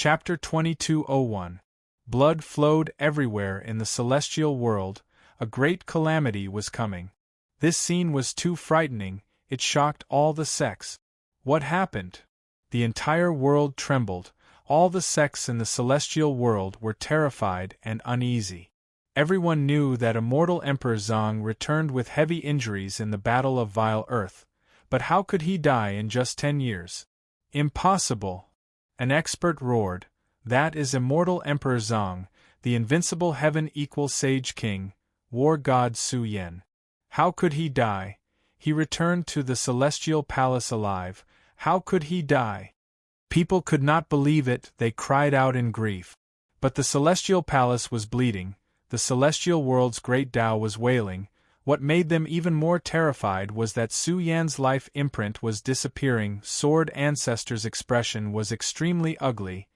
Chapter 2201. Blood flowed everywhere in the celestial world. A great calamity was coming. This scene was too frightening, it shocked all the sects. What happened? The entire world trembled. All the sects in the celestial world were terrified and uneasy. Everyone knew that immortal Emperor Zhang returned with heavy injuries in the Battle of Vile Earth. But how could he die in just 10 years? Impossible! An expert roared. That is immortal Emperor Zhang, the invincible heaven-equal sage king, war god Su Yan. How could he die? He returned to the celestial palace alive. How could he die? People could not believe it, they cried out in grief. But the celestial palace was bleeding, the celestial world's great Tao was wailing. What made them even more terrified was that Su Yan's life imprint was disappearing. Sword Ancestor's expression was extremely ugly.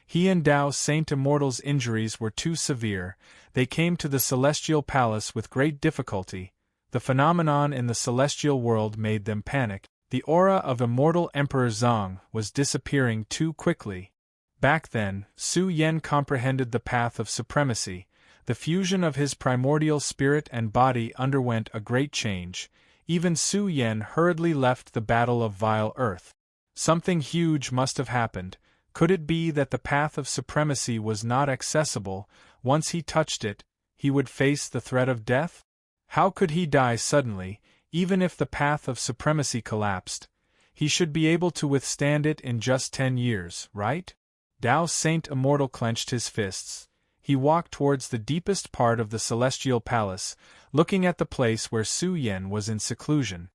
He and Tao Saint Immortal's injuries were too severe. They came to the celestial palace with great difficulty. The phenomenon in the celestial world made them panic. The aura of immortal Emperor Zhang was disappearing too quickly. Back then, Su Yan comprehended the path of supremacy. The fusion of his primordial spirit and body underwent a great change. Even Su Yan hurriedly left the Battle of Vile Earth. Something huge must have happened. Could it be that the path of supremacy was not accessible? Once he touched it, he would face the threat of death? How could he die suddenly, even if the path of supremacy collapsed? He should be able to withstand it in just 10 years, right? Tao Saint Immortal clenched his fists. He walked towards the deepest part of the celestial palace, looking at the place where Su Yan was in seclusion.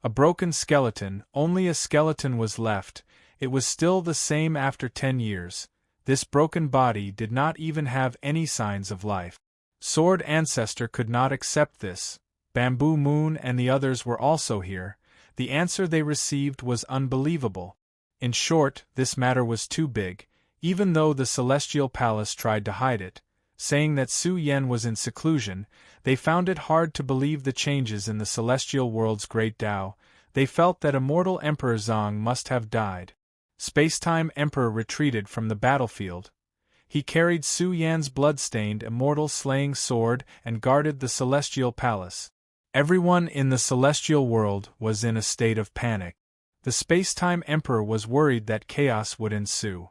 A broken skeleton, only a skeleton was left. It was still the same after 10 years. This broken body did not even have any signs of life. Sword Ancestor could not accept this. Bamboo Moon and the others were also here. The answer they received was unbelievable. In short, this matter was too big, even though the celestial palace tried to hide it. Saying that Su Yan was in seclusion, they found it hard to believe the changes in the celestial world's great Tao. They felt that immortal Emperor Zhang must have died. Spacetime Emperor retreated from the battlefield. He carried Su Yan's blood-stained immortal slaying sword and guarded the celestial palace. Everyone in the celestial world was in a state of panic. The Spacetime Emperor was worried that chaos would ensue.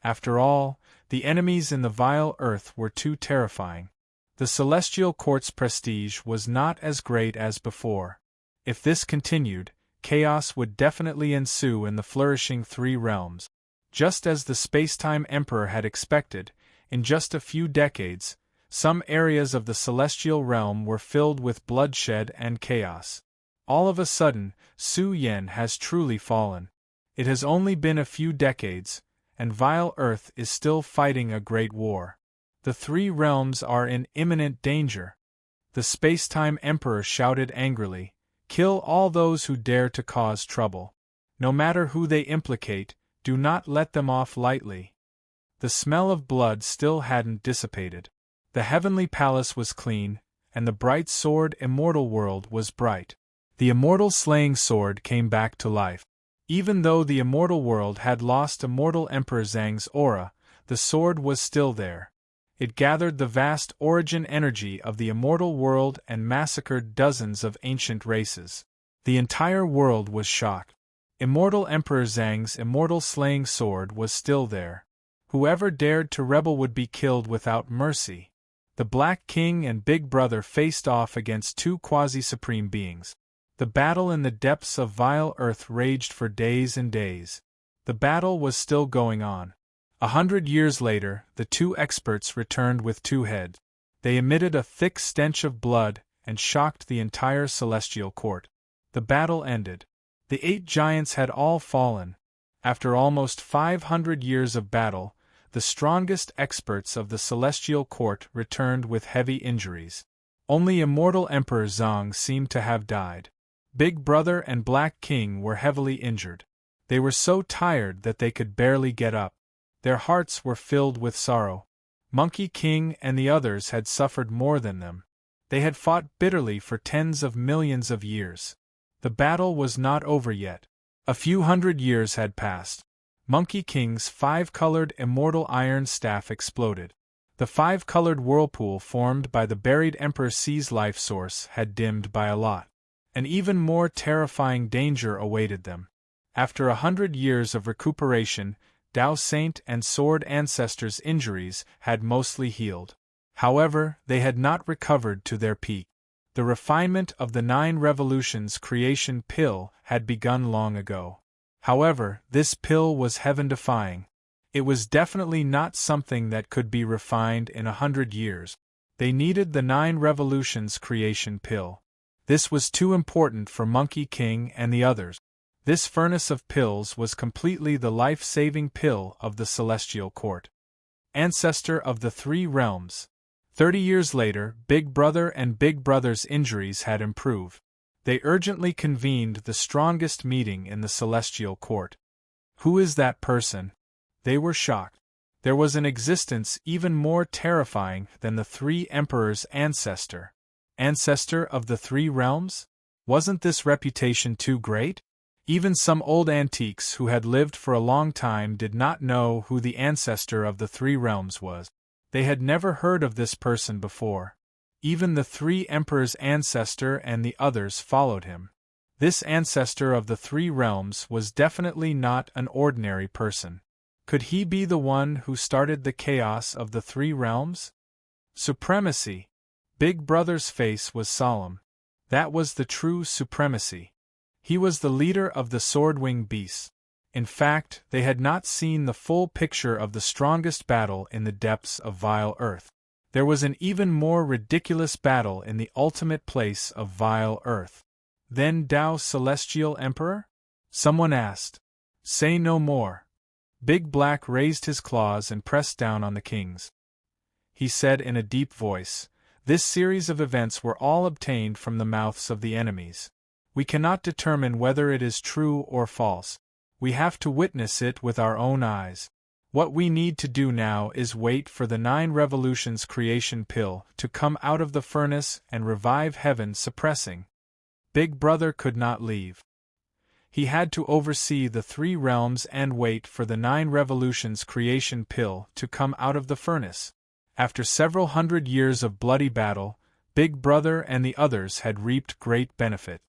After all, the enemies in the Vile Earth were too terrifying. The celestial court's prestige was not as great as before. If this continued, chaos would definitely ensue in the flourishing Three Realms. Just as the Spacetime Emperor had expected, in just a few decades, some areas of the celestial realm were filled with bloodshed and chaos. All of a sudden, Su Yan has truly fallen. It has only been a few decades, and Vile Earth is still fighting a great war. The Three Realms are in imminent danger. The Spacetime Emperor shouted angrily, "Kill all those who dare to cause trouble. No matter who they implicate, do not let them off lightly." The smell of blood still hadn't dissipated. The heavenly palace was clean, and the bright sword immortal world was bright. The immortal slaying sword came back to life. Even though the immortal world had lost immortal Emperor Zhang's aura, the sword was still there. It gathered the vast origin energy of the immortal world and massacred dozens of ancient races. The entire world was shocked. Immortal Emperor Zhang's immortal slaying sword was still there. Whoever dared to rebel would be killed without mercy. The Black King and Big Brother faced off against two quasi-supreme beings. The battle in the depths of Vile Earth raged for days and days. The battle was still going on. 100 years later, the two experts returned with two heads. They emitted a thick stench of blood and shocked the entire celestial court. The battle ended. The 8 giants had all fallen. After almost 500 years of battle, the strongest experts of the celestial court returned with heavy injuries. Only immortal Emperor Zhang seemed to have died. Big Brother and Black King were heavily injured. They were so tired that they could barely get up. Their hearts were filled with sorrow. Monkey King and the others had suffered more than them. They had fought bitterly for tens of millions of years. The battle was not over yet. A few hundred years had passed. Monkey King's five-colored immortal iron staff exploded. The five-colored whirlpool formed by the buried Emperor C's life source had dimmed by a lot. An even more terrifying danger awaited them. After 100 years of recuperation, Dao Saint and Sword Ancestors' injuries had mostly healed. However, they had not recovered to their peak. The refinement of the 9 Revolutions creation pill had begun long ago. However, this pill was heaven-defying. It was definitely not something that could be refined in 100 years. They needed the 9 Revolutions creation pill. This was too important for Monkey King and the others. This furnace of pills was completely the life-saving pill of the Celestial Court. Ancestor of the 3 realms. 30 years later, Big Brother and Big Brother's injuries had improved. They urgently convened the strongest meeting in the Celestial Court. Who is that person? They were shocked. There was an existence even more terrifying than the 3 Emperors' ancestor. Ancestor of the 3 realms? Wasn't this reputation too great? Even some old antiques who had lived for a long time did not know who the ancestor of the 3 realms was. They had never heard of this person before. Even the 3 Emperors' ancestor and the others followed him. This ancestor of the 3 realms was definitely not an ordinary person. Could he be the one who started the chaos of the 3 realms? Supremacy. Big Brother's face was solemn. That was the true supremacy. He was the leader of the Swordwing beasts. In fact, they had not seen the full picture of the strongest battle in the depths of vile earth. There was an even more ridiculous battle in the ultimate place of vile earth. Then Dao Celestial Emperor? Someone asked. Say no more. Big Black raised his claws and pressed down on the kings. He said in a deep voice, "This series of events were all obtained from the mouths of the enemies. We cannot determine whether it is true or false. We have to witness it with our own eyes. What we need to do now is wait for the 9 Revolutions creation pill to come out of the furnace and revive heaven suppressing." Big Brother could not leave. He had to oversee the 3 realms and wait for the 9 Revolutions creation pill to come out of the furnace. After several hundred years of bloody battle, Big Brother and the others had reaped great benefit.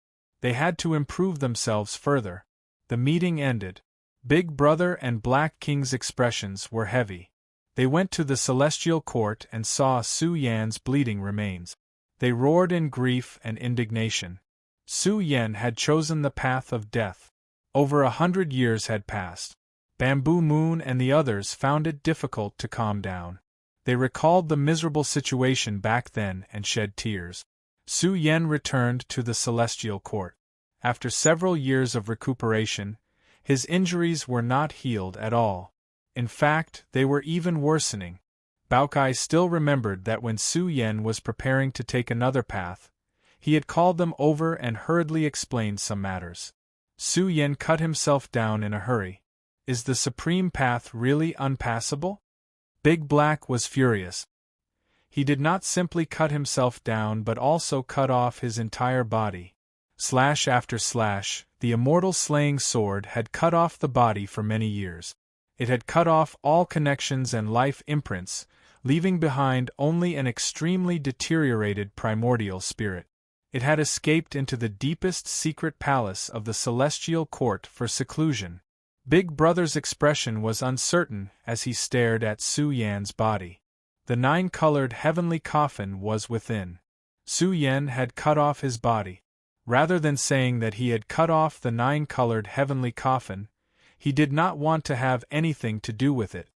They had to improve themselves further. The meeting ended. Big Brother and Black King's expressions were heavy. They went to the Celestial Court and saw Su Yan's bleeding remains. They roared in grief and indignation. Su Yan had chosen the path of death. Over 100 years had passed. Bamboo Moon and the others found it difficult to calm down. They recalled the miserable situation back then and shed tears. Su Yan returned to the Celestial Court. After several years of recuperation, his injuries were not healed at all. In fact, they were even worsening. Baokai still remembered that when Su Yan was preparing to take another path, he had called them over and hurriedly explained some matters. Su Yan cut himself down in a hurry. Is the supreme path really unpassable? Big Black was furious. He did not simply cut himself down but also cut off his entire body. Slash after slash, the immortal slaying sword had cut off the body for many years. It had cut off all connections and life imprints, leaving behind only an extremely deteriorated primordial spirit. It had escaped into the deepest secret palace of the Celestial Court for seclusion. Big Brother's expression was uncertain as he stared at Su Yan's body. The 9-colored heavenly coffin was within. Su Yan had cut off his body. Rather than saying that he had cut off the 9-colored heavenly coffin, he did not want to have anything to do with it.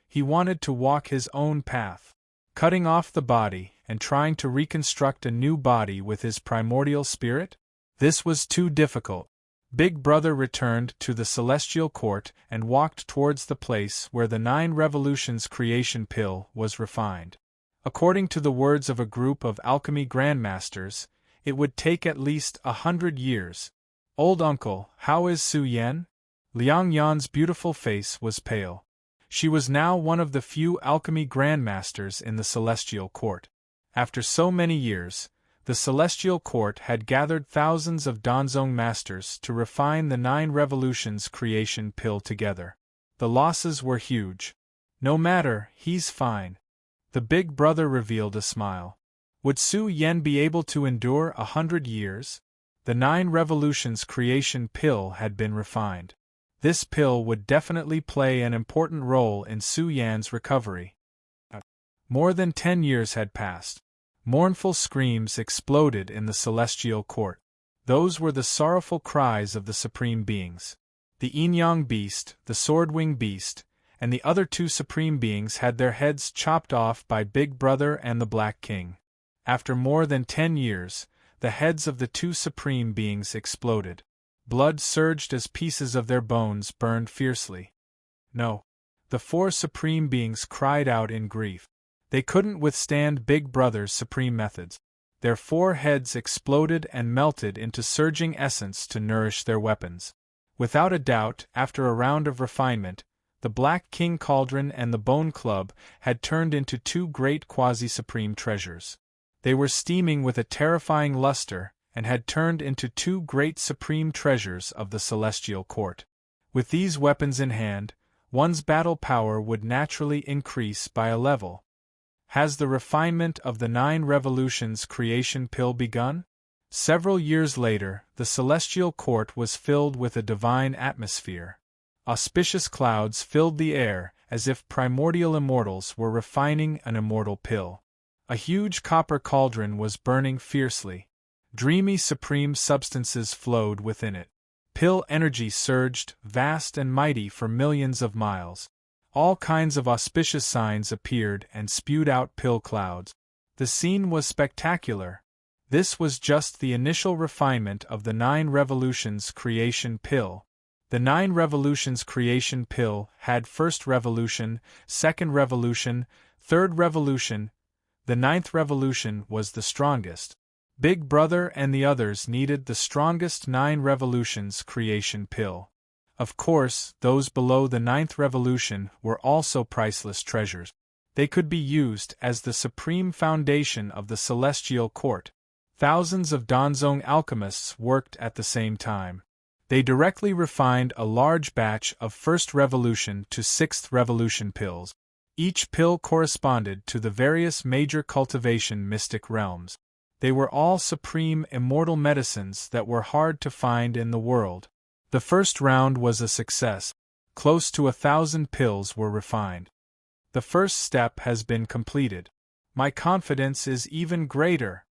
He wanted to walk his own path, cutting off the body and trying to reconstruct a new body with his primordial spirit. This was too difficult. Big Brother returned to the Celestial Court and walked towards the place where the 9 Revolutions creation pill was refined. According to the words of a group of alchemy grandmasters, it would take at least 100 years. Old uncle, how is Su Yan? Liang Yan's beautiful face was pale. She was now one of the few alchemy grandmasters in the Celestial Court. After so many years, the Celestial Court had gathered thousands of Danzong masters to refine the 9 Revolutions creation pill together. The losses were huge. No matter, he's fine. The big brother revealed a smile. Would Su Yen be able to endure 100 years? The 9 Revolutions creation pill had been refined. This pill would definitely play an important role in Su Yan's recovery. More than 10 years had passed. Mournful screams exploded in the celestial court. Those were the sorrowful cries of the supreme beings. The yin-yang beast, the sword-wing beast, and the other 2 supreme beings had their heads chopped off by Big Brother and the Black King. After more than 10 years, the heads of the 2 supreme beings exploded. Blood surged as pieces of their bones burned fiercely. No. The 4 supreme beings cried out in grief. They couldn't withstand Big Brother's supreme methods. Their 4 heads exploded and melted into surging essence to nourish their weapons. Without a doubt, after a round of refinement, the Black King Cauldron and the Bone Club had turned into 2 great quasi-supreme treasures. They were steaming with a terrifying luster, and had turned into 2 great supreme treasures of the celestial court. With these weapons in hand, one's battle power would naturally increase by a level. Has the refinement of the 9 Revolutions creation pill begun? Several years later, the celestial court was filled with a divine atmosphere. Auspicious clouds filled the air, as if primordial immortals were refining an immortal pill. A huge copper cauldron was burning fiercely. Dreamy supreme substances flowed within it. Pill energy surged, vast and mighty for millions of miles. All kinds of auspicious signs appeared and spewed out pill clouds. The scene was spectacular. This was just the initial refinement of the 9 Revolutions creation pill. The 9 Revolutions creation pill had first revolution, second revolution, third revolution. The 9th revolution was the strongest. Big Brother and the others needed the strongest 9 Revolutions creation pill. Of course, those below the 9th revolution were also priceless treasures. They could be used as the supreme foundation of the celestial court. Thousands of Danzong alchemists worked at the same time. They directly refined a large batch of first revolution to 6th revolution pills. Each pill corresponded to the various major cultivation mystic realms. They were all supreme immortal medicines that were hard to find in the world. The first round was a success. Close to 1,000 pills were refined. The first step has been completed. My confidence is even greater.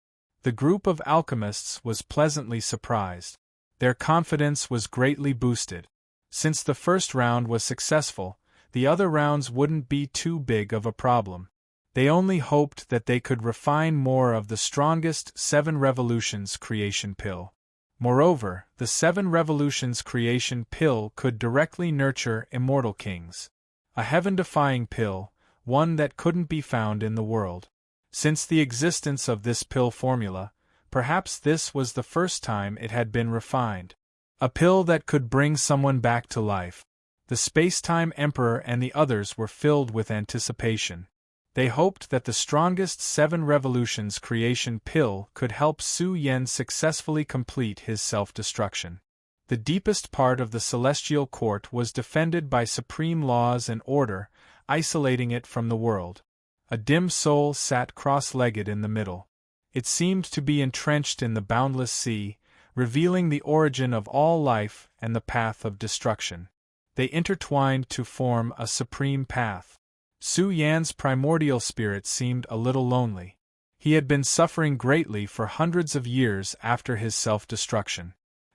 The group of alchemists was pleasantly surprised. Their confidence was greatly boosted. Since the first round was successful, the other rounds wouldn't be too big of a problem. They only hoped that they could refine more of the strongest 7 Revolutions creation pill. Moreover, the 7 Revolutions creation pill could directly nurture immortal kings. A heaven-defying pill, one that couldn't be found in the world. Since the existence of this pill formula, perhaps this was the first time it had been refined. A pill that could bring someone back to life. The Space-Time Emperor and the others were filled with anticipation. They hoped that the strongest 7 Revolutions creation pill could help Su Yen successfully complete his self-destruction. The deepest part of the celestial court was defended by supreme laws and order, isolating it from the world. A dim soul sat cross-legged in the middle. It seemed to be entrenched in the boundless sea, revealing the origin of all life and the path of destruction. They intertwined to form a supreme path. Su Yan's primordial spirit seemed a little lonely. He had been suffering greatly for hundreds of years after his self-destruction.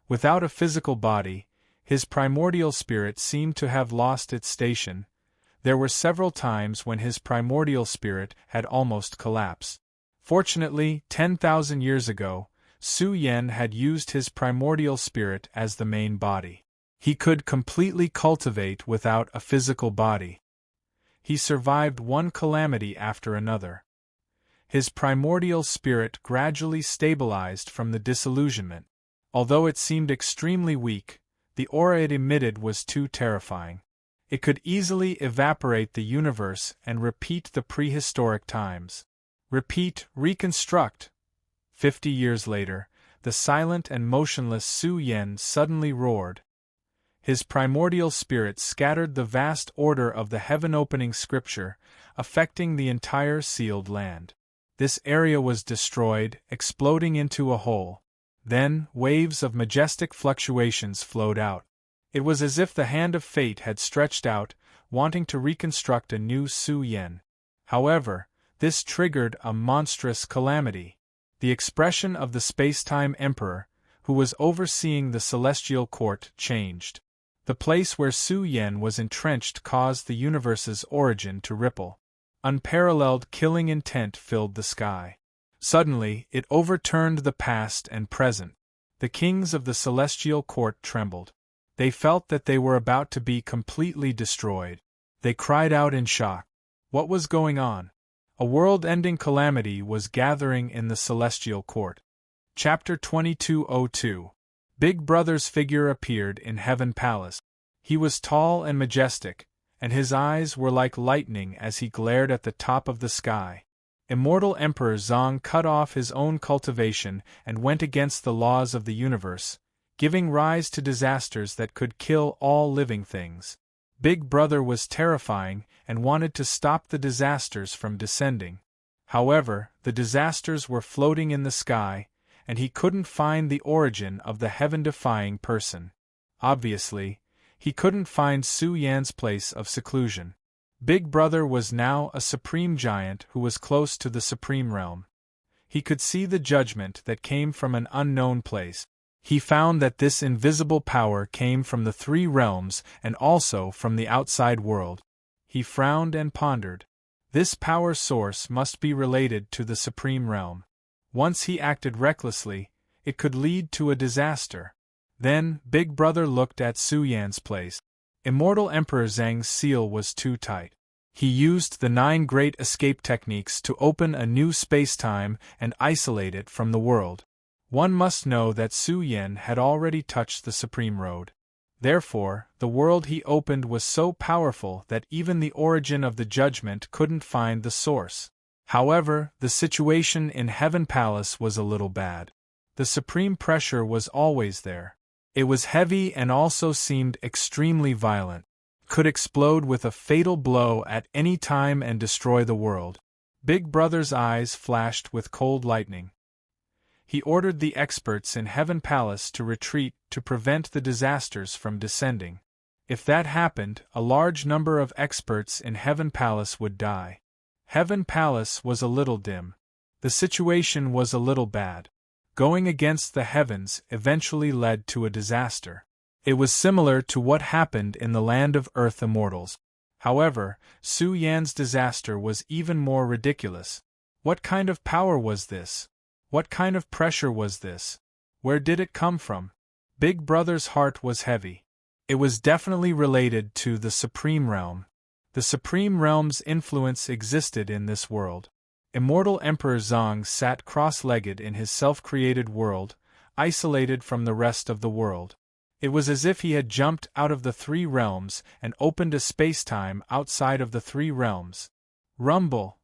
Without a physical body, his primordial spirit seemed to have lost its station. There were several times when his primordial spirit had almost collapsed. Fortunately, 10,000 years ago, Su Yen had used his primordial spirit as the main body. He could completely cultivate without a physical body. He survived one calamity after another. His primordial spirit gradually stabilized from the disillusionment. Although it seemed extremely weak, the aura it emitted was too terrifying. It could easily evaporate the universe and repeat the prehistoric times. Repeat, reconstruct. 50 years later, the silent and motionless Su Yen suddenly roared. His primordial spirit scattered the vast order of the heaven-opening scripture, affecting the entire sealed land. This area was destroyed, exploding into a hole. Then, waves of majestic fluctuations flowed out. It was as if the hand of fate had stretched out, wanting to reconstruct a new Su Yen. However, this triggered a monstrous calamity. The expression of the space-time emperor, who was overseeing the celestial court, changed. The place where Su Yen was entrenched caused the universe's origin to ripple. Unparalleled killing intent filled the sky. Suddenly, it overturned the past and present. The kings of the celestial court trembled. They felt that they were about to be completely destroyed. They cried out in shock. What was going on? A world-ending calamity was gathering in the celestial court. Chapter 2202. Big Brother's figure appeared in Heaven Palace. He was tall and majestic, and his eyes were like lightning as he glared at the top of the sky. Immortal Emperor Zong cut off his own cultivation and went against the laws of the universe, giving rise to disasters that could kill all living things. Big Brother was terrifying and wanted to stop the disasters from descending. However, the disasters were floating in the sky, and he couldn't find the origin of the heaven-defying person. Obviously, he couldn't find Su Yan's place of seclusion. Big Brother was now a supreme giant who was close to the supreme realm. He could see the judgment that came from an unknown place. He found that this invisible power came from the three realms and also from the outside world. He frowned and pondered. This power source must be related to the supreme realm. Once he acted recklessly, it could lead to a disaster. Then, Big Brother looked at Su Yan's place. Immortal Emperor Zhang's seal was too tight. He used the 9 great escape techniques to open a new space-time and isolate it from the world. One must know that Su Yan had already touched the supreme road. Therefore, the world he opened was so powerful that even the origin of the judgment couldn't find the source. However, the situation in Heaven Palace was a little bad. The supreme pressure was always there. It was heavy and also seemed extremely violent. Could explode with a fatal blow at any time and destroy the world. Big Brother's eyes flashed with cold lightning. He ordered the experts in Heaven Palace to retreat to prevent the disasters from descending. If that happened, a large number of experts in Heaven Palace would die. Heaven Palace was a little dim. The situation was a little bad. Going against the heavens eventually led to a disaster. It was similar to what happened in the land of Earth Immortals. However, Su Yan's disaster was even more ridiculous. What kind of power was this? What kind of pressure was this? Where did it come from? Big Brother's heart was heavy. It was definitely related to the Supreme Realm. The Supreme Realm's influence existed in this world. Immortal Emperor Zong sat cross-legged in his self-created world, isolated from the rest of the world. It was as if he had jumped out of the 3 realms and opened a space-time outside of the 3 realms. Rumble!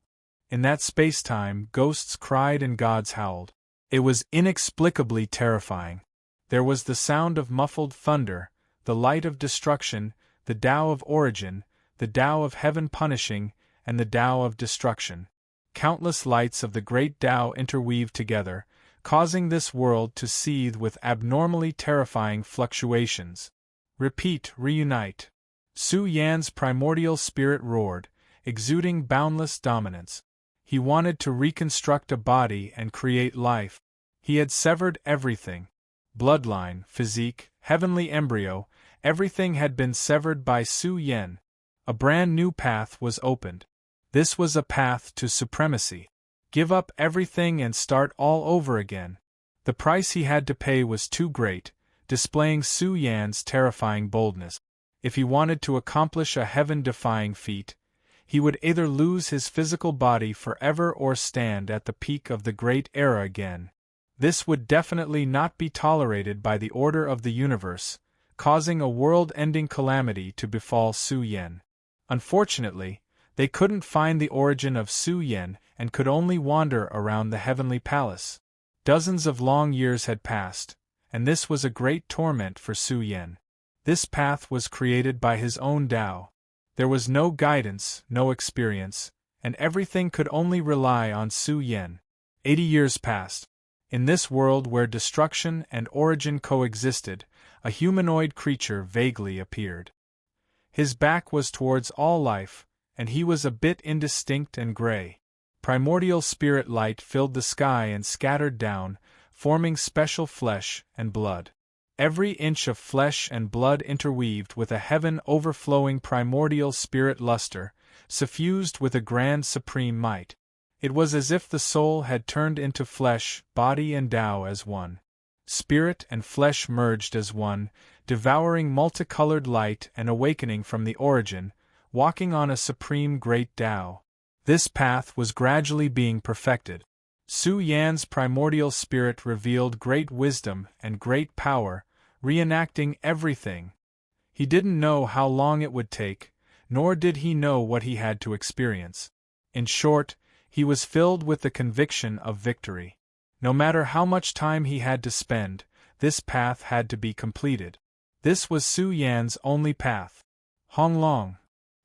In that space-time, ghosts cried and gods howled. It was inexplicably terrifying. There was the sound of muffled thunder, the light of destruction, the Tao of origin, the Tao of heaven punishing, and the Tao of destruction. Countless lights of the great Tao interweaved together, causing this world to seethe with abnormally terrifying fluctuations. Repeat, reunite. Su Yan's primordial spirit roared, exuding boundless dominance. He wanted to reconstruct a body and create life. He had severed everything. Bloodline, physique, heavenly embryo, everything had been severed by Su Yan. A brand new path was opened. This was a path to supremacy. Give up everything and start all over again. The price he had to pay was too great, displaying Su Yan's terrifying boldness. If he wanted to accomplish a heaven-defying feat, he would either lose his physical body forever or stand at the peak of the great era again. This would definitely not be tolerated by the order of the universe, causing a world-ending calamity to befall Su Yan. Unfortunately, they couldn't find the origin of Su Yan and could only wander around the heavenly palace. Dozens of long years had passed, and this was a great torment for Su Yan. This path was created by his own Tao. There was no guidance, no experience, and everything could only rely on Su Yan. 80 years passed. In this world where destruction and origin coexisted, a humanoid creature vaguely appeared. His back was towards all life, and he was a bit indistinct and gray. Primordial spirit light filled the sky and scattered down, forming special flesh and blood. Every inch of flesh and blood interweaved with a heaven-overflowing primordial spirit luster, suffused with a grand supreme might. It was as if the soul had turned into flesh, body and Tao as one. Spirit and flesh merged as one, devouring multicolored light and awakening from the origin, walking on a supreme great Tao. This path was gradually being perfected. Su Yan's primordial spirit revealed great wisdom and great power, reenacting everything. He didn't know how long it would take, nor did he know what he had to experience. In short, he was filled with the conviction of victory. No matter how much time he had to spend, this path had to be completed. This was Su Yan's only path. Honglong.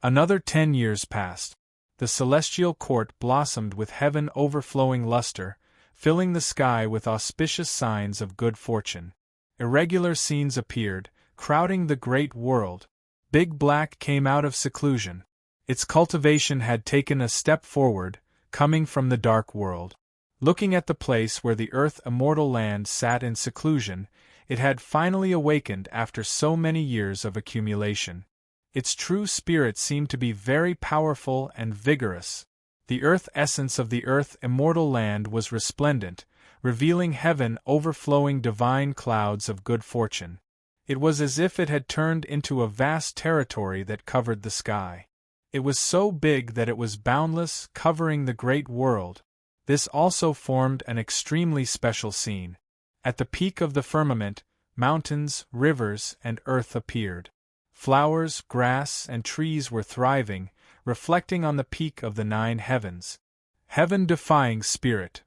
Another 10 years passed. The celestial court blossomed with heaven-overflowing luster, filling the sky with auspicious signs of good fortune. Irregular scenes appeared, crowding the great world. Big Black came out of seclusion. Its cultivation had taken a step forward, coming from the dark world. Looking at the place where the Earth Immortal Land sat in seclusion, it had finally awakened after so many years of accumulation. Its true spirit seemed to be very powerful and vigorous. The earth essence of the Earth Immortal Land was resplendent, revealing heaven-overflowing divine clouds of good fortune. It was as if it had turned into a vast territory that covered the sky. It was so big that it was boundless, covering the great world. This also formed an extremely special scene. At the peak of the firmament, mountains, rivers, and earth appeared. Flowers, grass, and trees were thriving, reflecting on the peak of the 9 heavens. Heaven-defying spirit!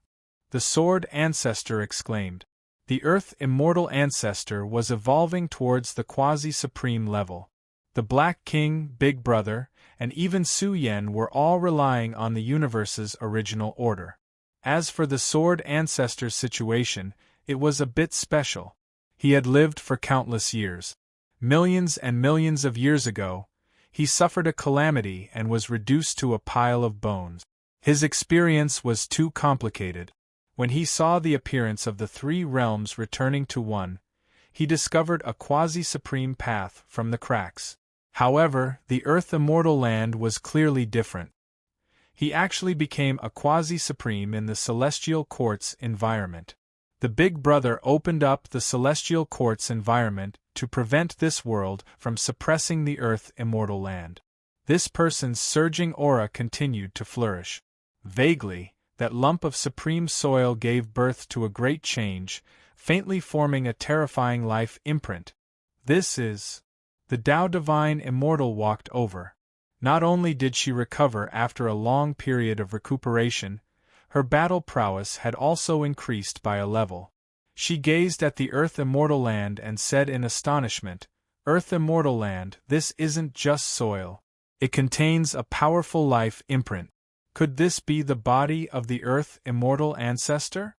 The Sword Ancestor exclaimed. The Earth Immortal Ancestor was evolving towards the quasi-supreme level. The Black King, Big Brother, and even Su Yan were all relying on the universe's original order. As for the Sword Ancestor's situation, it was a bit special. He had lived for countless years. Millions and millions of years ago, he suffered a calamity and was reduced to a pile of bones. His experience was too complicated. When he saw the appearance of the 3 realms returning to one, he discovered a quasi-supreme path from the cracks. However, the Earth Immortal Land was clearly different. He actually became a quasi-supreme in the Celestial Court's environment. The Big Brother opened up the Celestial Court's environment to prevent this world from suppressing the Earth Immortal Land. This person's surging aura continued to flourish. Vaguely, that lump of supreme soil gave birth to a great change, faintly forming a terrifying life imprint. This is... The Tao Divine Immortal walked over. Not only did she recover after a long period of recuperation, her battle prowess had also increased by a level. She gazed at the Earth Immortal Land and said in astonishment, "Earth Immortal Land, this isn't just soil. It contains a powerful life imprint. Could this be the body of the Earth Immortal Ancestor?"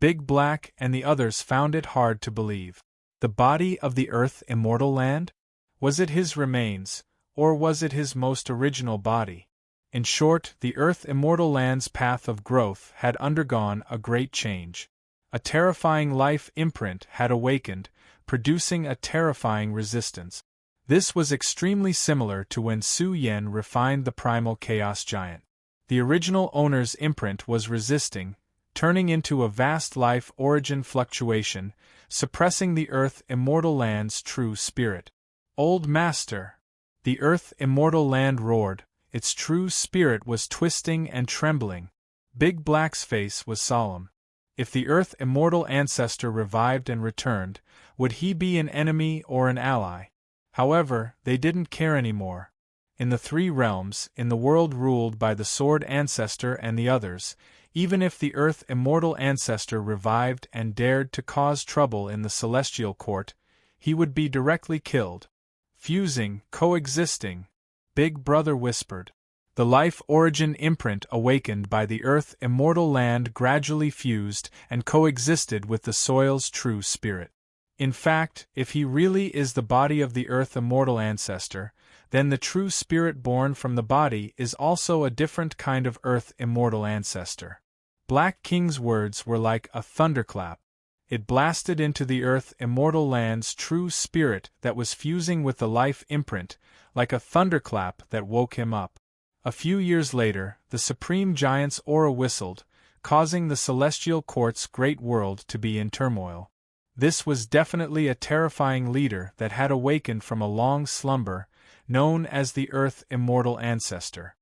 Big Black and the others found it hard to believe. The body of the Earth Immortal Land? Was it his remains, or was it his most original body? In short, the Earth Immortal Land's path of growth had undergone a great change. A terrifying life imprint had awakened, producing a terrifying resistance. This was extremely similar to when Su Yan refined the primal chaos giant. The original owner's imprint was resisting, turning into a vast life origin fluctuation, suppressing the Earth Immortal Land's true spirit. "Old Master!" The Earth Immortal Land roared. Its true spirit was twisting and trembling. Big Black's face was solemn. If the Earth Immortal Ancestor revived and returned, would he be an enemy or an ally? However, they didn't care anymore. In the 3 realms, in the world ruled by the Sword Ancestor and the others, even if the Earth Immortal Ancestor revived and dared to cause trouble in the Celestial Court, he would be directly killed. Fusing, coexisting, Big Brother whispered. The life origin imprint awakened by the earth immortal land gradually fused and coexisted with the soil's true spirit. In fact, if he really is the body of the earth immortal ancestor, then the true spirit born from the body is also a different kind of earth immortal ancestor. Black King's words were like a thunderclap. It blasted into the earth immortal land's true spirit that was fusing with the life imprint, like a thunderclap that woke him up. A few years later, the supreme giant's aura whistled, causing the celestial court's great world to be in turmoil. This was definitely a terrifying leader that had awakened from a long slumber, known as the Earth Immortal Ancestor.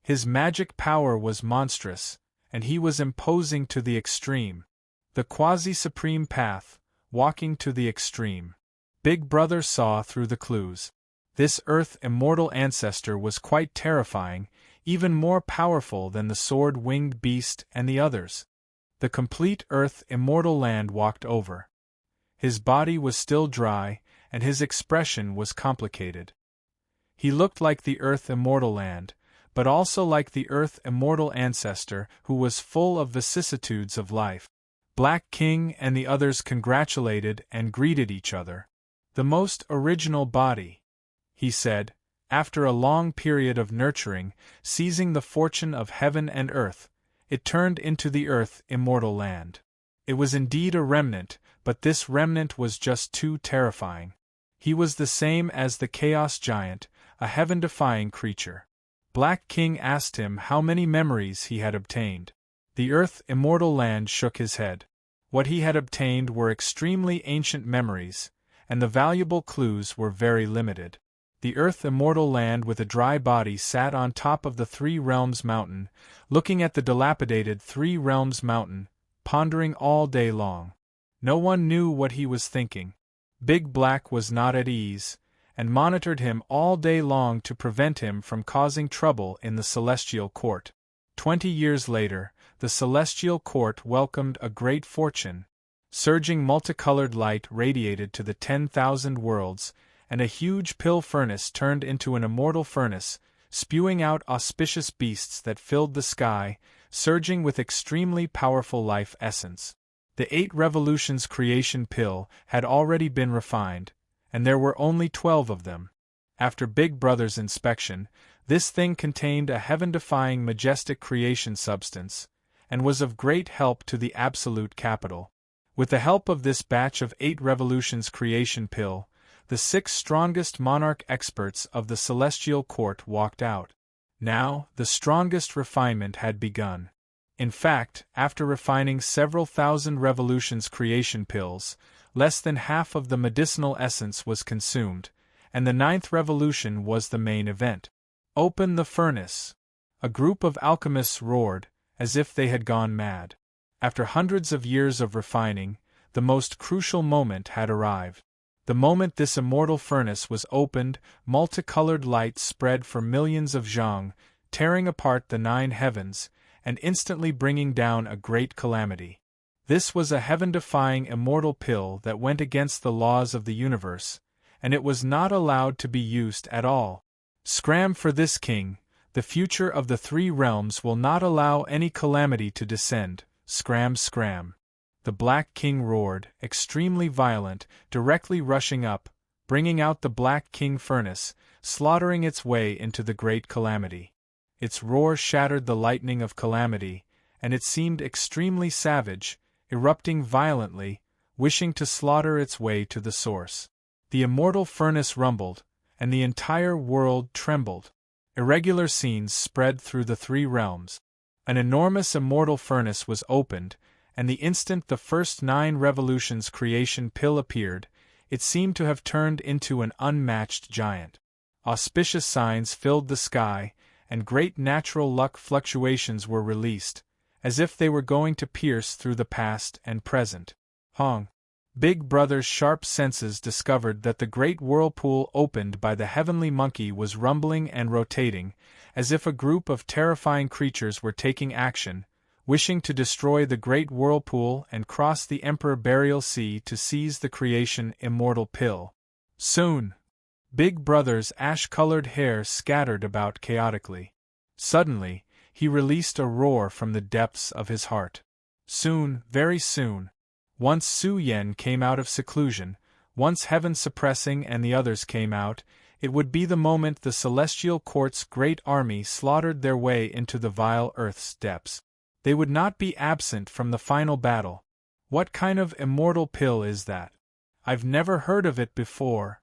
His magic power was monstrous, and he was imposing to the extreme. The quasi-supreme path, walking to the extreme. Big Brother saw through the clues. This Earth Immortal Ancestor was quite terrifying, even more powerful than the sword-winged beast and the others. The complete Earth Immortal Land walked over. His body was still dry, and his expression was complicated. He looked like the Earth Immortal Land, but also like the Earth Immortal Ancestor who was full of vicissitudes of life. Black King and the others congratulated and greeted each other. The most original body, he said, after a long period of nurturing, seizing the fortune of heaven and earth, it turned into the Earth Immortal Land. It was indeed a remnant, but this remnant was just too terrifying. He was the same as the Chaos Giant, a heaven-defying creature. Black King asked him how many memories he had obtained. The Earth Immortal Land shook his head. What he had obtained were extremely ancient memories, and the valuable clues were very limited. The Earth Immortal Land with a dry body sat on top of the Three Realms Mountain, looking at the dilapidated Three Realms Mountain, pondering all day long. No one knew what he was thinking. Big Black was not at ease, and monitored him all day long to prevent him from causing trouble in the Celestial Court. 20 years later, the Celestial Court welcomed a great fortune. Surging multicolored light radiated to the 10,000 worlds, and a huge pill furnace turned into an immortal furnace, spewing out auspicious beasts that filled the sky, surging with extremely powerful life essence. The 8 revolutions creation pill had already been refined, and there were only 12 of them. After Big Brother's inspection, this thing contained a heaven-defying majestic creation substance, and was of great help to the absolute capital. With the help of this batch of 8 revolutions creation pill, the 6 strongest monarch experts of the Celestial Court walked out. Now, the strongest refinement had begun. In fact, after refining several thousand revolutions creation pills, less than half of the medicinal essence was consumed, and the 9th revolution was the main event. Open the furnace! A group of alchemists roared, as if they had gone mad. After hundreds of years of refining, the most crucial moment had arrived. The moment this immortal furnace was opened, multicolored light spread for millions of zhang, tearing apart the 9 heavens, and instantly bringing down a great calamity. This was a heaven-defying immortal pill that went against the laws of the universe, and it was not allowed to be used at all. Scram for this, King! The future of the 3 realms will not allow any calamity to descend. Scram, scram! The Black King roared, extremely violent, directly rushing up, bringing out the Black King furnace, slaughtering its way into the great calamity. Its roar shattered the lightning of calamity, and it seemed extremely savage, erupting violently, wishing to slaughter its way to the source. The immortal furnace rumbled, and the entire world trembled. Irregular scenes spread through the 3 realms. An enormous immortal furnace was opened, and the instant the first 9 revolutions creation pill appeared, it seemed to have turned into an unmatched giant. Auspicious signs filled the sky, and great natural luck fluctuations were released, as if they were going to pierce through the past and present. Hong! Big Brother's sharp senses discovered that the great whirlpool opened by the heavenly monkey was rumbling and rotating, as if a group of terrifying creatures were taking action, wishing to destroy the great whirlpool and cross the Emperor Burial Sea to seize the creation immortal pill. Soon, Big Brother's ash-colored hair scattered about chaotically. Suddenly, he released a roar from the depths of his heart. Soon, very soon, once Su Yen came out of seclusion, once heaven suppressing and the others came out, it would be the moment the celestial court's great army slaughtered their way into the vile earth's depths. They would not be absent from the final battle. What kind of immortal pill is that? I've never heard of it before.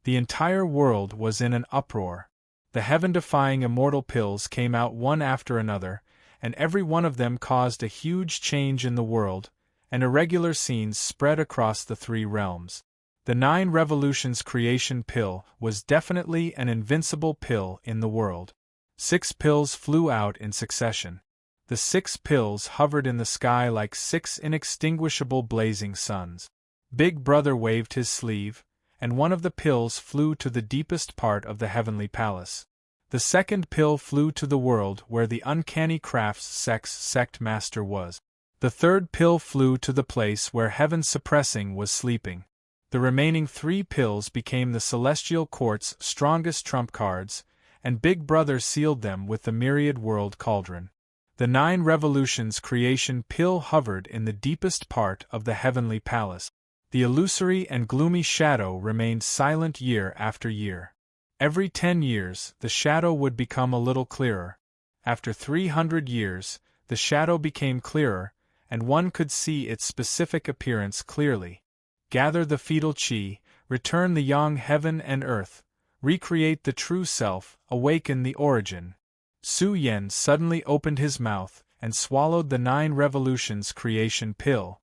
The entire world was in an uproar. The heaven-defying immortal pills came out one after another, and every one of them caused a huge change in the world, and irregular scenes spread across the three realms. The 9 Revolutions creation pill was definitely an invincible pill in the world. 6 pills flew out in succession. The 6 pills hovered in the sky like 6 inextinguishable blazing suns. Big Brother waved his sleeve, and one of the pills flew to the deepest part of the heavenly palace. The second pill flew to the world where the uncanny crafts sect master was. The third pill flew to the place where heaven suppressing was sleeping. The remaining 3 pills became the celestial court's strongest trump cards, and Big Brother sealed them with the myriad world cauldron. The 9 Revolutions creation pill hovered in the deepest part of the heavenly palace. The illusory and gloomy shadow remained silent year after year. Every 10 years, the shadow would become a little clearer. After 300 years, the shadow became clearer, and one could see its specific appearance clearly. Gather the fetal chi, return the yang heaven and earth, recreate the true self, awaken the origin. Su Yen suddenly opened his mouth and swallowed the 9 Revolutions creation pill.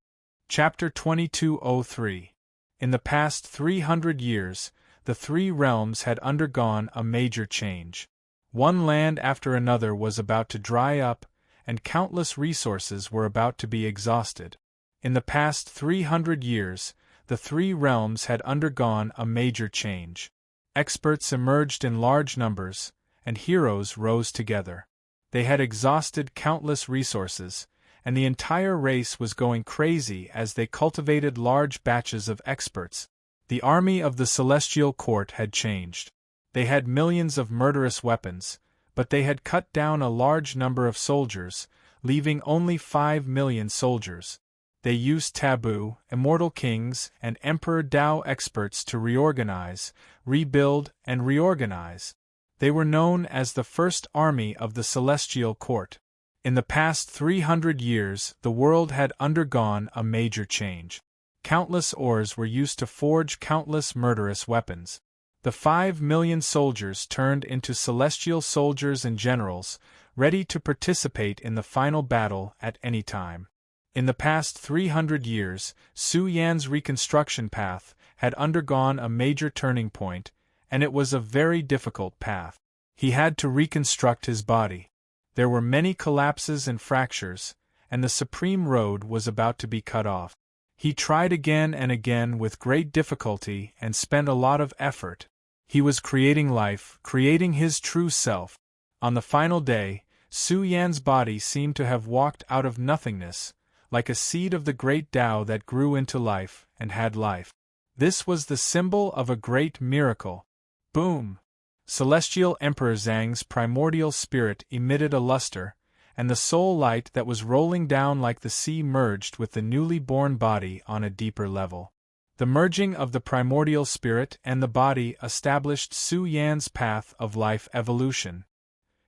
Chapter 2203. In the past 300 years, the 3 realms had undergone a major change. One land after another was about to dry up, and countless resources were about to be exhausted. In the past 300 years, the 3 realms had undergone a major change. Experts emerged in large numbers, and heroes rose together. They had exhausted countless resources, and the entire race was going crazy as they cultivated large batches of experts. The army of the Celestial Court had changed. They had millions of murderous weapons, but they had cut down a large number of soldiers, leaving only 5 million soldiers. They used taboo, immortal kings, and Emperor Dao experts to reorganize, rebuild, and reorganize. They were known as the First Army of the Celestial Court. In the past 300 years, the world had undergone a major change. Countless ores were used to forge countless murderous weapons. The 5 million soldiers turned into celestial soldiers and generals, ready to participate in the final battle at any time. In the past 300 years, Su Yan's reconstruction path had undergone a major turning point, and it was a very difficult path. He had to reconstruct his body. There were many collapses and fractures, and the supreme road was about to be cut off. He tried again and again with great difficulty and spent a lot of effort. He was creating life, creating his true self. On the final day, Su Yan's body seemed to have walked out of nothingness, like a seed of the great Tao that grew into life and had life. This was the symbol of a great miracle. Boom! Celestial Emperor Zhang's primordial spirit emitted a luster, and the soul light that was rolling down like the sea merged with the newly born body on a deeper level. The merging of the primordial spirit and the body established Su Yan's path of life evolution.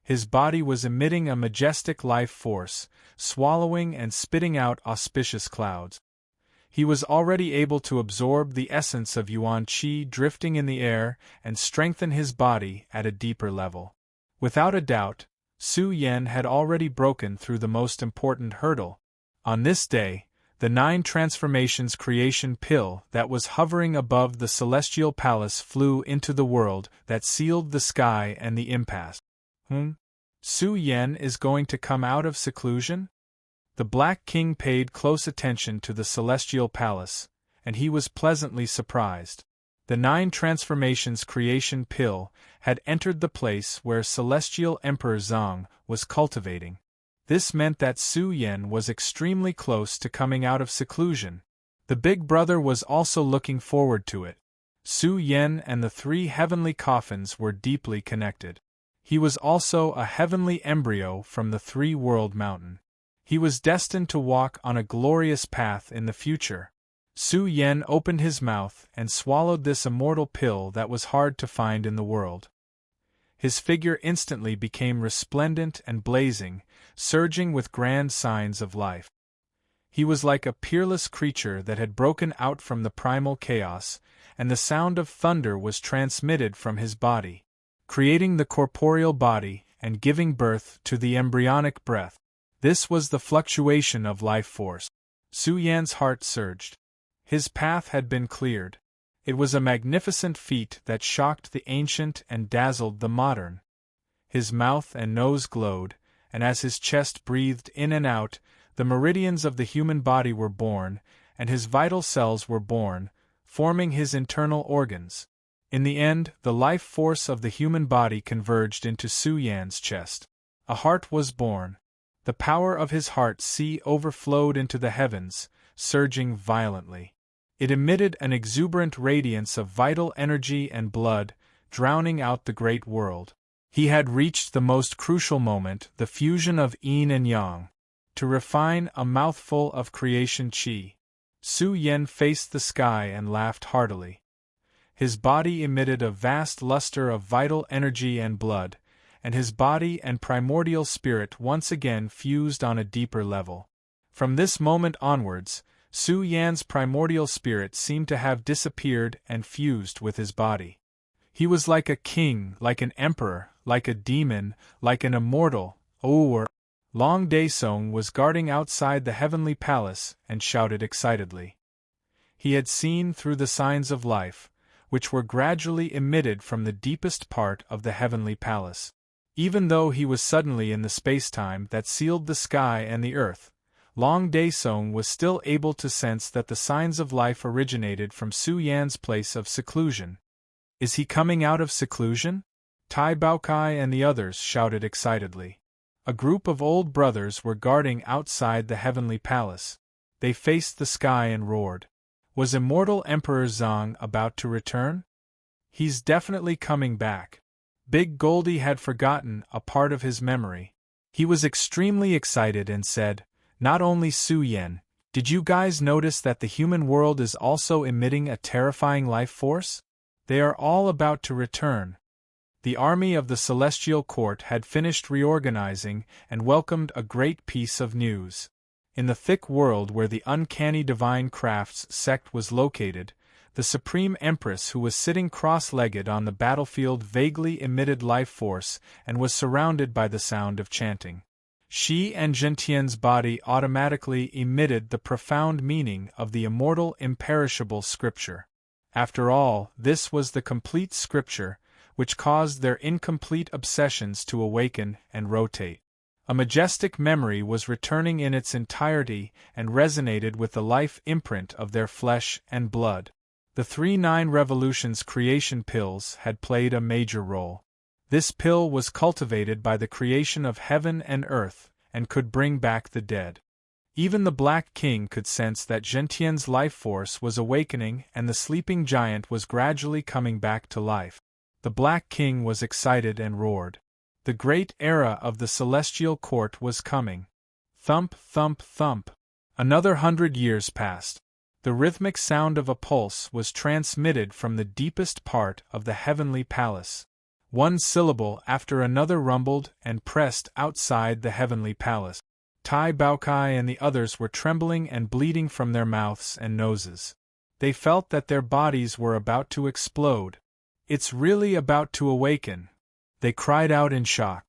His body was emitting a majestic life force, swallowing and spitting out auspicious clouds. He was already able to absorb the essence of Yuan Qi drifting in the air and strengthen his body at a deeper level. Without a doubt, Su Yan had already broken through the most important hurdle. On this day, the 9 Transformations creation pill that was hovering above the celestial palace flew into the world that sealed the sky and the impasse. Su Yan is going to come out of seclusion? The Black King paid close attention to the celestial palace, and he was pleasantly surprised. The 9 Transformations creation pill had entered the place where Celestial Emperor Zhang was cultivating. This meant that Su Yan was extremely close to coming out of seclusion. The big brother was also looking forward to it. Su Yan and the three heavenly coffins were deeply connected. He was also a heavenly embryo from the three-world mountain. He was destined to walk on a glorious path in the future. Su Yan opened his mouth and swallowed this immortal pill that was hard to find in the world. His figure instantly became resplendent and blazing, surging with grand signs of life. He was like a peerless creature that had broken out from the primal chaos, and the sound of thunder was transmitted from his body, creating the corporeal body and giving birth to the embryonic breath. This was the fluctuation of life force. Su Yan's heart surged. His path had been cleared. It was a magnificent feat that shocked the ancient and dazzled the modern. His mouth and nose glowed, and as his chest breathed in and out, the meridians of the human body were born, and his vital cells were born, forming his internal organs. In the end, the life force of the human body converged into Su Yan's chest. A heart was born. The power of his heart sea overflowed into the heavens, surging violently. It emitted an exuberant radiance of vital energy and blood, drowning out the great world. He had reached the most crucial moment, the fusion of yin and yang. To refine a mouthful of creation chi. Su Yan faced the sky and laughed heartily. His body emitted a vast luster of vital energy and blood, and his body and primordial spirit once again fused on a deeper level. From this moment onwards, Su Yan's primordial spirit seemed to have disappeared and fused with his body. He was like a king, like an emperor, like a demon, like an immortal, or Long Daesung was guarding outside the heavenly palace and shouted excitedly. He had seen through the signs of life, which were gradually emitted from the deepest part of the heavenly palace. Even though he was suddenly in the space-time that sealed the sky and the earth, Long Daesung was still able to sense that the signs of life originated from Su Yan's place of seclusion. Is he coming out of seclusion? Tai Baokai and the others shouted excitedly. A group of old brothers were guarding outside the heavenly palace. They faced the sky and roared. Was immortal Emperor Zhang about to return? He's definitely coming back. Big Goldie had forgotten a part of his memory. He was extremely excited and said, "Not only Su Yan, did you guys notice that the human world is also emitting a terrifying life force? They are all about to return." The army of the Celestial Court had finished reorganizing and welcomed a great piece of news. In the thick world where the uncanny divine crafts sect was located, the Supreme Empress, who was sitting cross-legged on the battlefield, vaguely emitted life force and was surrounded by the sound of chanting. She and Gentian's body automatically emitted the profound meaning of the immortal imperishable scripture. After all, this was the complete scripture, which caused their incomplete obsessions to awaken and rotate. A majestic memory was returning in its entirety and resonated with the life imprint of their flesh and blood. The 3-9 Revolutions creation pills had played a major role. This pill was cultivated by the creation of heaven and earth, and could bring back the dead. Even the Black King could sense that Gentian's life force was awakening and the sleeping giant was gradually coming back to life. The Black King was excited and roared. The great era of the Celestial Court was coming. Thump, thump, thump. Another 100 years passed. The rhythmic sound of a pulse was transmitted from the deepest part of the heavenly palace. One syllable after another rumbled and pressed outside the heavenly palace. Tai Baokai and the others were trembling and bleeding from their mouths and noses. They felt that their bodies were about to explode. "It's really about to awaken," they cried out in shock.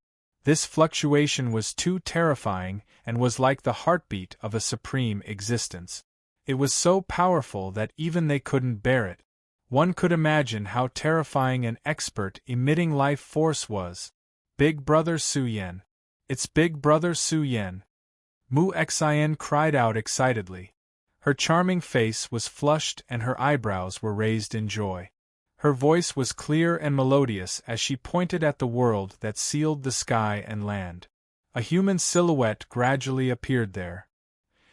This fluctuation was too terrifying and was like the heartbeat of a supreme existence. It was so powerful that even they couldn't bear it. One could imagine how terrifying an expert emitting life force was. Big Brother Su Yan. It's Big Brother Su Yan. Mu Xin cried out excitedly. Her charming face was flushed and her eyebrows were raised in joy. Her voice was clear and melodious as she pointed at the world that sealed the sky and land. A human silhouette gradually appeared there.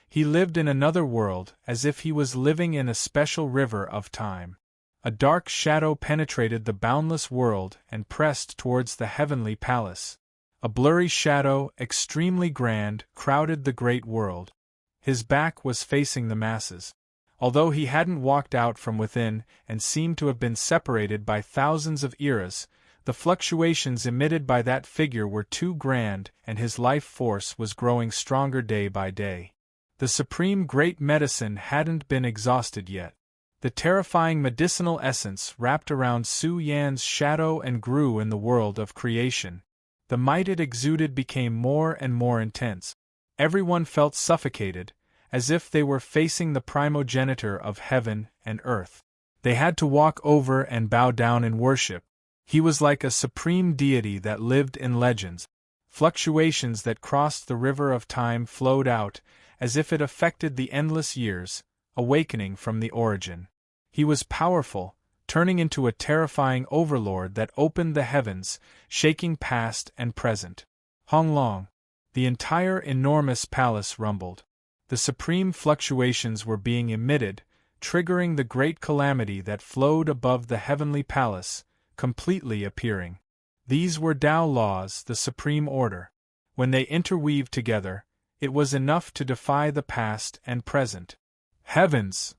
He lived in another world, as if he was living in a special river of time. A dark shadow penetrated the boundless world and pressed towards the heavenly palace. A blurry shadow, extremely grand, crowded the great world. His back was facing the masses. Although he hadn't walked out from within and seemed to have been separated by thousands of eras, the fluctuations emitted by that figure were too grand, and his life force was growing stronger day by day. The supreme great medicine hadn't been exhausted yet. The terrifying medicinal essence wrapped around Su Yan's shadow and grew in the world of creation. The might it exuded became more and more intense. Everyone felt suffocated, as if they were facing the primogenitor of heaven and earth. They had to walk over and bow down in worship. He was like a supreme deity that lived in legends. Fluctuations that crossed the river of time flowed out, as if it affected the endless years, awakening from the origin. He was powerful, turning into a terrifying overlord that opened the heavens, shaking past and present. Hong Long. The entire enormous palace rumbled. The supreme fluctuations were being emitted, triggering the great calamity that flowed above the heavenly palace, completely appearing. These were Tao laws, the supreme order. When they interweaved together, it was enough to defy the past and present. Heavens!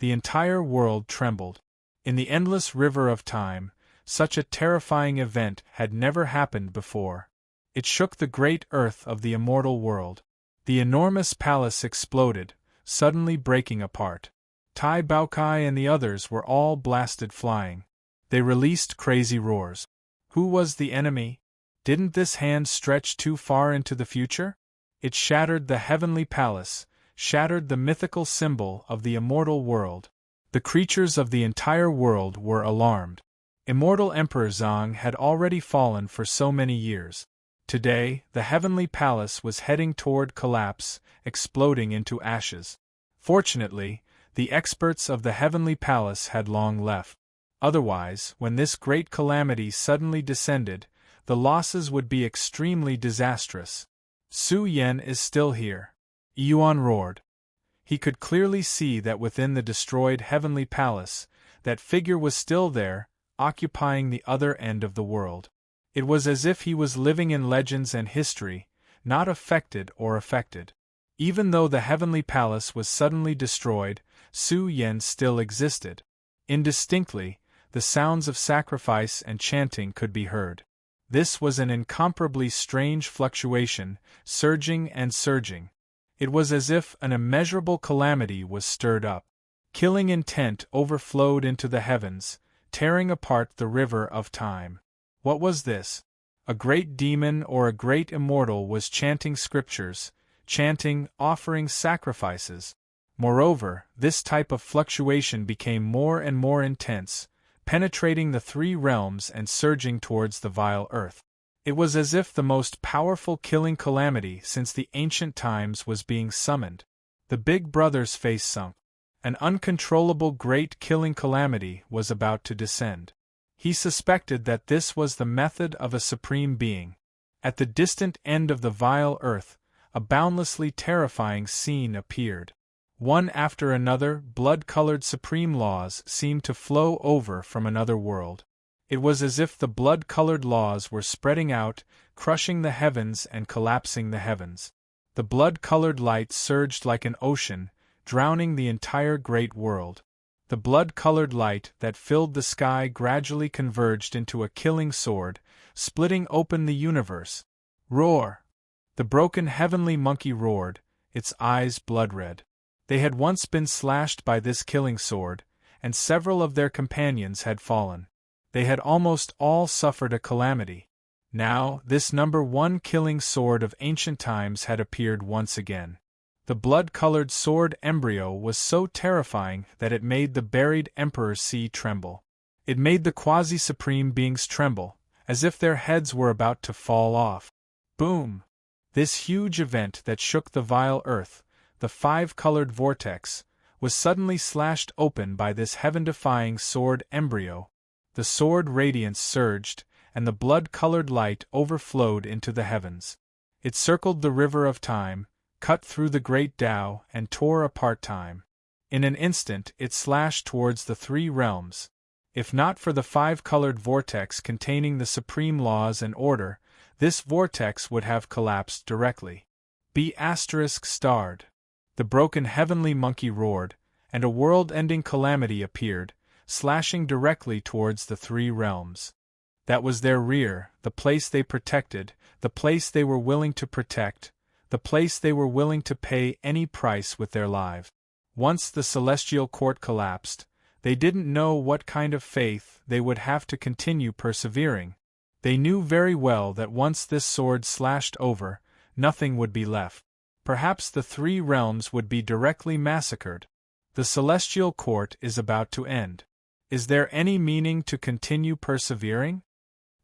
The entire world trembled. In the endless river of time, such a terrifying event had never happened before. It shook the great earth of the immortal world. The enormous palace exploded, suddenly breaking apart. Tai Baokai and the others were all blasted flying. They released crazy roars. Who was the enemy? Didn't this hand stretch too far into the future? It shattered the heavenly palace, shattered the mythical symbol of the immortal world. The creatures of the entire world were alarmed. Immortal Emperor Zhang had already fallen for so many years. Today, the heavenly palace was heading toward collapse, exploding into ashes. Fortunately, the experts of the heavenly palace had long left. Otherwise, when this great calamity suddenly descended, the losses would be extremely disastrous. Su Yan is still here. Yuan roared. He could clearly see that within the destroyed heavenly palace, that figure was still there, occupying the other end of the world. It was as if he was living in legends and history, not affected or affected. Even though the heavenly palace was suddenly destroyed, Su Yan still existed. Indistinctly, the sounds of sacrifice and chanting could be heard. This was an incomparably strange fluctuation, surging and surging. It was as if an immeasurable calamity was stirred up. Killing intent overflowed into the heavens, tearing apart the river of time. What was this? A great demon or a great immortal was chanting scriptures, chanting, offering sacrifices. Moreover, this type of fluctuation became more and more intense, penetrating the three realms and surging towards the vile earth. It was as if the most powerful killing calamity since the ancient times was being summoned. The big brother's face sunk. An uncontrollable great killing calamity was about to descend. He suspected that this was the method of a supreme being. At the distant end of the vile earth, a boundlessly terrifying scene appeared. One after another, blood-colored supreme laws seemed to flow over from another world. It was as if the blood-colored laws were spreading out, crushing the heavens and collapsing the heavens. The blood-colored light surged like an ocean, drowning the entire great world. The blood-colored light that filled the sky gradually converged into a killing sword, splitting open the universe. Roar! The broken heavenly monkey roared, its eyes blood-red. They had once been slashed by this killing sword, and several of their companions had fallen. They had almost all suffered a calamity. Now, this #1 killing sword of ancient times had appeared once again. The blood-colored sword embryo was so terrifying that it made the buried Emperor Sea tremble. It made the quasi-supreme beings tremble, as if their heads were about to fall off. Boom! This huge event that shook the vile earth, the five-colored vortex, was suddenly slashed open by this heaven-defying sword embryo. The sword radiance surged, and the blood-colored light overflowed into the heavens. It circled the river of time, cut through the great Tao, and tore apart time. In an instant it slashed towards the three realms. If not for the five-colored vortex containing the supreme laws and order, this vortex would have collapsed directly. Starred. The broken heavenly monkey roared, and a world-ending calamity appeared, slashing directly towards the three realms. That was their rear, the place they protected, the place they were willing to protect, the place they were willing to pay any price with their lives. Once the celestial court collapsed, they didn't know what kind of faith they would have to continue persevering. They knew very well that once this sword slashed over, nothing would be left. Perhaps the three realms would be directly massacred. The celestial court is about to end. Is there any meaning to continue persevering?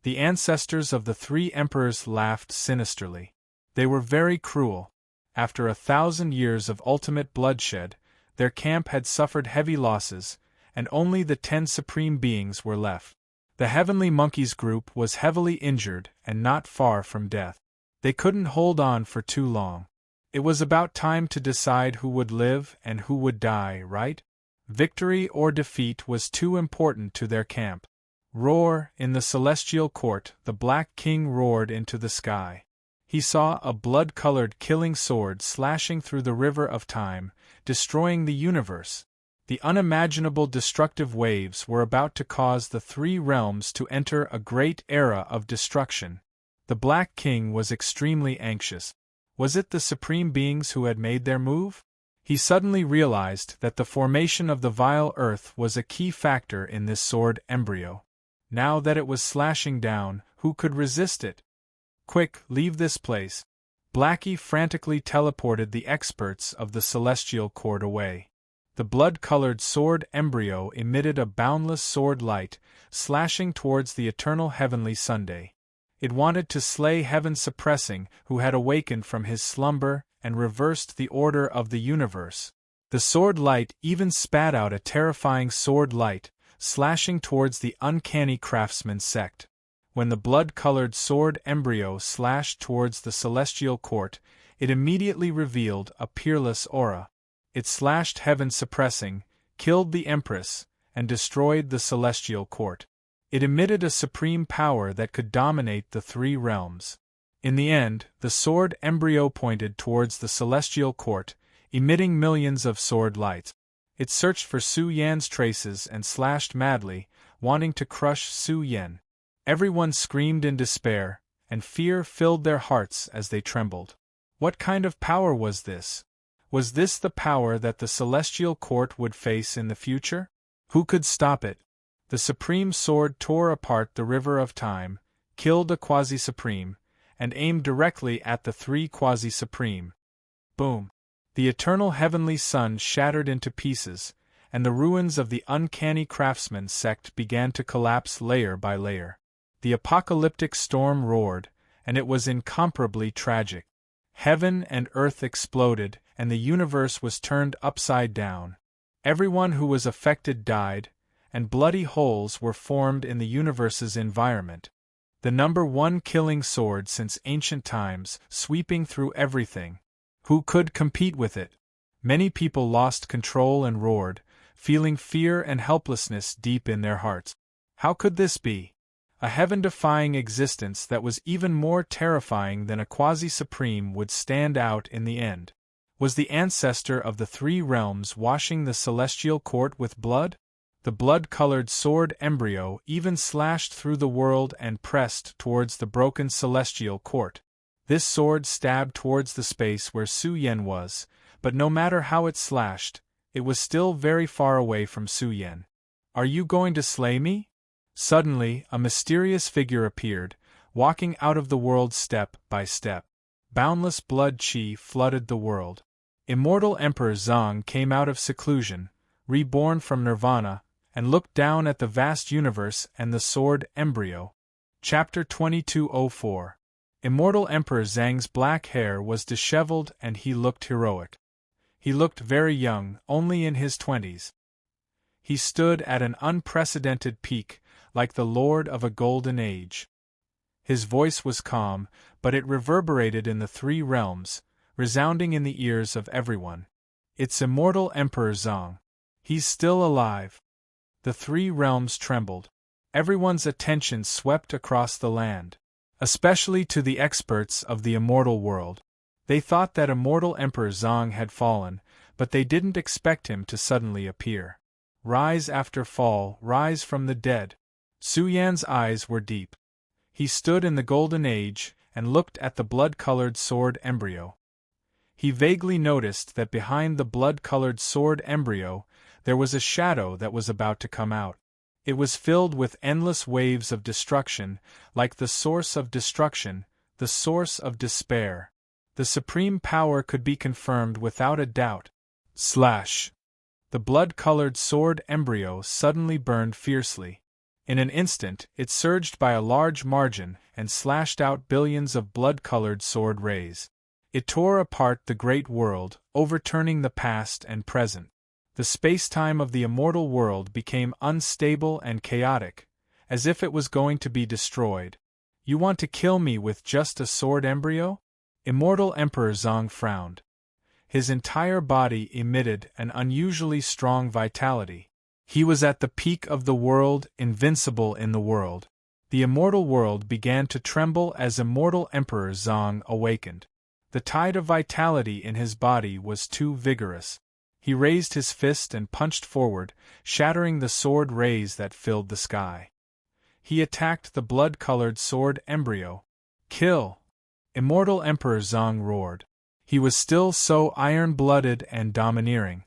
The ancestors of the three emperors laughed sinisterly. They were very cruel. After 1,000 years of ultimate bloodshed, their camp had suffered heavy losses, and only the 10 supreme beings were left. The Heavenly Monkeys group was heavily injured and not far from death. They couldn't hold on for too long. It was about time to decide who would live and who would die, right? Victory or defeat was too important to their camp. Roar! In the celestial court, the Black King roared into the sky. He saw a blood-colored killing sword slashing through the river of time, destroying the universe. The unimaginable destructive waves were about to cause the three realms to enter a great era of destruction. The Black King was extremely anxious. Was it the supreme beings who had made their move? He suddenly realized that the formation of the vile earth was a key factor in this sword embryo. Now that it was slashing down, who could resist it? Quick, leave this place. Blackie frantically teleported the experts of the celestial court away. The blood-colored sword embryo emitted a boundless sword light, slashing towards the eternal heavenly Sunday. It wanted to slay heaven suppressing, who had awakened from his slumber and reversed the order of the universe. The sword light even spat out a terrifying sword light, slashing towards the uncanny craftsman sect. When the blood-colored sword embryo slashed towards the celestial court, it immediately revealed a peerless aura. It slashed heaven suppressing, killed the Empress, and destroyed the celestial court. It emitted a supreme power that could dominate the three realms. In the end, the sword embryo pointed towards the celestial court, emitting millions of sword lights. It searched for Su Yan's traces and slashed madly, wanting to crush Su Yan. Everyone screamed in despair, and fear filled their hearts as they trembled. What kind of power was this? Was this the power that the celestial court would face in the future? Who could stop it? The supreme sword tore apart the river of time, killed a quasi-supreme, and aimed directly at the three quasi-supreme. Boom! The eternal heavenly sun shattered into pieces, and the ruins of the uncanny craftsman sect began to collapse layer by layer. The apocalyptic storm roared, and it was incomparably tragic. Heaven and earth exploded, and the universe was turned upside down. Everyone who was affected died, and bloody holes were formed in the universe's environment. The number one killing sword since ancient times, sweeping through everything. Who could compete with it? Many people lost control and roared, feeling fear and helplessness deep in their hearts. How could this be? A heaven-defying existence that was even more terrifying than a quasi-supreme would stand out in the end. Was the ancestor of the three realms washing the celestial court with blood? The blood-colored sword embryo even slashed through the world and pressed towards the broken celestial court. This sword stabbed towards the space where Su Yan was, but no matter how it slashed, it was still very far away from Su Yan. Are you going to slay me? Suddenly, a mysterious figure appeared, walking out of the world step by step. Boundless blood qi flooded the world. Immortal Emperor Zhang came out of seclusion, reborn from nirvana, and looked down at the vast universe and the sword embryo. Chapter 2204. Immortal Emperor Zhang's black hair was disheveled and he looked heroic. He looked very young, only in his 20s. He stood at an unprecedented peak, like the lord of a golden age. His voice was calm, but it reverberated in the three realms, resounding in the ears of everyone. It's immortal Emperor Zong. He's still alive. The three realms trembled. Everyone's attention swept across the land, especially to the experts of the immortal world. They thought that immortal Emperor Zong had fallen, but they didn't expect him to suddenly appear. Rise after fall, rise from the dead. Su Yan's eyes were deep. He stood in the Golden Age and looked at the blood-colored sword embryo. He vaguely noticed that behind the blood-colored sword embryo there was a shadow that was about to come out. It was filled with endless waves of destruction, like the source of destruction, the source of despair. The supreme power could be confirmed without a doubt. Slash! The blood-colored sword embryo suddenly burned fiercely. In an instant, it surged by a large margin and slashed out billions of blood-colored sword rays. It tore apart the great world, overturning the past and present. The space-time of the immortal world became unstable and chaotic, as if it was going to be destroyed. You want to kill me with just a sword embryo? Immortal Emperor Zong frowned. His entire body emitted an unusually strong vitality. He was at the peak of the world, invincible in the world. The immortal world began to tremble as immortal Emperor Zong awakened. The tide of vitality in his body was too vigorous. He raised his fist and punched forward, shattering the sword rays that filled the sky. He attacked the blood-colored sword embryo. Kill! Immortal Emperor Zong roared. He was still so iron-blooded and domineering.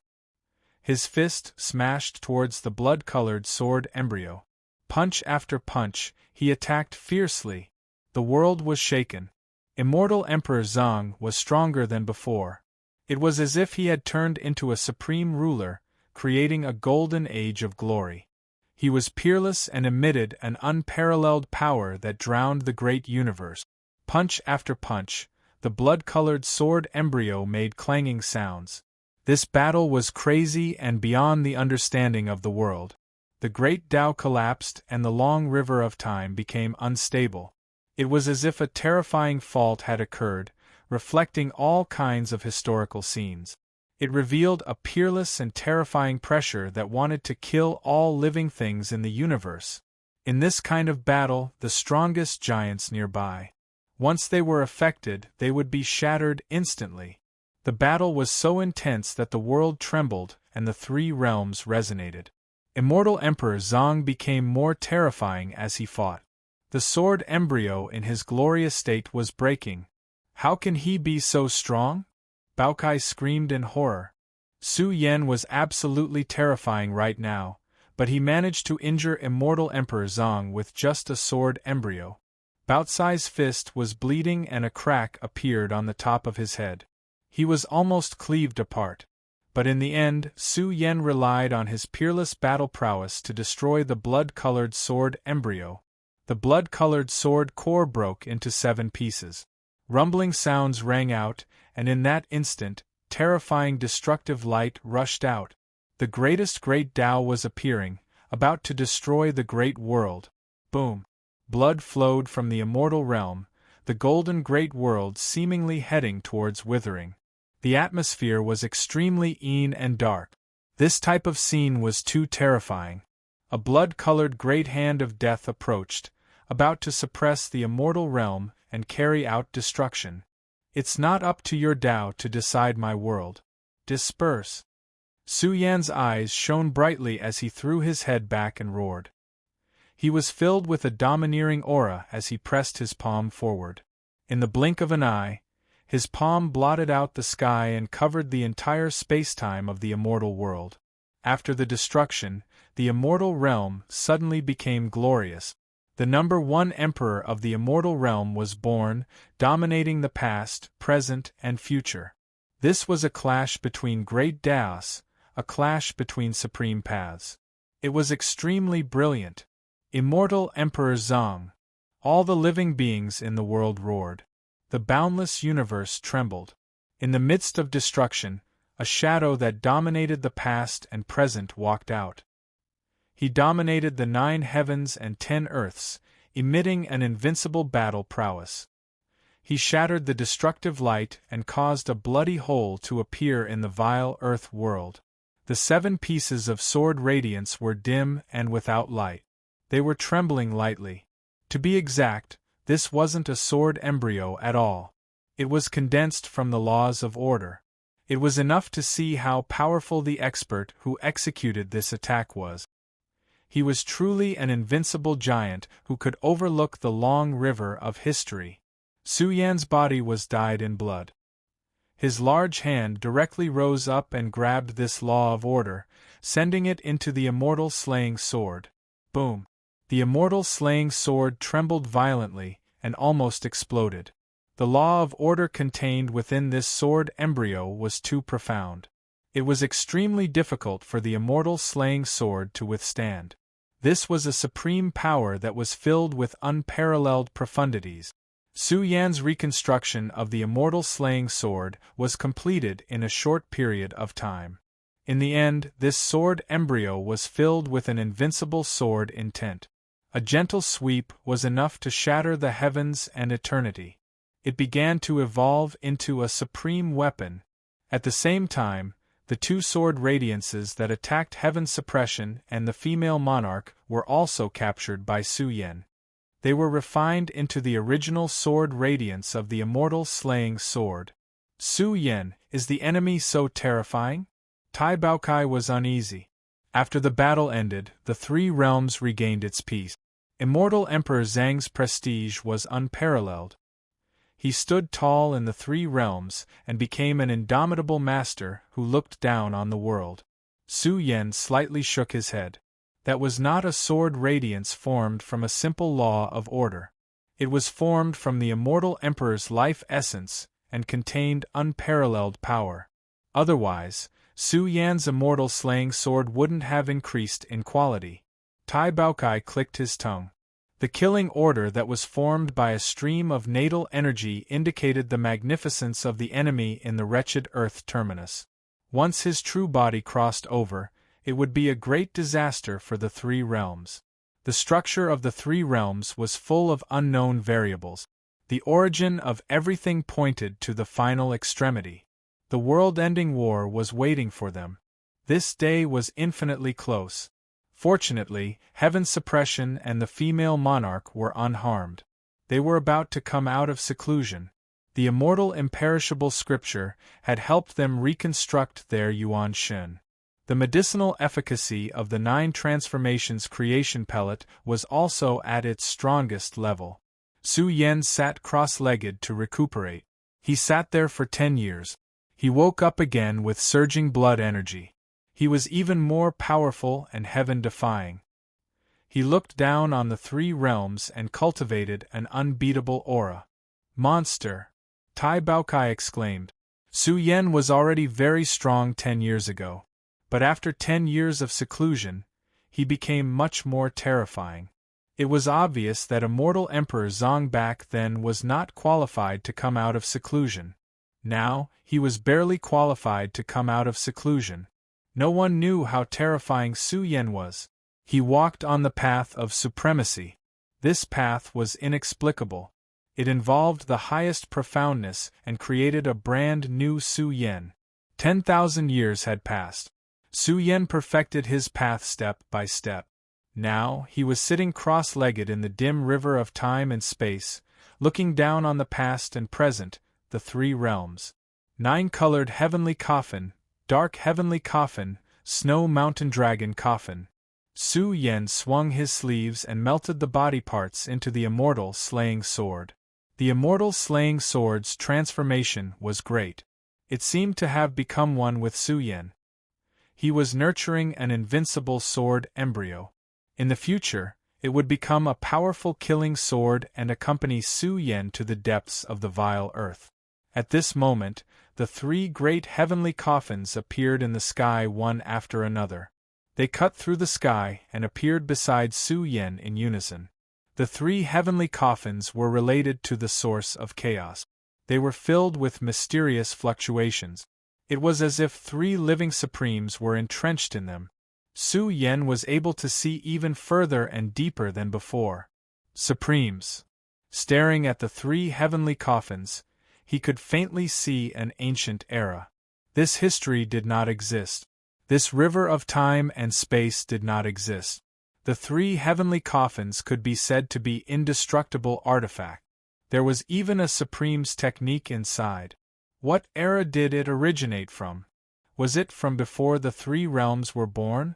His fist smashed towards the blood-colored sword embryo. Punch after punch, he attacked fiercely. The world was shaken. Immortal Emperor Zong was stronger than before. It was as if he had turned into a supreme ruler, creating a golden age of glory. He was peerless and emitted an unparalleled power that drowned the great universe. Punch after punch, the blood-colored sword embryo made clanging sounds. This battle was crazy and beyond the understanding of the world. The great Tao collapsed and the long river of time became unstable. It was as if a terrifying fault had occurred, reflecting all kinds of historical scenes. It revealed a peerless and terrifying pressure that wanted to kill all living things in the universe. In this kind of battle, the strongest giants nearby. Once they were affected, they would be shattered instantly. The battle was so intense that the world trembled and the three realms resonated. Immortal Emperor Zong became more terrifying as he fought. The sword embryo in his glorious state was breaking. How can he be so strong? Baokai screamed in horror. Su Yan was absolutely terrifying right now, but he managed to injure Immortal Emperor Zong with just a sword embryo. Baocai's fist was bleeding and a crack appeared on the top of his head. He was almost cleaved apart. But in the end, Su Yan relied on his peerless battle prowess to destroy the blood-colored sword embryo. The blood-colored sword core broke into 7 pieces. Rumbling sounds rang out, and in that instant, terrifying destructive light rushed out. The greatest great Tao was appearing, about to destroy the great world. Boom! Blood flowed from the immortal realm, the golden great world seemingly heading towards withering. The atmosphere was extremely keen and dark. This type of scene was too terrifying. A blood-colored great hand of death approached, about to suppress the immortal realm and carry out destruction. It's not up to your Tao to decide my world. Disperse. Su Yan's eyes shone brightly as he threw his head back and roared. He was filled with a domineering aura as he pressed his palm forward. In the blink of an eye, his palm blotted out the sky and covered the entire space-time of the immortal world. After the destruction, the immortal realm suddenly became glorious. The number 1 emperor of the immortal realm was born, dominating the past, present, and future. This was a clash between great Taos, a clash between supreme paths. It was extremely brilliant. Immortal Emperor Zong. All the living beings in the world roared. The boundless universe trembled. In the midst of destruction, a shadow that dominated the past and present walked out. He dominated the 9 heavens and 10 earths, emitting an invincible battle prowess. He shattered the destructive light and caused a bloody hole to appear in the vile earth world. The 7 pieces of sword radiance were dim and without light. They were trembling lightly. To be exact, this wasn't a sword embryo at all. It was condensed from the laws of order. It was enough to see how powerful the expert who executed this attack was. He was truly an invincible giant who could overlook the long river of history. Su Yan's body was dyed in blood. His large hand directly rose up and grabbed this law of order, sending it into the immortal slaying sword. Boom! The immortal slaying sword trembled violently and almost exploded. The law of order contained within this sword embryo was too profound. It was extremely difficult for the immortal slaying sword to withstand. This was a supreme power that was filled with unparalleled profundities. Su Yan's reconstruction of the immortal slaying sword was completed in a short period of time. In the end, this sword embryo was filled with an invincible sword intent. A gentle sweep was enough to shatter the heavens and eternity. It began to evolve into a supreme weapon. At the same time, the 2 sword radiances that attacked Heaven's suppression and the female monarch were also captured by Su Yan. They were refined into the original sword radiance of the immortal slaying sword. Su Yan, is the enemy so terrifying? Tai Baokai was uneasy. After the battle ended, the 3 realms regained its peace. Immortal Emperor Zhang's prestige was unparalleled. He stood tall in the 3 realms and became an indomitable master who looked down on the world. Su Yan slightly shook his head. That was not a sword radiance formed from a simple law of order. It was formed from the immortal emperor's life essence and contained unparalleled power. Otherwise, Su Yan's immortal slaying sword wouldn't have increased in quality. Tai Baokai clicked his tongue. The killing order that was formed by a stream of natal energy indicated the magnificence of the enemy in the wretched earth terminus. Once his true body crossed over, it would be a great disaster for the 3 realms. The structure of the 3 realms was full of unknown variables. The origin of everything pointed to the final extremity. The world-ending war was waiting for them. This day was infinitely close. Fortunately, Heaven's suppression and the female monarch were unharmed. They were about to come out of seclusion. The immortal imperishable scripture had helped them reconstruct their Yuan Shen. The medicinal efficacy of the 9 transformations creation pellet was also at its strongest level. Su Yan sat cross-legged to recuperate. He sat there for 10 years. He woke up again with surging blood energy. He was even more powerful and heaven-defying. He looked down on the 3 realms and cultivated an unbeatable aura. Monster! Tai Baokai exclaimed. Su Yan was already very strong 10 years ago. But after 10 years of seclusion, he became much more terrifying. It was obvious that immortal Emperor Zhang back then was not qualified to come out of seclusion. Now, he was barely qualified to come out of seclusion. No one knew how terrifying Su Yan was. He walked on the path of supremacy. This path was inexplicable. It involved the highest profoundness and created a brand new Su Yan. 10,000 years had passed. Su Yan perfected his path step by step. Now, he was sitting cross-legged in the dim river of time and space, looking down on the past and present, the 3 realms. 9-colored heavenly coffin, dark heavenly coffin, snow mountain dragon coffin. Su Yan swung his sleeves and melted the body parts into the immortal slaying sword. The immortal slaying sword's transformation was great. It seemed to have become one with Su Yan. He was nurturing an invincible sword embryo. In the future, it would become a powerful killing sword and accompany Su Yan to the depths of the vile earth. At this moment, the 3 great heavenly coffins appeared in the sky one after another. They cut through the sky and appeared beside Su Yan in unison. The 3 heavenly coffins were related to the source of chaos. They were filled with mysterious fluctuations. It was as if 3 living supremes were entrenched in them. Su Yan was able to see even further and deeper than before. Supremes. Staring at the three heavenly coffins, he could faintly see an ancient era. This history did not exist. This river of time and space did not exist. The three heavenly coffins could be said to be indestructible artifacts. There was even a Supreme's technique inside. What era did it originate from? Was it from before the three realms were born?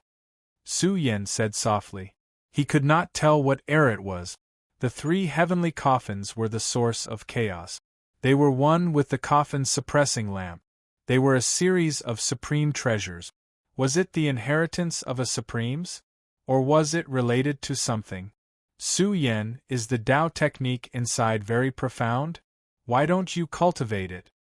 Su Yen said softly. He could not tell what era it was. The three heavenly coffins were the source of chaos. They were one with the coffin's suppressing lamp. They were a series of supreme treasures. Was it the inheritance of a Supreme's? Or was it related to something? Su Yen, is the Tao technique inside very profound? Why don't you cultivate it?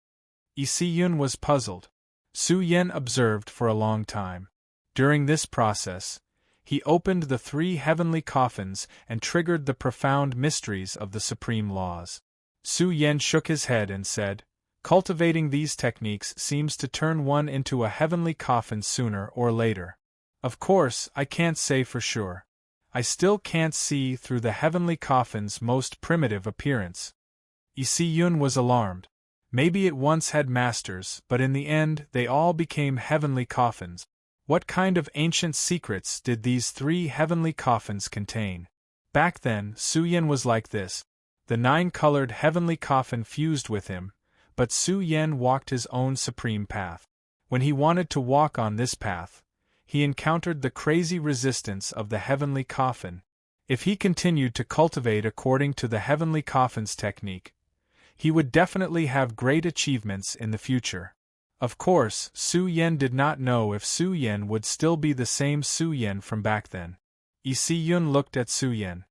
Isiyun was puzzled. Su Yen observed for a long time. During this process, he opened the three heavenly coffins and triggered the profound mysteries of the supreme laws. Su Yen shook his head and said, "Cultivating these techniques seems to turn one into a heavenly coffin sooner or later. Of course, I can't say for sure. I still can't see through the heavenly coffin's most primitive appearance." Isiyun was alarmed. Maybe it once had masters, but in the end they all became heavenly coffins. What kind of ancient secrets did these three heavenly coffins contain? Back then, Su Yen was like this. The nine-colored heavenly coffin fused with him, but Su Yen walked his own supreme path. When he wanted to walk on this path, he encountered the crazy resistance of the heavenly coffin. If he continued to cultivate according to the heavenly coffin's technique, he would definitely have great achievements in the future. Of course, Su Yen did not know if Su Yen would still be the same Su Yen from back then. Isiyun looked at Su Yen.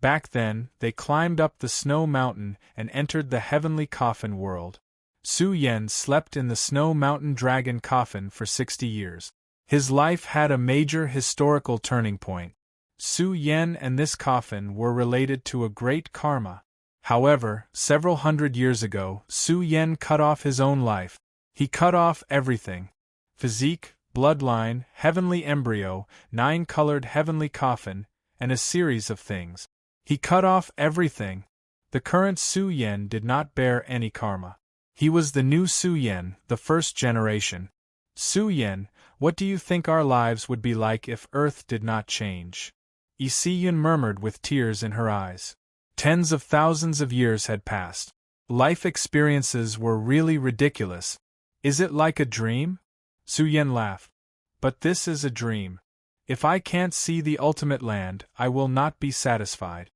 Back then, they climbed up the snow mountain and entered the heavenly coffin world. Su Yen slept in the snow mountain dragon coffin for 60 years. His life had a major historical turning point. Su Yen and this coffin were related to a great karma. However, several hundred years ago, Su Yen cut off his own life. He cut off everything. Physique, bloodline, heavenly embryo, nine-colored heavenly coffin, and a series of things. He cut off everything. The current Su Yen did not bear any karma. He was the new Su Yen, the first generation. Su Yen, what do you think our lives would be like if Earth did not change? Isiyun murmured with tears in her eyes. Tens of thousands of years had passed. Life experiences were really ridiculous. Is it like a dream? Su Yen laughed. But this is a dream. If I can't see the ultimate land, I will not be satisfied.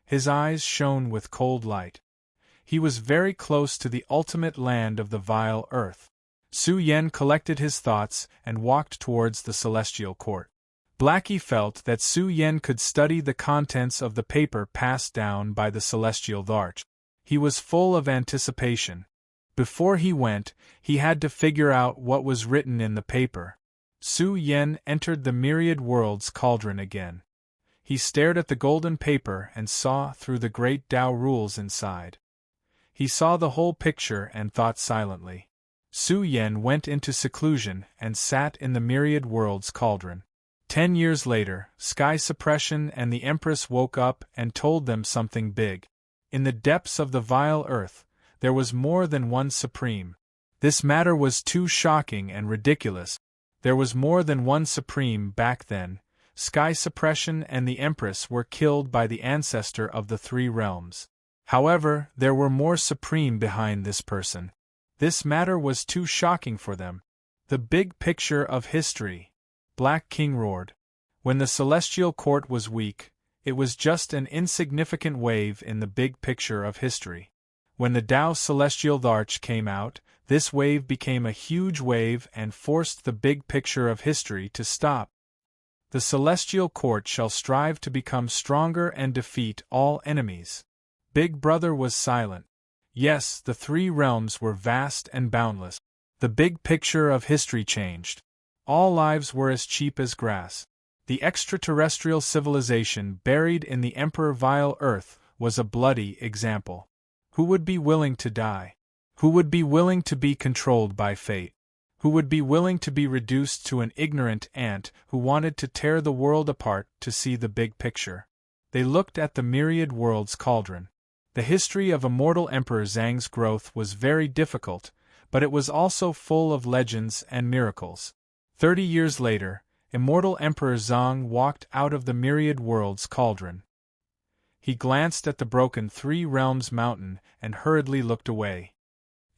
His eyes shone with cold light. He was very close to the ultimate land of the vile earth. Su Yen collected his thoughts and walked towards the celestial court. Blackie felt that Su Yen could study the contents of the paper passed down by the celestial arch. He was full of anticipation. Before he went, he had to figure out what was written in the paper. Su Yen entered the myriad worlds cauldron again. He stared at the golden paper and saw through the great Tao rules inside. He saw the whole picture and thought silently. Su Yen went into seclusion and sat in the myriad worlds cauldron. 10 years later, Sky Suppression and the Empress woke up and told them something big. In the depths of the vile earth, there was more than one Supreme. This matter was too shocking and ridiculous. There was more than one Supreme back then. Sky Suppression and the Empress were killed by the ancestor of the three realms. However, there were more Supreme behind this person. This matter was too shocking for them. The big picture of history. Black King roared. When the celestial court was weak, it was just an insignificant wave in the big picture of history. When the Tao Celestial Arch came out, this wave became a huge wave and forced the big picture of history to stop. The celestial court shall strive to become stronger and defeat all enemies. Big Brother was silent. Yes, the three realms were vast and boundless. The big picture of history changed. All lives were as cheap as grass. The extraterrestrial civilization buried in the Emperor Vile Earth was a bloody example. Who would be willing to die? Who would be willing to be controlled by fate? Who would be willing to be reduced to an ignorant ant who wanted to tear the world apart to see the big picture? They looked at the myriad worlds cauldron. The history of immortal Emperor Zhang's growth was very difficult, but it was also full of legends and miracles. 30 years later, immortal Emperor Zhang walked out of the myriad worlds cauldron. He glanced at the broken Three Realms mountain and hurriedly looked away.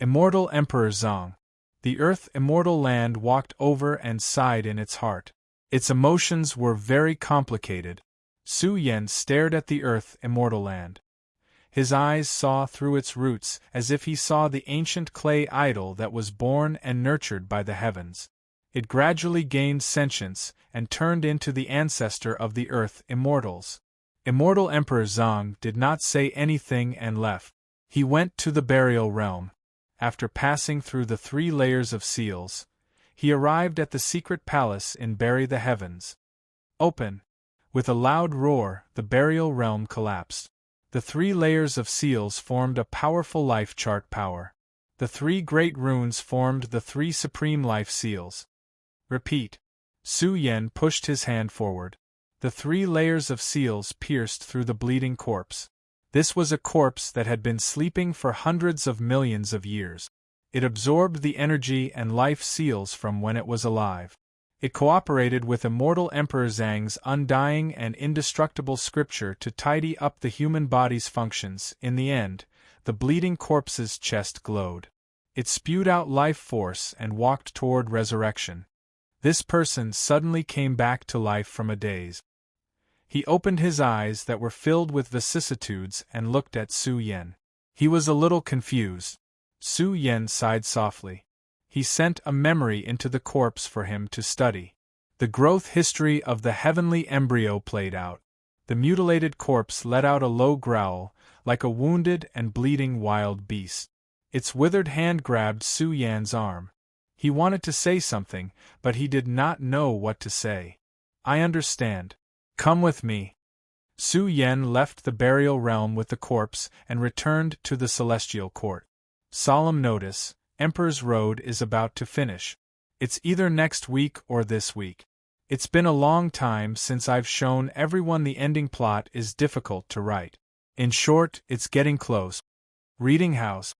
Immortal Emperor Zhang. The earth immortal land walked over and sighed in its heart. Its emotions were very complicated. Su Yan stared at the earth immortal land. His eyes saw through its roots as if he saw the ancient clay idol that was born and nurtured by the heavens. It gradually gained sentience and turned into the ancestor of the earth immortals. Immortal Emperor Zhang did not say anything and left. He went to the burial realm. After passing through the 3 layers of seals, he arrived at the secret palace in Bury the Heavens. Open! With a loud roar, the burial realm collapsed. The 3 layers of seals formed a powerful life chart power. The 3 great runes formed the 3 supreme life seals. Repeat. Su Yan pushed his hand forward. The 3 layers of seals pierced through the bleeding corpse. This was a corpse that had been sleeping for hundreds of millions of years. It absorbed the energy and life seals from when it was alive. It cooperated with immortal Emperor Zhang's undying and indestructible scripture to tidy up the human body's functions. In the end, the bleeding corpse's chest glowed. It spewed out life force and walked toward resurrection. This person suddenly came back to life from a daze. He opened his eyes that were filled with vicissitudes and looked at Su Yan. He was a little confused. Su Yan sighed softly. He sent a memory into the corpse for him to study. The growth history of the heavenly embryo played out. The mutilated corpse let out a low growl, like a wounded and bleeding wild beast. Its withered hand grabbed Su Yan's arm. He wanted to say something, but he did not know what to say. I understand. Come with me. Su Yan left the burial realm with the corpse and returned to the celestial court. Solemn notice, Emperor's Road is about to finish. It's either next week or this week. It's been a long time since I've shown everyone the ending plot is difficult to write. In short, it's getting close. Reading House.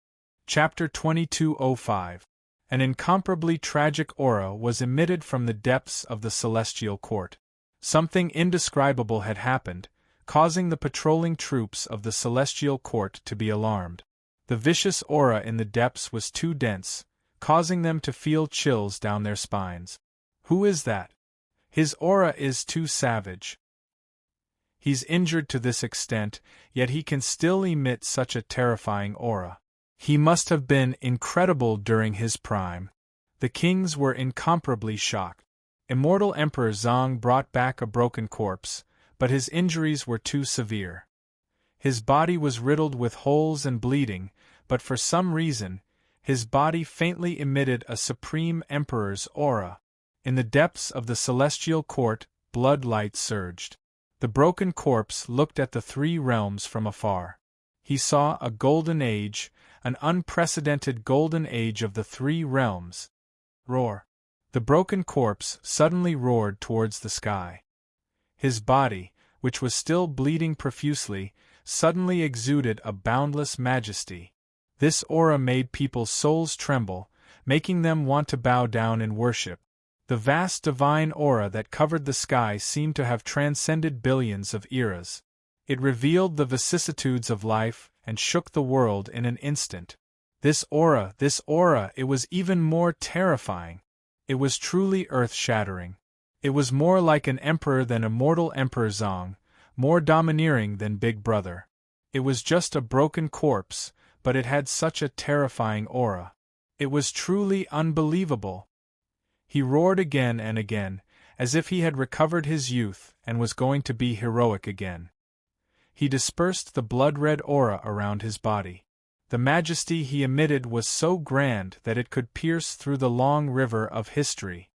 Chapter 2205. An incomparably tragic aura was emitted from the depths of the celestial court. Something indescribable had happened, causing the patrolling troops of the celestial court to be alarmed. The vicious aura in the depths was too dense, causing them to feel chills down their spines. Who is that? His aura is too savage. He's injured to this extent, yet he can still emit such a terrifying aura. He must have been incredible during his prime. The kings were incomparably shocked. Immortal Emperor Zhang brought back a broken corpse, but his injuries were too severe. His body was riddled with holes and bleeding, but for some reason, his body faintly emitted a supreme emperor's aura. In the depths of the celestial court, blood light surged. The broken corpse looked at the 3 realms from afar. He saw a golden age, an unprecedented golden age of the 3 realms. Roar. The broken corpse suddenly roared towards the sky. His body, which was still bleeding profusely, suddenly exuded a boundless majesty. This aura made people's souls tremble, making them want to bow down in worship. The vast divine aura that covered the sky seemed to have transcended billions of eras. It revealed the vicissitudes of life and shook the world in an instant. This aura, it was even more terrifying. It was truly earth-shattering. It was more like an emperor than immortal Emperor Zhang, more domineering than Big Brother. It was just a broken corpse, but it had such a terrifying aura. It was truly unbelievable. He roared again and again, as if he had recovered his youth and was going to be heroic again. He dispersed the blood-red aura around his body. The majesty he emitted was so grand that it could pierce through the long river of history.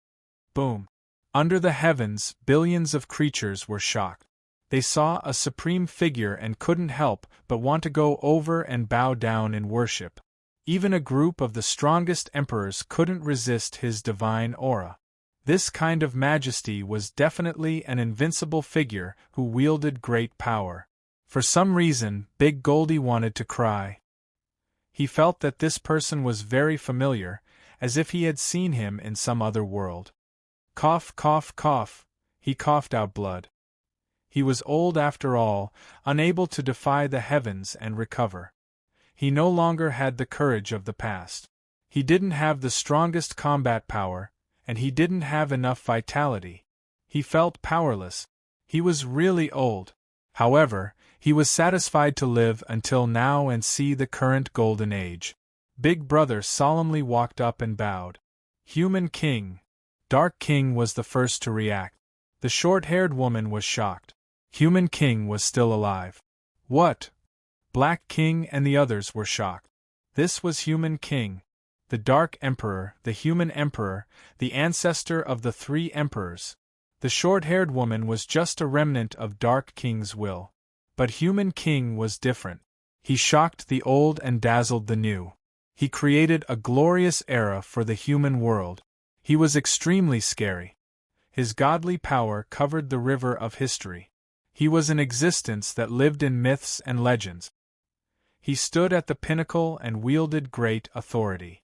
Boom! Under the heavens, billions of creatures were shocked. They saw a supreme figure and couldn't help but want to go over and bow down in worship. Even a group of the strongest emperors couldn't resist his divine aura. This kind of majesty was definitely an invincible figure who wielded great power. For some reason, Big Goldie wanted to cry. He felt that this person was very familiar, as if he had seen him in some other world. Cough, cough, cough, he coughed out blood. He was old after all, unable to defy the heavens and recover. He no longer had the courage of the past. He didn't have the strongest combat power, and he didn't have enough vitality. He felt powerless. He was really old. However, he was satisfied to live until now and see the current golden age. Big Brother solemnly walked up and bowed. Human King. Dark King was the first to react. The short-haired woman was shocked. Human King was still alive. What? Black King and the others were shocked. This was Human King. The Dark Emperor, the Human Emperor, the ancestor of the three emperors. The short-haired woman was just a remnant of Dark King's will. But Human King was different. He shocked the old and dazzled the new. He created a glorious era for the human world. He was extremely scary. His godly power covered the river of history. He was an existence that lived in myths and legends. He stood at the pinnacle and wielded great authority.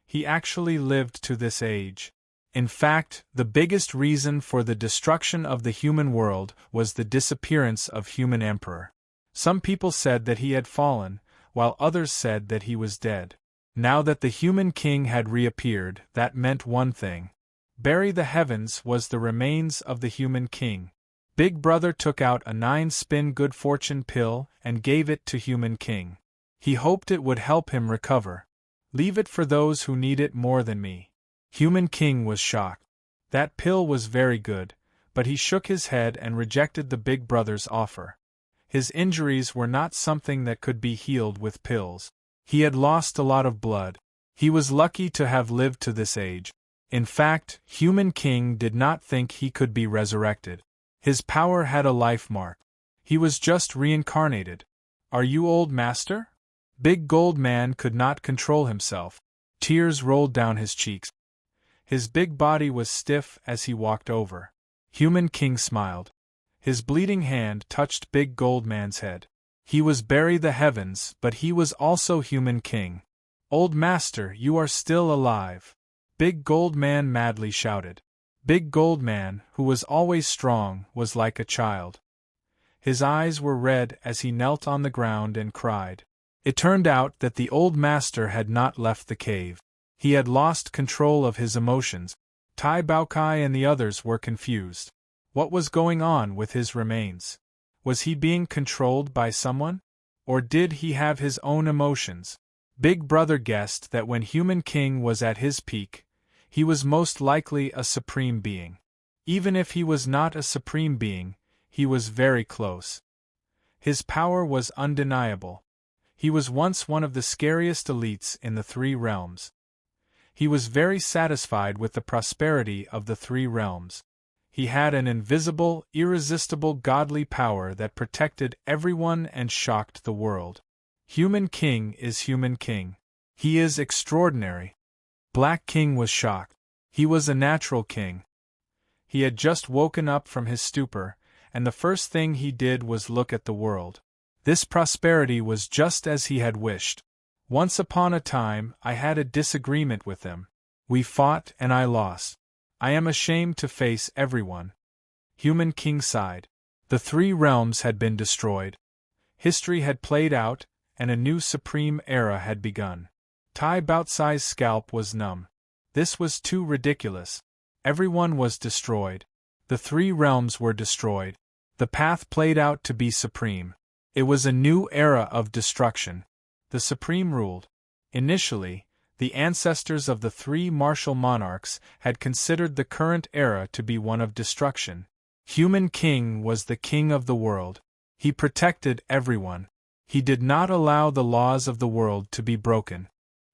He actually lived to this age. In fact, the biggest reason for the destruction of the human world was the disappearance of Human Emperor. Some people said that he had fallen, while others said that he was dead. Now that the Human King had reappeared, that meant one thing. Bury the heavens was the remains of the Human King. Big Brother took out a 9-spin good fortune pill and gave it to Human King. He hoped it would help him recover. Leave it for those who need it more than me. Human King was shocked. That pill was very good, but he shook his head and rejected the Big Brother's offer. His injuries were not something that could be healed with pills. He had lost a lot of blood. He was lucky to have lived to this age. In fact, Human King did not think he could be resurrected. His power had a life mark. He was just reincarnated. Are you old, master? Big Gold Man could not control himself. Tears rolled down his cheeks. His big body was stiff as he walked over. Human King smiled. His bleeding hand touched Big Gold Man's head. He was Bury the Heavens, but he was also Human King. Old Master, you are still alive. Big Gold Man madly shouted. Big Gold Man, who was always strong, was like a child. His eyes were red as he knelt on the ground and cried. It turned out that the old master had not left the cave. He had lost control of his emotions. Tai Baokai and the others were confused. What was going on with his remains? Was he being controlled by someone? Or did he have his own emotions? Big Brother guessed that when Human King was at his peak, he was most likely a supreme being. Even if he was not a supreme being, he was very close. His power was undeniable. He was once one of the scariest elites in the three realms. He was very satisfied with the prosperity of the three realms. He had an invisible, irresistible godly power that protected everyone and shocked the world. Human King is Human King. He is extraordinary. Black King was shocked. He was a natural king. He had just woken up from his stupor, and the first thing he did was look at the world. This prosperity was just as he had wished. Once upon a time, I had a disagreement with him. We fought and I lost. I am ashamed to face everyone. Human King sighed. The three realms had been destroyed. History had played out, and a new supreme era had begun. Tai Baotsai's scalp was numb. This was too ridiculous. Everyone was destroyed. The three realms were destroyed. The path played out to be supreme. It was a new era of destruction. The supreme ruled. Initially, the ancestors of the three martial monarchs had considered the current era to be one of destruction. Human King was the king of the world. He protected everyone. He did not allow the laws of the world to be broken.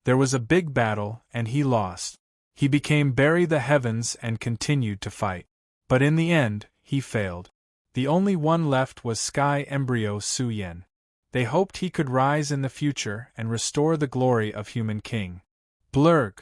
There was a big battle, and he lost. He became Bury the Heavens and continued to fight. But in the end, he failed. The only one left was Sky Embryo Su Yen. They hoped he could rise in the future and restore the glory of Human King. Blurg!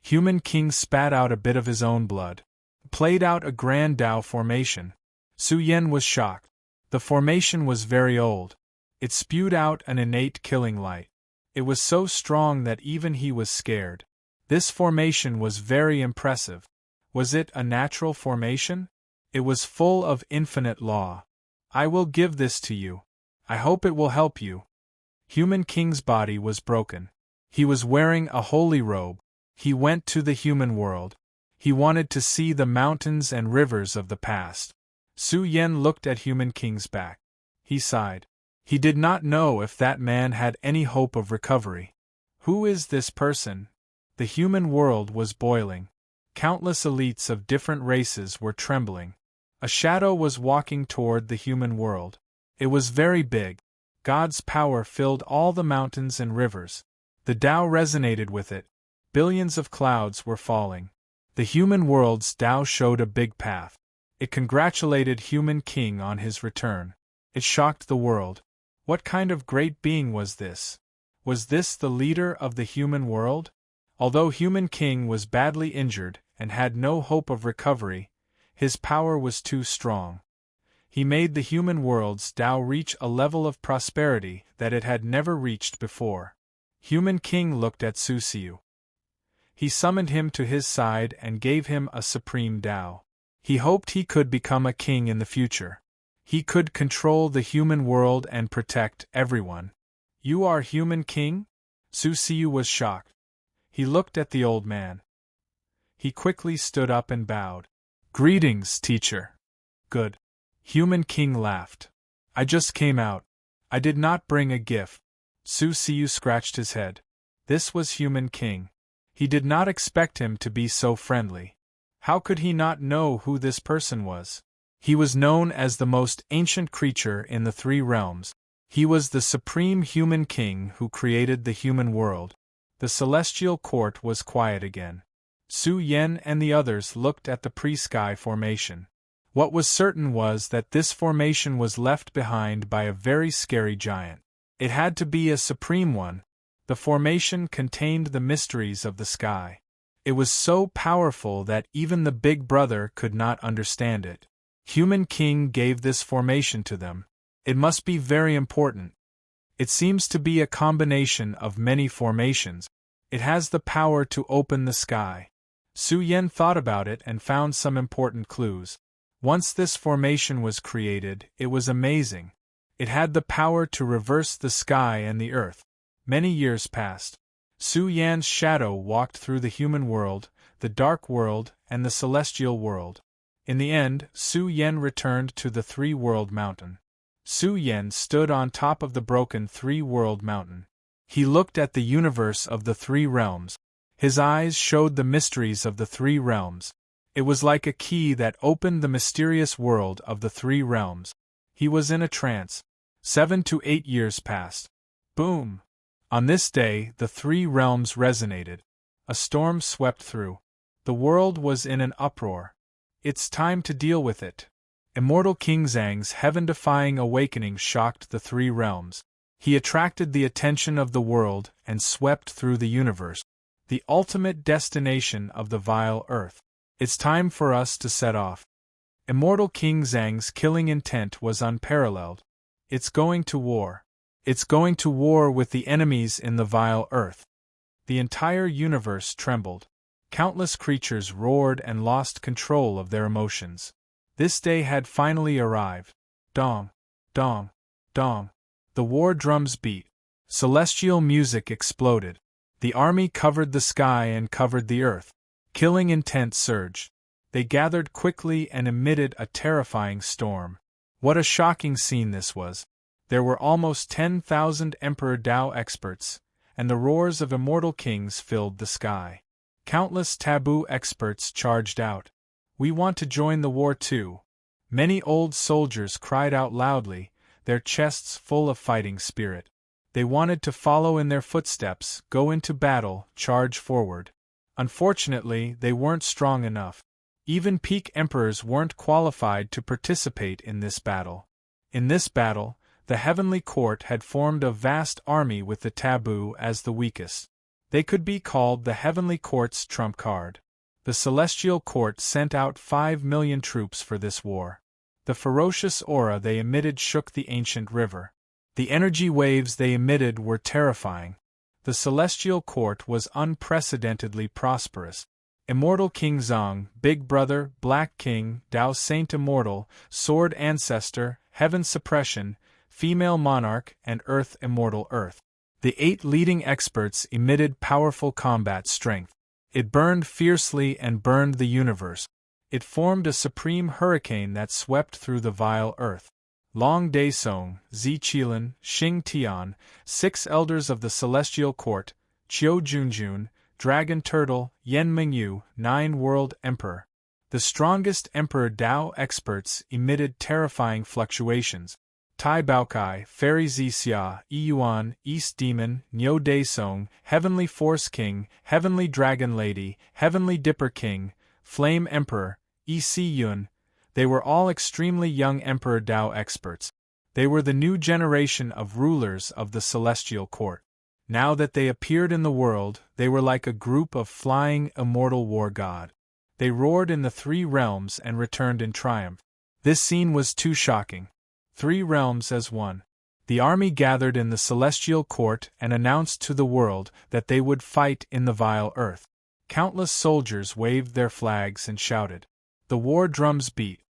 Human King spat out a bit of his own blood. played out a grand Tao formation. Su Yan was shocked. The formation was very old. It spewed out an innate killing light. It was so strong that even he was scared. This formation was very impressive. Was it a natural formation? It was full of infinite law. I will give this to you. I hope it will help you. Human King's body was broken. He was wearing a holy robe. He went to the human world. He wanted to see the mountains and rivers of the past. Su Yan looked at Human King's back. He sighed. He did not know if that man had any hope of recovery. Who is this person? The human world was boiling. Countless elites of different races were trembling. A shadow was walking toward the human world. It was very big. God's power filled all the mountains and rivers. The Tao resonated with it. Billions of clouds were falling. The human world's Tao showed a big path. It congratulated Human King on his return. It shocked the world. What kind of great being was this? Was this the leader of the human world? Although Human King was badly injured and had no hope of recovery, his power was too strong. He made the human world's Tao reach a level of prosperity that it had never reached before. Human King looked at Su Xiu. He summoned him to his side and gave him a supreme Tao. He hoped he could become a king in the future. He could control the human world and protect everyone. You are Human King? Su Xiu was shocked. He looked at the old man. He quickly stood up and bowed. Greetings, teacher. Good. Human King laughed. I just came out. I did not bring a gift. Su Xiu scratched his head. This was Human King. He did not expect him to be so friendly. How could he not know who this person was? He was known as the most ancient creature in the three realms. He was the supreme human king who created the human world. The celestial court was quiet again. Su Yan and the others looked at the pre-sky formation. What was certain was that this formation was left behind by a very scary giant. It had to be a supreme one. The formation contained the mysteries of the sky. It was so powerful that even the Big Brother could not understand it. Human King gave this formation to them. It must be very important. It seems to be a combination of many formations. It has the power to open the sky. Su Yan thought about it and found some important clues. Once this formation was created, it was amazing. It had the power to reverse the sky and the earth. Many years passed. Su Yan's shadow walked through the human world, the dark world, and the celestial world. In the end, Su Yan returned to the three-world mountain. Su Yan stood on top of the broken three-world mountain. He looked at the universe of the three realms. His eyes showed the mysteries of the three realms. It was like a key that opened the mysterious world of the three realms. He was in a trance. 7 to 8 years passed. Boom! On this day, the three realms resonated. A storm swept through. The world was in an uproar. It's time to deal with it. Immortal King Zhang's heaven-defying awakening shocked the three realms. He attracted the attention of the world and swept through the universe. The ultimate destination of the vile earth. It's time for us to set off. Immortal King Zhang's killing intent was unparalleled. It's going to war. It's going to war with the enemies in the vile earth. The entire universe trembled. Countless creatures roared and lost control of their emotions. This day had finally arrived. Dong, dong, dong. The war drums beat. Celestial music exploded. The army covered the sky and covered the earth. Killing intent surged. They gathered quickly and emitted a terrifying storm. What a shocking scene this was. There were almost 10,000 Emperor Tao experts, and the roars of immortal kings filled the sky. Countless taboo experts charged out. We want to join the war too. Many old soldiers cried out loudly, their chests full of fighting spirit. They wanted to follow in their footsteps, go into battle, charge forward. Unfortunately, they weren't strong enough. Even peak emperors weren't qualified to participate in this battle. In this battle, the heavenly court had formed a vast army with the taboo as the weakest. They could be called the heavenly court's trump card. The The celestial court sent out 5 million troops for this war. The ferocious aura they emitted shook the ancient river. The energy waves they emitted were terrifying. The celestial court was unprecedentedly prosperous. Immortal King Zong, Big Brother, Black King, Tao Saint Immortal, Sword Ancestor, Heaven Suppression, Female Monarch, and Earth Immortal Earth. The 8 leading experts emitted powerful combat strength. It burned fiercely and burned the universe. It formed a supreme hurricane that swept through the vile earth. Long Daesong, Zi Qilan, Xing Tian, 6 elders of the celestial court, Qiu Junjun, Dragon Turtle, Yen Mingyu, 9 World Emperor. The strongest Emperor Dao experts emitted terrifying fluctuations. Tai Baokai, Fairy Zixia, Yuan, East Demon, Niu Daesong, Heavenly Force King, Heavenly Dragon Lady, Heavenly Dipper King, Flame Emperor, Yun. They were all extremely young Emperor Dao experts. They were the new generation of rulers of the celestial court. Now that they appeared in the world, they were like a group of flying, immortal war god. They roared in the 3 realms and returned in triumph. This scene was too shocking. 3 realms as one. The army gathered in the celestial court and announced to the world that they would fight in the vile earth. Countless soldiers waved their flags and shouted. The war drums beat.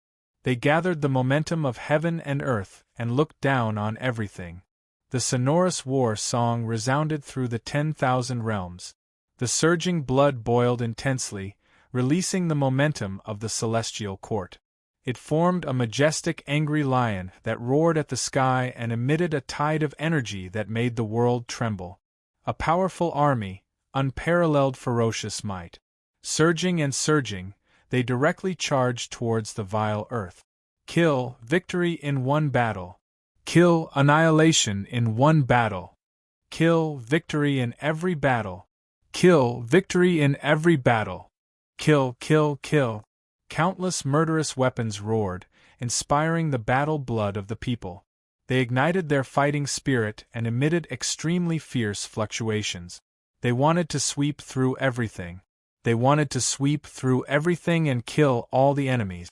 They gathered the momentum of heaven and earth and looked down on everything. The sonorous war song resounded through the 10,000 realms. The surging blood boiled intensely, releasing the momentum of the celestial court. It formed a majestic angry lion that roared at the sky and emitted a tide of energy that made the world tremble. A powerful army, unparalleled ferocious might. Surging and surging, they directly charged towards the vile earth. Kill, victory in one battle. Kill, annihilation in one battle. Kill, victory in every battle. Kill, victory in every battle. Kill, kill, kill. Countless murderous weapons roared, inspiring the battle blood of the people. They ignited their fighting spirit and emitted extremely fierce fluctuations. They wanted to sweep through everything. They wanted to sweep through everything and kill all the enemies.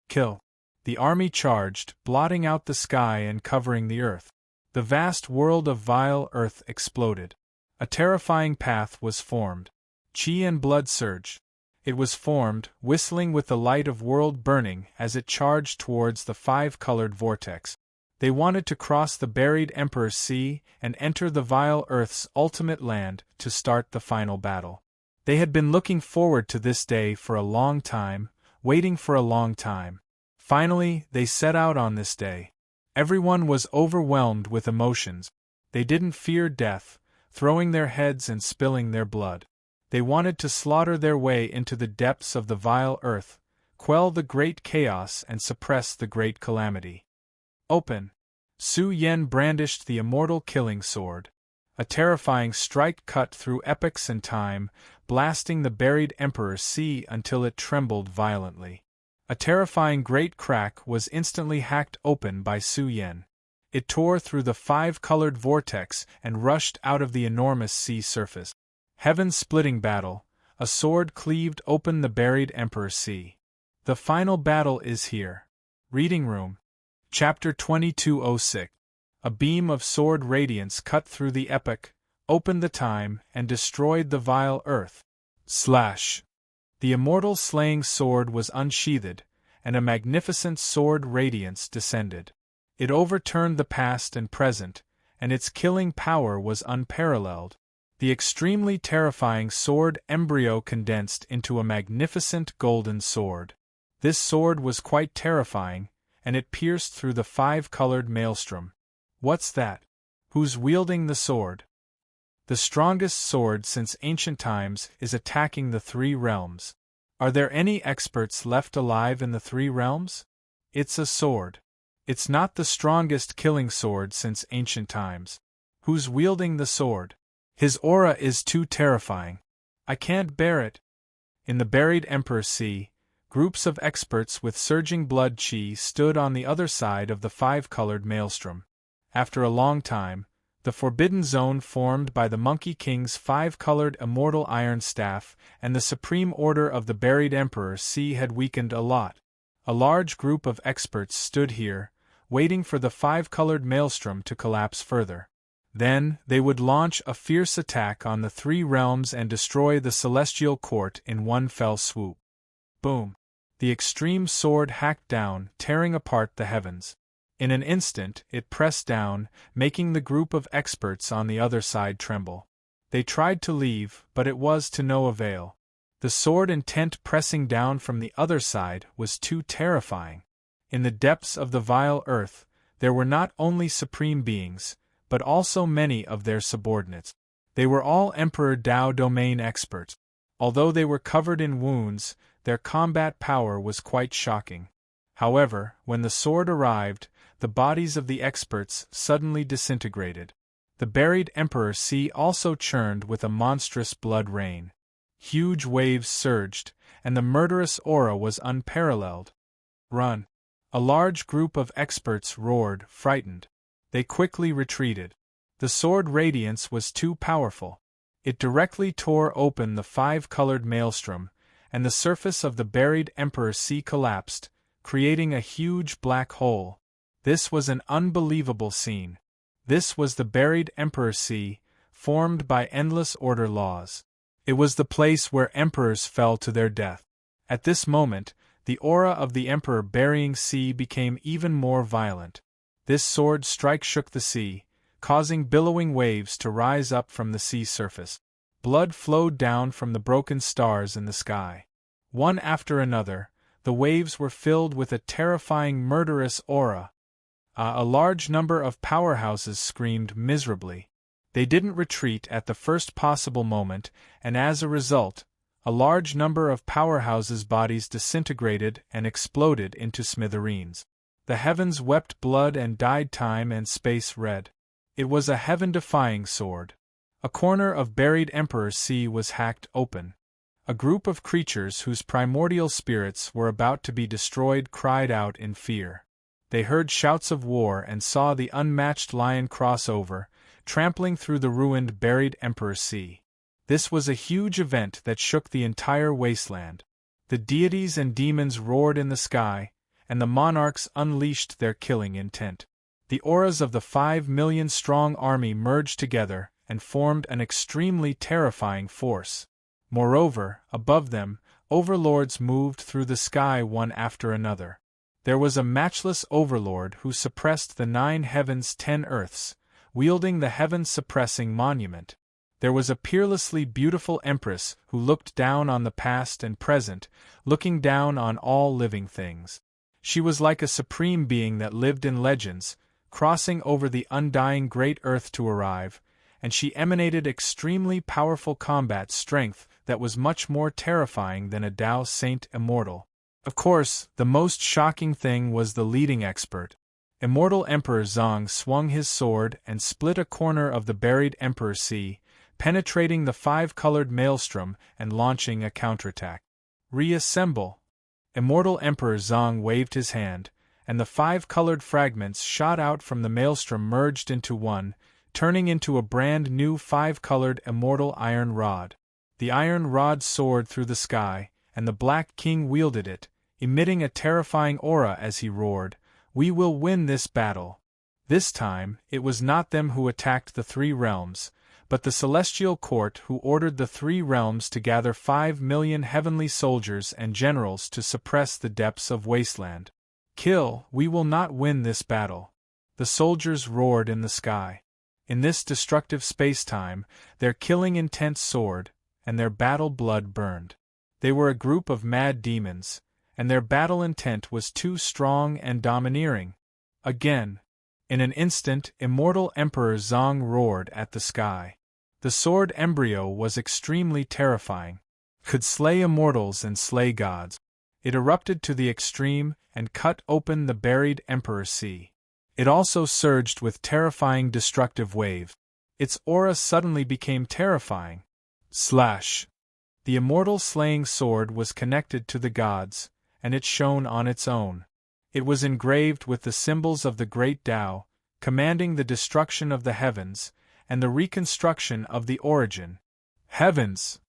Kill. The army charged, blotting out the sky and covering the earth. The vast world of vile earth exploded. A terrifying path was formed. Qi and blood surged. It was formed, whistling with the light of world burning as it charged towards the 5-colored vortex. They wanted to cross the buried Emperor's Sea and enter the vile earth's ultimate land to start the final battle. They had been looking forward to this day for a long time, waiting for a long time. Finally, they set out on this day. Everyone was overwhelmed with emotions. They didn't fear death, throwing their heads and spilling their blood. They wanted to slaughter their way into the depths of the vile earth, quell the great chaos and suppress the great calamity. Open. Su Yen brandished the immortal killing sword. A terrifying strike cut through epochs and time, blasting the buried Emperor's Sea until it trembled violently. A terrifying great crack was instantly hacked open by Su Yen. It tore through the 5-colored vortex and rushed out of the enormous sea surface. Heaven-splitting battle, a sword cleaved open the buried Emperor's Sea. The final battle is here. Reading Room. Chapter 2206. A beam of sword radiance cut through the epoch, opened the time, and destroyed the vile earth. Slash. The immortal slaying sword was unsheathed, and a magnificent sword radiance descended. It overturned the past and present, and its killing power was unparalleled. The extremely terrifying sword embryo condensed into a magnificent golden sword. This sword was quite terrifying, and it pierced through the 5-colored maelstrom. What's that? Who's wielding the sword? The strongest sword since ancient times is attacking the 3 realms. Are there any experts left alive in the 3 realms? It's a sword. It's not the strongest killing sword since ancient times. Who's wielding the sword? His aura is too terrifying. I can't bear it. In the buried Emperor's Sea, groups of experts with surging blood qi stood on the other side of the 5-colored maelstrom. After a long time, The forbidden zone formed by the Monkey King's 5-colored immortal iron staff and the supreme order of the buried Emperor C had weakened a lot. A large group of experts stood here, waiting for the 5-colored maelstrom to collapse further. Then, they would launch a fierce attack on the 3 realms and destroy the celestial court in one fell swoop. Boom! The extreme sword hacked down, tearing apart the heavens. In an instant, it pressed down, making the group of experts on the other side tremble. They tried to leave, but it was to no avail. The sword intent pressing down from the other side was too terrifying. In the depths of the vile earth, there were not only supreme beings, but also many of their subordinates. They were all Emperor Dao domain experts. Although they were covered in wounds, their combat power was quite shocking. However, when the sword arrived, the bodies of the experts suddenly disintegrated. The buried Emperor C also churned with a monstrous blood rain. Huge waves surged, and the murderous aura was unparalleled. Run! A large group of experts roared, frightened. They quickly retreated. The sword radiance was too powerful. It directly tore open the 5-colored maelstrom, and the surface of the buried Emperor C collapsed, creating a huge black hole. This was an unbelievable scene. This was the buried Emperor C, formed by endless order laws. It was the place where emperors fell to their death. At this moment, the aura of the Emperor burying C became even more violent. This sword strike shook the sea, causing billowing waves to rise up from the sea surface. Blood flowed down from the broken stars in the sky. One after another, the waves were filled with a terrifying murderous aura. A large number of powerhouses screamed miserably. They didn't retreat at the first possible moment, and as a result, a large number of powerhouses' bodies disintegrated and exploded into smithereens. The heavens wept blood and dyed time and space red. It was a heaven-defying sword. A corner of buried Emperor C was hacked open. A group of creatures whose primordial spirits were about to be destroyed cried out in fear. They heard shouts of war and saw the unmatched lion cross over, trampling through the ruined buried Emperor C. This was a huge event that shook the entire wasteland. The deities and demons roared in the sky, and the monarchs unleashed their killing intent. The auras of the 5 million-strong army merged together and formed an extremely terrifying force. Moreover, above them, overlords moved through the sky one after another. There was a matchless overlord who suppressed the 9 heavens 10 earths, wielding the heaven-suppressing monument. There was a peerlessly beautiful empress who looked down on the past and present, looking down on all living things. She was like a supreme being that lived in legends, crossing over the undying great earth to arrive, and she emanated extremely powerful combat strength that was much more terrifying than a Tao Saint immortal. Of course, the most shocking thing was the leading expert. Immortal Emperor Zhang swung his sword and split a corner of the buried Emperor C, penetrating the 5-colored maelstrom and launching a counterattack. Reassemble! Immortal Emperor Zhang waved his hand, and the 5-colored fragments shot out from the maelstrom merged into one, turning into a brand new 5-colored immortal iron rod. The iron rod soared through the sky, and the Black King wielded it, emitting a terrifying aura as he roared, "We will win this battle." This time, it was not them who attacked the 3 realms, but the celestial court who ordered the 3 realms to gather 5 million heavenly soldiers and generals to suppress the depths of wasteland. "Kill, we will not win this battle." The soldiers roared in the sky. In this destructive space-time, their killing intent soared, and their battle blood burned. They were a group of mad demons, and their battle intent was too strong and domineering. Again, in an instant, immortal Emperor Zhang roared at the sky. The sword embryo was extremely terrifying. Could slay immortals and slay gods. It erupted to the extreme and cut open the buried Emperor C. It also surged with terrifying destructive waves. Its aura suddenly became terrifying. Slash! The immortal slaying sword was connected to the gods, and it shone on its own. It was engraved with the symbols of the great Tao, commanding the destruction of the heavens, and the reconstruction of the origin. Heavens!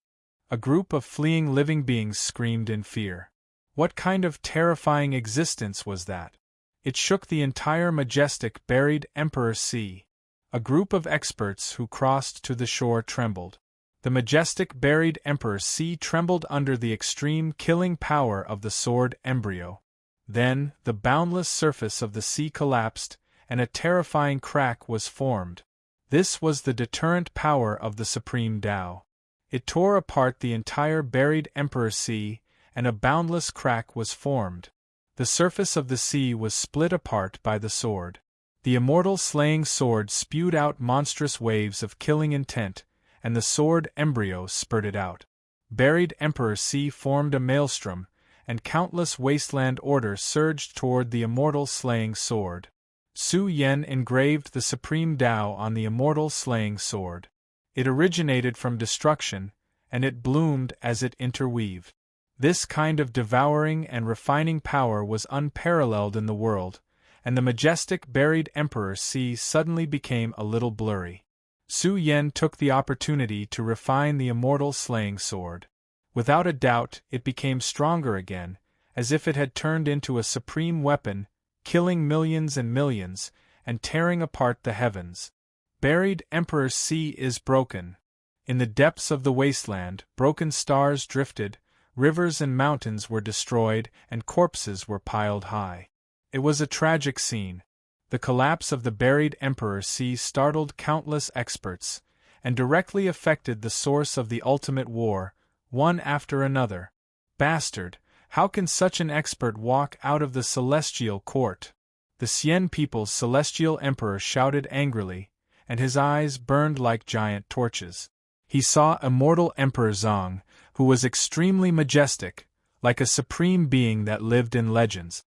A group of fleeing living beings screamed in fear. What kind of terrifying existence was that? It shook the entire majestic buried Emperor Sea. A group of experts who crossed to the shore trembled. The majestic buried Emperor Sea trembled under the extreme killing power of the sword embryo. Then, the boundless surface of the sea collapsed, and a terrifying crack was formed. This was the deterrent power of the supreme Tao. It tore apart the entire buried Emperor Sea, and a boundless crack was formed. The surface of the sea was split apart by the sword. The immortal slaying sword spewed out monstrous waves of killing intent, and the sword embryo spurted out. Buried Emperor Sea formed a maelstrom, and countless wasteland orders surged toward the immortal slaying sword. Su Yen engraved the supreme Tao on the immortal slaying sword. It originated from destruction, and it bloomed as it interweaved. This kind of devouring and refining power was unparalleled in the world, and the majestic buried Emperor Sea suddenly became a little blurry. Su Yen took the opportunity to refine the immortal slaying sword. Without a doubt, it became stronger again, as if it had turned into a supreme weapon, killing millions and millions, and tearing apart the heavens. Buried Emperor Sea is broken. In the depths of the wasteland, broken stars drifted, rivers and mountains were destroyed, and corpses were piled high. It was a tragic scene. The collapse of the buried Emperor Sea startled countless experts, and directly affected the source of the ultimate war, one after another. Bastard, how can such an expert walk out of the celestial court? The Xian people's celestial emperor shouted angrily, and his eyes burned like giant torches. He saw immortal Emperor Zong, who was extremely majestic, like a supreme being that lived in legends.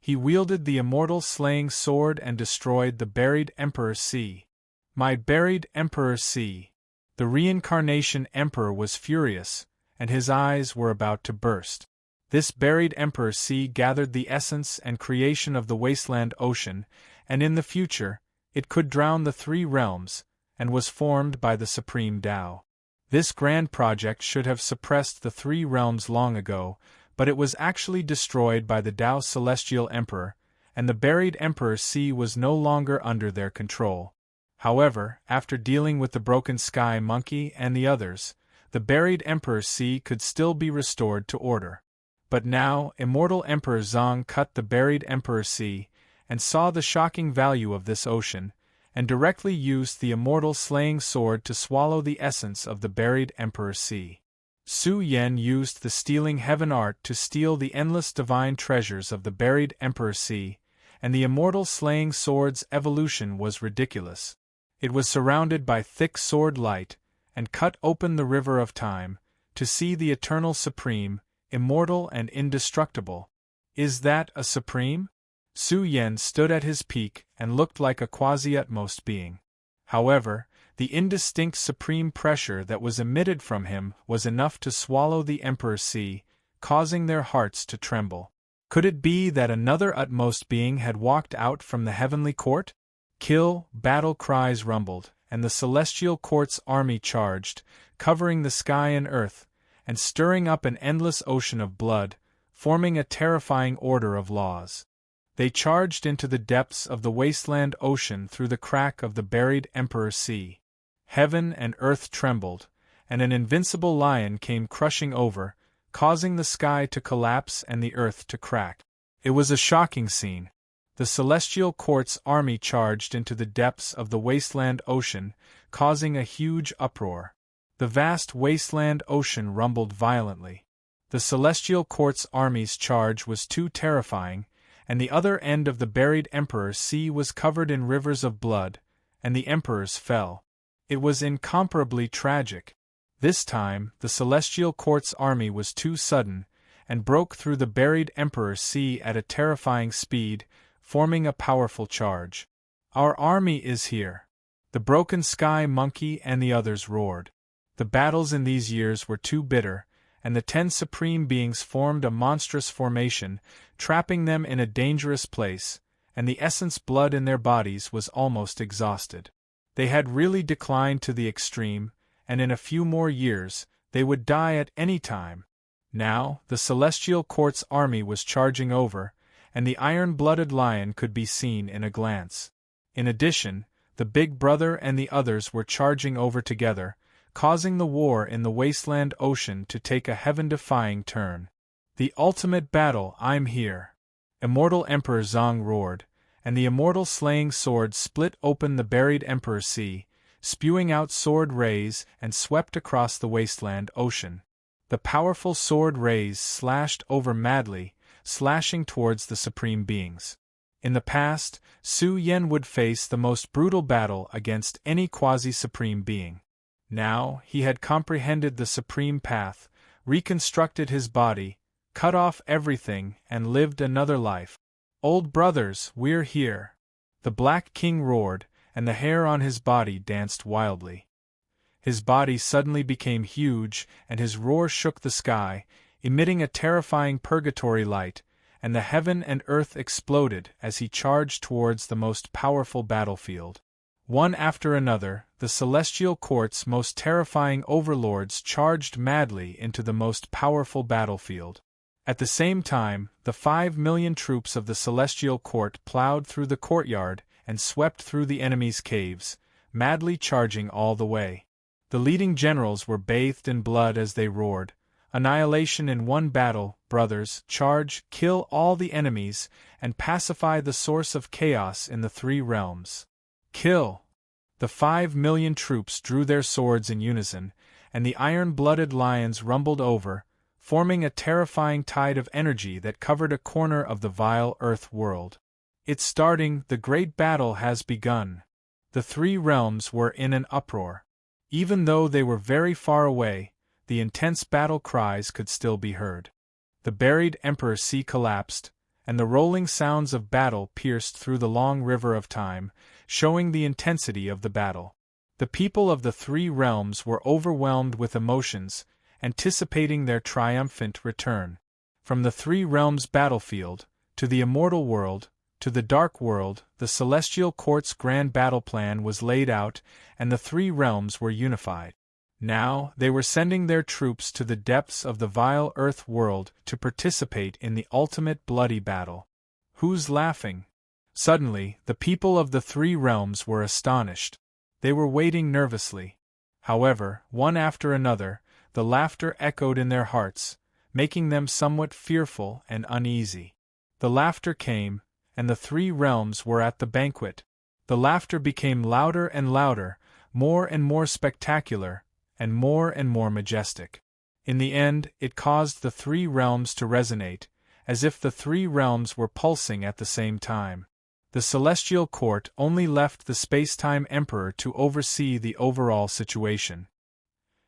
He wielded the immortal slaying sword and destroyed the buried Emperor Sea. My buried Emperor Sea! The reincarnation emperor was furious, and his eyes were about to burst. This buried Emperor Sea gathered the essence and creation of the wasteland ocean, and in the future, it could drown the three realms, and was formed by the supreme Tao. This grand project should have suppressed the three realms long ago, but it was actually destroyed by the Tao's celestial emperor, and the buried Emperor Sea was no longer under their control. However, after dealing with the broken sky monkey and the others, the buried Emperor Sea could still be restored to order. But now, immortal Emperor Zong cut the buried Emperor Sea, and saw the shocking value of this ocean, and directly used the immortal slaying sword to swallow the essence of the buried Emperor Sea. Su Yen used the stealing heaven art to steal the endless divine treasures of the buried Emperor Sea, and the immortal slaying sword's evolution was ridiculous. It was surrounded by thick sword light, and cut open the river of time, to see the eternal supreme, immortal and indestructible. Is that a supreme? Su Yen stood at his peak and looked like a quasi-utmost being. However, the indistinct supreme pressure that was emitted from him was enough to swallow the Emperor Sea, causing their hearts to tremble. Could it be that another utmost being had walked out from the heavenly court? Kill, battle cries rumbled, and the celestial court's army charged, covering the sky and earth, and stirring up an endless ocean of blood, forming a terrifying order of laws. They charged into the depths of the wasteland ocean through the crack of the buried Emperor Sea. Heaven and earth trembled, and an invincible lion came crushing over, causing the sky to collapse and the earth to crack. It was a shocking scene. The celestial court's army charged into the depths of the wasteland ocean, causing a huge uproar. The vast wasteland ocean rumbled violently. The celestial court's army's charge was too terrifying, and the other end of the buried Emperor Sea was covered in rivers of blood, and the emperors fell. It was incomparably tragic. This time, the celestial court's army was too sudden, and broke through the buried Emperor Sea at a terrifying speed, forming a powerful charge. Our army is here! The broken sky monkey and the others roared. The battles in these years were too bitter, and the 10 supreme beings formed a monstrous formation, trapping them in a dangerous place, and the essence blood in their bodies was almost exhausted. They had really declined to the extreme, and in a few more years, they would die at any time. Now, the Celestial Court's army was charging over, and the iron-blooded lion could be seen in a glance. In addition, the Big Brother and the others were charging over together, causing the war in the wasteland ocean to take a heaven-defying turn. The ultimate battle, I'm here! Immortal Emperor Zhang roared, and the immortal slaying sword split open the buried Emperor Sea, spewing out sword rays and swept across the wasteland ocean. The powerful sword rays slashed over madly, slashing towards the supreme beings. In the past, Su Yen would face the most brutal battle against any quasi-supreme being. Now, he had comprehended the supreme path, reconstructed his body, cut off everything, and lived another life. "Old brothers, we're here!" The Black King roared, and the hair on his body danced wildly. His body suddenly became huge, and his roar shook the sky, emitting a terrifying purgatory light, and the heaven and earth exploded as he charged towards the most powerful battlefield. One after another, the Celestial Court's most terrifying overlords charged madly into the most powerful battlefield. At the same time, the 5 million troops of the Celestial Court plowed through the courtyard and swept through the enemy's caves, madly charging all the way. The leading generals were bathed in blood as they roared, "Annihilation in one battle, brothers, charge, kill all the enemies, and pacify the source of chaos in the 3 realms. Kill!" The 5 million troops drew their swords in unison, and the iron-blooded lions rumbled over, forming a terrifying tide of energy that covered a corner of the vile Earth world. "It's starting, the great battle has begun." The 3 realms were in an uproar. Even though they were very far away, the intense battle cries could still be heard. The buried Emperor Sea collapsed, and the rolling sounds of battle pierced through the long river of time, showing the intensity of the battle. The people of the 3 realms were overwhelmed with emotions, anticipating their triumphant return. From the 3 realms battlefield, to the immortal world, to the dark world, the Celestial Court's grand battle plan was laid out, and the 3 realms were unified. Now, they were sending their troops to the depths of the vile Earth world to participate in the ultimate bloody battle. Who's laughing? Suddenly, the people of the 3 realms were astonished. They were waiting nervously. However, one after another, the laughter echoed in their hearts, making them somewhat fearful and uneasy. The laughter came, and the 3 realms were at the banquet. The laughter became louder and louder, more and more spectacular, and more majestic. In the end, it caused the 3 realms to resonate, as if the 3 realms were pulsing at the same time. The Celestial Court only left the Space-Time Emperor to oversee the overall situation.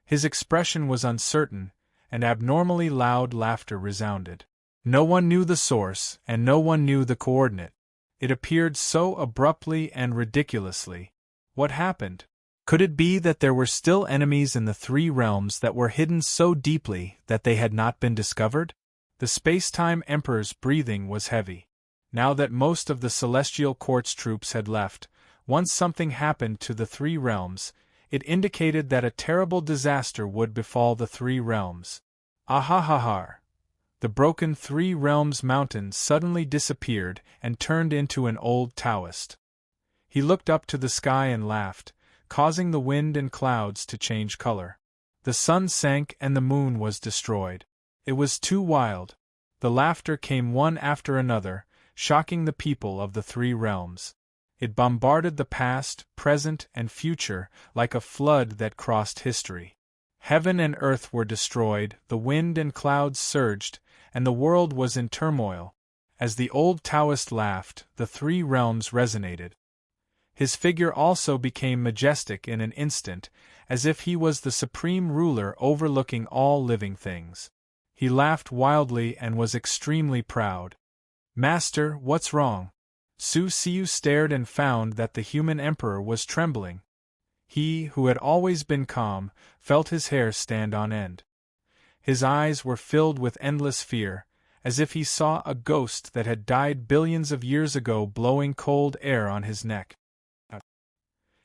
His expression was uncertain, and abnormally loud laughter resounded. No one knew the source, and no one knew the coordinate. It appeared so abruptly and ridiculously. What happened? Could it be that there were still enemies in the 3 realms that were hidden so deeply that they had not been discovered? The Space-Time Emperor's breathing was heavy. Now that most of the Celestial Court's troops had left, once something happened to the 3 realms, it indicated that a terrible disaster would befall the 3 realms. Ahahahar! The broken 3 realms mountain suddenly disappeared and turned into an old Taoist. He looked up to the sky and laughed, causing the wind and clouds to change color. The sun sank and the moon was destroyed. It was too wild. The laughter came one after another, shocking the people of the 3 realms. It bombarded the past, present, and future like a flood that crossed history. Heaven and earth were destroyed, the wind and clouds surged, and the world was in turmoil. As the old Taoist laughed, the 3 realms resonated. His figure also became majestic in an instant, as if he was the supreme ruler overlooking all living things. He laughed wildly and was extremely proud. "Master, what's wrong?" Su Xiu stared and found that the human emperor was trembling. He, who had always been calm, felt his hair stand on end. His eyes were filled with endless fear, as if he saw a ghost that had died billions of years ago blowing cold air on his neck.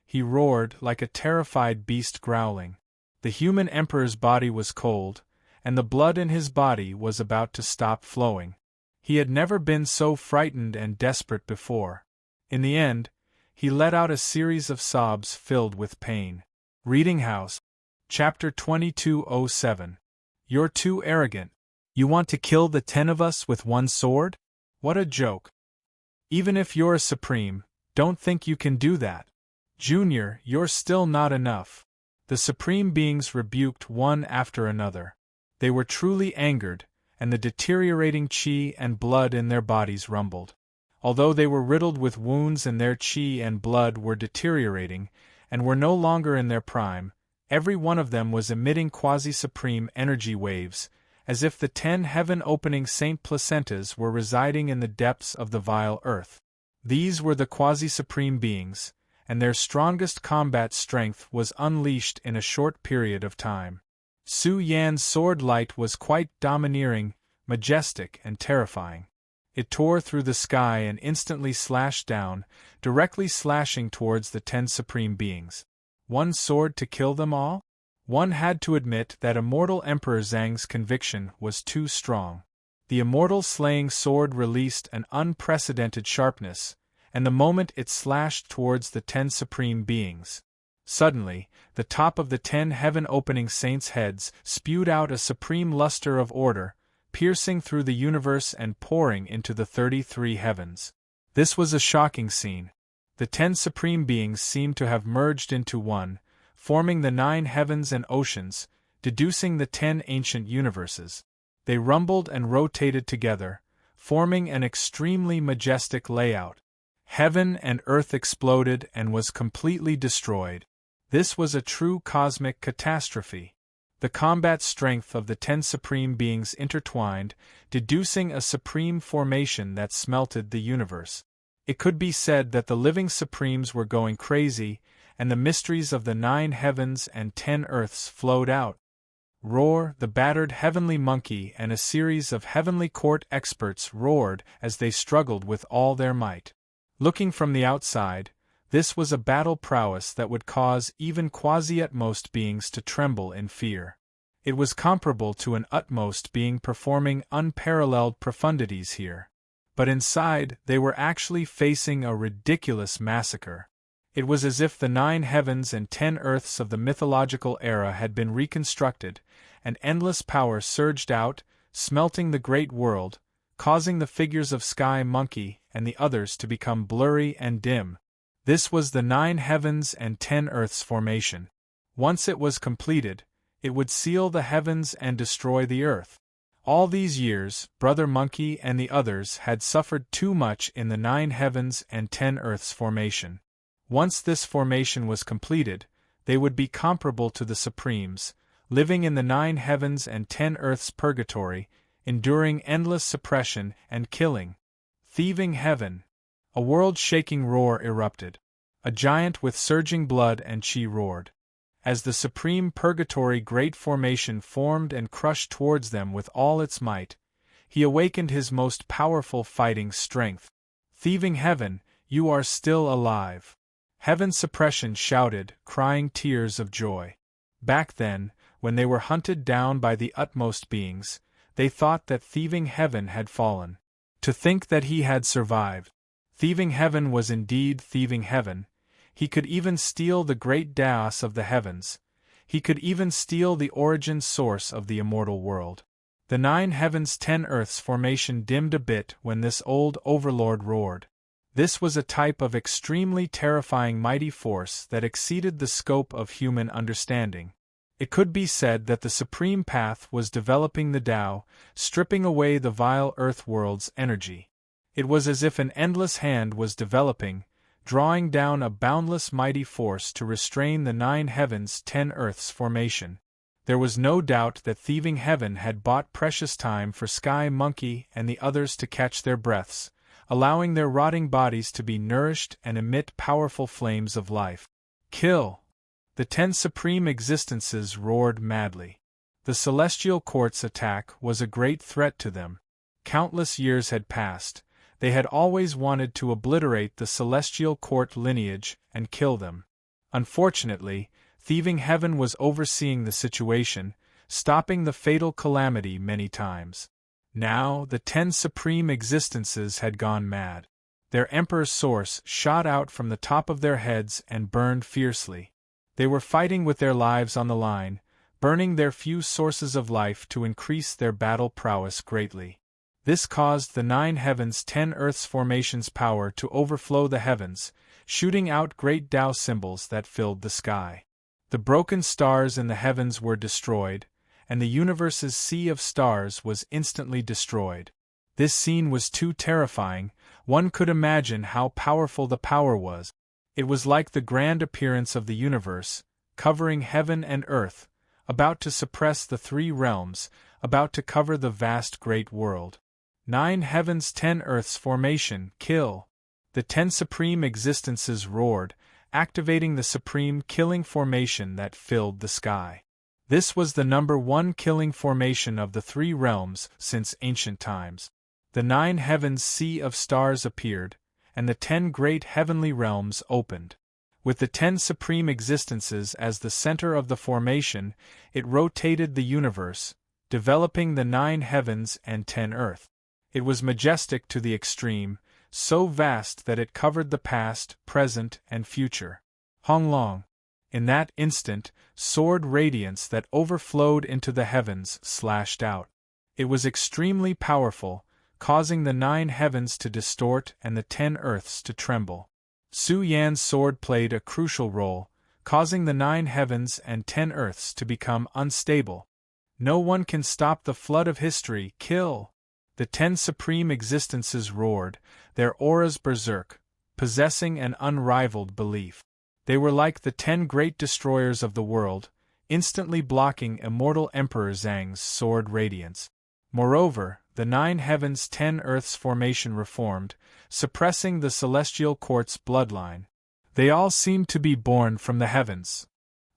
He roared like a terrified beast growling. The human emperor's body was cold, and the blood in his body was about to stop flowing. He had never been so frightened and desperate before. In the end, he let out a series of sobs filled with pain. Reading House. Chapter 2207. You're too arrogant. You want to kill the 10 of us with one sword? What a joke. Even if you're a supreme, don't think you can do that. Junior, you're still not enough. The supreme beings rebuked one after another. They were truly angered, and the deteriorating chi and blood in their bodies rumbled. Although they were riddled with wounds and their chi and blood were deteriorating, and were no longer in their prime, every one of them was emitting quasi-supreme energy waves, as if the 10 heaven-opening Saint Placentas were residing in the depths of the vile earth. These were the quasi-supreme beings, and their strongest combat strength was unleashed in a short period of time. Su Yan's sword light was quite domineering, majestic, and terrifying. It tore through the sky and instantly slashed down, directly slashing towards the 10 supreme beings. One sword to kill them all? One had to admit that Immortal Emperor Zhang's conviction was too strong. The immortal slaying sword released an unprecedented sharpness, and the moment it slashed towards the 10 supreme beings, suddenly, the top of the 10 heaven-opening saints' heads spewed out a supreme luster of order, piercing through the universe and pouring into the 33 heavens. This was a shocking scene. The 10 supreme beings seemed to have merged into one, forming the 9 heavens and oceans, deducing the 10 ancient universes. They rumbled and rotated together, forming an extremely majestic layout. Heaven and earth exploded and was completely destroyed. This was a true cosmic catastrophe. The combat strength of the 10 supreme beings intertwined, deducing a supreme formation that smelted the universe. It could be said that the living supremes were going crazy, and the mysteries of the 9 heavens and 10 earths flowed out. Roar, the battered heavenly monkey and a series of heavenly court experts roared as they struggled with all their might. Looking from the outside, this was a battle prowess that would cause even quasi-utmost beings to tremble in fear. It was comparable to an utmost being performing unparalleled profundities here. But inside, they were actually facing a ridiculous massacre. It was as if the 9 heavens and 10 earths of the mythological era had been reconstructed, and endless power surged out, smelting the great world, causing the figures of Sky Monkey and the others to become blurry and dim. This was the 9 heavens and 10 earths formation. Once it was completed, it would seal the heavens and destroy the earth. All these years, Brother Monkey and the others had suffered too much in the 9 heavens and 10 earths formation. Once this formation was completed, they would be comparable to the Supremes, living in the 9 heavens and 10 earths purgatory, enduring endless suppression and killing. Thieving heaven! A world-shaking roar erupted. A giant with surging blood and chi roared. As the supreme purgatory great formation formed and crushed towards them with all its might, he awakened his most powerful fighting strength. Thieving heaven, you are still alive! Heaven's suppression shouted, crying tears of joy. Back then, when they were hunted down by the utmost beings, they thought that thieving heaven had fallen. To think that he had survived. Thieving heaven was indeed thieving heaven. He could even steal the great Daos of the heavens. He could even steal the origin source of the immortal world. The 9 heavens 10 earths formation dimmed a bit when this old Overlord roared. This was a type of extremely terrifying mighty force that exceeded the scope of human understanding. It could be said that the supreme path was developing the Tao, stripping away the vile earth world's energy. It was as if an endless hand was developing, drawing down a boundless mighty force to restrain the 9 heavens 10 earths formation. There was no doubt that thieving heaven had bought precious time for Sky Monkey and the others to catch their breaths, allowing their rotting bodies to be nourished and emit powerful flames of life. Kill! The 10 supreme existences roared madly. The celestial court's attack was a great threat to them. countless years had passed, they had always wanted to obliterate the celestial court lineage and kill them. Unfortunately, thieving heaven was overseeing the situation, stopping the fatal calamity many times. Now, the 10 supreme existences had gone mad. Their emperor's source shot out from the top of their heads and burned fiercely. They were fighting with their lives on the line, burning their few sources of life to increase their battle prowess greatly. This caused the 9 heavens 10 earth's formation's power to overflow the heavens, shooting out great Tao symbols that filled the sky. The broken stars in the heavens were destroyed, and the universe's sea of stars was instantly destroyed. This scene was too terrifying, one could imagine how powerful the power was. It was like the grand appearance of the universe, covering heaven and earth, about to suppress the 3 realms, about to cover the vast great world. 9 heavens 10 earth's formation, kill. The 10 supreme existences roared, activating the supreme killing formation that filled the sky. This was the number 1 killing formation of the 3 realms since ancient times. The 9 heavens sea of stars appeared, and the 10 great heavenly realms opened. With the 10 supreme existences as the center of the formation, it rotated the universe, developing the 9 heavens and 10 earth. It was majestic to the extreme, so vast that it covered the past, present, and future. Honglong. In that instant, sword radiance that overflowed into the heavens slashed out. It was extremely powerful, causing the 9 heavens to distort and the 10 earths to tremble. Su Yan's sword played a crucial role, causing the 9 heavens and 10 earths to become unstable. No one can stop the flood of history, kill! The 10 supreme existences roared, their auras berserk, possessing an unrivaled belief. They were like the 10 great destroyers of the world, instantly blocking immortal Emperor Zhang's sword radiance. Moreover, the 9 heavens 10 earth's formation reformed, suppressing the celestial court's bloodline. They all seemed to be born from the heavens.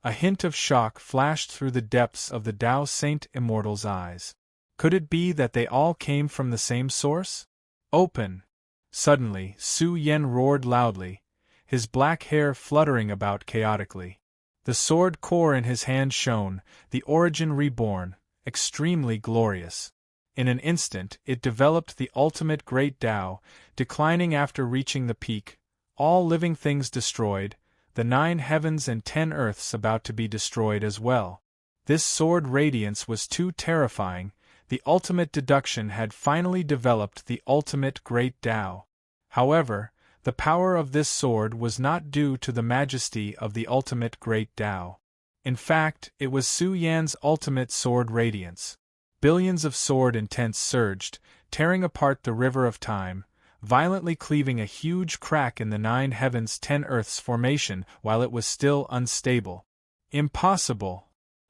A hint of shock flashed through the depths of the Tao Saint Immortal's eyes. Could it be that they all came from the same source? Open! Suddenly, Su Yan roared loudly, his black hair fluttering about chaotically. The sword core in his hand shone, the origin reborn, extremely glorious. In an instant, it developed the ultimate great Tao, declining after reaching the peak, all living things destroyed, the 9 heavens and 10 earths about to be destroyed as well. This sword radiance was too terrifying, the ultimate deduction had finally developed the ultimate great Tao. However, the power of this sword was not due to the majesty of the ultimate great Tao. In fact, it was Su Yan's ultimate sword radiance. Billions of sword intents surged, tearing apart the river of time, violently cleaving a huge crack in the 9 heavens 10 earths formation while it was still unstable. Impossible!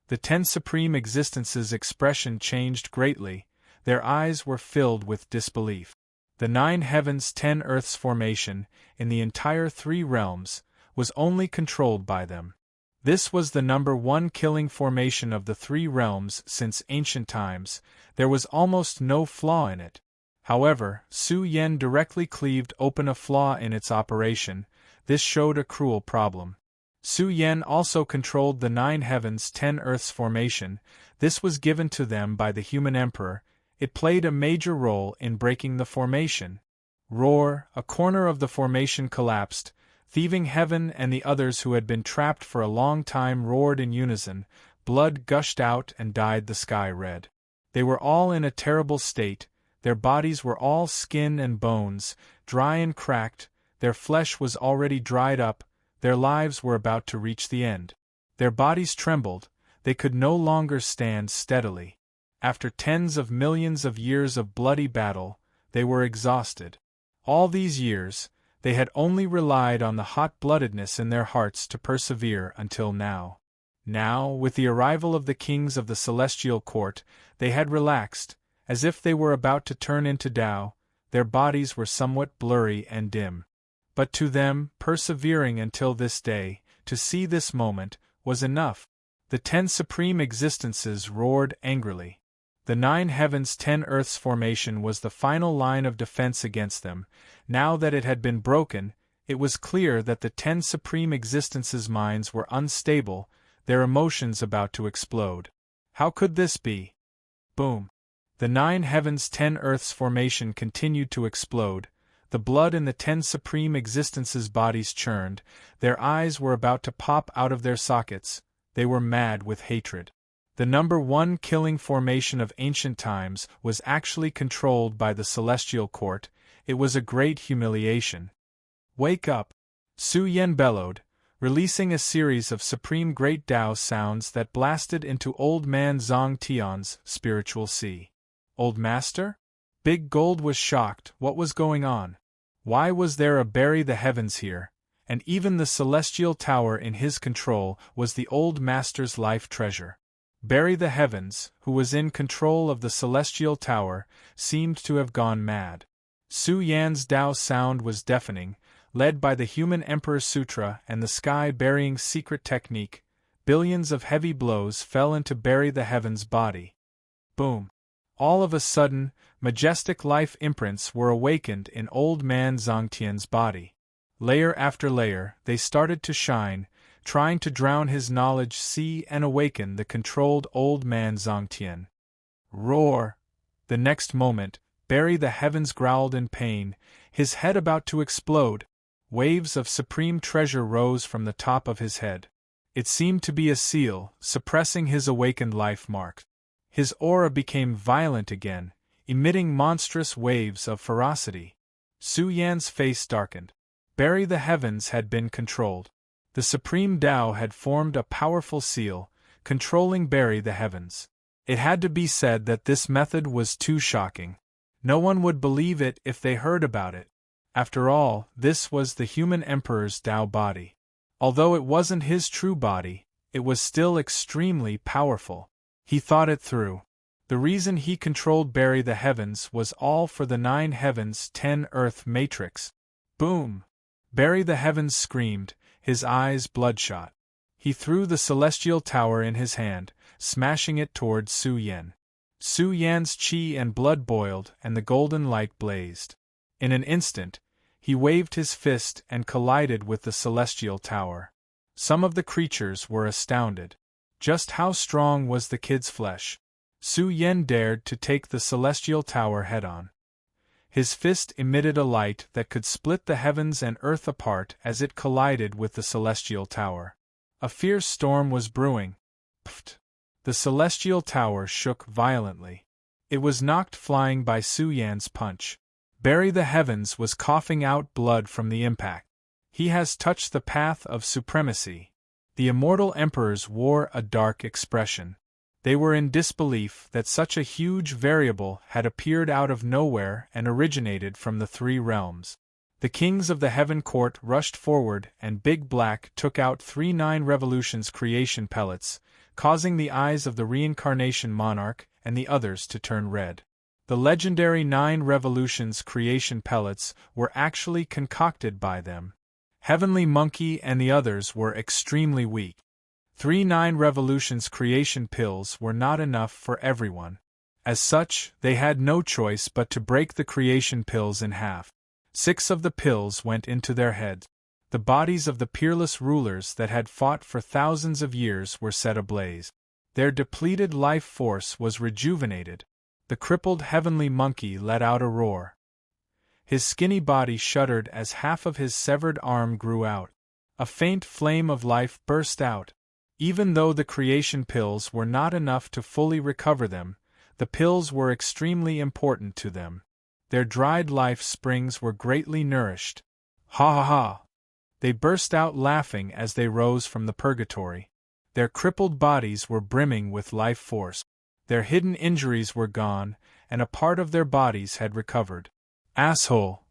The 10 supreme existences' expression changed greatly, their eyes were filled with disbelief. The 9 heavens 10 earths formation, in the entire 3 realms, was only controlled by them. This was the number 1 killing formation of the 3 realms since ancient times, there was almost no flaw in it. However, Su Yan directly cleaved open a flaw in its operation, this showed a cruel problem. Su Yan also controlled the 9 heavens 10 earths formation, this was given to them by the human emperor, it played a major role in breaking the formation. Roar, a corner of the formation collapsed, thieving heaven and the others who had been trapped for a long time roared in unison, blood gushed out and dyed the sky red. They were all in a terrible state, their bodies were all skin and bones, dry and cracked, their flesh was already dried up, their lives were about to reach the end. Their bodies trembled, they could no longer stand steadily. After tens of millions of years of bloody battle, they were exhausted. All these years, they had only relied on the hot-bloodedness in their hearts to persevere until now. Now, with the arrival of the kings of the celestial court, they had relaxed, as if they were about to turn into Tao, their bodies were somewhat blurry and dim. But to them, persevering until this day, to see this moment, was enough. The 10 supreme existences roared angrily. The 9 heavens 10 earths formation was the final line of defense against them. Now that it had been broken, it was clear that the 10 supreme existences' minds were unstable, their emotions about to explode. How could this be? Boom. The 9 heavens 10 earths formation continued to explode. The blood in the 10 supreme existences' bodies churned, their eyes were about to pop out of their sockets, they were mad with hatred. The number 1 killing formation of ancient times was actually controlled by the celestial court. It was a great humiliation. Wake up! Su Yen bellowed, releasing a series of supreme great Tao sounds that blasted into Old Man Zhang Tian's spiritual sea. Old Master? Big Gold was shocked. What was going on? Why was there a bury the heavens here? And even the celestial tower in his control was the Old Master's life treasure. Bury the heavens, who was in control of the celestial tower, seemed to have gone mad. Su Yan's Tao sound was deafening, led by the Human Emperor Sutra and the sky-burying secret technique. Billions of heavy blows fell into Bury the Heavens' body. Boom! All of a sudden, majestic life imprints were awakened in Old Man Zhangtian's body. Layer after layer, they started to shine, trying to drown his knowledge, see and awaken the controlled Old Man Zhangtian. Roar! The next moment, Bury the Heavens growled in pain, his head about to explode. Waves of supreme treasure rose from the top of his head. It seemed to be a seal, suppressing his awakened life mark. His aura became violent again, emitting monstrous waves of ferocity. Su Yan's face darkened. Bury the Heavens had been controlled. The Supreme Tao had formed a powerful seal, controlling Bury the Heavens. It had to be said that this method was too shocking. No one would believe it if they heard about it. After all, this was the human emperor's Tao body. Although it wasn't his true body, it was still extremely powerful. He thought it through. The reason he controlled Bury the Heavens was all for the 9 heavens 10 earth matrix. Boom! Bury the Heavens screamed, his eyes bloodshot. He threw the celestial tower in his hand, smashing it toward Su Yan. Su Yan's chi and blood boiled and the golden light blazed. In an instant, he waved his fist and collided with the celestial tower. Some of the creatures were astounded. Just how strong was the kid's flesh? Su Yan dared to take the celestial tower head-on. His fist emitted a light that could split the heavens and earth apart as it collided with the celestial tower. A fierce storm was brewing. Pfft! The celestial tower shook violently. It was knocked flying by Su Yan's punch. Bury the Heavens was coughing out blood from the impact. He has touched the path of supremacy. The immortal emperors wore a dark expression. They were in disbelief that such a huge variable had appeared out of nowhere and originated from the 3 realms. The kings of the Heaven Court rushed forward and Big Black took out 3 9 revolutions creation pellets, causing the eyes of the reincarnation monarch and the others to turn red. The legendary 9 revolutions creation pellets were actually concocted by them. Heavenly Monkey and the others were extremely weak. 3 9 revolutions creation pills were not enough for everyone. As such, they had no choice but to break the creation pills in half. 6 of the pills went into their heads. The bodies of the peerless rulers that had fought for thousands of years were set ablaze. Their depleted life force was rejuvenated. The crippled Heavenly Monkey let out a roar. His skinny body shuddered as half of his severed arm grew out. A faint flame of life burst out. Even though the creation pills were not enough to fully recover them, the pills were extremely important to them. Their dried life springs were greatly nourished. Ha ha ha! They burst out laughing as they rose from the purgatory. Their crippled bodies were brimming with life force. Their hidden injuries were gone, and a part of their bodies had recovered. Asshole!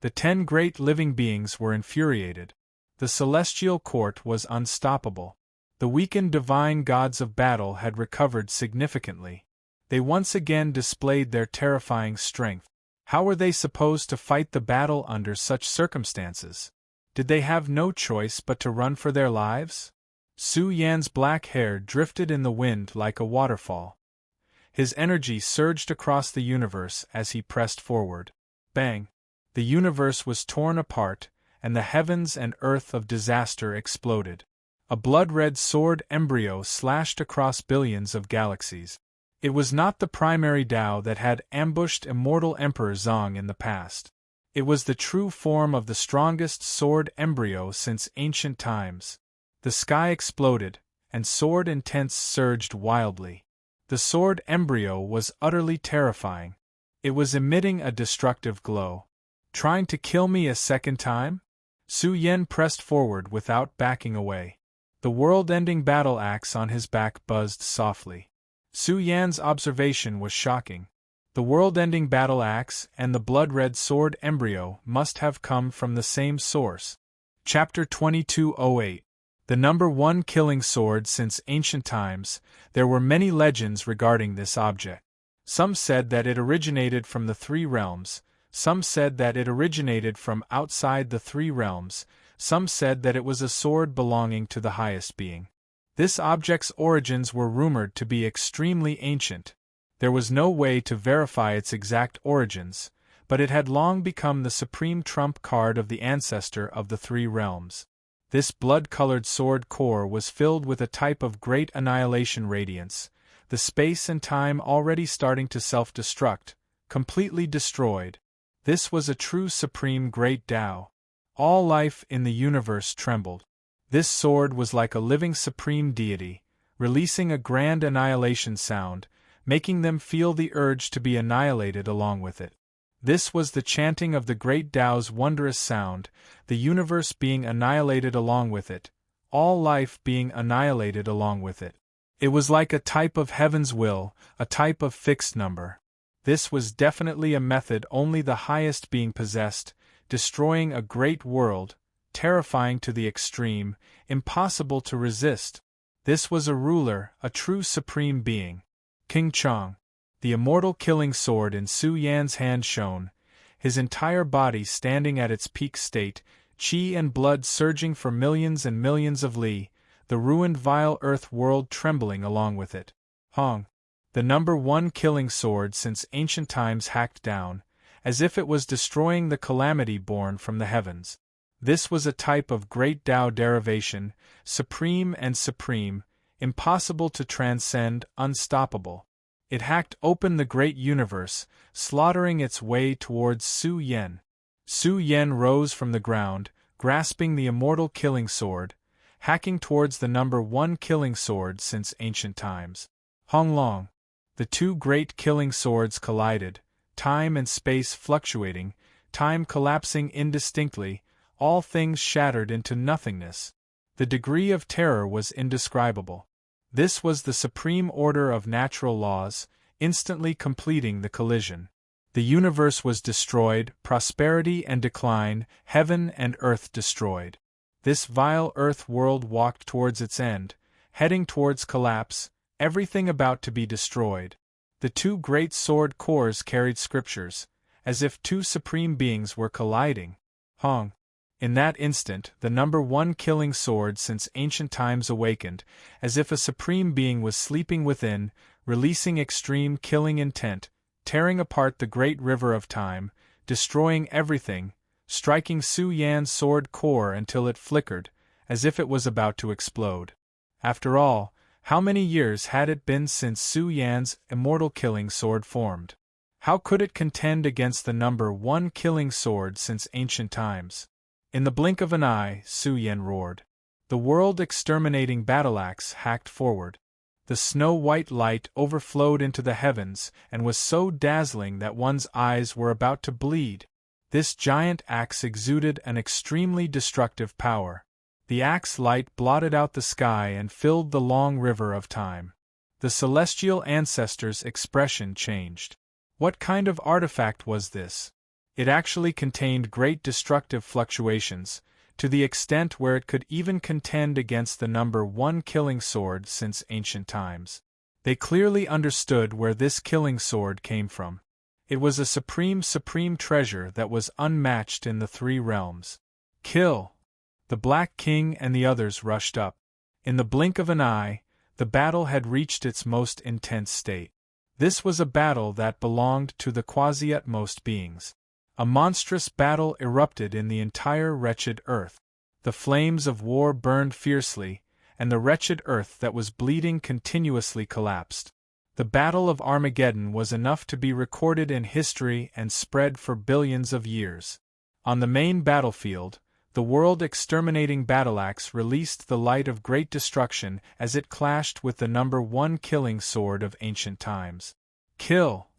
The 10 great living beings were infuriated. The celestial court was unstoppable. The weakened divine gods of battle had recovered significantly. They once again displayed their terrifying strength. How were they supposed to fight the battle under such circumstances? Did they have no choice but to run for their lives? Su Yan's black hair drifted in the wind like a waterfall. His energy surged across the universe as he pressed forward. Bang! The universe was torn apart, and the heavens and earth of disaster exploded. A blood-red sword embryo slashed across billions of galaxies. It was not the primary Tao that had ambushed immortal Emperor Zong in the past. It was the true form of the strongest sword embryo since ancient times. The sky exploded, and sword intents surged wildly. The sword embryo was utterly terrifying. It was emitting a destructive glow. Trying to kill me a second time? Su Yan pressed forward without backing away. The world-ending battle axe on his back buzzed softly. Su Yan's observation was shocking. The world-ending battle axe and the blood-red sword embryo must have come from the same source. Chapter 2208. The number one killing sword since ancient times. There were many legends regarding this object. Some said that it originated from the three realms, some said that it originated from outside the three realms, some said that it was a sword belonging to the highest being. This object's origins were rumored to be extremely ancient. There was no way to verify its exact origins, but it had long become the supreme trump card of the ancestor of the three realms. This blood-colored sword core was filled with a type of great annihilation radiance, the space and time already starting to self-destruct, completely destroyed. This was a true supreme great Tao. All life in the universe trembled. This sword was like a living supreme deity, releasing a grand annihilation sound, making them feel the urge to be annihilated along with it. This was the chanting of the great Tao's wondrous sound, the universe being annihilated along with it, all life being annihilated along with it. It was like a type of heaven's will, a type of fixed number. This was definitely a method only the highest being possessed, destroying a great world, terrifying to the extreme, impossible to resist. This was a ruler, a true supreme being. King Chong. The immortal killing sword in Su Yan's hand shone, his entire body standing at its peak state, chi and blood surging for millions and millions of li, the ruined vile earth world trembling along with it. Hong. The number one killing sword since ancient times hacked down, as if it was destroying the calamity born from the heavens. This was a type of great Tao derivation, supreme and supreme, impossible to transcend, unstoppable. It hacked open the great universe, slaughtering its way towards Su Yan. Su Yan rose from the ground, grasping the immortal killing sword, hacking towards the number one killing sword since ancient times. Hong Long. The two great killing swords collided, time and space fluctuating, time collapsing indistinctly, all things shattered into nothingness. The degree of terror was indescribable. This was the supreme order of natural laws, instantly completing the collision. The universe was destroyed, prosperity and decline, heaven and earth destroyed. This vile earth world walked towards its end, heading towards collapse, everything about to be destroyed. The two great sword cores carried scriptures, as if two supreme beings were colliding. Hong. In that instant, the number one killing sword since ancient times awakened, as if a supreme being was sleeping within, releasing extreme killing intent, tearing apart the great river of time, destroying everything, striking Su Yan's sword core until it flickered, as if it was about to explode. After all, how many years had it been since Su Yan's immortal killing sword formed? How could it contend against the number one killing sword since ancient times? In the blink of an eye, Su Yan roared. The world-exterminating battle-axe hacked forward. The snow-white light overflowed into the heavens and was so dazzling that one's eyes were about to bleed. This giant axe exuded an extremely destructive power. The axe light blotted out the sky and filled the long river of time. The celestial ancestor's expression changed. What kind of artifact was this? It actually contained great destructive fluctuations, to the extent where it could even contend against the number one killing sword since ancient times. They clearly understood where this killing sword came from. It was a supreme treasure that was unmatched in the three realms. Kill! The Black King and the others rushed up. In the blink of an eye, the battle had reached its most intense state. This was a battle that belonged to the quasi-utmost beings. A monstrous battle erupted in the entire wretched earth. The flames of war burned fiercely, and the wretched earth that was bleeding continuously collapsed. The Battle of Armageddon was enough to be recorded in history and spread for billions of years. On the main battlefield, the world-exterminating battleaxe released the light of great destruction as it clashed with the number one killing sword of ancient times. Kill!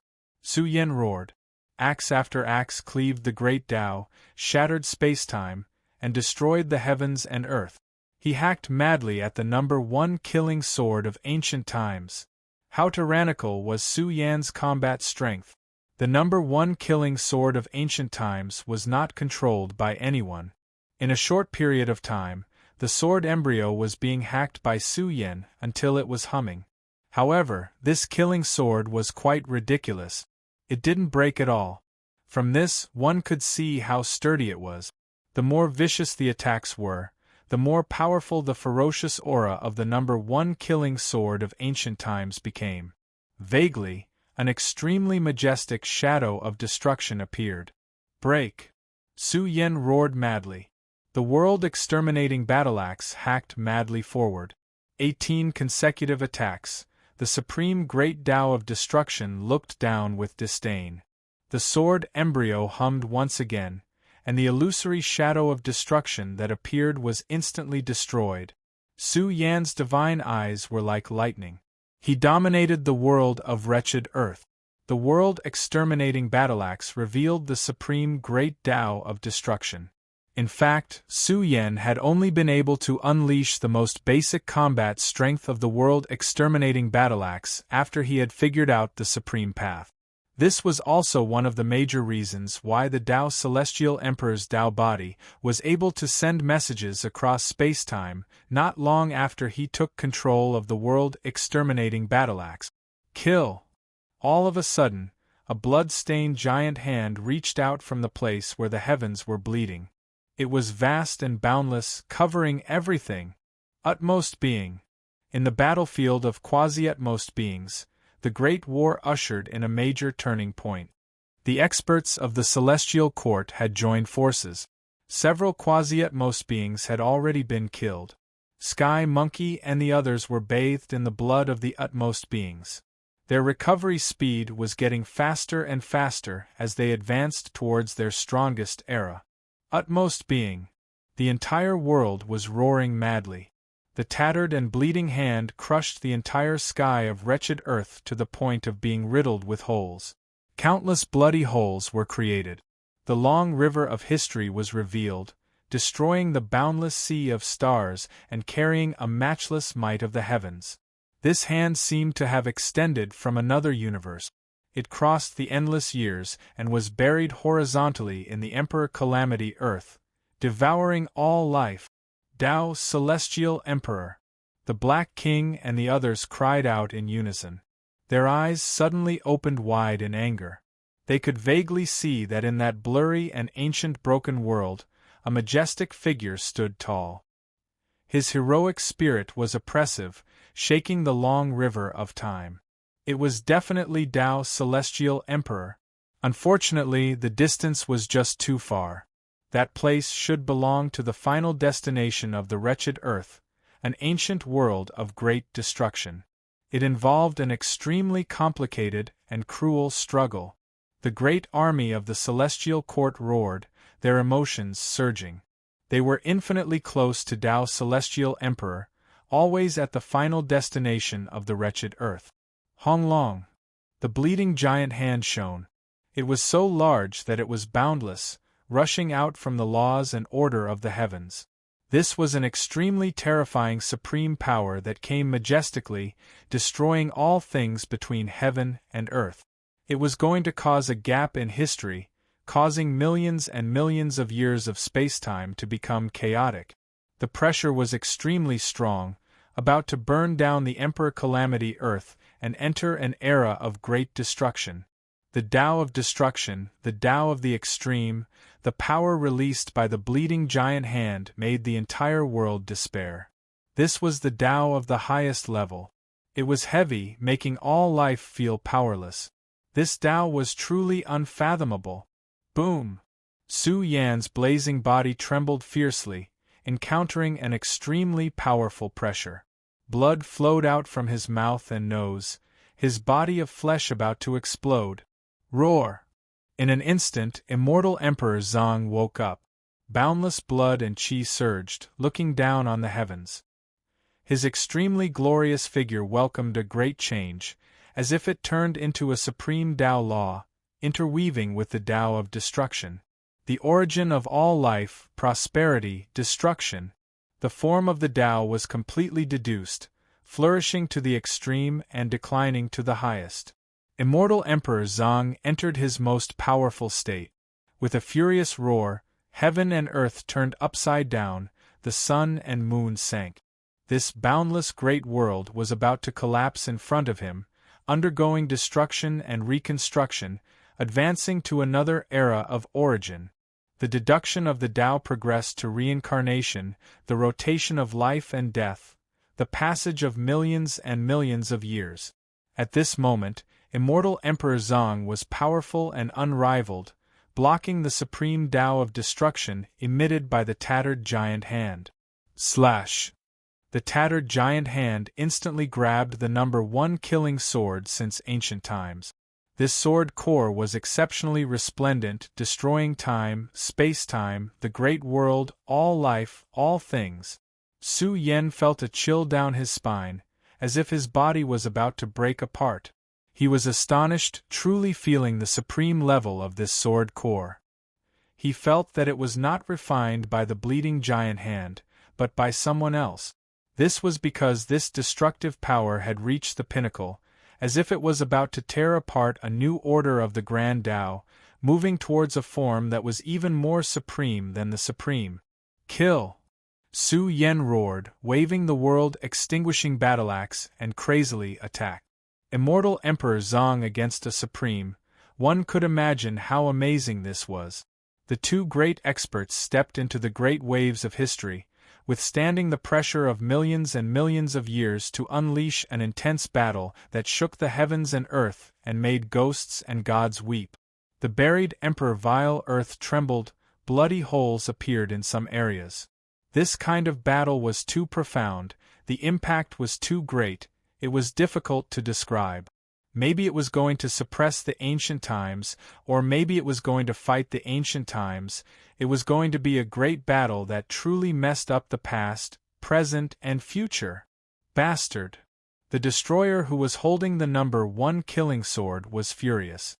Su Yen roared. Axe after axe cleaved the great Tao, shattered space-time, and destroyed the heavens and earth. He hacked madly at the number one killing sword of ancient times. How tyrannical was Su Yan's combat strength! The number one killing sword of ancient times was not controlled by anyone. In a short period of time, the sword embryo was being hacked by Su Yan until it was humming. However, this killing sword was quite ridiculous. It didn't break at all. From this, one could see how sturdy it was. The more vicious the attacks were, the more powerful the ferocious aura of the number one killing sword of ancient times became. Vaguely, an extremely majestic shadow of destruction appeared. Break! Su Yen roared madly. The world-exterminating battleaxe hacked madly forward. 18 consecutive attacks. The supreme great Tao of destruction looked down with disdain. The sword embryo hummed once again, and the illusory shadow of destruction that appeared was instantly destroyed. Su Yan's divine eyes were like lightning. He dominated the world of wretched earth. The world-exterminating battleaxe revealed the supreme great Tao of destruction. In fact, Su Yan had only been able to unleash the most basic combat strength of the world-exterminating battleaxe after he had figured out the supreme path. This was also one of the major reasons why the Tao Celestial Emperor's Tao body was able to send messages across space-time not long after he took control of the world-exterminating battleaxe. Kill! All of a sudden, a blood-stained giant hand reached out from the place where the heavens were bleeding. It was vast and boundless, covering everything. Utmost being. In the battlefield of quasi-utmost beings, the Great War ushered in a major turning point. The experts of the Celestial Court had joined forces. Several quasi-utmost beings had already been killed. Sky Monkey and the others were bathed in the blood of the utmost beings. Their recovery speed was getting faster and faster as they advanced towards their strongest era. Utmost being. The entire world was roaring madly. The tattered and bleeding hand crushed the entire sky of wretched earth to the point of being riddled with holes. Countless bloody holes were created. The long river of history was revealed, destroying the boundless sea of stars and carrying a matchless might of the heavens. This hand seemed to have extended from another universe. It crossed the endless years and was buried horizontally in the Emperor Calamity Earth, devouring all life. Tao Celestial Emperor! The Black King and the others cried out in unison. Their eyes suddenly opened wide in anger. They could vaguely see that in that blurry and ancient broken world, a majestic figure stood tall. His heroic spirit was oppressive, shaking the long river of time. It was definitely Tao Celestial Emperor. Unfortunately, the distance was just too far. That place should belong to the final destination of the wretched earth, an ancient world of great destruction. It involved an extremely complicated and cruel struggle. The great army of the Celestial Court roared, their emotions surging. They were infinitely close to Tao Celestial Emperor, always at the final destination of the wretched earth. Hong Long. The bleeding giant hand shone. It was so large that it was boundless, rushing out from the laws and order of the heavens. This was an extremely terrifying supreme power that came majestically, destroying all things between heaven and earth. It was going to cause a gap in history, causing millions and millions of years of spacetime to become chaotic. The pressure was extremely strong, about to burn down the Emperor Calamity Earth and enter an era of great destruction. The Tao of destruction, the Tao of the extreme, the power released by the bleeding giant hand made the entire world despair. This was the Tao of the highest level. It was heavy, making all life feel powerless. This Tao was truly unfathomable. Boom! Su Yan's blazing body trembled fiercely, encountering an extremely powerful pressure. Blood flowed out from his mouth and nose, his body of flesh about to explode. Roar! In an instant, immortal Emperor Zhang woke up. Boundless blood and qi surged, looking down on the heavens. His extremely glorious figure welcomed a great change, as if it turned into a supreme Tao law, interweaving with the Tao of destruction. The origin of all life, prosperity, destruction. The form of the Tao was completely deduced, flourishing to the extreme and declining to the highest. Immortal Emperor Zhang entered his most powerful state. With a furious roar, heaven and earth turned upside down, the sun and moon sank. This boundless great world was about to collapse in front of him, undergoing destruction and reconstruction, advancing to another era of origin. The deduction of the Tao progressed to reincarnation, the rotation of life and death, the passage of millions and millions of years. At this moment, immortal Emperor Zhang was powerful and unrivaled, blocking the supreme Tao of destruction emitted by the tattered giant hand. Slash! The tattered giant hand instantly grabbed the number one killing sword since ancient times. This sword core was exceptionally resplendent, destroying time, space-time, the great world, all life, all things. Su Yan felt a chill down his spine, as if his body was about to break apart. He was astonished, truly feeling the supreme level of this sword core. He felt that it was not refined by the bleeding giant hand, but by someone else. This was because this destructive power had reached the pinnacle, as if it was about to tear apart a new order of the Grand Tao, moving towards a form that was even more supreme than the supreme. Kill! Su Yan roared, waving the world-extinguishing battle-axe, and crazily attacked. Immortal Emperor Zhang against a supreme, one could imagine how amazing this was. The two great experts stepped into the great waves of history, withstanding the pressure of millions and millions of years to unleash an intense battle that shook the heavens and earth and made ghosts and gods weep. The buried Emperor Vile Earth trembled, bloody holes appeared in some areas. This kind of battle was too profound, the impact was too great, it was difficult to describe. Maybe it was going to suppress the ancient times, or maybe it was going to fight the ancient times. It was going to be a great battle that truly messed up the past, present, and future. Bastard! The destroyer who was holding the number one killing sword was furious.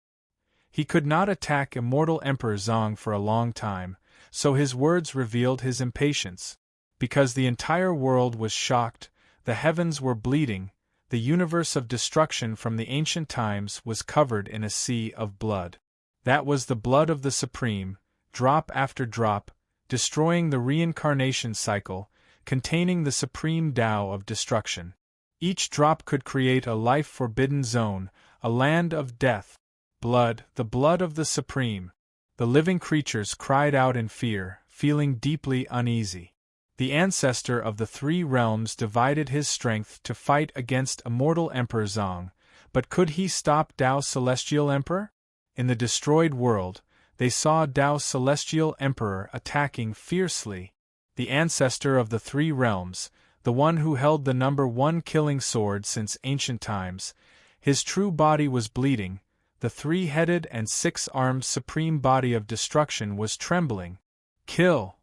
He could not attack immortal Emperor Zhang for a long time, so his words revealed his impatience. Because the entire world was shocked, the heavens were bleeding, the universe of destruction from the ancient times was covered in a sea of blood. That was the blood of the Supreme, drop after drop, destroying the reincarnation cycle, containing the supreme Tao of destruction. Each drop could create a life-forbidden zone, a land of death. Blood, the blood of the Supreme. The living creatures cried out in fear, feeling deeply uneasy. The ancestor of the three realms divided his strength to fight against immortal Emperor Zhang, but could he stop Tao's celestial emperor? In the destroyed world, they saw Tao's celestial emperor attacking fiercely. The ancestor of the three realms, the one who held the number one killing sword since ancient times, his true body was bleeding, the three-headed and six-armed supreme body of destruction was trembling. Kill!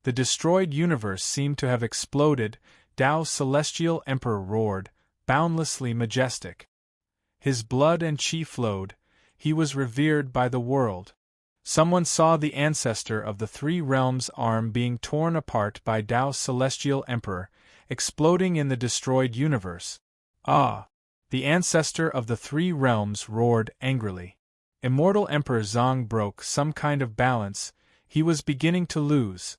The destroyed universe seemed to have exploded. Tao's celestial emperor roared, boundlessly majestic. His blood and qi flowed, he was revered by the world. Someone saw the ancestor of the three realms' arm being torn apart by Tao's celestial emperor, exploding in the destroyed universe. Ah! The ancestor of the three realms roared angrily. Immortal Emperor Zhang broke some kind of balance, he was beginning to lose.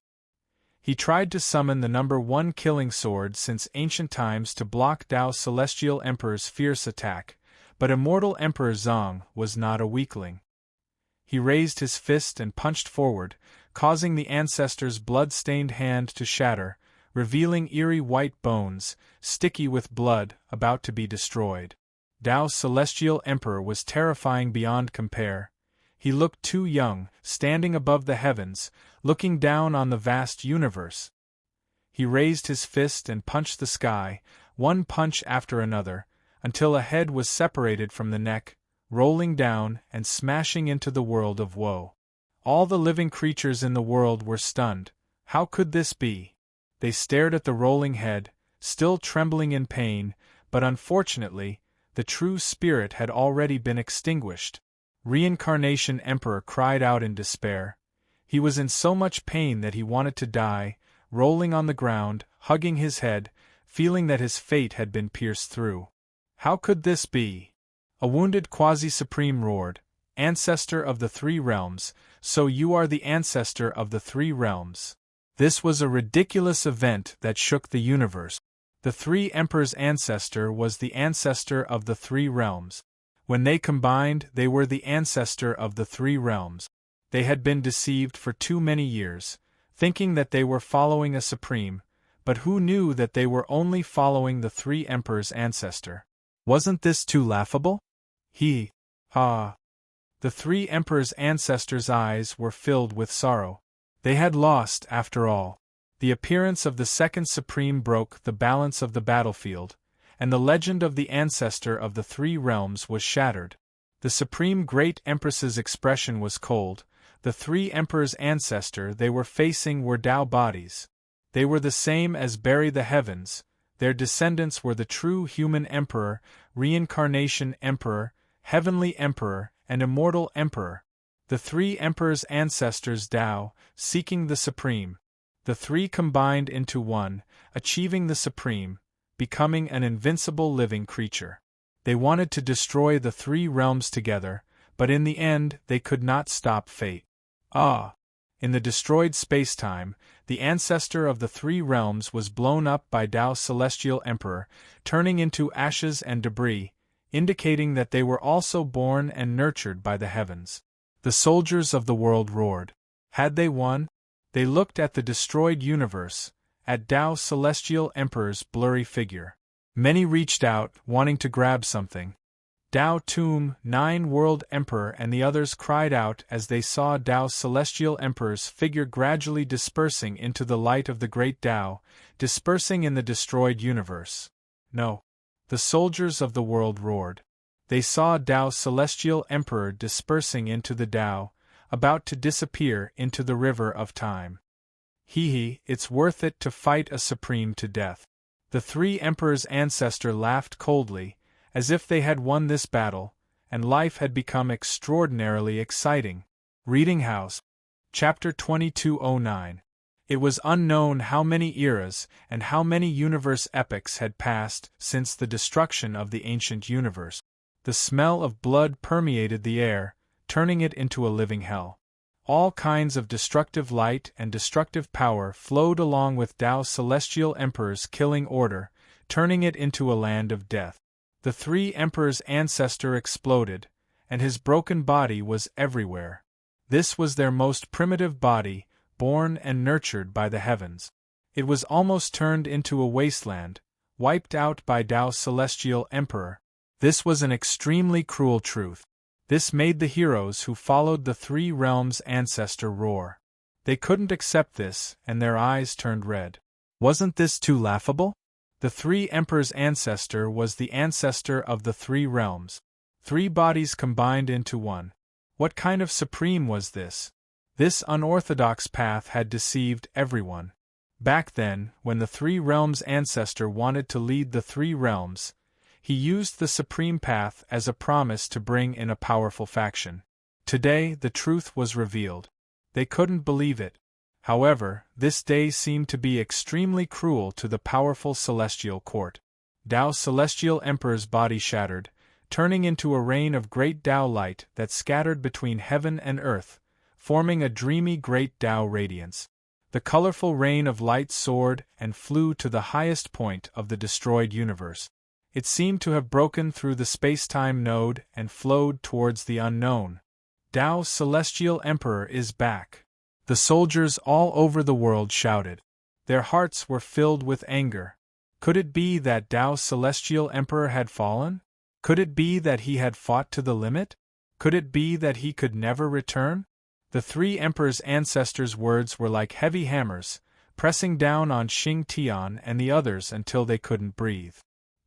He tried to summon the number one killing sword since ancient times to block Tao's celestial emperor's fierce attack, but immortal Emperor Zhang was not a weakling. He raised his fist and punched forward, causing the ancestor's blood-stained hand to shatter, revealing eerie white bones, sticky with blood, about to be destroyed. Tao's celestial emperor was terrifying beyond compare. He looked too young, standing above the heavens, looking down on the vast universe. He raised his fist and punched the sky, one punch after another, until a head was separated from the neck, rolling down and smashing into the world of woe. All the living creatures in the world were stunned. How could this be? They stared at the rolling head, still trembling in pain, but unfortunately, the true spirit had already been extinguished. Reincarnation Emperor cried out in despair. He was in so much pain that he wanted to die, rolling on the ground, hugging his head, feeling that his fate had been pierced through. How could this be? A wounded Quasi-Supreme roared, "Ancestor of the Three Realms, so you are the ancestor of the Three Realms." This was a ridiculous event that shook the universe. The Three Emperors' ancestor was the ancestor of the Three Realms. When they combined, they were the ancestor of the Three Realms. They had been deceived for too many years, thinking that they were following a supreme, but who knew that they were only following the Three Emperors' ancestor? Wasn't this too laughable? The Three Emperors' ancestors' eyes were filled with sorrow. They had lost, after all. The appearance of the second supreme broke the balance of the battlefield, and the legend of the ancestor of the Three Realms was shattered. The Supreme Great Empress's expression was cold. The Three Emperors' ancestor they were facing were Tao bodies. They were the same as Bury the Heavens. Their descendants were the true human emperor, reincarnation emperor, heavenly emperor, and immortal emperor. The Three Emperors' ancestors Tao, seeking the supreme. The three combined into one, achieving the supreme, becoming an invincible living creature. They wanted to destroy the Three Realms together, but in the end they could not stop fate. In the destroyed spacetime, the ancestor of the Three Realms was blown up by Tao's celestial emperor, turning into ashes and debris, indicating that they were also born and nurtured by the heavens. The soldiers of the world roared. Had they won? They looked at the destroyed universe, at Tao's celestial emperor's blurry figure. Many reached out, wanting to grab something. Tao Tomb, Nine-World Emperor and the others cried out as they saw Tao's celestial emperor's figure gradually dispersing into the light of the great Tao, dispersing in the destroyed universe. No. The soldiers of the world roared. They saw Tao's celestial emperor dispersing into the Tao, about to disappear into the river of time. It's worth it to fight a supreme to death. The Three Emperors' ancestor laughed coldly, as if they had won this battle, and life had become extraordinarily exciting. Reading House. Chapter 2209. It was unknown how many eras and how many universe epochs had passed since the destruction of the ancient universe. The smell of blood permeated the air, turning it into a living hell. All kinds of destructive light and destructive power flowed along with Tao's celestial emperor's killing order, turning it into a land of death. The Three Emperors' ancestor exploded, and his broken body was everywhere. This was their most primitive body, born and nurtured by the heavens. It was almost turned into a wasteland, wiped out by Tao's celestial emperor. This was an extremely cruel truth. This made the heroes who followed the Three Realms' ancestor roar. They couldn't accept this, and their eyes turned red. Wasn't this too laughable? The Three Emperors' ancestor was the ancestor of the Three Realms. Three bodies combined into one. What kind of supreme was this? This unorthodox path had deceived everyone. Back then, when the Three Realms' ancestor wanted to lead the Three Realms, he used the supreme path as a promise to bring in a powerful faction. Today, the truth was revealed. They couldn't believe it. However, this day seemed to be extremely cruel to the powerful celestial court. Tao's celestial emperor's body shattered, turning into a rain of great Tao light that scattered between heaven and earth, forming a dreamy great Tao radiance. The colorful rain of light soared and flew to the highest point of the destroyed universe. It seemed to have broken through the space-time node and flowed towards the unknown. Tao's celestial emperor is back. The soldiers all over the world shouted. Their hearts were filled with anger. Could it be that Tao's celestial emperor had fallen? Could it be that he had fought to the limit? Could it be that he could never return? The three emperors' ancestors' words were like heavy hammers, pressing down on Xing Tian and the others until they couldn't breathe.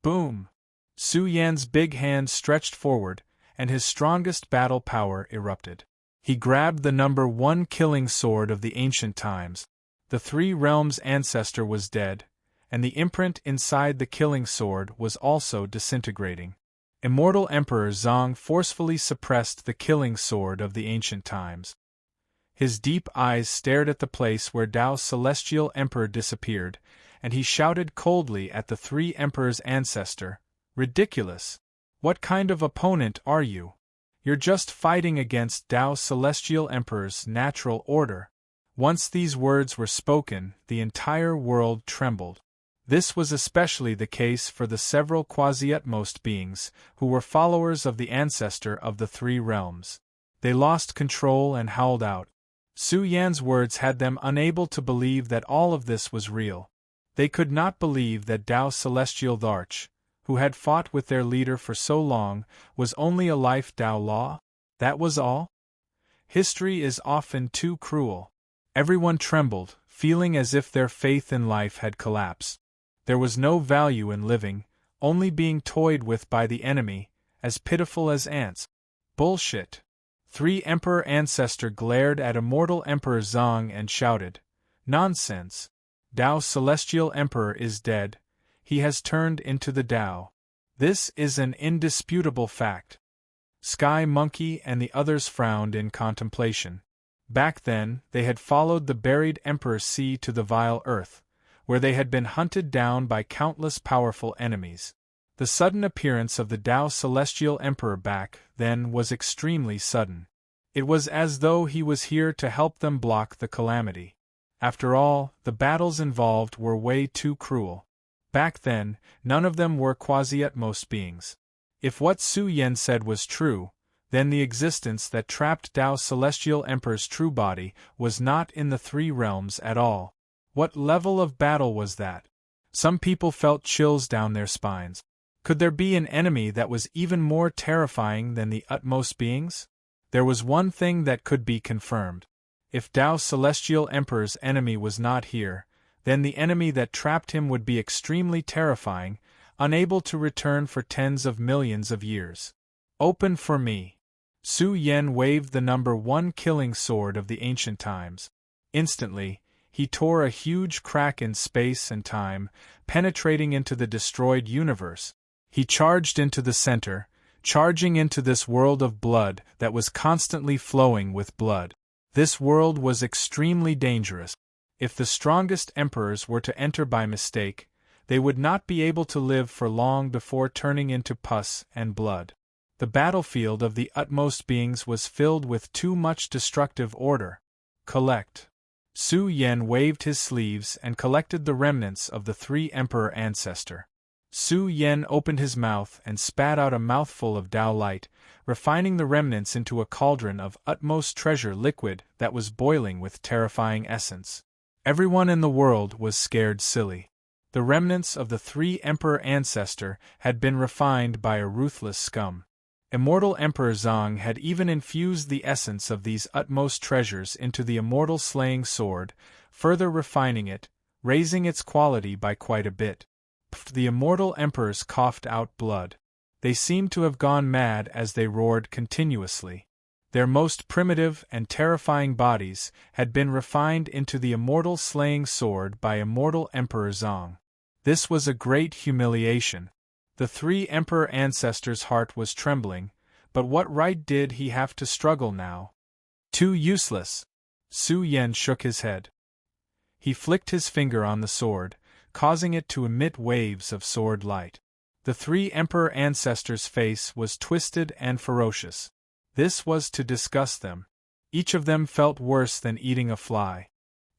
Boom! Su Yan's big hand stretched forward, and his strongest battle power erupted. He grabbed the number 1 killing sword of the ancient times. The Three Realms' ancestor was dead, and the imprint inside the killing sword was also disintegrating. Immortal Emperor Zhang forcefully suppressed the killing sword of the ancient times. His deep eyes stared at the place where Tao's celestial emperor disappeared, and he shouted coldly at the three emperors' ancestor, "Ridiculous! What kind of opponent are you? You're just fighting against Tao's celestial emperor's natural order." Once these words were spoken, the entire world trembled. This was especially the case for the several quasi-utmost beings, who were followers of the ancestor of the three realms. They lost control and howled out. Su Yan's words had them unable to believe that all of this was real. They could not believe that Tao's celestial Dharch, who had fought with their leader for so long, was only a life Tao law? That was all? History is often too cruel. Everyone trembled, feeling as if their faith in life had collapsed. There was no value in living, only being toyed with by the enemy, as pitiful as ants. Bullshit. Three Emperor Ancestor glared at Immortal Emperor Zhang and shouted, "Nonsense! Tao's celestial emperor is dead. He has turned into the Tao. This is an indisputable fact." Sky Monkey and the others frowned in contemplation. Back then, they had followed the buried Emperor Sea to the vile earth, where they had been hunted down by countless powerful enemies. The sudden appearance of the Tao Celestial Emperor back then was extremely sudden. It was as though he was here to help them block the calamity. After all, the battles involved were way too cruel. Back then, none of them were quasi-utmost beings. If what Su Yan said was true, then the existence that trapped Tao's Celestial Emperor's true body was not in the three realms at all. What level of battle was that? Some people felt chills down their spines. Could there be an enemy that was even more terrifying than the utmost beings? There was one thing that could be confirmed. If Tao's Celestial Emperor's enemy was not here, then the enemy that trapped him would be extremely terrifying, unable to return for tens of millions of years. "Open for me." Su Yan waved the number 1 killing sword of the ancient times. Instantly, he tore a huge crack in space and time, penetrating into the destroyed universe. He charged into the center, charging into this world of blood that was constantly flowing with blood. This world was extremely dangerous. If the strongest emperors were to enter by mistake, they would not be able to live for long before turning into pus and blood. The battlefield of the utmost beings was filled with too much destructive order. Collect. Su Yan waved his sleeves and collected the remnants of the three Emperor Ancestor. Su Yan opened his mouth and spat out a mouthful of Tao light, refining the remnants into a cauldron of utmost treasure liquid that was boiling with terrifying essence. Everyone in the world was scared silly. The remnants of the three Emperor Ancestor had been refined by a ruthless scum. Immortal Emperor Zhang had even infused the essence of these utmost treasures into the immortal slaying sword, further refining it, raising its quality by quite a bit. The immortal emperors coughed out blood. They seemed to have gone mad as they roared continuously. Their most primitive and terrifying bodies had been refined into the immortal slaying sword by Immortal Emperor Zhang. This was a great humiliation. The three Emperor Ancestors' heart was trembling, but what right did he have to struggle now? Too useless. Su Yan shook his head. He flicked his finger on the sword, causing it to emit waves of sword light. The three Emperor Ancestors' face was twisted and ferocious. This was to disgust them. Each of them felt worse than eating a fly.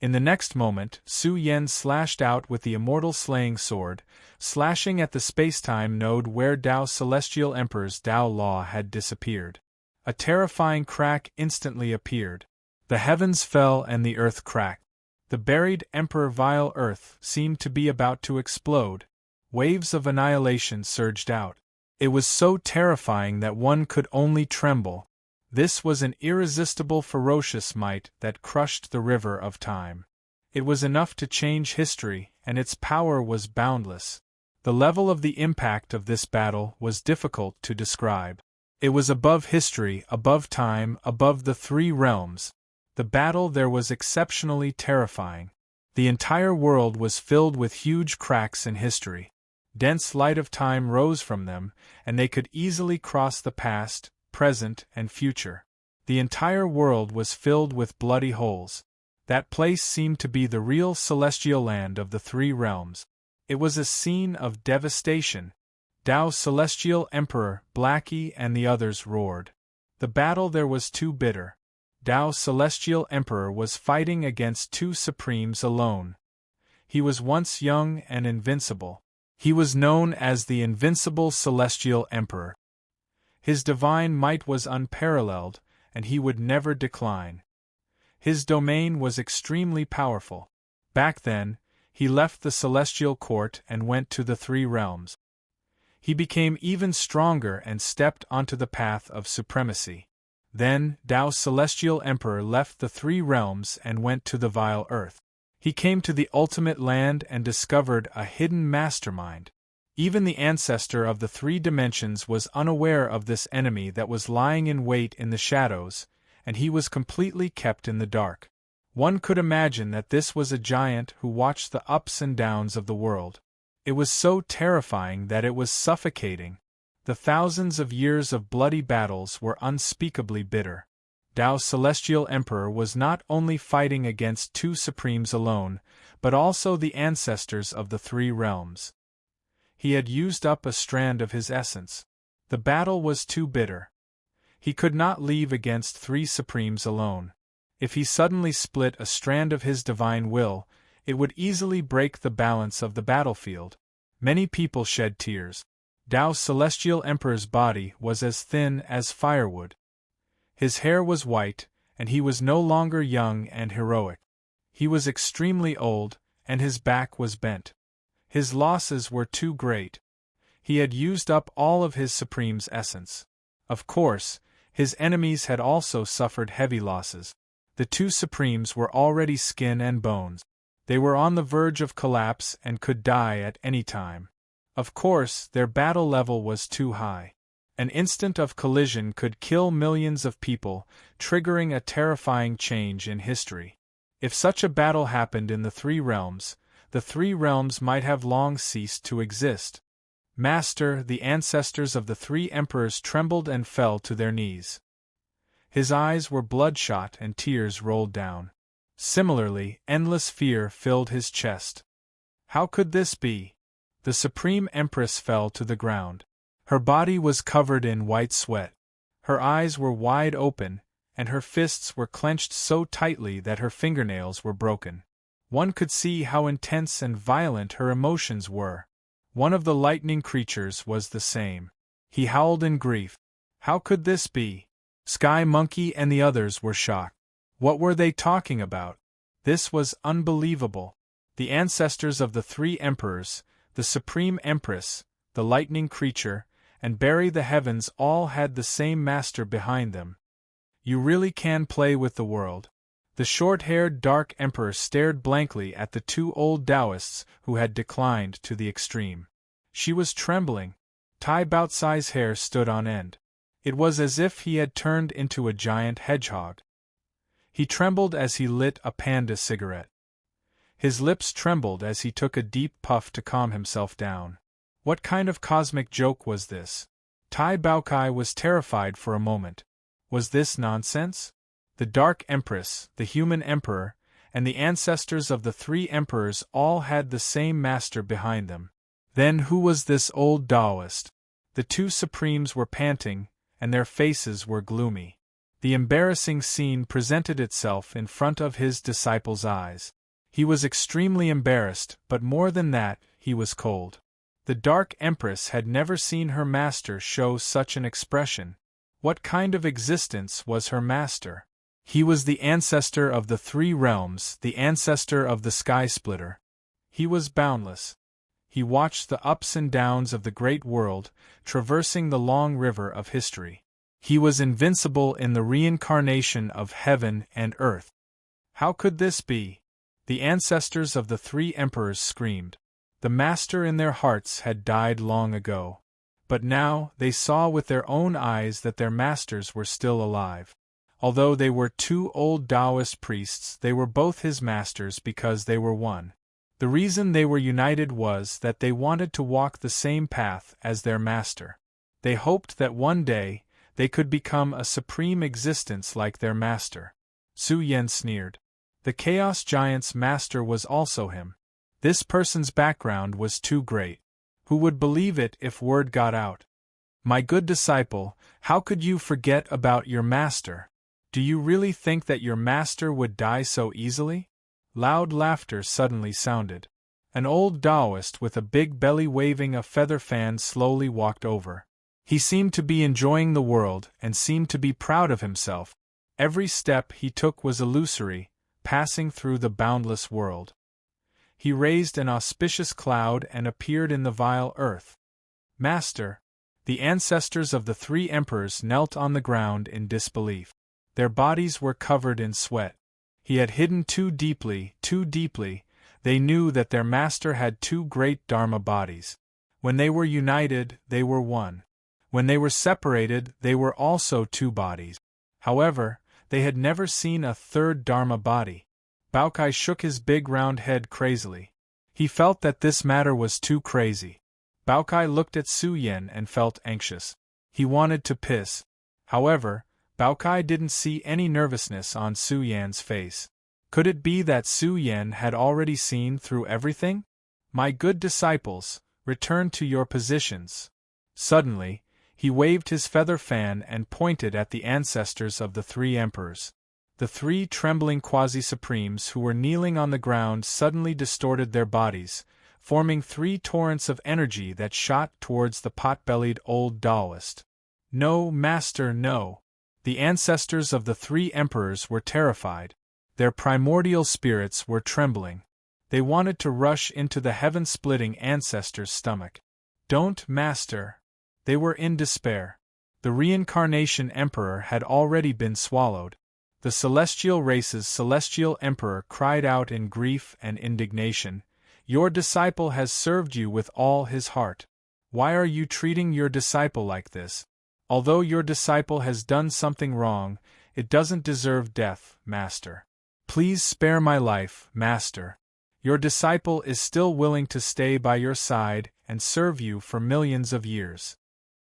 In the next moment, Su Yan slashed out with the immortal slaying sword, slashing at the space-time node where Tao's Celestial Emperor's Tao Law had disappeared. A terrifying crack instantly appeared. The heavens fell and the earth cracked. The buried Emperor Vile Earth seemed to be about to explode. Waves of annihilation surged out. It was so terrifying that one could only tremble. This was an irresistible ferocious might that crushed the river of time. It was enough to change history, and its power was boundless. The level of the impact of this battle was difficult to describe. It was above history, above time, above the three realms. The battle there was exceptionally terrifying. The entire world was filled with huge cracks in history. Dense light of time rose from them, and they could easily cross the past, present, and future. The entire world was filled with bloody holes. That place seemed to be the real celestial land of the three realms. It was a scene of devastation. Tao Celestial Emperor, Blackie and the others roared. The battle there was too bitter. Tao Celestial Emperor was fighting against two supremes alone. He was once young and invincible. He was known as the Invincible Celestial Emperor. His divine might was unparalleled, and he would never decline. His domain was extremely powerful. Back then, he left the celestial court and went to the three realms. He became even stronger and stepped onto the path of supremacy. Then, Tao's celestial emperor left the three realms and went to the vile earth. He came to the ultimate land and discovered a hidden mastermind. Even the ancestor of the three dimensions was unaware of this enemy that was lying in wait in the shadows, and he was completely kept in the dark. One could imagine that this was a giant who watched the ups and downs of the world. It was so terrifying that it was suffocating. The thousands of years of bloody battles were unspeakably bitter. Tao's celestial emperor was not only fighting against two supremes alone, but also the ancestors of the three realms. He had used up a strand of his essence. The battle was too bitter. He could not leave against three supremes alone. If he suddenly split a strand of his divine will, it would easily break the balance of the battlefield. Many people shed tears. Tao's celestial emperor's body was as thin as firewood. His hair was white, and he was no longer young and heroic. He was extremely old, and his back was bent. His losses were too great. He had used up all of his supreme's essence. Of course, his enemies had also suffered heavy losses. The two supremes were already skin and bones. They were on the verge of collapse and could die at any time. Of course, their battle level was too high. An instant of collision could kill millions of people, triggering a terrifying change in history. If such a battle happened in the three realms might have long ceased to exist. Master, the ancestors of the three emperors trembled and fell to their knees. His eyes were bloodshot and tears rolled down. Similarly, endless fear filled his chest. How could this be? The Supreme Empress fell to the ground. Her body was covered in white sweat. Her eyes were wide open, and her fists were clenched so tightly that her fingernails were broken. One could see how intense and violent her emotions were. One of the lightning creatures was the same. He howled in grief. How could this be? Sky Monkey and the others were shocked. What were they talking about? This was unbelievable. The ancestors of the three emperors, the Supreme Empress, the lightning creature, and Barry the Heavens all had the same master behind them. You really can play with the world. The short-haired Dark Emperor stared blankly at the two old Taoists who had declined to the extreme. She was trembling. Tai Baotsai's hair stood on end. It was as if he had turned into a giant hedgehog. He trembled as he lit a panda cigarette. His lips trembled as he took a deep puff to calm himself down. What kind of cosmic joke was this? Tai Baokai was terrified for a moment. Was this nonsense? The Dark Empress, the Human Emperor, and the ancestors of the three emperors all had the same master behind them. Then who was this old Taoist? The two supremes were panting, and their faces were gloomy. The embarrassing scene presented itself in front of his disciples' eyes. He was extremely embarrassed, but more than that, he was cold. The Dark Empress had never seen her master show such an expression. What kind of existence was her master? He was the ancestor of the three realms, the ancestor of the Sky Splitter. He was boundless. He watched the ups and downs of the great world, traversing the long river of history. He was invincible in the reincarnation of heaven and earth. How could this be? The ancestors of the three emperors screamed. The master in their hearts had died long ago. But now they saw with their own eyes that their masters were still alive. Although they were two old Taoist priests, they were both his masters because they were one. The reason they were united was that they wanted to walk the same path as their master. They hoped that one day, they could become a supreme existence like their master. Su Yan sneered. The Chaos Giant's master was also him. This person's background was too great. Who would believe it if word got out? My good disciple, how could you forget about your master? Do you really think that your master would die so easily? Loud laughter suddenly sounded. An old Taoist with a big belly waving a feather fan slowly walked over. He seemed to be enjoying the world and seemed to be proud of himself. Every step he took was illusory, passing through the boundless world. He raised an auspicious cloud and appeared in the vile earth. Master! The ancestors of the three emperors knelt on the ground in disbelief. Their bodies were covered in sweat. He had hidden too deeply, they knew that their master had two great Dharma bodies. When they were united, they were one. When they were separated, they were also two bodies. However, they had never seen a third Dharma body. Baokai shook his big round head crazily. He felt that this matter was too crazy. Baokai looked at Su Yan and felt anxious. He wanted to piss. However, Baokai didn't see any nervousness on Su Yan's face. Could it be that Su Yan had already seen through everything? My good disciples, return to your positions. Suddenly, he waved his feather fan and pointed at the ancestors of the three emperors. The three trembling quasi-supremes who were kneeling on the ground suddenly distorted their bodies, forming three torrents of energy that shot towards the pot-bellied old Taoist. No, master, no. The ancestors of the three emperors were terrified. Their primordial spirits were trembling. They wanted to rush into the heaven-splitting ancestor's stomach. Don't, master. They were in despair. The reincarnation emperor had already been swallowed. The celestial race's celestial emperor cried out in grief and indignation, "Your disciple has served you with all his heart. Why are you treating your disciple like this? Although your disciple has done something wrong, it doesn't deserve death, master. Please spare my life, master. Your disciple is still willing to stay by your side and serve you for millions of years."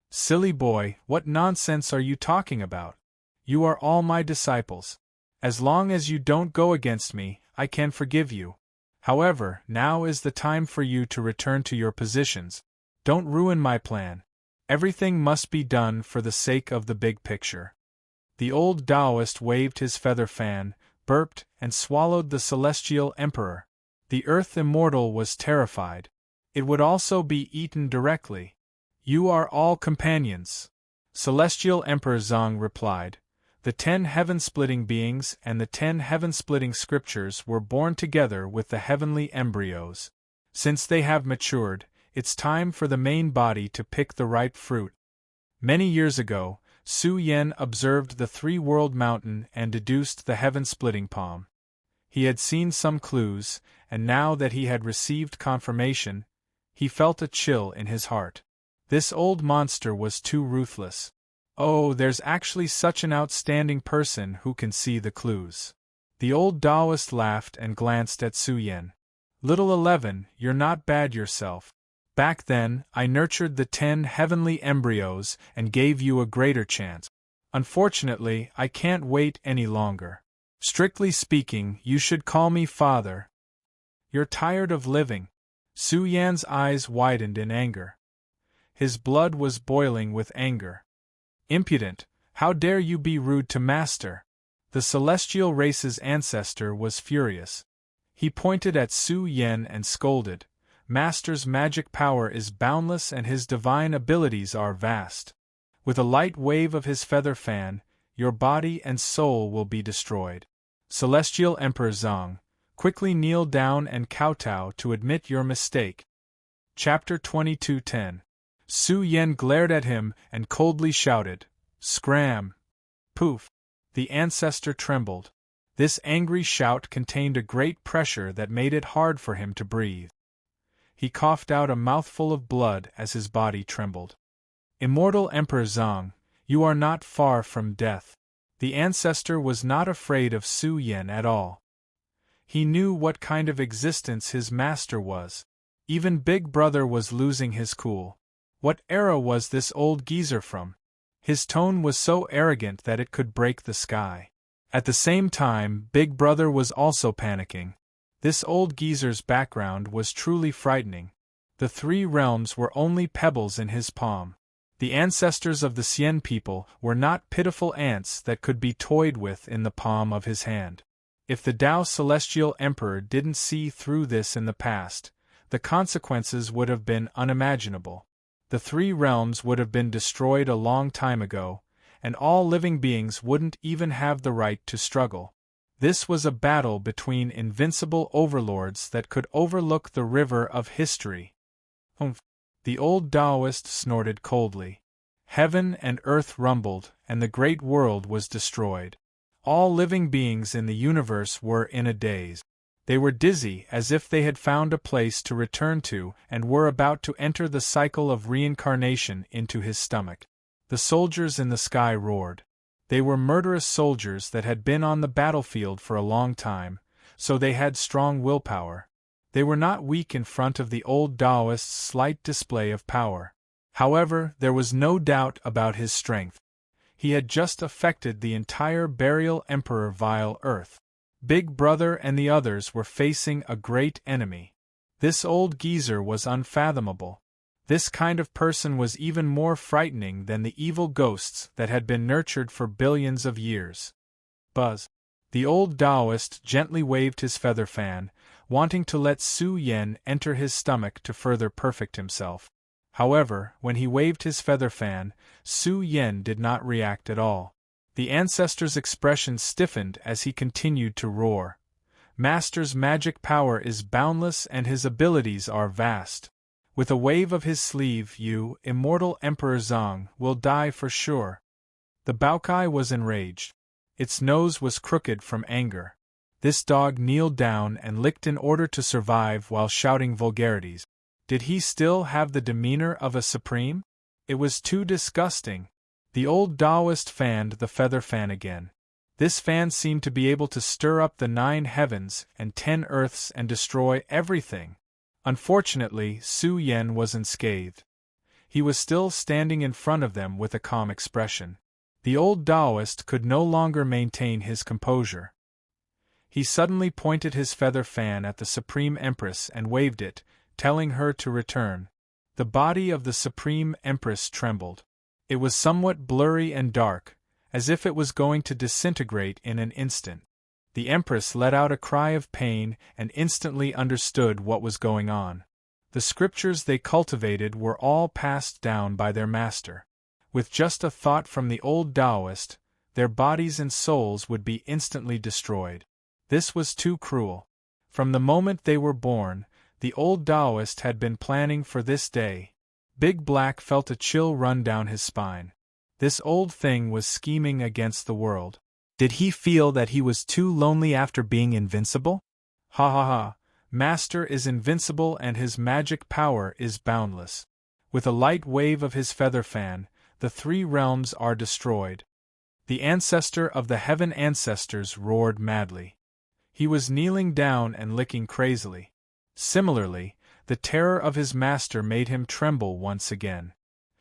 Silly boy, what nonsense are you talking about? You are all my disciples. As long as you don't go against me, I can forgive you. However, now is the time for you to return to your positions. Don't ruin my plan. Everything must be done for the sake of the big picture. The old Taoist waved his feather fan, burped, and swallowed the celestial emperor. The earth immortal was terrified. It would also be eaten directly. You are all companions. Celestial Emperor Zhang replied. The 10 heaven-splitting beings and the 10 heaven-splitting scriptures were born together with the heavenly embryos. Since they have matured, it's time for the main body to pick the ripe fruit. Many years ago, Su Yan observed the three-world mountain and deduced the heaven-splitting palm. He had seen some clues, and now that he had received confirmation, he felt a chill in his heart. This old monster was too ruthless. Oh, there's actually such an outstanding person who can see the clues. The old Taoist laughed and glanced at Su Yan. Little 11, you're not bad yourself. Back then, I nurtured the 10 heavenly embryos and gave you a greater chance. Unfortunately, I can't wait any longer. Strictly speaking, you should call me father. You're tired of living. Su Yan's eyes widened in anger. His blood was boiling with anger. Impudent, how dare you be rude to master? The celestial race's ancestor was furious. He pointed at Su Yan and scolded. Master's magic power is boundless and his divine abilities are vast. With a light wave of his feather fan, your body and soul will be destroyed. Celestial Emperor Zhang, quickly kneel down and kowtow to admit your mistake. Chapter 22:10. Su Yen glared at him and coldly shouted, "Scram!" Poof! The ancestor trembled. This angry shout contained a great pressure that made it hard for him to breathe. He coughed out a mouthful of blood as his body trembled. Immortal Emperor Zhang, you are not far from death. The ancestor was not afraid of Su Yen at all. He knew what kind of existence his master was. Even Big Brother was losing his cool. What era was this old geezer from? His tone was so arrogant that it could break the sky. At the same time, Big Brother was also panicking. This old geezer's background was truly frightening. The three realms were only pebbles in his palm. The ancestors of the Xian people were not pitiful ants that could be toyed with in the palm of his hand. If the Tao Celestial Emperor didn't see through this in the past, the consequences would have been unimaginable. The three realms would have been destroyed a long time ago, and all living beings wouldn't even have the right to struggle. This was a battle between invincible overlords that could overlook the river of history. Humph! The old Taoist snorted coldly. Heaven and earth rumbled, and the great world was destroyed. All living beings in the universe were in a daze. They were dizzy as if they had found a place to return to and were about to enter the cycle of reincarnation into his stomach. The soldiers in the sky roared. They were murderous soldiers that had been on the battlefield for a long time, so they had strong willpower. They were not weak in front of the old Taoist's slight display of power. However, there was no doubt about his strength. He had just affected the entire burial Emperor Vile Earth. Big Brother and the others were facing a great enemy. This old geezer was unfathomable. This kind of person was even more frightening than the evil ghosts that had been nurtured for billions of years. Buzz. The old Taoist gently waved his feather fan, wanting to let Su Yen enter his stomach to further perfect himself. However, when he waved his feather fan, Su Yen did not react at all. The ancestor's expression stiffened as he continued to roar. Master's magic power is boundless and his abilities are vast. With a wave of his sleeve, you, immortal Emperor Zhang, will die for sure. The Baokai was enraged. Its nose was crooked from anger. This dog kneeled down and licked in order to survive while shouting vulgarities. Did he still have the demeanor of a supreme? It was too disgusting. The old Taoist fanned the feather fan again. This fan seemed to be able to stir up the 9 heavens and 10 earths and destroy everything. Unfortunately, Su Yen was unscathed. He was still standing in front of them with a calm expression. The old Taoist could no longer maintain his composure. He suddenly pointed his feather fan at the Supreme Empress and waved it, telling her to return. The body of the Supreme Empress trembled. It was somewhat blurry and dark, as if it was going to disintegrate in an instant. The Empress let out a cry of pain and instantly understood what was going on. The scriptures they cultivated were all passed down by their master. With just a thought from the old Taoist, their bodies and souls would be instantly destroyed. This was too cruel. From the moment they were born, the old Taoist had been planning for this day. Big Black felt a chill run down his spine. This old thing was scheming against the world. Did he feel that he was too lonely after being invincible? Ha ha ha, Master is invincible and his magic power is boundless. With a light wave of his feather fan, the 3 realms are destroyed. The ancestor of the heaven ancestors roared madly. He was kneeling down and licking crazily. Similarly, the terror of his master made him tremble once again.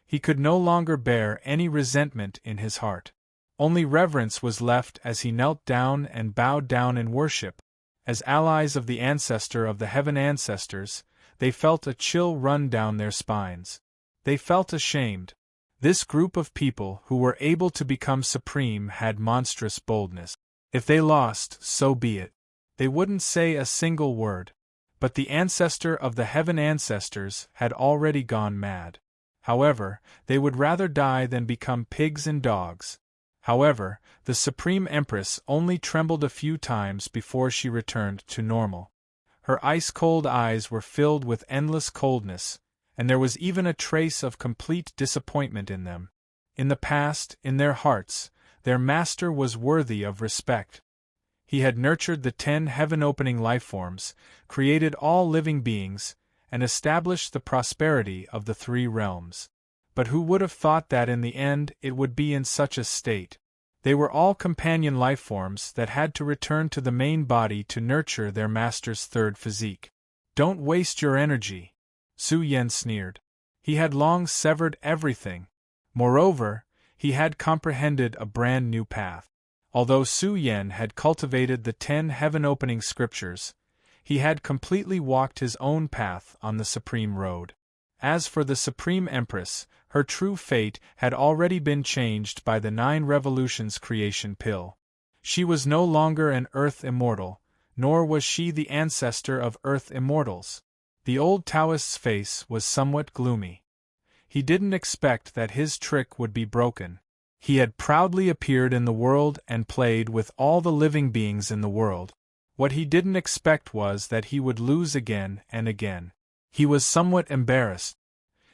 He could no longer bear any resentment in his heart. Only reverence was left as he knelt down and bowed down in worship. As allies of the ancestor of the heaven ancestors, they felt a chill run down their spines. They felt ashamed. This group of people who were able to become supreme had monstrous boldness. If they lost, so be it. They wouldn't say a single word. But the ancestor of the heaven ancestors had already gone mad. However, they would rather die than become pigs and dogs. However, the Supreme Empress only trembled a few times before she returned to normal. Her ice-cold eyes were filled with endless coldness, and there was even a trace of complete disappointment in them. In the past, in their hearts, their master was worthy of respect. He had nurtured the 10 heaven-opening lifeforms, created all living beings, and established the prosperity of the 3 realms. But who would have thought that in the end it would be in such a state? They were all companion lifeforms that had to return to the main body to nurture their master's 3rd physique. Don't waste your energy, Su Yen sneered. He had long severed everything. Moreover, he had comprehended a brand new path. Although Su Yen had cultivated the 10 heaven-opening scriptures, he had completely walked his own path on the Supreme Road. As for the Supreme Empress, her true fate had already been changed by the 9 revolutions creation pill. She was no longer an Earth immortal, nor was she the ancestor of Earth immortals. The old Taoist's face was somewhat gloomy. He didn't expect that his trick would be broken. He had proudly appeared in the world and played with all the living beings in the world. What he didn't expect was that he would lose again and again. He was somewhat embarrassed.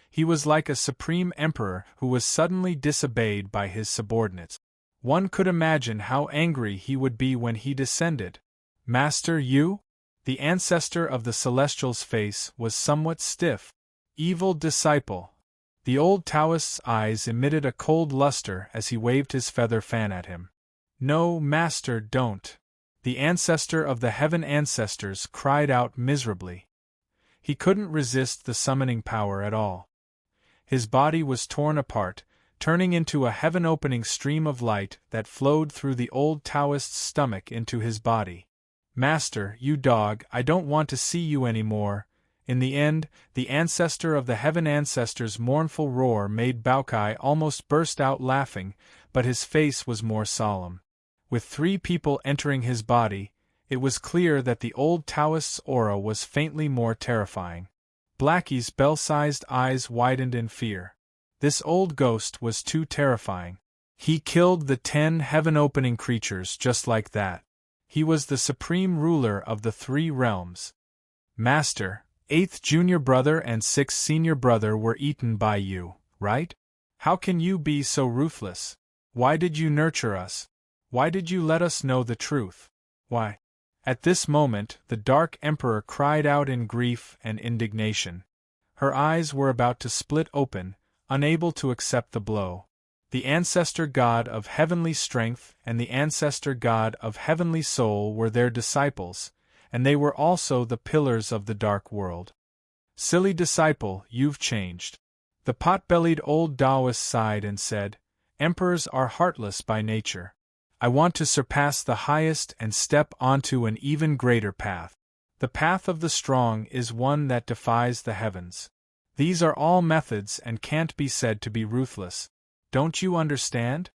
He was like a supreme emperor who was suddenly disobeyed by his subordinates. One could imagine how angry he would be when he descended. Master, you? The ancestor of the Celestial's face was somewhat stiff. Evil disciple. The old Taoist's eyes emitted a cold luster as he waved his feather fan at him. No, Master, don't. The ancestor of the heaven ancestors cried out miserably. He couldn't resist the summoning power at all. His body was torn apart, turning into a heaven-opening stream of light that flowed through the old Taoist's stomach into his body. Master, you dog, I don't want to see you anymore. In the end, the ancestor of the heaven ancestors' mournful roar made Baokai almost burst out laughing, but his face was more solemn. With 3 people entering his body, it was clear that the old Taoist's aura was faintly more terrifying. Blackie's bell-sized eyes widened in fear. This old ghost was too terrifying. He killed the 10 heaven-opening creatures just like that. He was the supreme ruler of the 3 realms. Master, 8th junior brother and 6th senior brother were eaten by you, right? How can you be so ruthless? Why did you nurture us? Why did you let us know the truth? Why? At this moment, the Dark Emperor cried out in grief and indignation. Her eyes were about to split open, unable to accept the blow. The ancestor god of heavenly strength and the ancestor god of heavenly soul were their disciples, and they were also the pillars of the dark world. Silly disciple, you've changed. The pot-bellied old Taoist sighed and said, Emperors are heartless by nature. I want to surpass the highest and step onto an even greater path. The path of the strong is one that defies the heavens. These are all methods and can't be said to be ruthless. Don't you understand?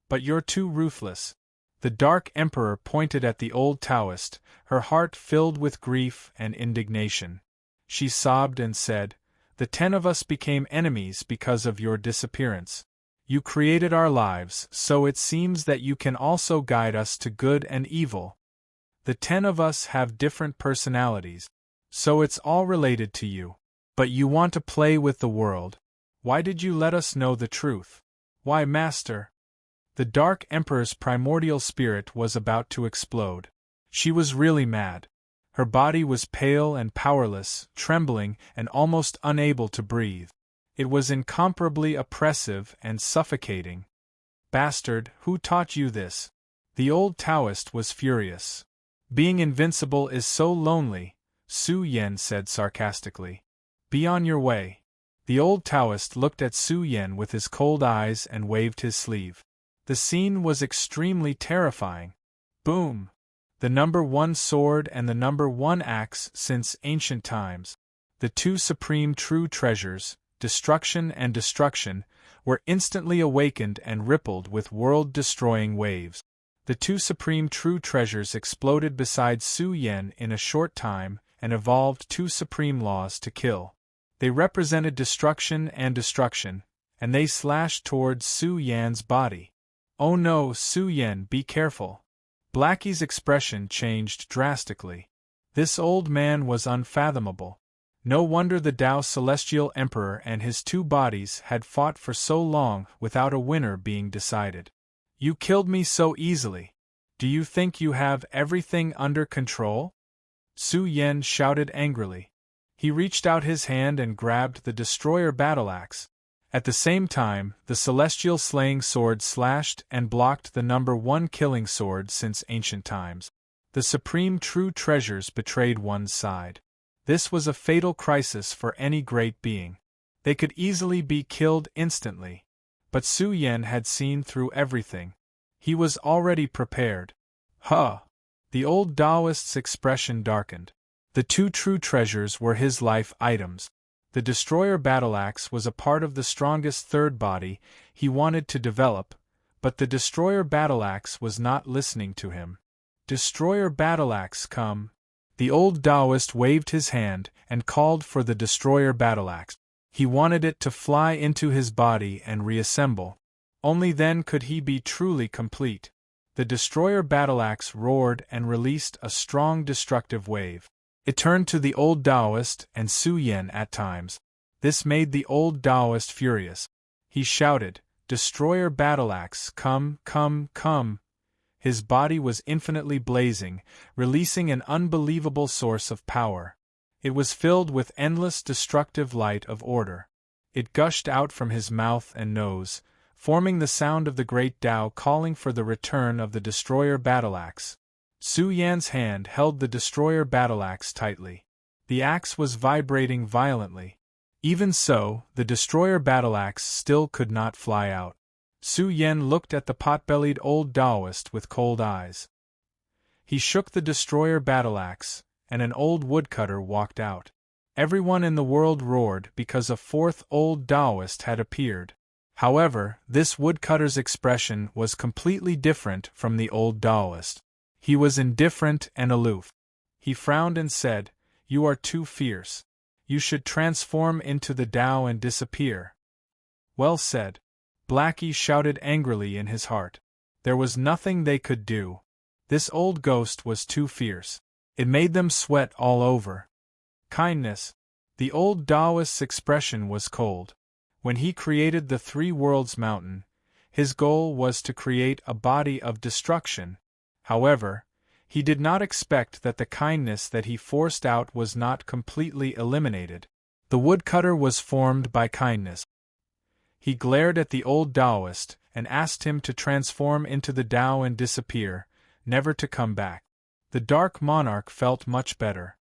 But you're too ruthless. The Dark Emperor pointed at the old Taoist, her heart filled with grief and indignation. She sobbed and said, The 10 of us became enemies because of your disappearance. You created our lives, so it seems that you can also guide us to good and evil. The 10 of us have different personalities, so it's all related to you. But you want to play with the world. Why did you let us know the truth? Why, Master? The Dark Emperor's primordial spirit was about to explode. She was really mad. Her body was pale and powerless, trembling and almost unable to breathe. It was incomparably oppressive and suffocating. Bastard, who taught you this? The old Taoist was furious. Being invincible is so lonely, Su Yen said sarcastically. Be on your way. The old Taoist looked at Su Yen with his cold eyes and waved his sleeve. The scene was extremely terrifying. Boom! The number 1 sword and the number 1 axe since ancient times. The 2 supreme true treasures, destruction and destruction, were instantly awakened and rippled with world-destroying waves. The 2 supreme true treasures exploded beside Su Yen in a short time and evolved 2 supreme laws to kill. They represented destruction, and they slashed towards Su Yan's body. Oh no, Su Yen, be careful. Blackie's expression changed drastically. This old man was unfathomable. No wonder the Tao Celestial Emperor and his two bodies had fought for so long without a winner being decided. You killed me so easily. Do you think you have everything under control? Su Yen shouted angrily. He reached out his hand and grabbed the destroyer battle-axe. At the same time, the celestial slaying sword slashed and blocked the #1 killing sword since ancient times. The supreme true treasures betrayed one's side. This was a fatal crisis for any great being. They could easily be killed instantly. But Su Yen had seen through everything. He was already prepared. Huh! The old Taoist's expression darkened. The two true treasures were his life items. The destroyer battle-axe was a part of the strongest third body he wanted to develop, but the destroyer battle-axe was not listening to him. Destroyer battle-axe, come! The old Taoist waved his hand and called for the destroyer battle-axe. He wanted it to fly into his body and reassemble. Only then could he be truly complete. The destroyer battle-axe roared and released a strong destructive wave. It turned to the old Taoist and Su Yen at times. This made the old Taoist furious. He shouted, "Destroyer battle-axe, come, come, come!" His body was infinitely blazing, releasing an unbelievable source of power. It was filled with endless destructive light of order. It gushed out from his mouth and nose, forming the sound of the great Tao calling for the return of the destroyer battle-axe. Su Yan's hand held the destroyer battle-axe tightly. The axe was vibrating violently. Even so, the destroyer battle-axe still could not fly out. Su Yen looked at the pot-bellied old Taoist with cold eyes. He shook the destroyer battle-axe, and an old woodcutter walked out. Everyone in the world roared because a fourth old Taoist had appeared. However, this woodcutter's expression was completely different from the old Taoist. He was indifferent and aloof. He frowned and said, "You are too fierce. You should transform into the Tao and disappear." Well said. Blackie shouted angrily in his heart. There was nothing they could do. This old ghost was too fierce. It made them sweat all over. Kindness. The old Taoist's expression was cold. When he created the Three Worlds Mountain, his goal was to create a body of destruction. However, he did not expect that the kindness that he forced out was not completely eliminated. The woodcutter was formed by kindness. He glared at the old Taoist and asked him to transform into the Tao and disappear, never to come back. The Dark Monarch felt much better.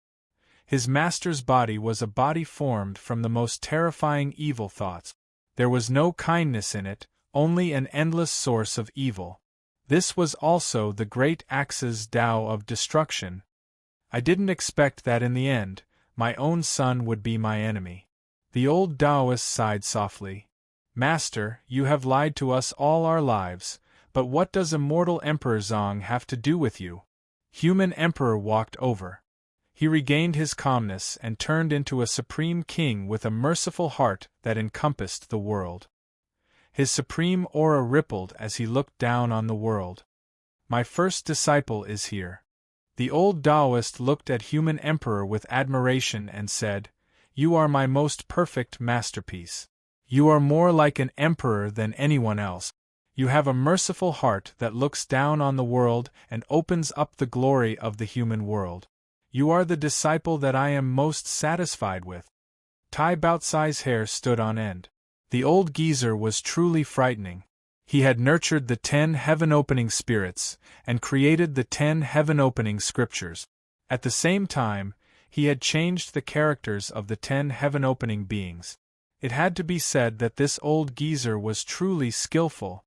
His master's body was a body formed from the most terrifying evil thoughts. There was no kindness in it, only an endless source of evil. This was also the great Axe's Tao of destruction. I didn't expect that in the end, my own son would be my enemy. The old Taoist sighed softly. Master, you have lied to us all our lives, but what does immortal Emperor Zong have to do with you? Human Emperor walked over. He regained his calmness and turned into a supreme king with a merciful heart that encompassed the world. His supreme aura rippled as he looked down on the world. My first disciple is here. The old Taoist looked at Human Emperor with admiration and said, "You are my most perfect masterpiece. You are more like an emperor than anyone else. You have a merciful heart that looks down on the world and opens up the glory of the human world. You are the disciple that I am most satisfied with." Tai Baotsai's hair stood on end. The old geezer was truly frightening. He had nurtured the 10 heaven-opening spirits and created the 10 heaven-opening scriptures. At the same time, he had changed the characters of the 10 heaven-opening beings. It had to be said that this old geezer was truly skillful.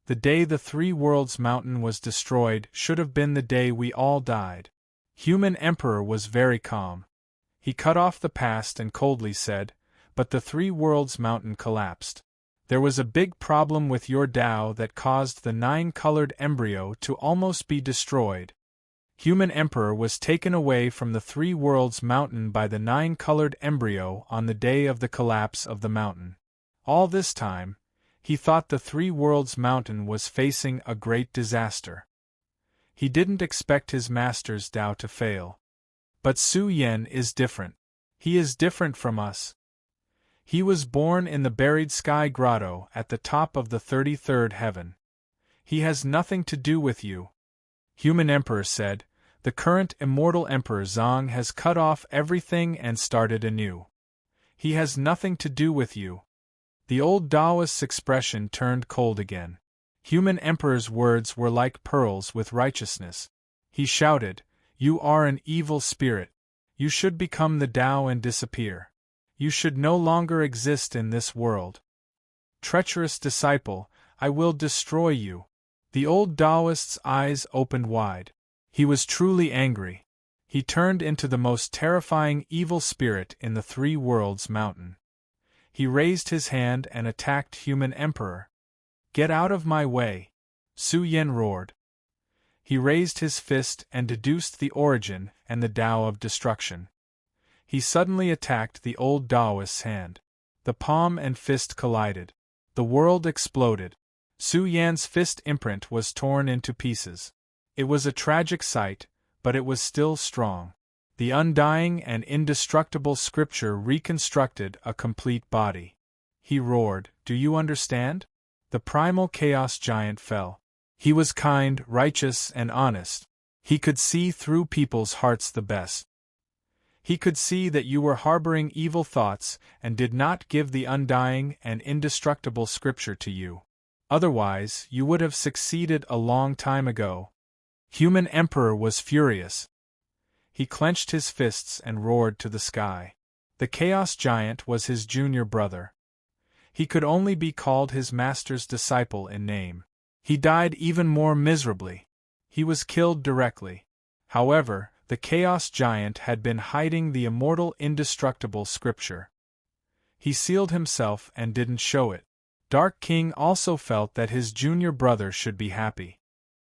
The day the Three Worlds Mountain was destroyed should have been the day we all died. Human Emperor was very calm. He cut off the past and coldly said, "But the Three Worlds Mountain collapsed. There was a big problem with your Tao that caused the 9-colored embryo to almost be destroyed. Human Emperor was taken away from the Three Worlds Mountain by the 9-colored embryo on the day of the collapse of the mountain. All this time, He thought the Three Worlds Mountain was facing a great disaster. He didn't expect his master's Tao to fail. But Su Yan is different. He is different from us. He was born in the buried sky grotto at the top of the 33rd heaven. He has nothing to do with you. Human Emperor said, the current immortal Emperor Zhang has cut off everything and started anew. He has nothing to do with you. The old Taoist's expression turned cold again. Human Emperor's words were like pearls with righteousness. He shouted, you are an evil spirit. You should become the Tao and disappear. You should no longer exist in this world. Treacherous disciple, I will destroy you. The old Taoist's eyes opened wide. He was truly angry. He turned into the most terrifying evil spirit in the Three Worlds Mountain. He raised his hand and attacked Human Emperor. Get out of my way! Su Yan roared. He raised his fist and deduced the origin and the Tao of destruction. He suddenly attacked the old Taoist's hand. The palm and fist collided. The world exploded. Su Yan's fist imprint was torn into pieces. It was a tragic sight, but it was still strong. The undying and indestructible scripture reconstructed a complete body. He roared, do you understand? The primal chaos giant fell. He was kind, righteous, and honest. He could see through people's hearts the best. He could see that you were harboring evil thoughts and did not give the undying and indestructible scripture to you. Otherwise, you would have succeeded a long time ago. Human Emperor was furious. He clenched his fists and roared to the sky. The Chaos Giant was his junior brother. He could only be called his master's disciple in name. He died even more miserably. He was killed directly. However, the Chaos Giant had been hiding the immortal indestructible scripture. He sealed himself and didn't show it. Dark King also felt that his junior brother should be happy.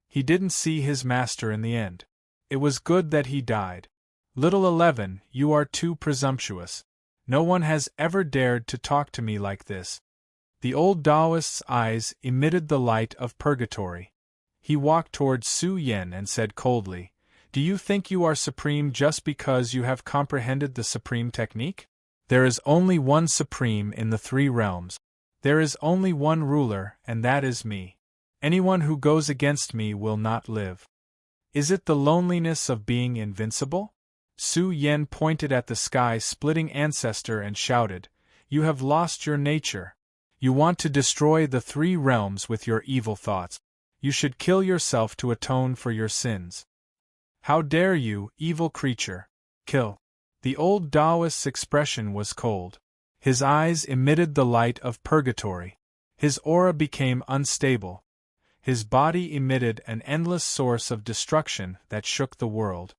He didn't see his master in the end. It was good that he died. Little 11, you are too presumptuous. No one has ever dared to talk to me like this. The old Taoist's eyes emitted the light of purgatory. He walked toward Su Yan and said coldly, do you think you are supreme just because you have comprehended the supreme technique? There is only one supreme in the three realms. There is only one ruler, and that is me. Anyone who goes against me will not live. Is it the loneliness of being invincible? Su Yan pointed at the sky-splitting ancestor and shouted, you have lost your nature. You want to destroy the three realms with your evil thoughts. You should kill yourself to atone for your sins. How dare you, evil creature? Kill. The old Taoist's expression was cold. His eyes emitted the light of purgatory. His aura became unstable. His body emitted an endless source of destruction that shook the world.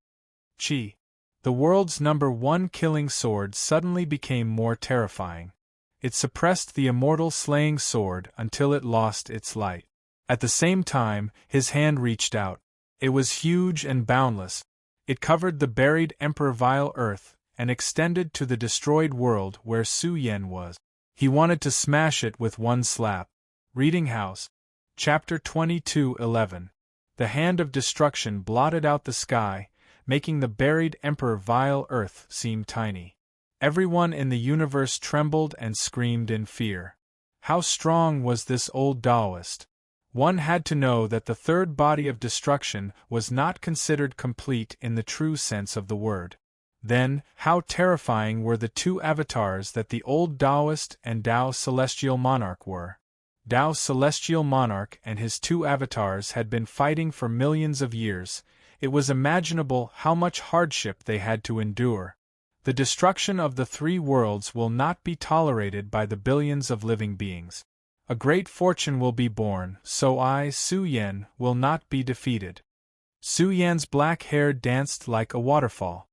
Qi. The world's #1 killing sword suddenly became more terrifying. It suppressed the immortal slaying sword until it lost its light. At the same time, his hand reached out. It was huge and boundless. It covered the buried Emperor Vile Earth and extended to the destroyed world where Su Yan was. He wanted to smash it with one slap. Reading House. Chapter 22:11. The hand of destruction blotted out the sky, making the buried Emperor Vile Earth seem tiny. Everyone in the universe trembled and screamed in fear. How strong was this old Taoist? One had to know that the third body of destruction was not considered complete in the true sense of the word. Then, how terrifying were the two avatars that the old Taoist and Tao Celestial Monarch were. Tao Celestial Monarch and his two avatars had been fighting for millions of years. It was imaginable how much hardship they had to endure. The destruction of the three worlds will not be tolerated by the billions of living beings. A great fortune will be born, so I, Su Yan, will not be defeated. Su Yan's black hair danced like a waterfall.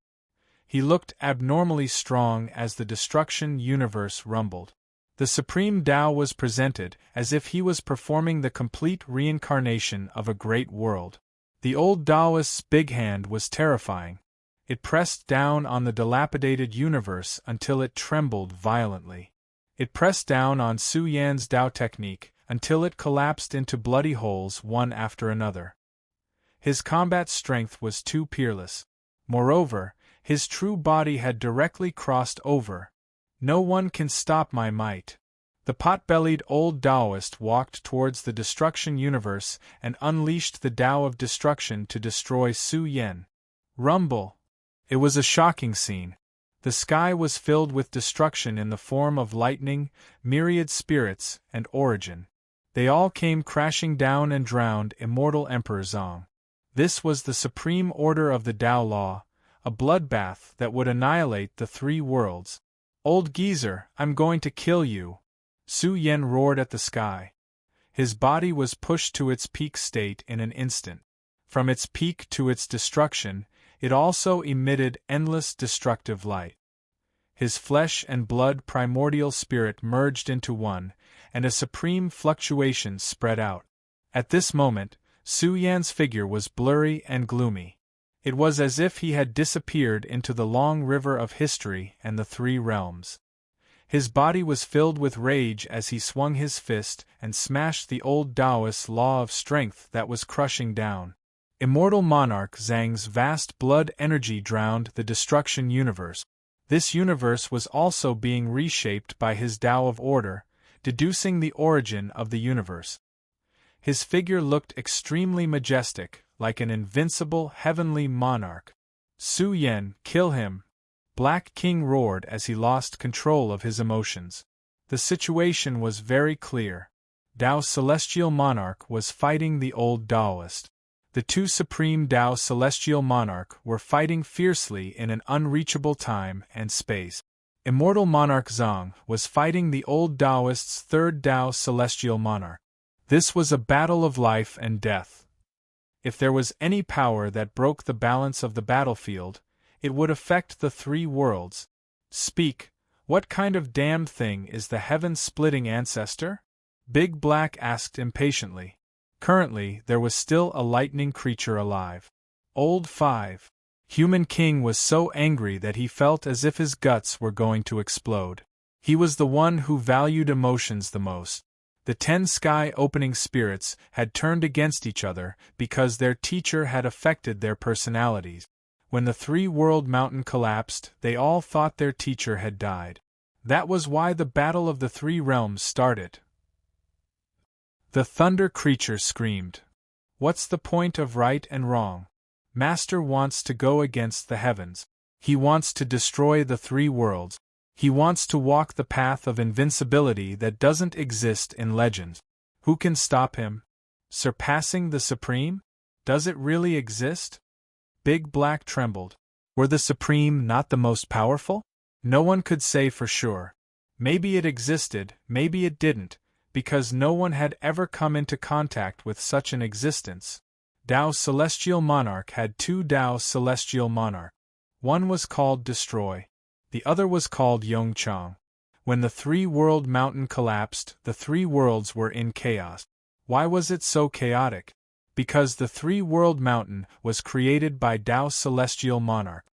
He looked abnormally strong as the destruction universe rumbled. The supreme Tao was presented as if he was performing the complete reincarnation of a great world. The old Taoist's big hand was terrifying. It pressed down on the dilapidated universe until it trembled violently. It pressed down on Su Yan's Tao technique until it collapsed into bloody holes one after another. His combat strength was too peerless. Moreover, his true body had directly crossed over. No one can stop my might. The pot-bellied old Taoist walked towards the destruction universe and unleashed the Tao of destruction to destroy Su Yen. Rumble! It was a shocking scene. The sky was filled with destruction in the form of lightning, myriad spirits, and origin. They all came crashing down and drowned immortal Emperor Zong. This was the supreme order of the Tao Law, a bloodbath that would annihilate the three worlds. Old geezer, I'm going to kill you! Su Yen roared at the sky. His body was pushed to its peak state in an instant. From its peak to its destruction, it also emitted endless destructive light. His flesh and blood primordial spirit merged into one, and a supreme fluctuation spread out. At this moment, Su Yan's figure was blurry and gloomy. It was as if he had disappeared into the long river of history and the three realms. His body was filled with rage as he swung his fist and smashed the old Taoist law of strength that was crushing down. Immortal monarch Zhang's vast blood energy drowned the destruction universe. This universe was also being reshaped by his Tao of order, deducing the origin of the universe. His figure looked extremely majestic, like an invincible heavenly monarch. Su Yen, kill him! Black King roared as he lost control of his emotions. The situation was very clear. Tao's celestial monarch was fighting the old Taoist. The two supreme Tao celestial monarch were fighting fiercely in an unreachable time and space. Immortal monarch Zong was fighting the old Taoist's third Tao celestial monarch. This was a battle of life and death. If there was any power that broke the balance of the battlefield, it would affect the three worlds. Speak, what kind of damned thing is the heaven-splitting ancestor? Big Black asked impatiently. Currently, there was still a lightning creature alive. Old 5. Human King was so angry that he felt as if his guts were going to explode. He was the one who valued emotions the most. The 10 sky-opening spirits had turned against each other because their teacher had affected their personalities. When the three-world mountain collapsed, they all thought their teacher had died. That was why the battle of the three realms started. The thunder creature screamed. What's the point of right and wrong? Master wants to go against the heavens. He wants to destroy the three worlds. He wants to walk the path of invincibility that doesn't exist in legends. Who can stop him? Surpassing the Supreme? Does it really exist? Big Black trembled. Were the Supreme not the most powerful? No one could say for sure. Maybe it existed, maybe it didn't, because no one had ever come into contact with such an existence. Tao's celestial monarch had two Tao's celestial monarch. One was called Destroy. The other was called Yongchang. When the three-world mountain collapsed, the three worlds were in chaos. Why was it so chaotic? Because the three-world mountain was created by Tao's celestial monarch.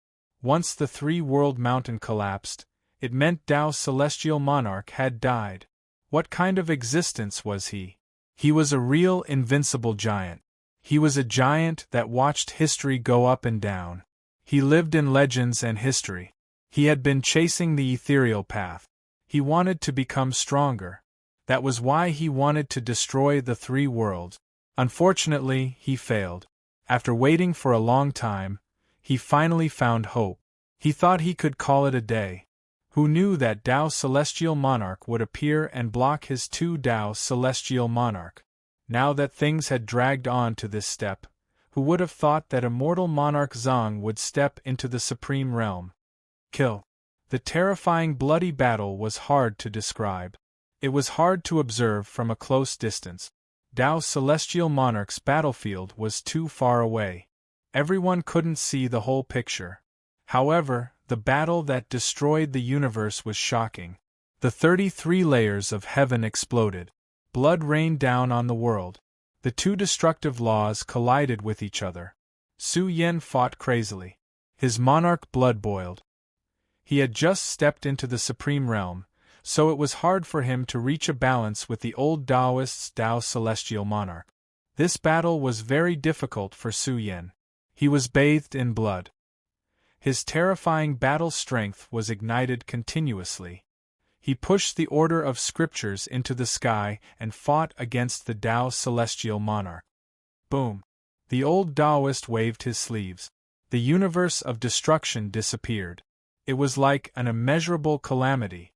Once the three-world mountain collapsed, it meant Tao's celestial monarch had died. What kind of existence was he? He was a real invincible giant. He was a giant that watched history go up and down. He lived in legends and history. He had been chasing the ethereal path. He wanted to become stronger. That was why he wanted to destroy the three worlds. Unfortunately, he failed. After waiting for a long time, he finally found hope. He thought he could call it a day. Who knew that Tao's celestial monarch would appear and block his two Tao's celestial monarch? Now that things had dragged on to this step, who would have thought that immortal monarch Zong would step into the supreme realm? Kill. The terrifying bloody battle was hard to describe. It was hard to observe from a close distance. Tao's celestial monarch's battlefield was too far away. Everyone couldn't see the whole picture. However, the battle that destroyed the universe was shocking. The 33 layers of heaven exploded. Blood rained down on the world. The two destructive laws collided with each other. Su Yen fought crazily. His monarch blood boiled. He had just stepped into the supreme realm, so it was hard for him to reach a balance with the old Taoist's Tao celestial monarch. This battle was very difficult for Su Yan. He was bathed in blood. His terrifying battle strength was ignited continuously. He pushed the order of scriptures into the sky and fought against the Tao celestial monarch. Boom! The old Taoist waved his sleeves. The universe of destruction disappeared. It was like an immeasurable calamity.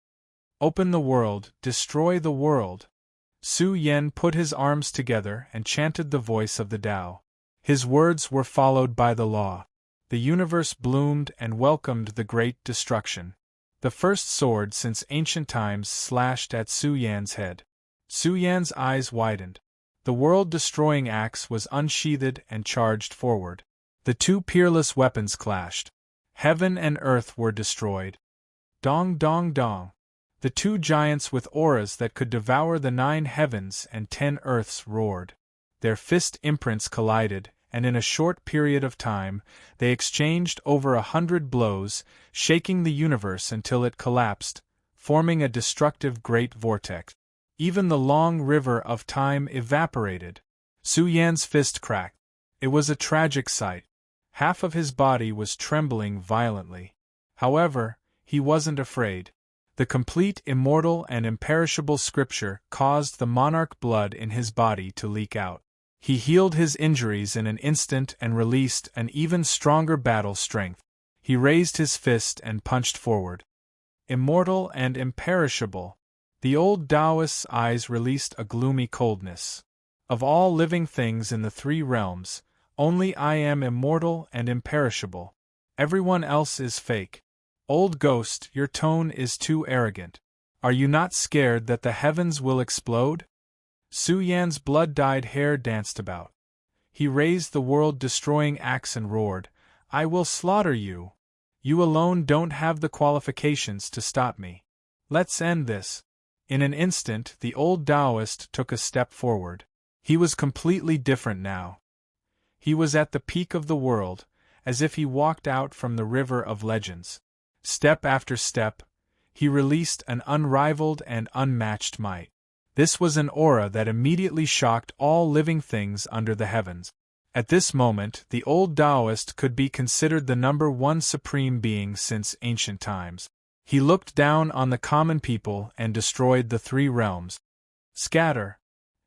Open the world, destroy the world. Su Yan put his arms together and chanted the voice of the Tao. His words were followed by the law. The universe bloomed and welcomed the great destruction. The first sword since ancient times slashed at Su Yan's head. Su Yan's eyes widened. The world-destroying axe was unsheathed and charged forward. The two peerless weapons clashed. Heaven and earth were destroyed. Dong dong dong. The two giants with auras that could devour the 9 heavens and 10 earths roared. Their fist imprints collided, and in a short period of time, they exchanged over 100 blows, shaking the universe until it collapsed, forming a destructive great vortex. Even the long river of time evaporated. Su Yan's fist cracked. It was a tragic sight. Half of his body was trembling violently. However, he wasn't afraid. The complete, immortal, and imperishable scripture caused the monarch blood in his body to leak out. He healed his injuries in an instant and released an even stronger battle strength. He raised his fist and punched forward. Immortal and imperishable. The old Taoist's eyes released a gloomy coldness. Of all living things in the 3 realms, only I am immortal and imperishable. Everyone else is fake. Old ghost, your tone is too arrogant. Are you not scared that the heavens will explode? Su Yan's blood-dyed hair danced about. He raised the world-destroying axe and roared, I will slaughter you. You alone don't have the qualifications to stop me. Let's end this. In an instant, the old Taoist took a step forward. He was completely different now. He was at the peak of the world, as if he walked out from the river of legends. Step after step, he released an unrivaled and unmatched might. This was an aura that immediately shocked all living things under the heavens. At this moment, the old Taoist could be considered the number 1 supreme being since ancient times. He looked down on the common people and destroyed the 3 realms. Scatter!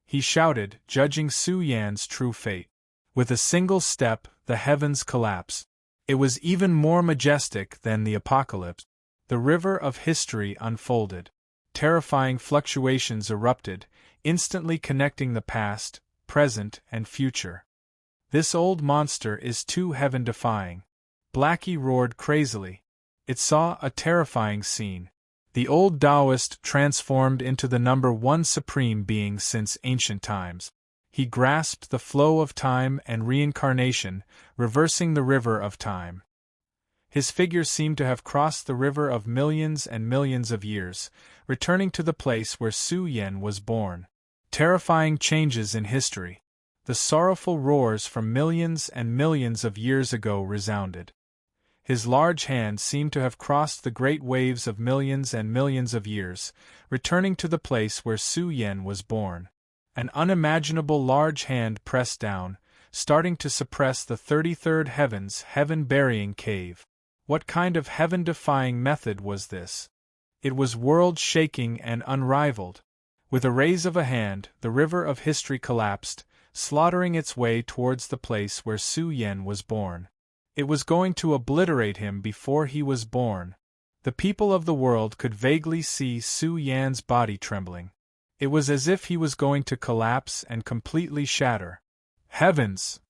He shouted, judging Su Yan's true fate. With a single step, the heavens collapsed. It was even more majestic than the apocalypse. The river of history unfolded. Terrifying fluctuations erupted, instantly connecting the past, present, and future. This old monster is too heaven-defying. Blackie roared crazily. It saw a terrifying scene. The old Taoist transformed into the number 1 supreme being since ancient times. He grasped the flow of time and reincarnation, reversing the river of time. His figure seemed to have crossed the river of millions and millions of years, returning to the place where Su Yan was born. Terrifying changes in history. The sorrowful roars from millions and millions of years ago resounded. His large hand seemed to have crossed the great waves of millions and millions of years, returning to the place where Su Yan was born. An unimaginable large hand pressed down, starting to suppress the 33rd heaven's heaven-burying cave. What kind of heaven-defying method was this? It was world-shaking and unrivaled. With a raise of a hand, the river of history collapsed, slaughtering its way towards the place where Su Yan was born. It was going to obliterate him before he was born. The people of the world could vaguely see Su Yan's body trembling. It was as if he was going to collapse and completely shatter. Heavens!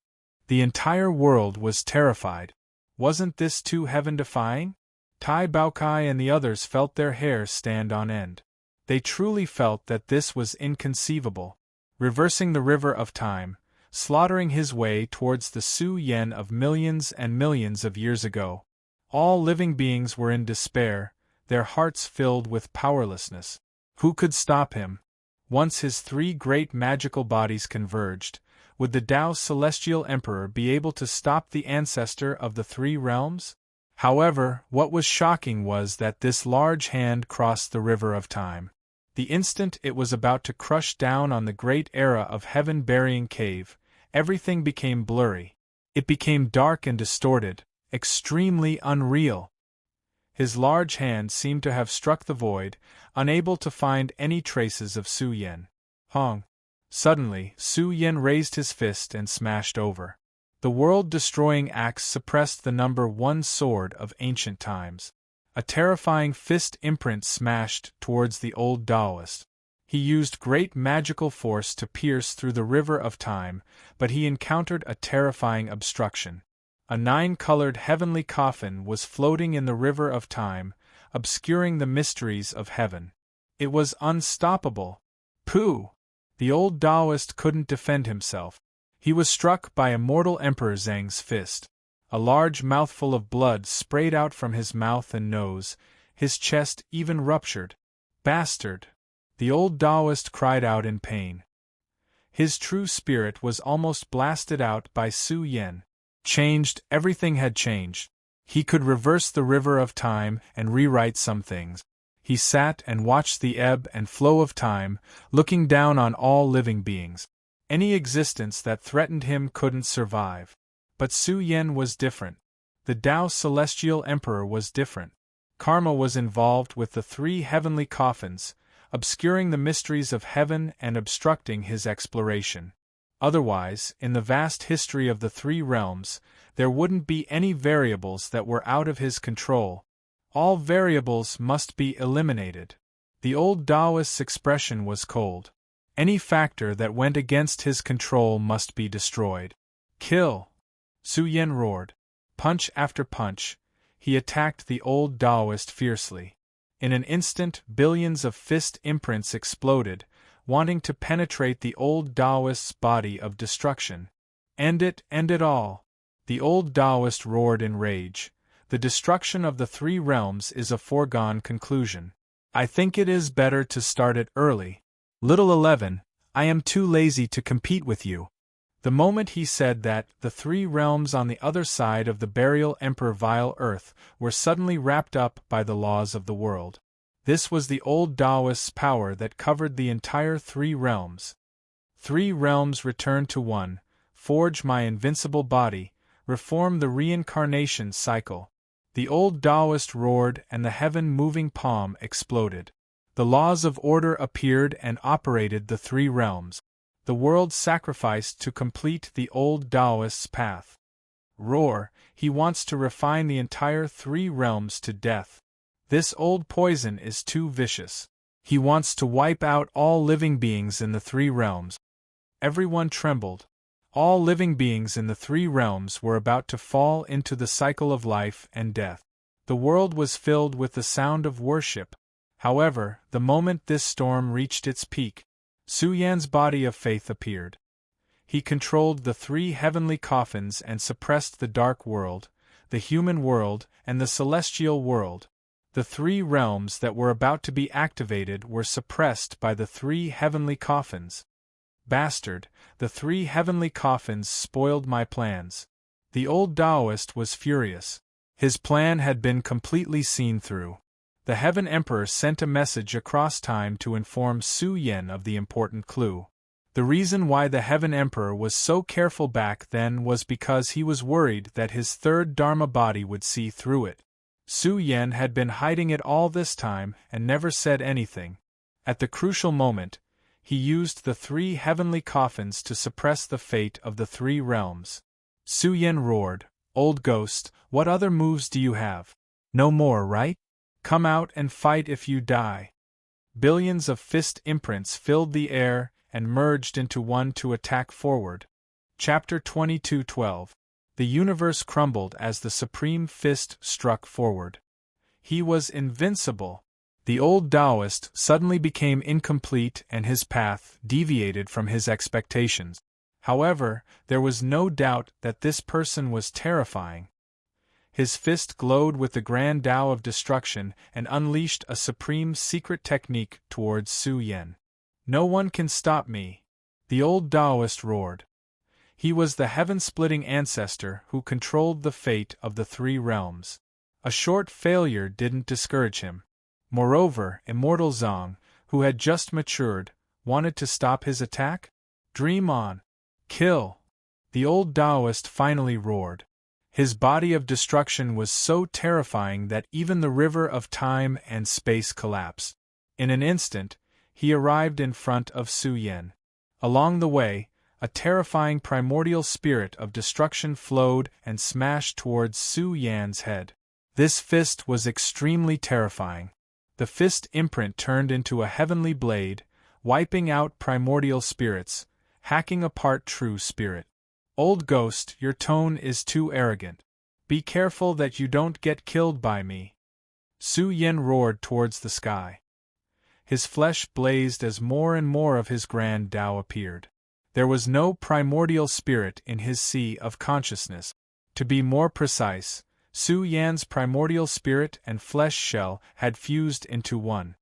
The entire world was terrified. Wasn't this too heaven-defying? Tai Baokai and the others felt their hair stand on end. They truly felt that this was inconceivable. Reversing the river of time, slaughtering his way towards the Su Yan of millions and millions of years ago. All living beings were in despair, their hearts filled with powerlessness. Who could stop him? Once his 3 great magical bodies converged, would the Tao Celestial Emperor be able to stop the ancestor of the 3 realms? However, what was shocking was that this large hand crossed the river of time. The instant it was about to crush down on the great era of heaven-burying cave, everything became blurry. It became dark and distorted, extremely unreal. His large hand seemed to have struck the void, unable to find any traces of Su Yen. Hong! Suddenly, Su Yen raised his fist and smashed over. The world-destroying axe suppressed the number 1 sword of ancient times. A terrifying fist imprint smashed towards the old Taoist. He used great magical force to pierce through the river of time, but he encountered a terrifying obstruction. A 9-colored heavenly coffin was floating in the river of time, obscuring the mysteries of heaven. It was unstoppable. Pooh! The old Taoist couldn't defend himself. He was struck by immortal Emperor Zhang's fist. A large mouthful of blood sprayed out from his mouth and nose, his chest even ruptured. Bastard! The old Taoist cried out in pain. His true spirit was almost blasted out by Su Yen. Changed, everything had changed. He could reverse the river of time and rewrite some things. He sat and watched the ebb and flow of time, looking down on all living beings. Any existence that threatened him couldn't survive. But Su Yen was different. The Tao Celestial Emperor was different. Karma was involved with the 3 heavenly coffins, obscuring the mysteries of heaven and obstructing his exploration. Otherwise, in the vast history of the 3 realms, there wouldn't be any variables that were out of his control. All variables must be eliminated. The old Taoist's expression was cold. Any factor that went against his control must be destroyed. Kill! Su Yen roared. Punch after punch, he attacked the old Taoist fiercely. In an instant, billions of fist imprints exploded, wanting to penetrate the old Taoist's body of destruction. End it all! The old Taoist roared in rage. The destruction of the 3 realms is a foregone conclusion. I think it is better to start it early. Little 11, I am too lazy to compete with you. The moment he said that, the 3 realms on the other side of the burial Emperor Vile Earth were suddenly wrapped up by the laws of the world. This was the old Taoist's power that covered the entire 3 realms. 3 realms return to 1, forge my invincible body, reform the reincarnation cycle. The old Taoist roared and the heaven-moving palm exploded. The laws of order appeared and operated the 3 realms. The world sacrificed to complete the old Taoist's path. Roar, he wants to refine the entire 3 realms to death. This old poison is too vicious. He wants to wipe out all living beings in the 3 realms. Everyone trembled. All living beings in the 3 realms were about to fall into the cycle of life and death. The world was filled with the sound of worship. However, the moment this storm reached its peak, Su Yan's body of faith appeared. He controlled the 3 heavenly coffins and suppressed the dark world, the human world, and the celestial world. The 3 realms that were about to be activated were suppressed by the 3 heavenly coffins. Bastard, the 3 heavenly coffins spoiled my plans. The old Taoist was furious. His plan had been completely seen through. The Heaven Emperor sent a message across time to inform Su Yen of the important clue. The reason why the Heaven Emperor was so careful back then was because he was worried that his 3rd Dharma body would see through it. Su Yen had been hiding it all this time and never said anything. At the crucial moment, he used the 3 heavenly coffins to suppress the fate of the 3 realms. Su Yen roared, "Old ghost, what other moves do you have? No more, right? Come out and fight if you die." Billions of fist imprints filled the air and merged into one to attack forward. Chapter 22:12. The universe crumbled as the supreme fist struck forward. He was invincible. The old Taoist suddenly became incomplete and his path deviated from his expectations. However, there was no doubt that this person was terrifying. His fist glowed with the grand Tao of destruction and unleashed a supreme secret technique towards Su Yen. "No one can stop me," the old Taoist roared. He was the heaven-splitting ancestor who controlled the fate of the 3 realms. A short failure didn't discourage him. Moreover, Immortal Zhang, who had just matured, wanted to stop his attack? Dream on. Kill! The old Taoist finally roared. His body of destruction was so terrifying that even the river of time and space collapsed. In an instant, he arrived in front of Su Yan. Along the way, a terrifying primordial spirit of destruction flowed and smashed towards Su Yan's head. This fist was extremely terrifying. The fist imprint turned into a heavenly blade, wiping out primordial spirits, hacking apart true spirit. Old ghost, your tone is too arrogant. Be careful that you don't get killed by me. Su Yan roared towards the sky. His flesh blazed as more and more of his grand Tao appeared. There was no primordial spirit in his sea of consciousness. To be more precise, Su Yan's primordial spirit and flesh shell had fused into one.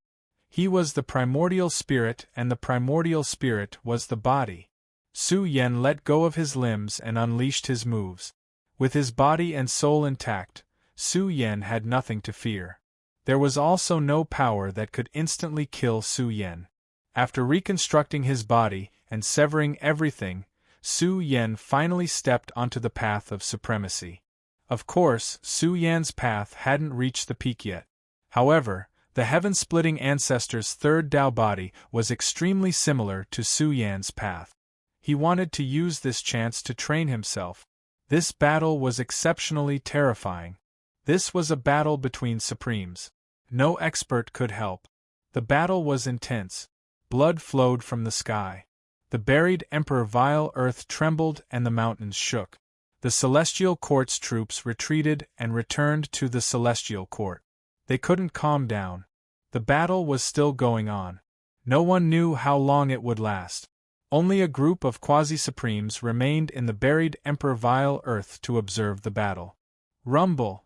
He was the primordial spirit and the primordial spirit was the body. Su Yan let go of his limbs and unleashed his moves. With his body and soul intact, Su Yan had nothing to fear. There was also no power that could instantly kill Su Yan. After reconstructing his body and severing everything, Su Yan finally stepped onto the path of supremacy. Of course, Su Yan's path hadn't reached the peak yet. However, the heaven-splitting ancestor's third Tao body was extremely similar to Su Yan's path. He wanted to use this chance to train himself. This battle was exceptionally terrifying. This was a battle between supremes. No expert could help. The battle was intense. Blood flowed from the sky. The buried Emperor Vile Earth trembled and the mountains shook. The Celestial Court's troops retreated and returned to the Celestial Court. They couldn't calm down. The battle was still going on. No one knew how long it would last. Only a group of quasi-supremes remained in the buried Emperor Vile Earth to observe the battle. Rumble!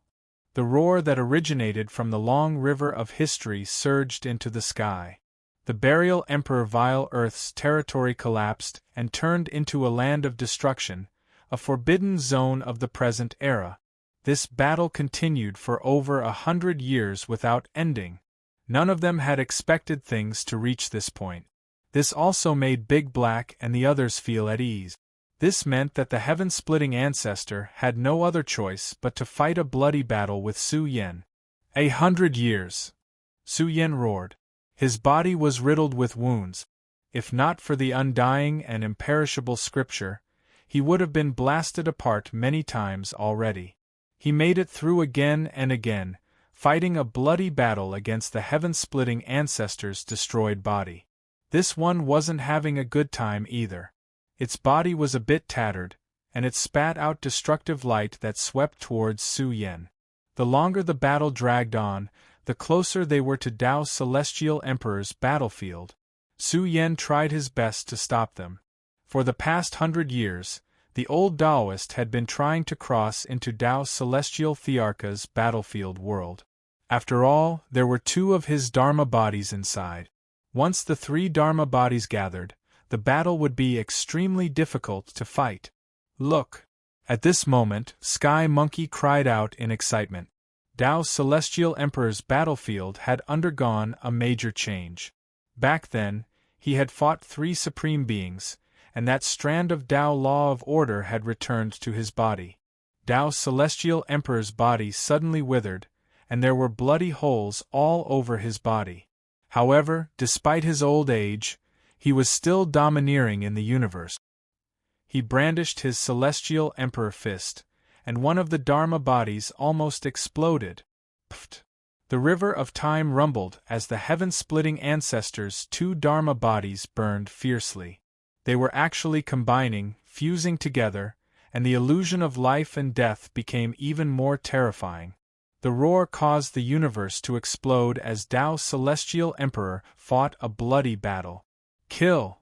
The roar that originated from the long river of history surged into the sky. The burial Emperor Vile Earth's territory collapsed and turned into a land of destruction, a forbidden zone of the present era. This battle continued for over 100 years without ending. None of them had expected things to reach this point. This also made Big Black and the others feel at ease. This meant that the heaven-splitting ancestor had no other choice but to fight a bloody battle with Su Yan. 100 years! Su Yan roared. His body was riddled with wounds. If not for the undying and imperishable scripture, he would have been blasted apart many times already. He made it through again and again, fighting a bloody battle against the heaven-splitting ancestor's destroyed body. This one wasn't having a good time either. Its body was a bit tattered, and it spat out destructive light that swept towards Su Yan. The longer the battle dragged on, the closer they were to Tao's Celestial Emperor's battlefield. Su Yan tried his best to stop them. For the past 100 years, the old Taoist had been trying to cross into Tao's Celestial Thearcha's battlefield world. After all, there were 2 of his Dharma bodies inside. Once the 3 Dharma bodies gathered, the battle would be extremely difficult to fight. Look! At this moment, Sky Monkey cried out in excitement. Tao's Celestial Emperor's battlefield had undergone a major change. Back then, he had fought 3 supreme beings, and that strand of Tao law of order had returned to his body. Tao's Celestial Emperor's body suddenly withered, and there were bloody holes all over his body. However, despite his old age, he was still domineering in the universe. He brandished his Celestial Emperor fist, and one of the Dharma bodies almost exploded. Pft! The river of time rumbled as the heaven-splitting ancestors' 2 Dharma bodies burned fiercely. They were actually combining, fusing together, and the illusion of life and death became even more terrifying. The roar caused the universe to explode as Tao's Celestial Emperor fought a bloody battle. Kill!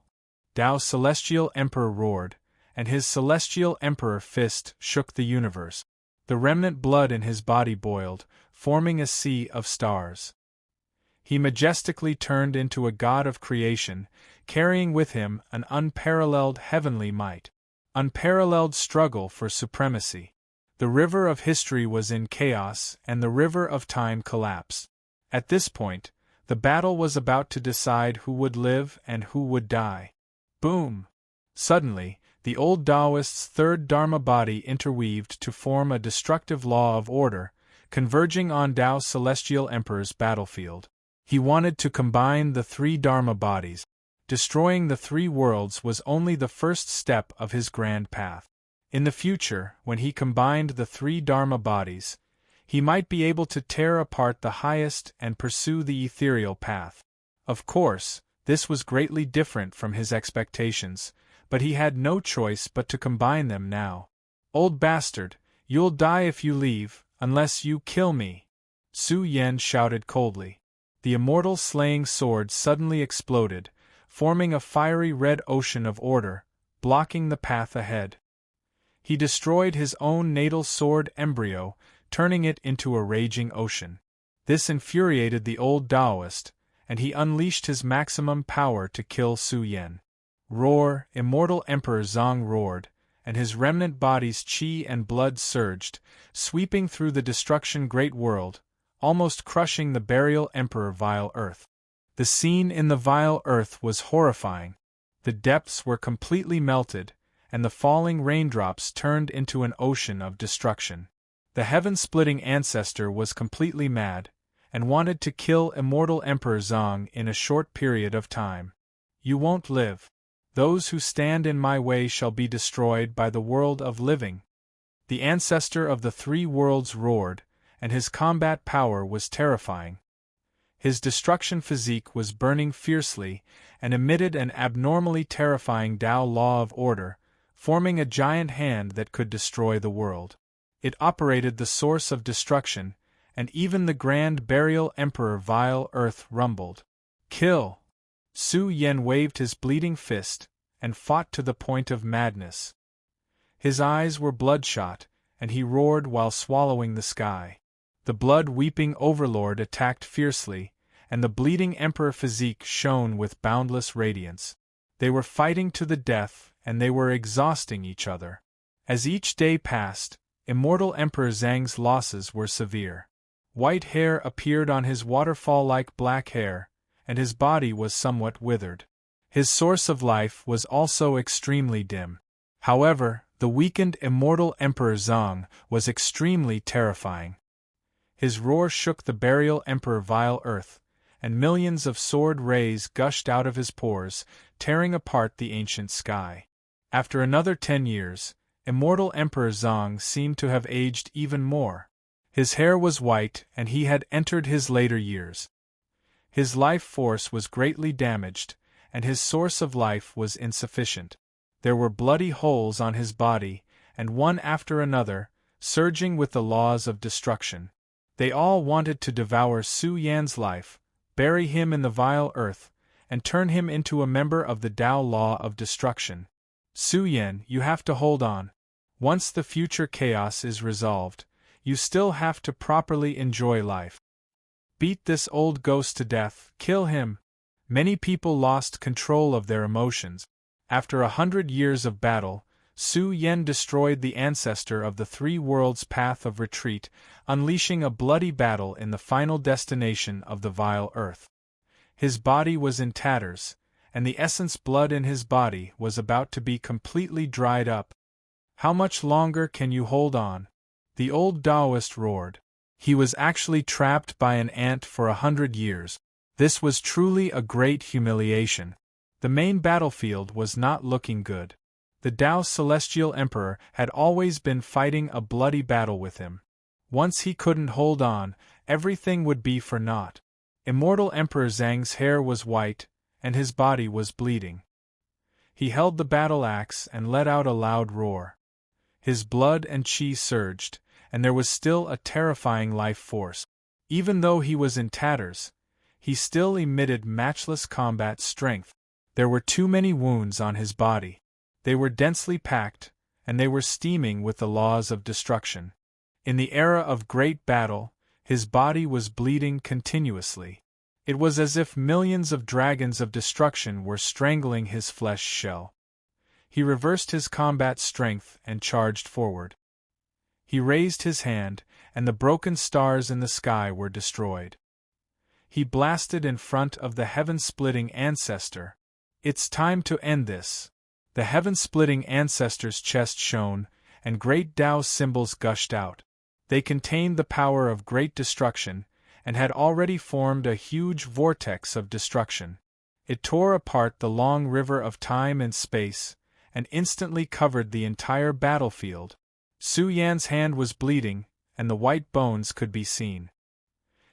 Tao's Celestial Emperor roared, and his Celestial Emperor fist shook the universe. The remnant blood in his body boiled, forming a sea of stars. He majestically turned into a god of creation, carrying with him an unparalleled heavenly might. Unparalleled struggle for supremacy. The river of history was in chaos, and the river of time collapsed. At this point, the battle was about to decide who would live and who would die. Boom! Suddenly, the old Taoist's third Dharma body interweaved to form a destructive law of order, converging on Tao's celestial emperor's battlefield. He wanted to combine the three Dharma bodies. Destroying the three worlds was only the first step of his grand path. In the future, when he combined the three Dharma bodies, he might be able to tear apart the highest and pursue the ethereal path. Of course, this was greatly different from his expectations, but he had no choice but to combine them now. "Old bastard, you'll die if you leave, unless you kill me," Su Yen shouted coldly. The immortal slaying sword suddenly exploded, forming a fiery red ocean of order, blocking the path ahead. He destroyed his own natal sword embryo, turning it into a raging ocean. This infuriated the old Taoist, and he unleashed his maximum power to kill Su Yen. Roar! Immortal Emperor Zong roared, and his remnant body's chi and blood surged, sweeping through the destruction great world, almost crushing the burial Emperor Vile Earth. The scene in the Vile Earth was horrifying. The depths were completely melted, and the falling raindrops turned into an ocean of destruction. The heaven-splitting ancestor was completely mad, and wanted to kill immortal Emperor Zong in a short period of time. "You won't live. Those who stand in my way shall be destroyed by the world of living." The ancestor of the three worlds roared, and his combat power was terrifying. His destruction physique was burning fiercely, and emitted an abnormally terrifying Tao law of order, forming a giant hand that could destroy the world. It operated the source of destruction, and even the grand burial Emperor Vile Earth rumbled. "Kill!" Su Yen waved his bleeding fist, and fought to the point of madness. His eyes were bloodshot, and he roared while swallowing the sky. The blood-weeping Overlord attacked fiercely, and the bleeding Emperor physique shone with boundless radiance. They were fighting to the death, and they were exhausting each other. As each day passed, immortal Emperor Zhang's losses were severe. White hair appeared on his waterfall-like black hair, and his body was somewhat withered. His source of life was also extremely dim. However, the weakened immortal Emperor Zong was extremely terrifying. His roar shook the burial Emperor Vile Earth, and millions of sword rays gushed out of his pores, tearing apart the ancient sky. After another 10 years, immortal Emperor Zong seemed to have aged even more. His hair was white, and he had entered his later years. His life force was greatly damaged, and his source of life was insufficient. There were bloody holes on his body, and one after another, surging with the laws of destruction. They all wanted to devour Su Yan's life, bury him in the Vile Earth, and turn him into a member of the Tao law of destruction. "Su Yan, you have to hold on. Once the future chaos is resolved, you still have to properly enjoy life. Beat this old ghost to death, kill him." Many people lost control of their emotions. After 100 years of battle, Su Yen destroyed the ancestor of the three worlds' path of retreat, unleashing a bloody battle in the final destination of the Vile Earth. His body was in tatters, and the essence blood in his body was about to be completely dried up. "How much longer can you hold on?" the old Taoist roared. He was actually trapped by an ant for 100 years. This was truly a great humiliation. The main battlefield was not looking good. The Tao's celestial emperor had always been fighting a bloody battle with him. Once he couldn't hold on, everything would be for naught. Immortal Emperor Zhang's hair was white, and his body was bleeding. He held the battle axe and let out a loud roar. His blood and chi surged, and there was still a terrifying life force. Even though he was in tatters, he still emitted matchless combat strength. There were too many wounds on his body. They were densely packed, and they were steaming with the laws of destruction. In the era of great battle, his body was bleeding continuously. It was as if millions of dragons of destruction were strangling his flesh shell. He reversed his combat strength and charged forward. He raised his hand, and the broken stars in the sky were destroyed. He blasted in front of the heaven-splitting ancestor. It's time to end this. The heaven-splitting ancestor's chest shone, and great Tao symbols gushed out. They contained the power of great destruction, and had already formed a huge vortex of destruction. It tore apart the long river of time and space, and instantly covered the entire battlefield. Su Yan's hand was bleeding, and the white bones could be seen.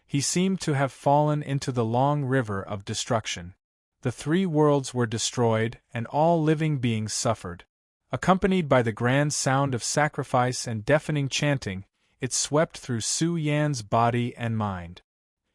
He seemed to have fallen into the long river of destruction. The three worlds were destroyed, and all living beings suffered. Accompanied by the grand sound of sacrifice and deafening chanting, it swept through Su Yan's body and mind.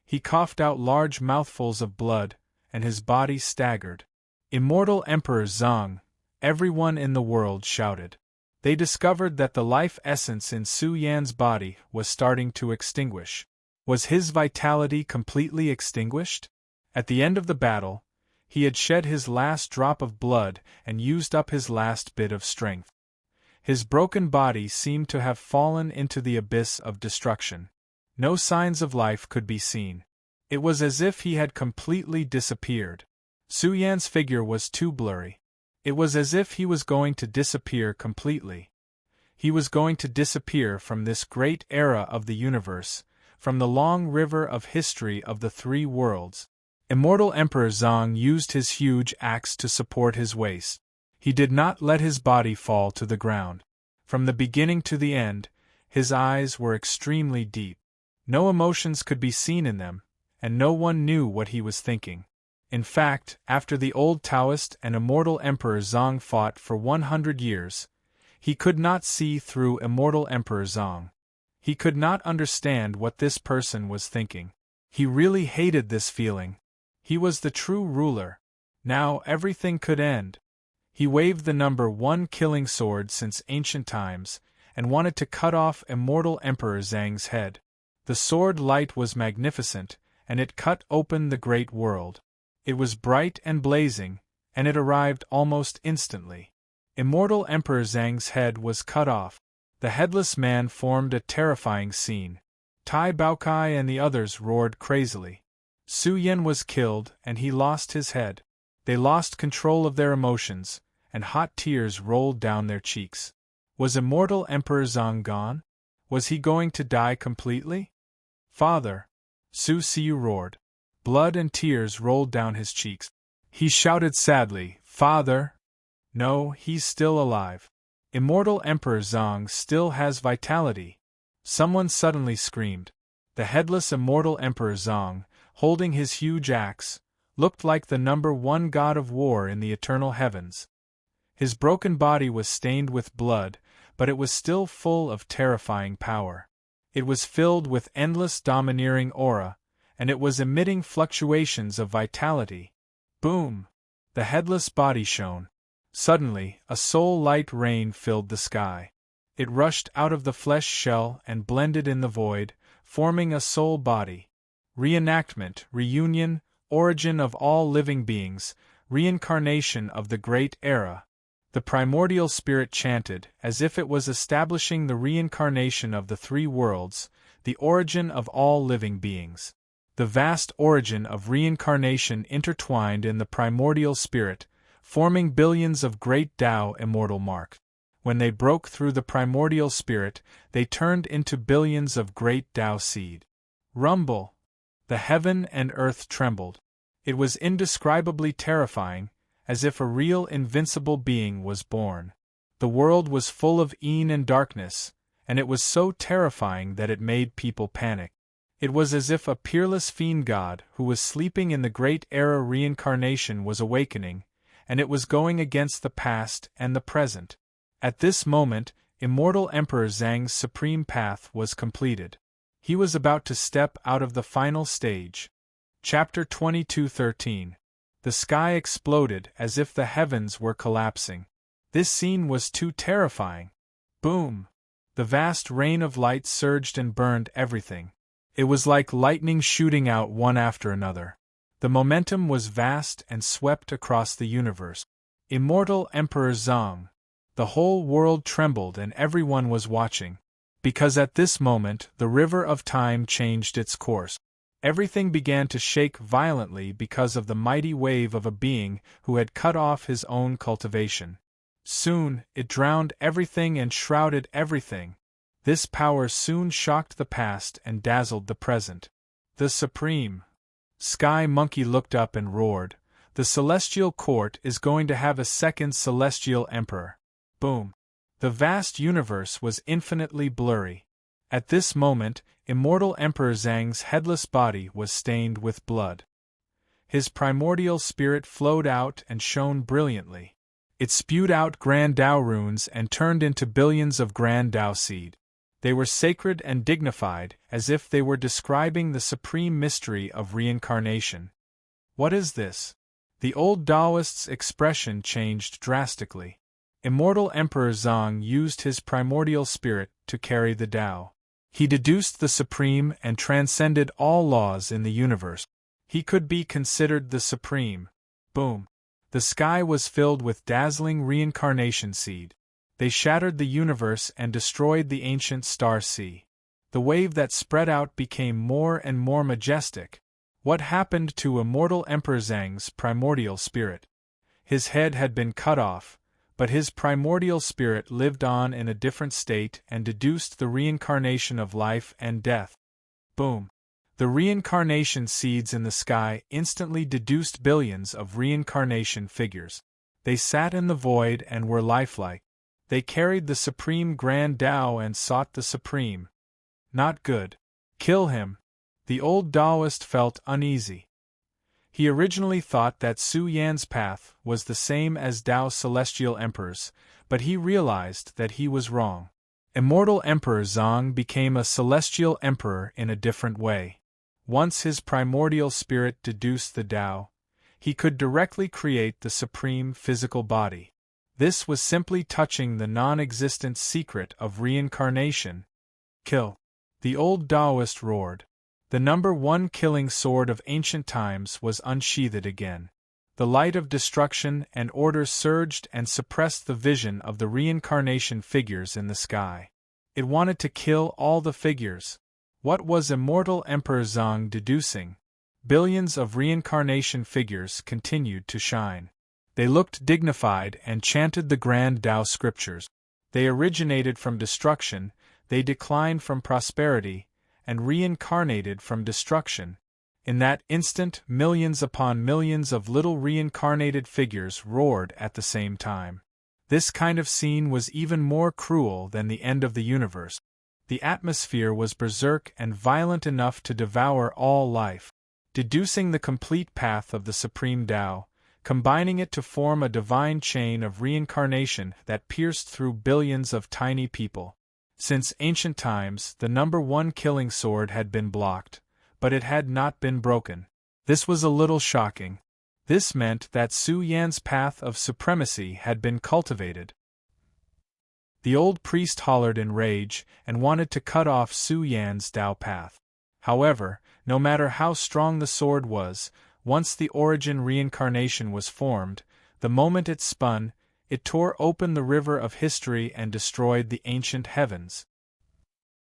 He coughed out large mouthfuls of blood, and his body staggered. Immortal Emperor Zhang, everyone in the world shouted. They discovered that the life essence in Su Yan's body was starting to extinguish. Was his vitality completely extinguished? At the end of the battle, he had shed his last drop of blood and used up his last bit of strength. His broken body seemed to have fallen into the abyss of destruction. No signs of life could be seen. It was as if he had completely disappeared. Su Yan's figure was too blurry. It was as if he was going to disappear completely. He was going to disappear from this great era of the universe, from the long river of history of the three worlds. Immortal Emperor Zhang used his huge axe to support his waist. He did not let his body fall to the ground. From the beginning to the end, his eyes were extremely deep. No emotions could be seen in them, and no one knew what he was thinking. In fact, after the old Taoist and immortal Emperor Zhang fought for 100 years, he could not see through immortal Emperor Zhang. He could not understand what this person was thinking. He really hated this feeling. He was the true ruler. Now everything could end. He waved the number 1 killing sword since ancient times, and wanted to cut off immortal Emperor Zhang's head. The sword light was magnificent, and it cut open the great world. It was bright and blazing, and it arrived almost instantly. Immortal Emperor Zhang's head was cut off. The headless man formed a terrifying scene. Tai Baokai and the others roared crazily. Su Yan was killed, and he lost his head. They lost control of their emotions, and hot tears rolled down their cheeks. Was immortal Emperor Zhang gone? Was he going to die completely? Father! Su Siu roared. Blood and tears rolled down his cheeks. He shouted sadly, Father! No, he's still alive. Immortal Emperor Zhang still has vitality. Someone suddenly screamed. The headless immortal Emperor Zhang, holding his huge axe, looked like the number 1 god of war in the eternal heavens. His broken body was stained with blood, but it was still full of terrifying power. It was filled with endless domineering aura, and it was emitting fluctuations of vitality. Boom! The headless body shone. Suddenly, a soul-light rain filled the sky. It rushed out of the flesh shell and blended in the void, forming a soul body. Reenactment, reunion, origin of all living beings, reincarnation of the great era. The primordial spirit chanted, as if it was establishing the reincarnation of the three worlds, the origin of all living beings. The vast origin of reincarnation intertwined in the primordial spirit, forming billions of great Tao immortal mark. When they broke through the primordial spirit, they turned into billions of great Tao seed. Rumble! The heaven and earth trembled. It was indescribably terrifying, as if a real invincible being was born. The world was full of een and darkness, and it was so terrifying that it made people panic. It was as if a peerless fiend god who was sleeping in the great era reincarnation was awakening, and it was going against the past and the present. At this moment, immortal Emperor Zhang's supreme path was completed. He was about to step out of the final stage. Chapter 22:13. The sky exploded as if the heavens were collapsing. This scene was too terrifying. Boom! The vast rain of light surged and burned everything. It was like lightning shooting out one after another. The momentum was vast and swept across the universe. Immortal Emperor Zhang. The whole world trembled and everyone was watching. Because at this moment the river of time changed its course. Everything began to shake violently because of the mighty wave of a being who had cut off his own cultivation. Soon, it drowned everything and shrouded everything. This power soon shocked the past and dazzled the present. The Supreme Sky Monkey looked up and roared, "The Celestial Court is going to have a second Celestial Emperor." Boom! The vast universe was infinitely blurry. At this moment, immortal Emperor Zhang's headless body was stained with blood. His primordial spirit flowed out and shone brilliantly. It spewed out Grand Tao runes and turned into billions of Grand Tao seed. They were sacred and dignified, as if they were describing the supreme mystery of reincarnation. What is this? The old Taoist's expression changed drastically. Immortal Emperor Zhang used his primordial spirit to carry the Tao. He deduced the supreme and transcended all laws in the universe. He could be considered the supreme. Boom! The sky was filled with dazzling reincarnation seed. They shattered the universe and destroyed the ancient star sea. The wave that spread out became more and more majestic. What happened to immortal Emperor Zhang's primordial spirit? His head had been cut off, but his primordial spirit lived on in a different state and deduced the reincarnation of life and death. Boom! The reincarnation seeds in the sky instantly deduced billions of reincarnation figures. They sat in the void and were lifelike. They carried the supreme Grand Tao and sought the supreme. Not good. Kill him. The old Taoist felt uneasy. He originally thought that Su Yan's path was the same as Tao's celestial emperors, but he realized that he was wrong. Immortal Emperor Zhang became a celestial emperor in a different way. Once his primordial spirit deduced the Tao, he could directly create the supreme physical body. This was simply touching the non-existent secret of reincarnation. Kill! The old Taoist roared. The #1 killing sword of ancient times was unsheathed again. The light of destruction and order surged and suppressed the vision of the reincarnation figures in the sky. It wanted to kill all the figures. What was immortal Emperor Zhang deducing? Billions of reincarnation figures continued to shine. They looked dignified and chanted the Grand Tao scriptures. They originated from destruction, they declined from prosperity, and reincarnated from destruction. In that instant, millions upon millions of little reincarnated figures roared at the same time. This kind of scene was even more cruel than the end of the universe. The atmosphere was berserk and violent enough to devour all life. Deducing the complete path of the Supreme Tao, combining it to form a divine chain of reincarnation that pierced through billions of tiny people. Since ancient times, the #1 killing sword had been blocked, but it had not been broken. This was a little shocking. This meant that Su Yan's path of supremacy had been cultivated. The old priest hollered in rage and wanted to cut off Su Yan's Tao path. However, no matter how strong the sword was, once the origin reincarnation was formed, the moment it spun, it tore open the river of history and destroyed the ancient heavens.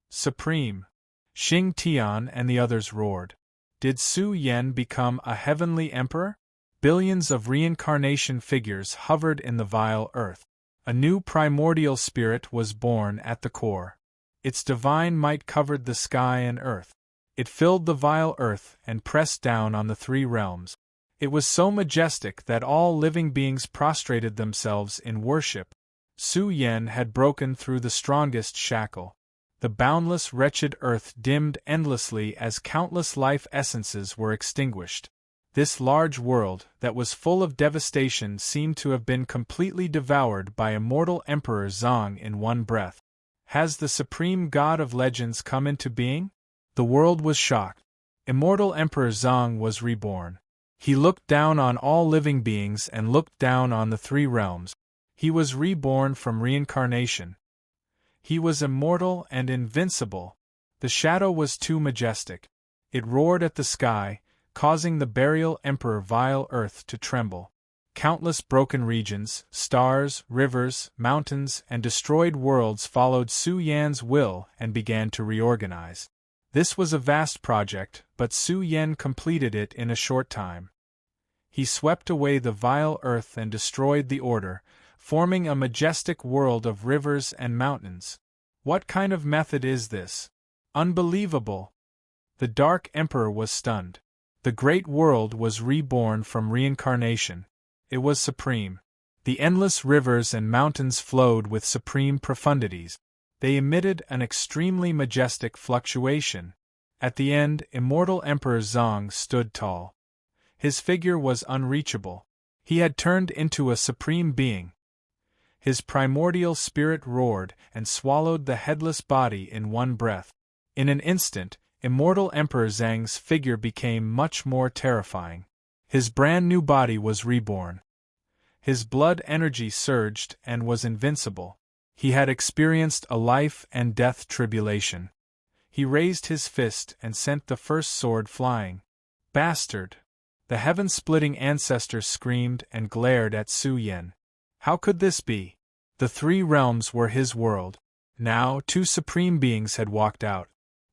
Supreme! Xing Tian and the others roared. Did Su Yan become a heavenly emperor? Billions of reincarnation figures hovered in the vile earth. A new primordial spirit was born at the core. Its divine might covered the sky and earth. It filled the vile earth and pressed down on the 3 realms. It was so majestic that all living beings prostrated themselves in worship. Su Yan had broken through the strongest shackle. The boundless wretched earth dimmed endlessly as countless life essences were extinguished. This large world, that was full of devastation, seemed to have been completely devoured by immortal Emperor Zhang in one breath. Has the supreme god of legends come into being? The world was shocked. Immortal Emperor Zhang was reborn. He looked down on all living beings and looked down on the 3 realms. He was reborn from reincarnation. He was immortal and invincible. The shadow was too majestic. It roared at the sky, causing the burial emperor vile earth to tremble. Countless broken regions, stars, rivers, mountains, and destroyed worlds followed Su Yan's will and began to reorganize. This was a vast project, but Su Yan completed it in a short time. He swept away the vile earth and destroyed the order, forming a majestic world of rivers and mountains. What kind of method is this? Unbelievable! The Dark Emperor was stunned. The great world was reborn from reincarnation. It was supreme. The endless rivers and mountains flowed with supreme profundities. They emitted an extremely majestic fluctuation. At the end, immortal Emperor Zong stood tall. His figure was unreachable. He had turned into a supreme being. His primordial spirit roared and swallowed the headless body in one breath. In an instant, immortal Emperor Zhang's figure became much more terrifying. His brand new body was reborn. His blood energy surged and was invincible. He had experienced a life and death tribulation. He raised his fist and sent the first sword flying. Bastard! The heaven-splitting ancestor screamed and glared at Su Yan. How could this be? The three realms were his world. Now, two supreme beings had walked out.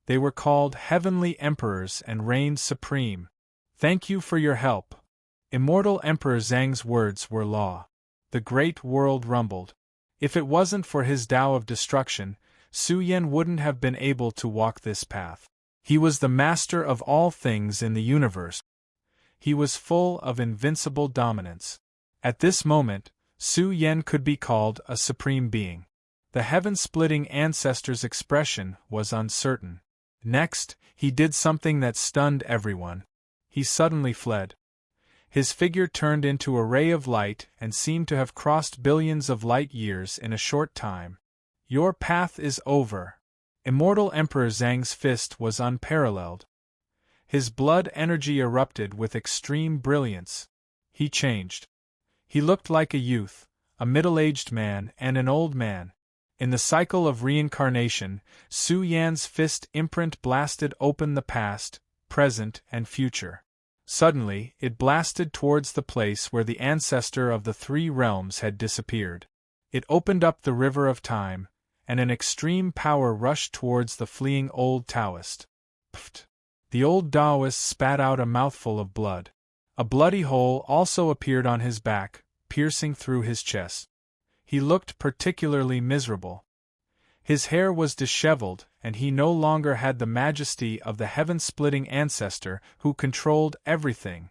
They were called Heavenly Emperors and reigned supreme. Thank you for your help. Immortal Emperor Zhang's words were law. The great world rumbled. If it wasn't for his Tao of destruction, Su Yan wouldn't have been able to walk this path. He was the master of all things in the universe. He was full of invincible dominance. At this moment, Su Yan could be called a supreme being. The heaven-splitting ancestor's expression was uncertain. Next, he did something that stunned everyone. He suddenly fled. His figure turned into a ray of light and seemed to have crossed billions of light years in a short time. Your path is over. Immortal Emperor Zhang's fist was unparalleled. His blood energy erupted with extreme brilliance. He changed. He looked like a youth, a middle-aged man, and an old man. In the cycle of reincarnation, Su Yan's fist imprint blasted open the past, present, and future. Suddenly, it blasted towards the place where the ancestor of the three realms had disappeared. It opened up the river of time, and an extreme power rushed towards the fleeing old Taoist. Pfft! The old Taoist spat out a mouthful of blood. A bloody hole also appeared on his back, piercing through his chest. He looked particularly miserable. His hair was disheveled, and he no longer had the majesty of the heaven-splitting ancestor who controlled everything.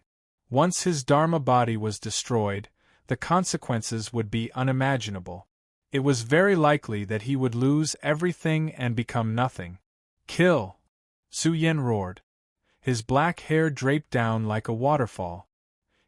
Once his Dharma body was destroyed, the consequences would be unimaginable. It was very likely that he would lose everything and become nothing. Kill! Su Yan roared. His black hair draped down like a waterfall.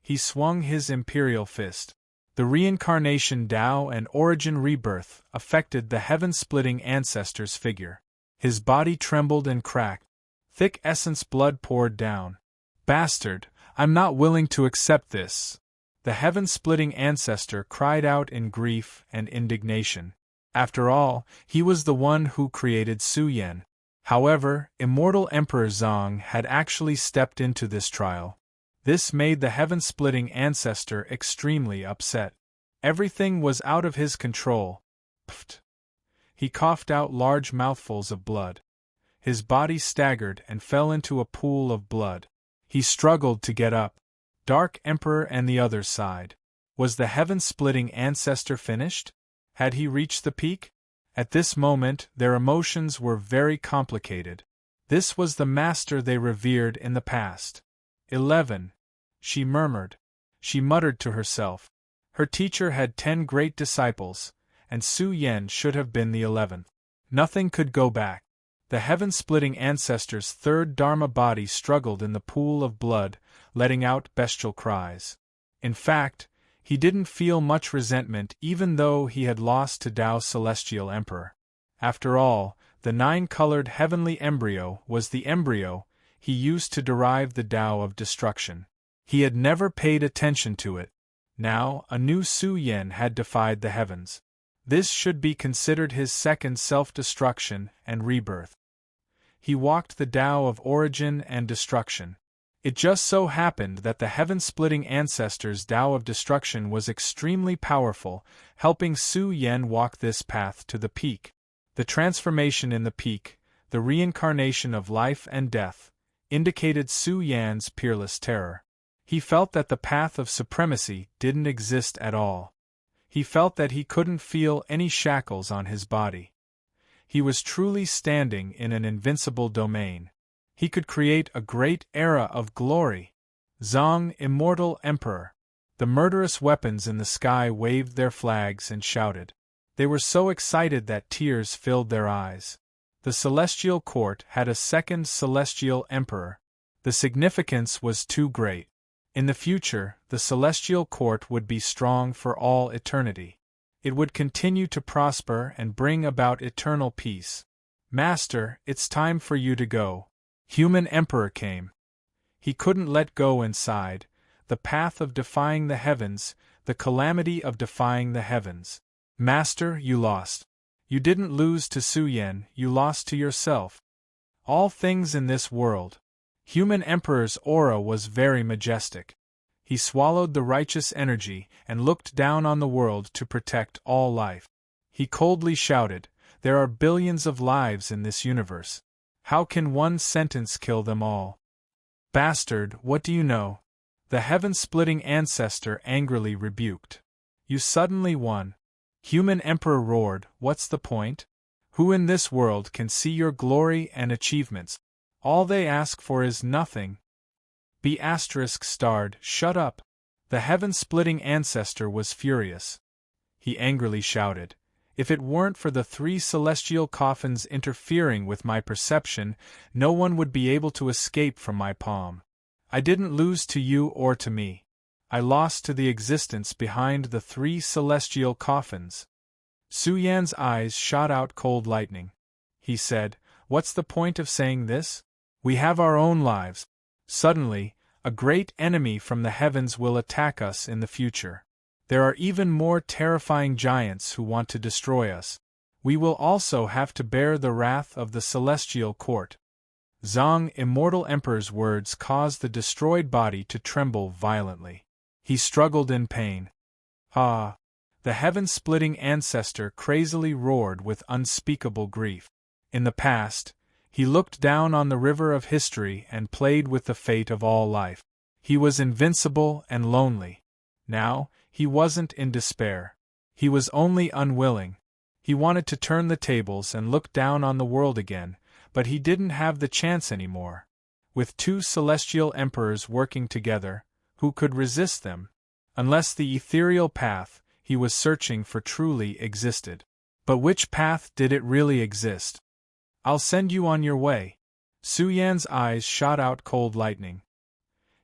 He swung his imperial fist. The reincarnation Tao and origin rebirth affected the heaven-splitting ancestor's figure. His body trembled and cracked. Thick essence blood poured down. Bastard, I'm not willing to accept this. The heaven-splitting ancestor cried out in grief and indignation. After all, he was the one who created Su Yan. However, immortal Emperor Zong had actually stepped into this trial. This made the heaven-splitting ancestor extremely upset. Everything was out of his control. Pfft! He coughed out large mouthfuls of blood. His body staggered and fell into a pool of blood. He struggled to get up. Dark Emperor and the others sighed. Was the heaven-splitting ancestor finished? Had he reached the peak? At this moment, their emotions were very complicated. This was the master they revered in the past. 11. She murmured. She muttered to herself. Her teacher had 10 great disciples, and Su Yan should have been the 11th. Nothing could go back. The heaven-splitting ancestor's third Dharma body struggled in the pool of blood, letting out bestial cries. In fact, he didn't feel much resentment even though he had lost to Tao's celestial emperor. After all, the 9-colored heavenly embryo was the embryo he used to derive the Tao of destruction. He had never paid attention to it. Now, a new Su Yan had defied the heavens. This should be considered his second self-destruction and rebirth. He walked the Tao of origin and destruction. It just so happened that the heaven-splitting ancestor's Tao of destruction was extremely powerful, helping Su Yan walk this path to the peak. The transformation in the peak, the reincarnation of life and death, indicated Su Yan's peerless terror. He felt that the path of supremacy didn't exist at all. He felt that he couldn't feel any shackles on his body. He was truly standing in an invincible domain. He could create a great era of glory. Zong, immortal emperor. The murderous weapons in the sky waved their flags and shouted. They were so excited that tears filled their eyes. The celestial court had a second celestial emperor. The significance was too great. In the future, the celestial court would be strong for all eternity. It would continue to prosper and bring about eternal peace. Master, it's time for you to go. Human Emperor came. He couldn't let go inside, the path of defying the heavens, the calamity of defying the heavens. Master, you lost. You didn't lose to Su Yan, you lost to yourself. All things in this world. Human Emperor's aura was very majestic. He swallowed the righteous energy and looked down on the world to protect all life. He coldly shouted, "There are billions of lives in this universe. How can one sentence kill them all?" Bastard, what do you know? The heaven-splitting ancestor angrily rebuked. You suddenly won. Human Emperor roared, what's the point? Who in this world can see your glory and achievements? All they ask for is nothing. B** starred, shut up. The heaven-splitting ancestor was furious. He angrily shouted, if it weren't for the 3 celestial coffins interfering with my perception, no one would be able to escape from my palm. I didn't lose to you or to me. I lost to the existence behind the 3 celestial coffins. Su Yan's eyes shot out cold lightning. He said, what's the point of saying this? We have our own lives. Suddenly, a great enemy from the heavens will attack us in the future. There are even more terrifying giants who want to destroy us. We will also have to bear the wrath of the celestial court. Zong, immortal emperor's words caused the destroyed body to tremble violently. He struggled in pain. Ah! The heaven-splitting ancestor crazily roared with unspeakable grief. In the past, he looked down on the river of history and played with the fate of all life. He was invincible and lonely. Now, he wasn't in despair. He was only unwilling. He wanted to turn the tables and look down on the world again, but he didn't have the chance anymore. With 2 celestial emperors working together, who could resist them? Unless the ethereal path he was searching for truly existed. But which path did it really exist? I'll send you on your way. Su Yan's eyes shot out cold lightning.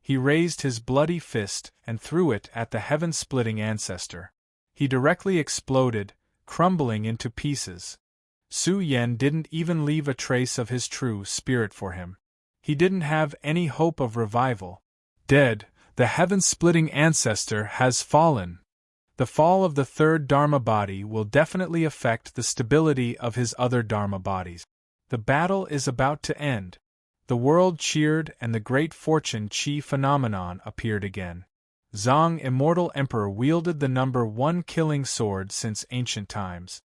He raised his bloody fist and threw it at the heaven-splitting ancestor. He directly exploded, crumbling into pieces. Su Yan didn't even leave a trace of his true spirit for him. He didn't have any hope of revival. Dead, the heaven-splitting ancestor has fallen. The fall of the 3rd Dharma body will definitely affect the stability of his other Dharma bodies. The battle is about to end. The world cheered and the great fortune chi phenomenon appeared again. Zong, immortal emperor, wielded the number 1 killing sword since ancient times.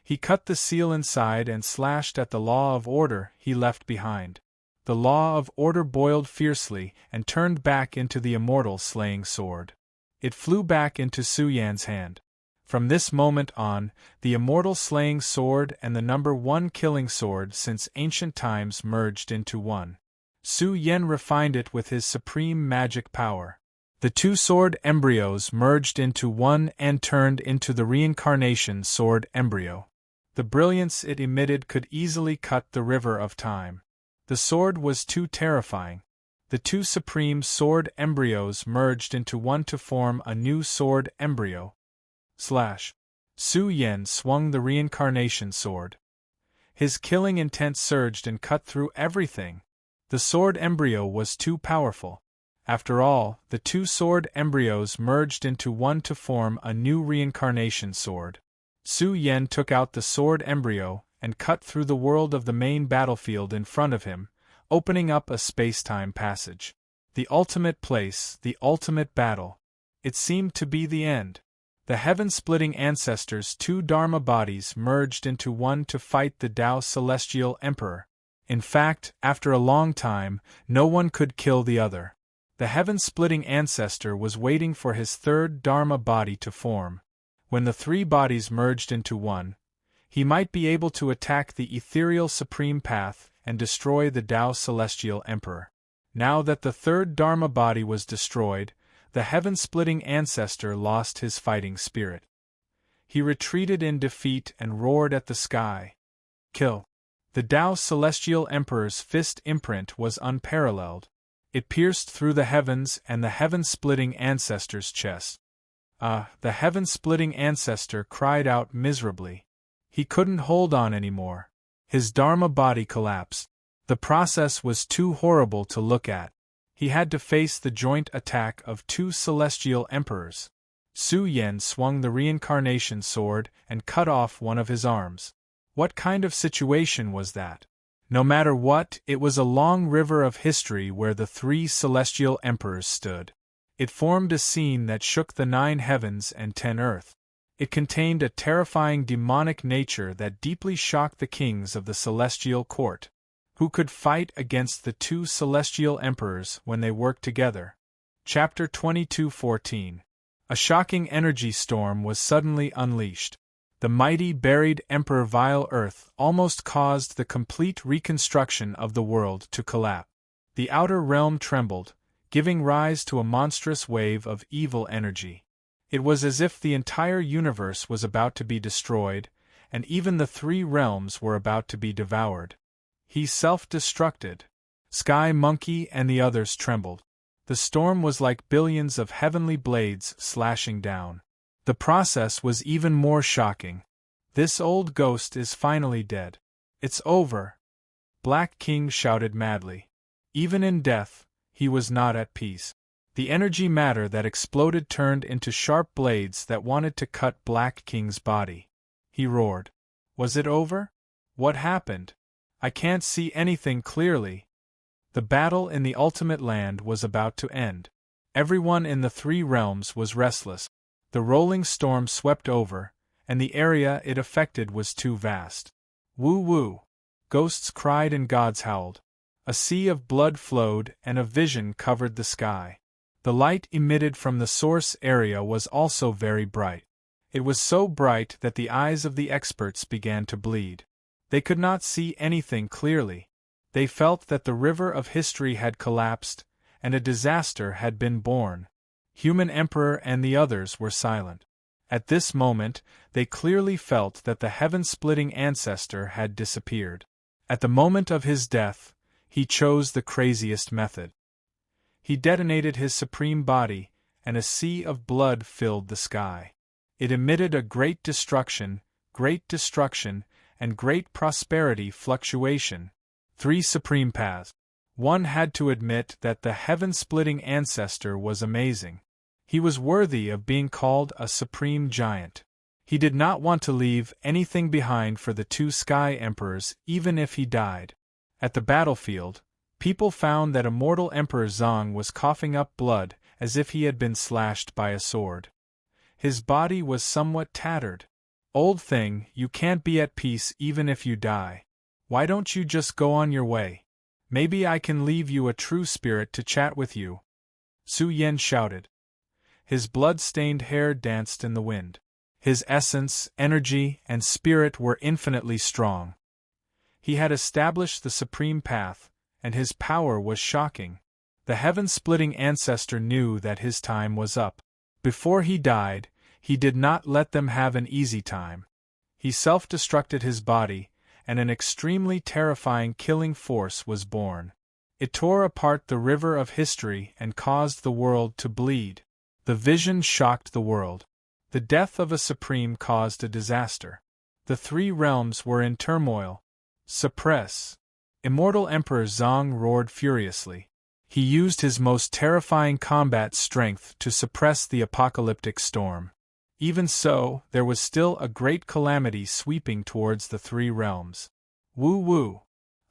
He cut the seal inside and slashed at the law of order he left behind. The law of order boiled fiercely and turned back into the immortal slaying sword. It flew back into Su Yan's hand. From this moment on, the immortal slaying sword and the number 1 killing sword since ancient times merged into one. Su Yan refined it with his supreme magic power. The 2 sword embryos merged into one and turned into the reincarnation sword embryo. The brilliance it emitted could easily cut the river of time. The sword was too terrifying. The 2 supreme sword embryos merged into one to form a new sword embryo. Su Yan swung the reincarnation sword. His killing intent surged and cut through everything. The sword embryo was too powerful. After all, the 2 sword embryos merged into one to form a new reincarnation sword. Su Yan took out the sword embryo and cut through the world of the main battlefield in front of him, opening up a space-time passage. The ultimate place, the ultimate battle. It seemed to be the end. The heaven-splitting ancestors' two Dharma bodies merged into one to fight the Tao Celestial Emperor. In fact, after a long time, no one could kill the other. The heaven-splitting ancestor was waiting for his third Dharma body to form. When the three bodies merged into one, he might be able to attack the ethereal supreme path and destroy the Tao Celestial Emperor. Now that the third Dharma body was destroyed, the heaven-splitting ancestor lost his fighting spirit. He retreated in defeat and roared at the sky. Kill! The Tao Celestial Emperor's fist imprint was unparalleled. It pierced through the heavens and the heaven-splitting ancestor's chest. The heaven-splitting ancestor cried out miserably. He couldn't hold on anymore. His Dharma body collapsed. The process was too horrible to look at. He had to face the joint attack of two celestial emperors. Su Yan swung the reincarnation sword and cut off one of his arms. What kind of situation was that? No matter what, it was a long river of history where the three celestial emperors stood. It formed a scene that shook the 9 heavens and 10 earth. It contained a terrifying demonic nature that deeply shocked the kings of the celestial court. Who could fight against the two celestial emperors when they worked together? Chapter 22:14. A shocking energy storm was suddenly unleashed. The mighty buried Emperor Vile Earth almost caused the complete reconstruction of the world to collapse. The outer realm trembled, giving rise to a monstrous wave of evil energy. It was as if the entire universe was about to be destroyed, and even the 3 realms were about to be devoured. He self-destructed. Sky Monkey and the others trembled. The storm was like billions of heavenly blades slashing down. The process was even more shocking. This old ghost is finally dead. It's over. Black King shouted madly. Even in death, he was not at peace. The energy matter that exploded turned into sharp blades that wanted to cut Black King's body. He roared. Was it over? What happened? I can't see anything clearly. The battle in the ultimate land was about to end. Everyone in the 3 realms was restless. The rolling storm swept over, and the area it affected was too vast. Woo-woo! Ghosts cried and gods howled. A sea of blood flowed and a vision covered the sky. The light emitted from the source area was also very bright. It was so bright that the eyes of the experts began to bleed. They could not see anything clearly. They felt that the river of history had collapsed, and a disaster had been born. Human Emperor and the others were silent. At this moment, they clearly felt that the heaven-splitting ancestor had disappeared. At the moment of his death, he chose the craziest method. He detonated his supreme body, and a sea of blood filled the sky. It emitted a great destruction, and great prosperity fluctuation. 3 supreme paths. One had to admit that the heaven-splitting ancestor was amazing. He was worthy of being called a supreme giant. He did not want to leave anything behind for the 2 sky emperors even if he died. At the battlefield, people found that immortal Emperor Zong was coughing up blood as if he had been slashed by a sword. His body was somewhat tattered. Old thing, you can't be at peace even if you die. Why don't you just go on your way? Maybe I can leave you a true spirit to chat with you. Su Yan shouted. His blood-stained hair danced in the wind. His essence, energy, and spirit were infinitely strong. He had established the supreme path, and his power was shocking. The heaven-splitting ancestor knew that his time was up. Before he died, he did not let them have an easy time. He self-destructed his body, and an extremely terrifying killing force was born. It tore apart the river of history and caused the world to bleed. The vision shocked the world. The death of a supreme caused a disaster. The 3 realms were in turmoil. Suppress! Immortal Emperor Zong roared furiously. He used his most terrifying combat strength to suppress the apocalyptic storm. Even so, there was still a great calamity sweeping towards the 3 realms. Woo-woo!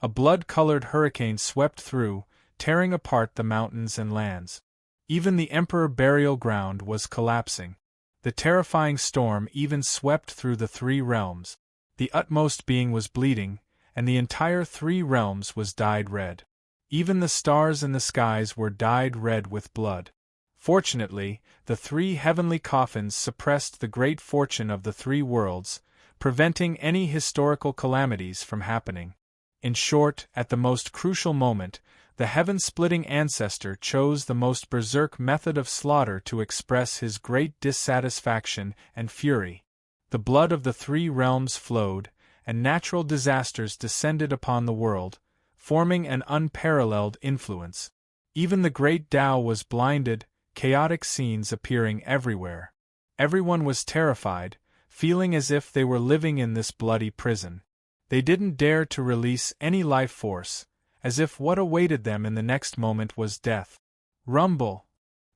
A blood-colored hurricane swept through, tearing apart the mountains and lands. Even the Emperor burial ground was collapsing. The terrifying storm even swept through the three realms. The utmost being was bleeding, and the entire three realms was dyed red. Even the stars in the skies were dyed red with blood. Fortunately, the three heavenly coffins suppressed the great fortune of the three worlds, preventing any historical calamities from happening. In short, at the most crucial moment, the heaven-splitting ancestor chose the most berserk method of slaughter to express his great dissatisfaction and fury. The blood of the three realms flowed, and natural disasters descended upon the world, forming an unparalleled influence. Even the great Tao was blinded, chaotic scenes appearing everywhere. Everyone was terrified, feeling as if they were living in this bloody prison. They didn't dare to release any life force, as if what awaited them in the next moment was death. Rumble!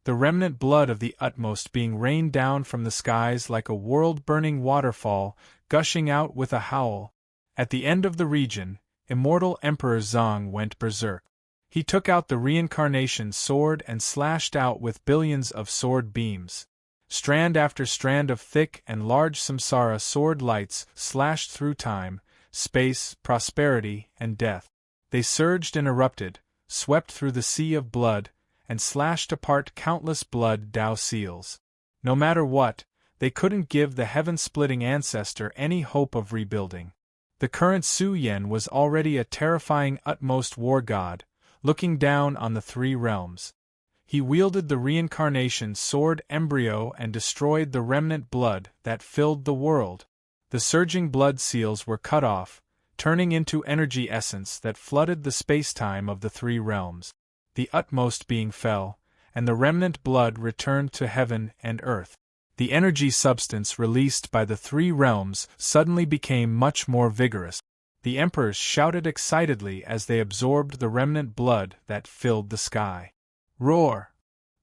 The remnant blood of the utmost being rained down from the skies like a world-burning waterfall, gushing out with a howl. At the end of the region, immortal Emperor Zhang went berserk. He took out the reincarnation sword and slashed out with billions of sword beams. Strand after strand of thick and large samsara sword lights slashed through time, space, prosperity, and death. They surged and erupted, swept through the sea of blood, and slashed apart countless blood Tao seals. No matter what, they couldn't give the heaven-splitting ancestor any hope of rebuilding. The current Su Yen was already a terrifying utmost war god, looking down on the three realms. He wielded the reincarnation sword embryo and destroyed the remnant blood that filled the world. The surging blood seals were cut off, turning into energy essence that flooded the space-time of the three realms. The utmost being fell, and the remnant blood returned to heaven and earth. The energy substance released by the three realms suddenly became much more vigorous. The emperors shouted excitedly as they absorbed the remnant blood that filled the sky. Roar!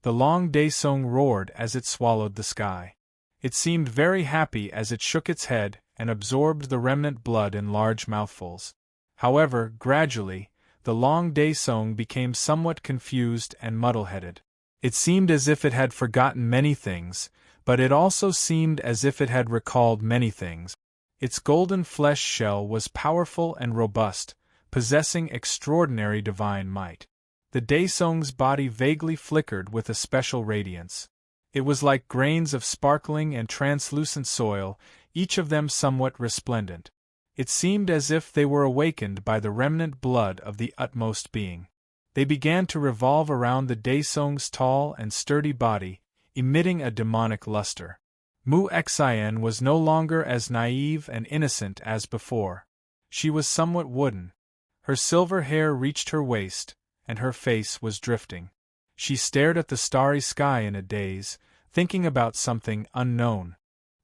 The long Daesung roared as it swallowed the sky. It seemed very happy as it shook its head and absorbed the remnant blood in large mouthfuls. However, gradually, the long Daesung became somewhat confused and muddle-headed. It seemed as if it had forgotten many things, but it also seemed as if it had recalled many things. Its golden flesh shell was powerful and robust, possessing extraordinary divine might. The Daesung's body vaguely flickered with a special radiance. It was like grains of sparkling and translucent soil, each of them somewhat resplendent. It seemed as if they were awakened by the remnant blood of the utmost being. They began to revolve around the Daesung's tall and sturdy body, emitting a demonic luster. Mu Xian was no longer as naive and innocent as before. She was somewhat wooden. Her silver hair reached her waist, and her face was drifting. She stared at the starry sky in a daze, thinking about something unknown.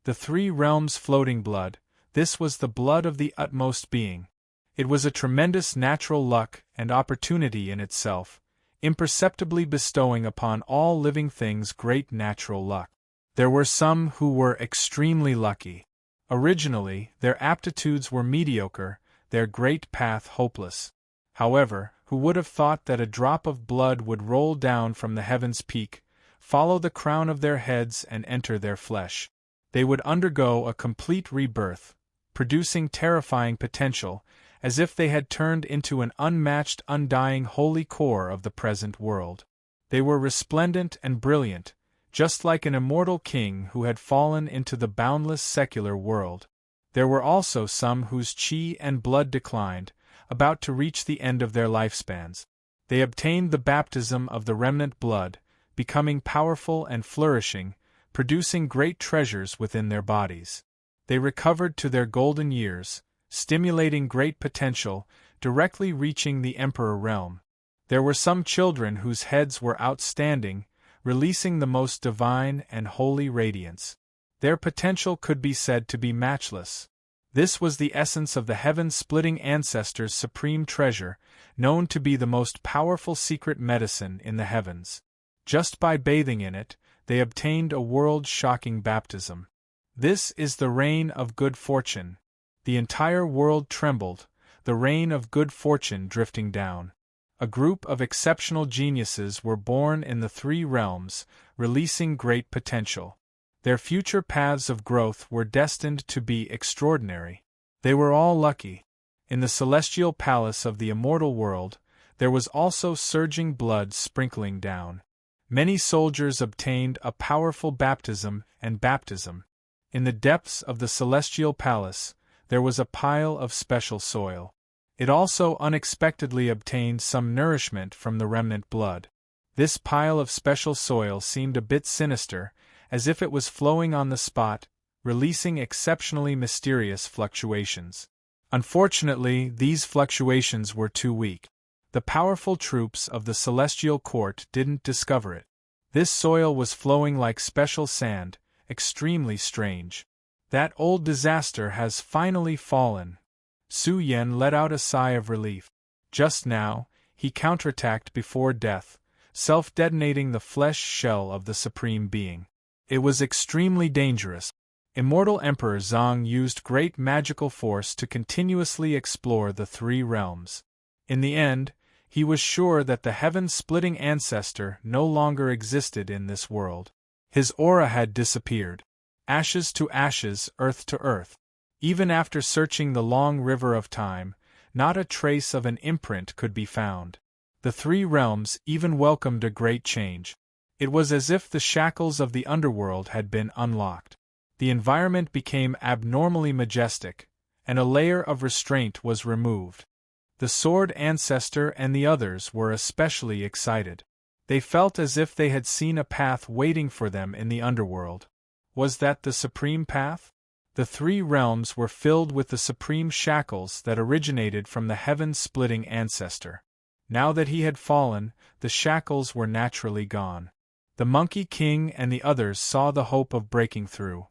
The three realms' floating blood, this was the blood of the utmost being. It was a tremendous natural luck and opportunity in itself, imperceptibly bestowing upon all living things great natural luck. There were some who were extremely lucky. Originally, their aptitudes were mediocre, their great path hopeless. However, who would have thought that a drop of blood would roll down from the heaven's peak, follow the crown of their heads and enter their flesh? They would undergo a complete rebirth, producing terrifying potential, as if they had turned into an unmatched, undying holy core of the present world. They were resplendent and brilliant, just like an immortal king who had fallen into the boundless secular world. There were also some whose chi and blood declined, about to reach the end of their lifespans. They obtained the baptism of the remnant blood, becoming powerful and flourishing, producing great treasures within their bodies. They recovered to their golden years, stimulating great potential, directly reaching the Emperor realm. There were some children whose heads were outstanding, releasing the most divine and holy radiance. Their potential could be said to be matchless. This was the essence of the heaven-splitting ancestor's supreme treasure, known to be the most powerful secret medicine in the heavens. Just by bathing in it, they obtained a world-shocking baptism. This is the rain of good fortune. The entire world trembled, the rain of good fortune drifting down. A group of exceptional geniuses were born in the three realms, releasing great potential. Their future paths of growth were destined to be extraordinary. They were all lucky. In the celestial palace of the immortal world, there was also surging blood sprinkling down. Many soldiers obtained a powerful baptism and baptism. In the depths of the celestial palace, there was a pile of special soil. It also unexpectedly obtained some nourishment from the remnant blood. This pile of special soil seemed a bit sinister, as if it was flowing on the spot, releasing exceptionally mysterious fluctuations. Unfortunately, these fluctuations were too weak. The powerful troops of the celestial court didn't discover it. This soil was flowing like special sand, extremely strange. That old disaster has finally fallen. Su Yen let out a sigh of relief. Just now, he counterattacked before death, self-detonating the flesh shell of the Supreme Being. It was extremely dangerous. Immortal Emperor Zhang used great magical force to continuously explore the three realms. In the end, he was sure that the heaven-splitting ancestor no longer existed in this world. His aura had disappeared. Ashes to ashes, earth to earth. Even after searching the long river of time, not a trace of an imprint could be found. The three realms even welcomed a great change. It was as if the shackles of the underworld had been unlocked. The environment became abnormally majestic, and a layer of restraint was removed. The Sword Ancestor and the others were especially excited. They felt as if they had seen a path waiting for them in the underworld. Was that the supreme path? The three realms were filled with the supreme shackles that originated from the heaven-splitting ancestor. Now that he had fallen, the shackles were naturally gone. The Monkey King and the others saw the hope of breaking through.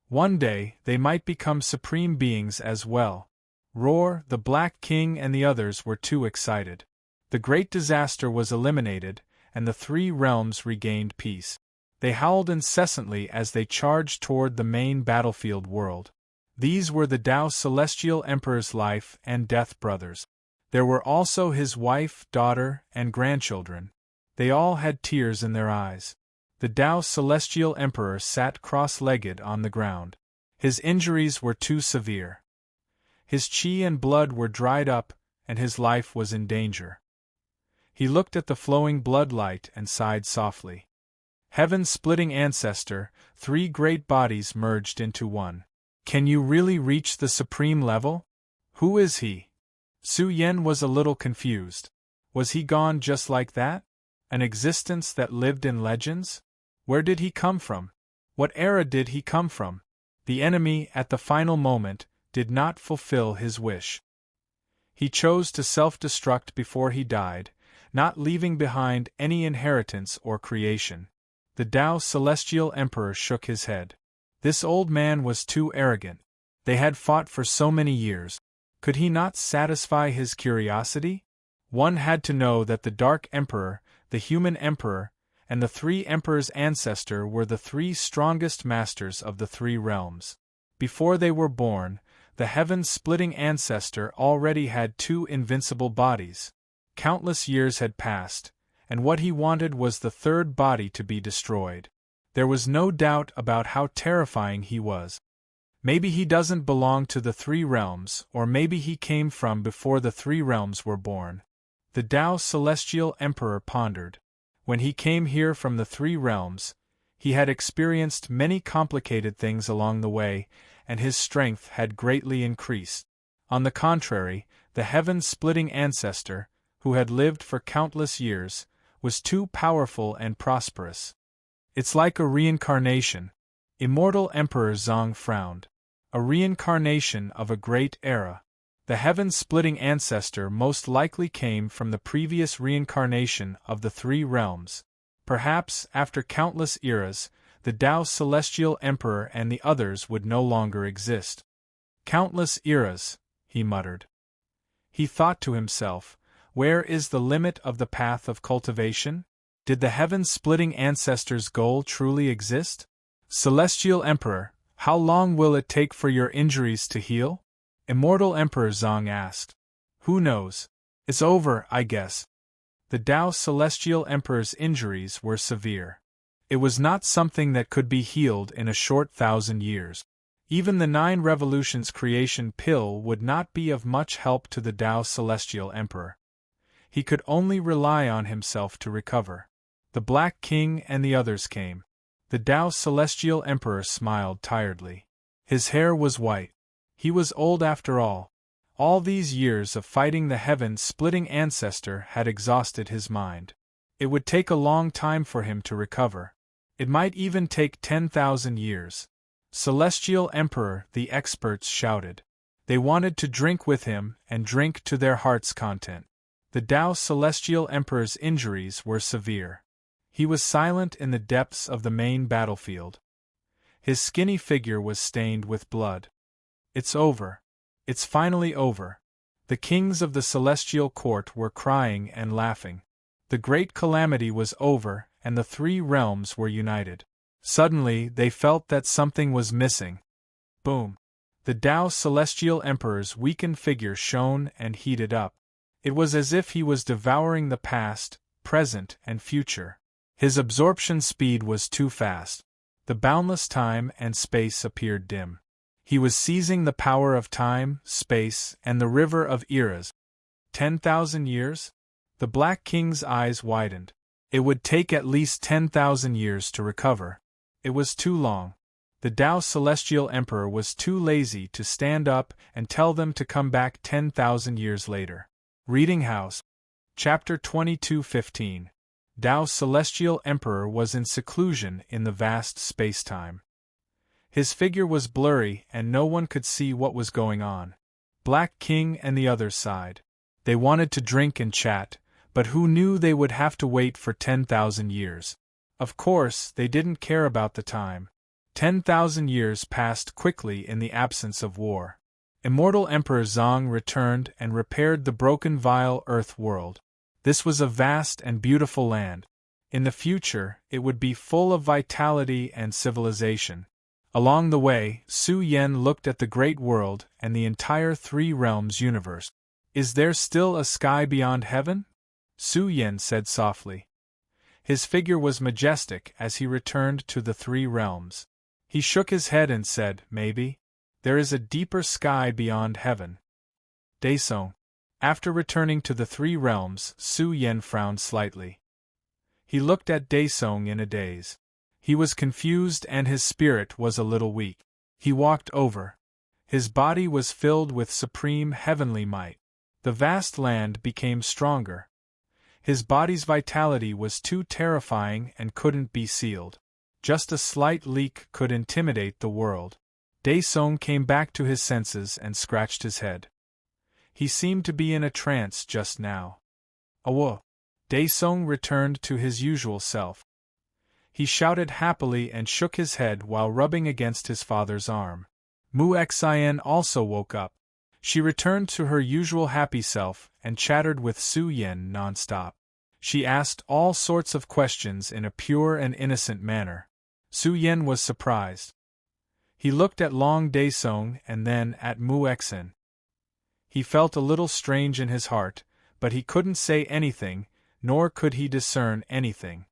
One day, they might become supreme beings as well. Roar, the Black King and the others were too excited. The great disaster was eliminated, and the three realms regained peace. They howled incessantly as they charged toward the main battlefield world. These were the Tao Celestial Emperor's life and death brothers. There were also his wife, daughter, and grandchildren. They all had tears in their eyes. The Tao Celestial Emperor sat cross-legged on the ground. His injuries were too severe. His chi and blood were dried up, and his life was in danger. He looked at the flowing blood light and sighed softly. Heaven-splitting ancestor, three great bodies merged into one. Can you really reach the supreme level? Who is he? Su Yen was a little confused. Was he gone just like that? An existence that lived in legends? Where did he come from? What era did he come from? The enemy, at the final moment, did not fulfill his wish. He chose to self-destruct before he died, not leaving behind any inheritance or creation. The Tao Celestial Emperor shook his head. This old man was too arrogant. They had fought for so many years. Could he not satisfy his curiosity? One had to know that the Dark Emperor, the Human Emperor, and the three Emperors' ancestor were the three strongest masters of the three realms. Before they were born, the heaven-splitting ancestor already had two invincible bodies. Countless years had passed, and what he wanted was the third body to be destroyed. There was no doubt about how terrifying he was. Maybe he doesn't belong to the three realms, or maybe he came from before the three realms were born. The Tao Celestial Emperor pondered. When he came here from the three realms, he had experienced many complicated things along the way, and his strength had greatly increased. On the contrary, the heaven-splitting ancestor, who had lived for countless years, was too powerful and prosperous. It's like a reincarnation. Immortal Emperor Zhang frowned. A reincarnation of a great era. The heaven-splitting ancestor most likely came from the previous reincarnation of the three realms. Perhaps, after countless eras, the Tao Celestial Emperor and the others would no longer exist. Countless eras, he muttered. He thought to himself, where is the limit of the path of cultivation? Did the heaven-splitting ancestor's goal truly exist? Celestial Emperor, how long will it take for your injuries to heal? Immortal Emperor Zhang asked. Who knows? It's over, I guess. The Tao Celestial Emperor's injuries were severe. It was not something that could be healed in a short 1,000 years. Even the 9 revolutions creation pill would not be of much help to the Tao Celestial Emperor. He could only rely on himself to recover. The Black King and the others came. The Tao Celestial Emperor smiled tiredly. His hair was white. He was old after all. All these years of fighting the heaven-splitting ancestor had exhausted his mind. It would take a long time for him to recover. It might even take 10,000 years. Celestial Emperor, the experts shouted. They wanted to drink with him and drink to their heart's content. The Tao Celestial Emperor's injuries were severe. He was silent in the depths of the main battlefield. His skinny figure was stained with blood. It's over. It's finally over. The kings of the celestial court were crying and laughing. The great calamity was over, and the 3 realms were united. Suddenly, they felt that something was missing. Boom! The Tao Celestial Emperor's weakened figure shone and heated up. It was as if he was devouring the past, present, and future. His absorption speed was too fast. The boundless time and space appeared dim. He was seizing the power of time, space, and the river of eras. 10,000 years? The Black King's eyes widened. It would take at least 10,000 years to recover. It was too long. The Tao Celestial Emperor was too lazy to stand up and tell them to come back 10,000 years later. Reading House. Chapter 22:15. Tao Celestial Emperor was in seclusion in the vast space-time. His figure was blurry and no one could see what was going on. Black King and the others sighed. They wanted to drink and chat, but who knew they would have to wait for 10,000 years? Of course, they didn't care about the time. 10,000 years passed quickly in the absence of war. Immortal Emperor Zhang returned and repaired the broken vile Earth world. This was a vast and beautiful land. In the future, it would be full of vitality and civilization. Along the way, Su Yen looked at the great world and the entire 3 realms universe. Is there still a sky beyond heaven? Su Yen said softly. His figure was majestic as he returned to the 3 realms. He shook his head and said, maybe. There is a deeper sky beyond heaven. Daesong. After returning to the 3 realms, Su Yen frowned slightly. He looked at Daesong in a daze. He was confused and his spirit was a little weak. He walked over. His body was filled with supreme heavenly might. The vast land became stronger. His body's vitality was too terrifying and couldn't be sealed. Just a slight leak could intimidate the world. Daesong came back to his senses and scratched his head. He seemed to be in a trance just now. Awo! Daesong returned to his usual self. He shouted happily and shook his head while rubbing against his father's arm. Mu Xin also woke up. She returned to her usual happy self and chattered with Su Yen non-stop. She asked all sorts of questions in a pure and innocent manner. Su Yen was surprised. He looked at Long Daesong and then at Mu Xin. He felt a little strange in his heart, but he couldn't say anything, nor could he discern anything.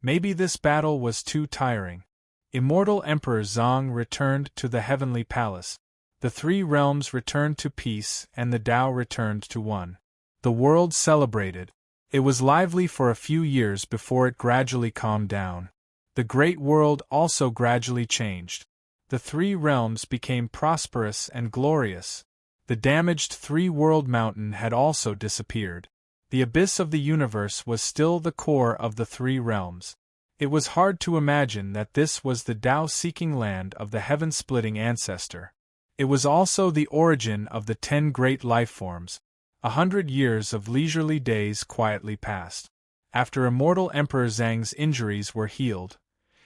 Maybe this battle was too tiring. Immortal Emperor Zhang returned to the heavenly palace. The 3 realms returned to peace and the Tao returned to one. The world celebrated. It was lively for a few years before it gradually calmed down. The great world also gradually changed. The 3 realms became prosperous and glorious. The damaged 3-world mountain had also disappeared. The abyss of the universe was still the core of the 3 realms. It was hard to imagine that this was the Tao-seeking land of the heaven-splitting ancestor. It was also the origin of the 10 great lifeforms. 100 years of leisurely days quietly passed. After Immortal Emperor Zhang's injuries were healed,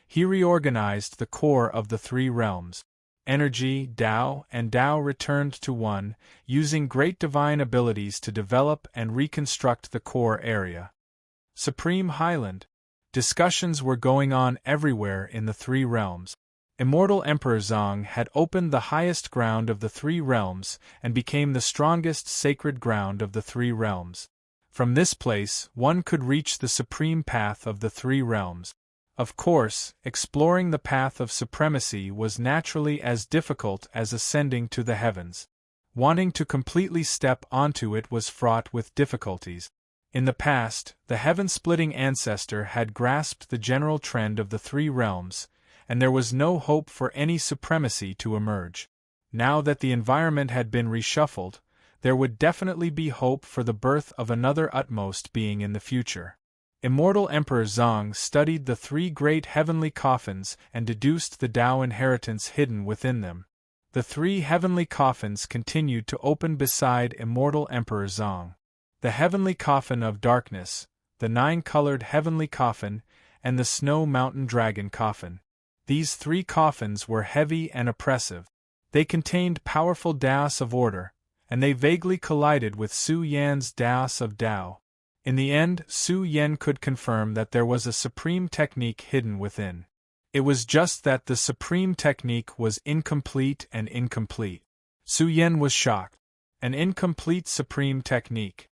he reorganized the core of the 3 realms. Energy, Tao, and Tao returned to one, using great divine abilities to develop and reconstruct the core area. Supreme Highland. Discussions were going on everywhere in the 3 realms. Immortal Emperor Zhang had opened the highest ground of the 3 realms and became the strongest sacred ground of the 3 realms. From this place, one could reach the supreme path of the three realms. Of course, exploring the path of supremacy was naturally as difficult as ascending to the heavens. Wanting to completely step onto it was fraught with difficulties. In the past, the heaven-splitting ancestor had grasped the general trend of the three realms, and there was no hope for any supremacy to emerge. Now that the environment had been reshuffled, there would definitely be hope for the birth of another utmost being in the future. Immortal Emperor Zong studied the three great heavenly coffins and deduced the Tao inheritance hidden within them. The three heavenly coffins continued to open beside Immortal Emperor Zong. The heavenly coffin of darkness, the nine-colored heavenly coffin, and the snow mountain dragon coffin. These three coffins were heavy and oppressive. They contained powerful Daos of order, and they vaguely collided with Su Yan's Daos of Tao. In the end, Su Yan could confirm that there was a supreme technique hidden within. It was just that the supreme technique was incomplete and incomplete. Su Yan was shocked. An incomplete supreme technique.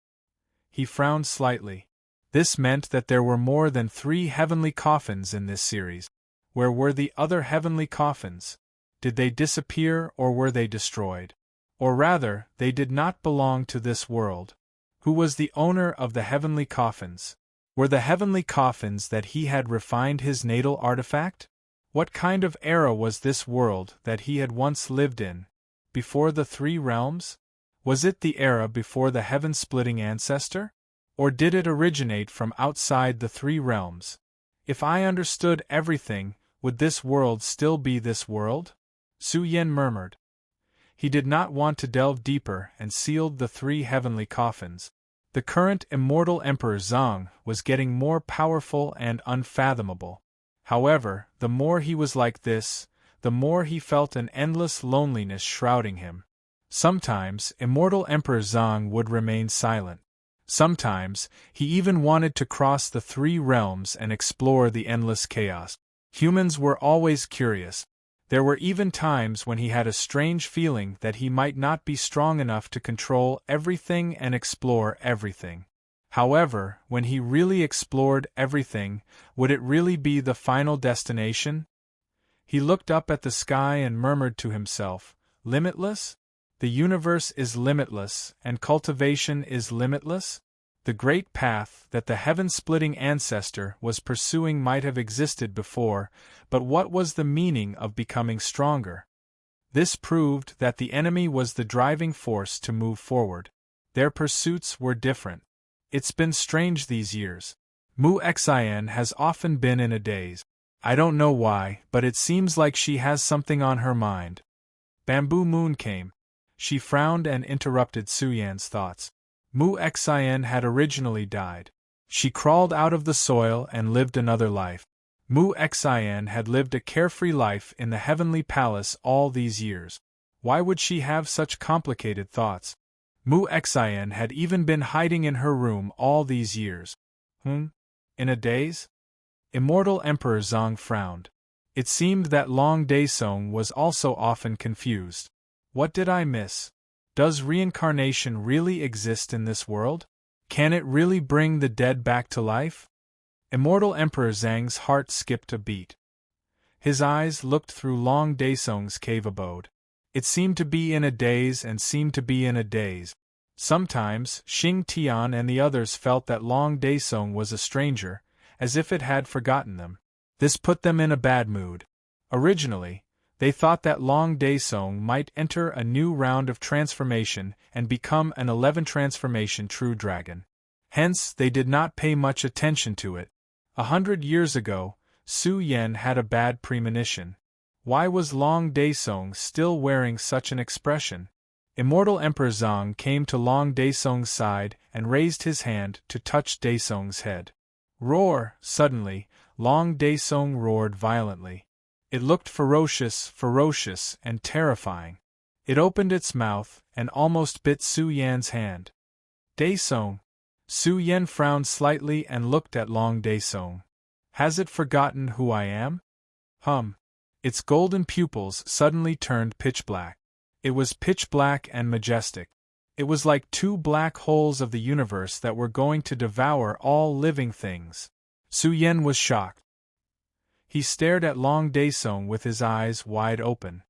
He frowned slightly. This meant that there were more than 3 heavenly coffins in this series. Where were the other heavenly coffins? Did they disappear or were they destroyed? Or rather, they did not belong to this world. Who was the owner of the heavenly coffins? Were the heavenly coffins that he had refined his natal artifact? What kind of era was this world that he had once lived in? Before the three realms? Was it the era before the heaven-splitting ancestor? Or did it originate from outside the three realms? If I understood everything, would this world still be this world? Su Yan murmured. He did not want to delve deeper and sealed the 3 heavenly coffins. The current immortal Emperor Zong was getting more powerful and unfathomable. However, the more he was like this, the more he felt an endless loneliness shrouding him. Sometimes, immortal Emperor Zong would remain silent. Sometimes, he even wanted to cross the 3 realms and explore the endless chaos. Humans were always curious. There were even times when he had a strange feeling that he might not be strong enough to control everything and explore everything. However, when he really explored everything, would it really be the final destination? He looked up at the sky and murmured to himself, "Limitless? The universe is limitless, and cultivation is limitless?" The great path that the heaven-splitting ancestor was pursuing might have existed before, but what was the meaning of becoming stronger? This proved that the enemy was the driving force to move forward. Their pursuits were different. It's been strange these years. Mu Xian has often been in a daze. I don't know why, but it seems like she has something on her mind. Bamboo Moon came. She frowned and interrupted Su Yan's thoughts. Mu Xian had originally died. She crawled out of the soil and lived another life. Mu Xian had lived a carefree life in the heavenly palace all these years. Why would she have such complicated thoughts? Mu Xian had even been hiding in her room all these years. In a daze? Immortal Emperor Zong frowned. It seemed that Long Daesong was also often confused. What did I miss? Does reincarnation really exist in this world? Can it really bring the dead back to life? Immortal Emperor Zhang's heart skipped a beat. His eyes looked through Long Daesong's cave abode. It seemed to be in a daze and seemed to be in a daze. Sometimes, Xing Tian and the others felt that Long Daesong was a stranger, as if it had forgotten them. This put them in a bad mood. Originally, they thought that Long Daesong might enter a new round of transformation and become an 11 transformation true dragon. Hence, they did not pay much attention to it. 100 years ago, Su Yan had a bad premonition. Why was Long Daesong still wearing such an expression? Immortal Emperor Zong came to Long Daesong's side and raised his hand to touch Daesong's head. Roar! Suddenly, Long Daesong roared violently. It looked ferocious, and terrifying. It opened its mouth and almost bit Su Yan's hand. Daesong! Su Yan frowned slightly and looked at Long Daesong. Has it forgotten who I am? Its golden pupils suddenly turned pitch black. It was pitch black and majestic. It was like two black holes of the universe that were going to devour all living things. Su Yen was shocked. He stared at Long Daesung with his eyes wide open.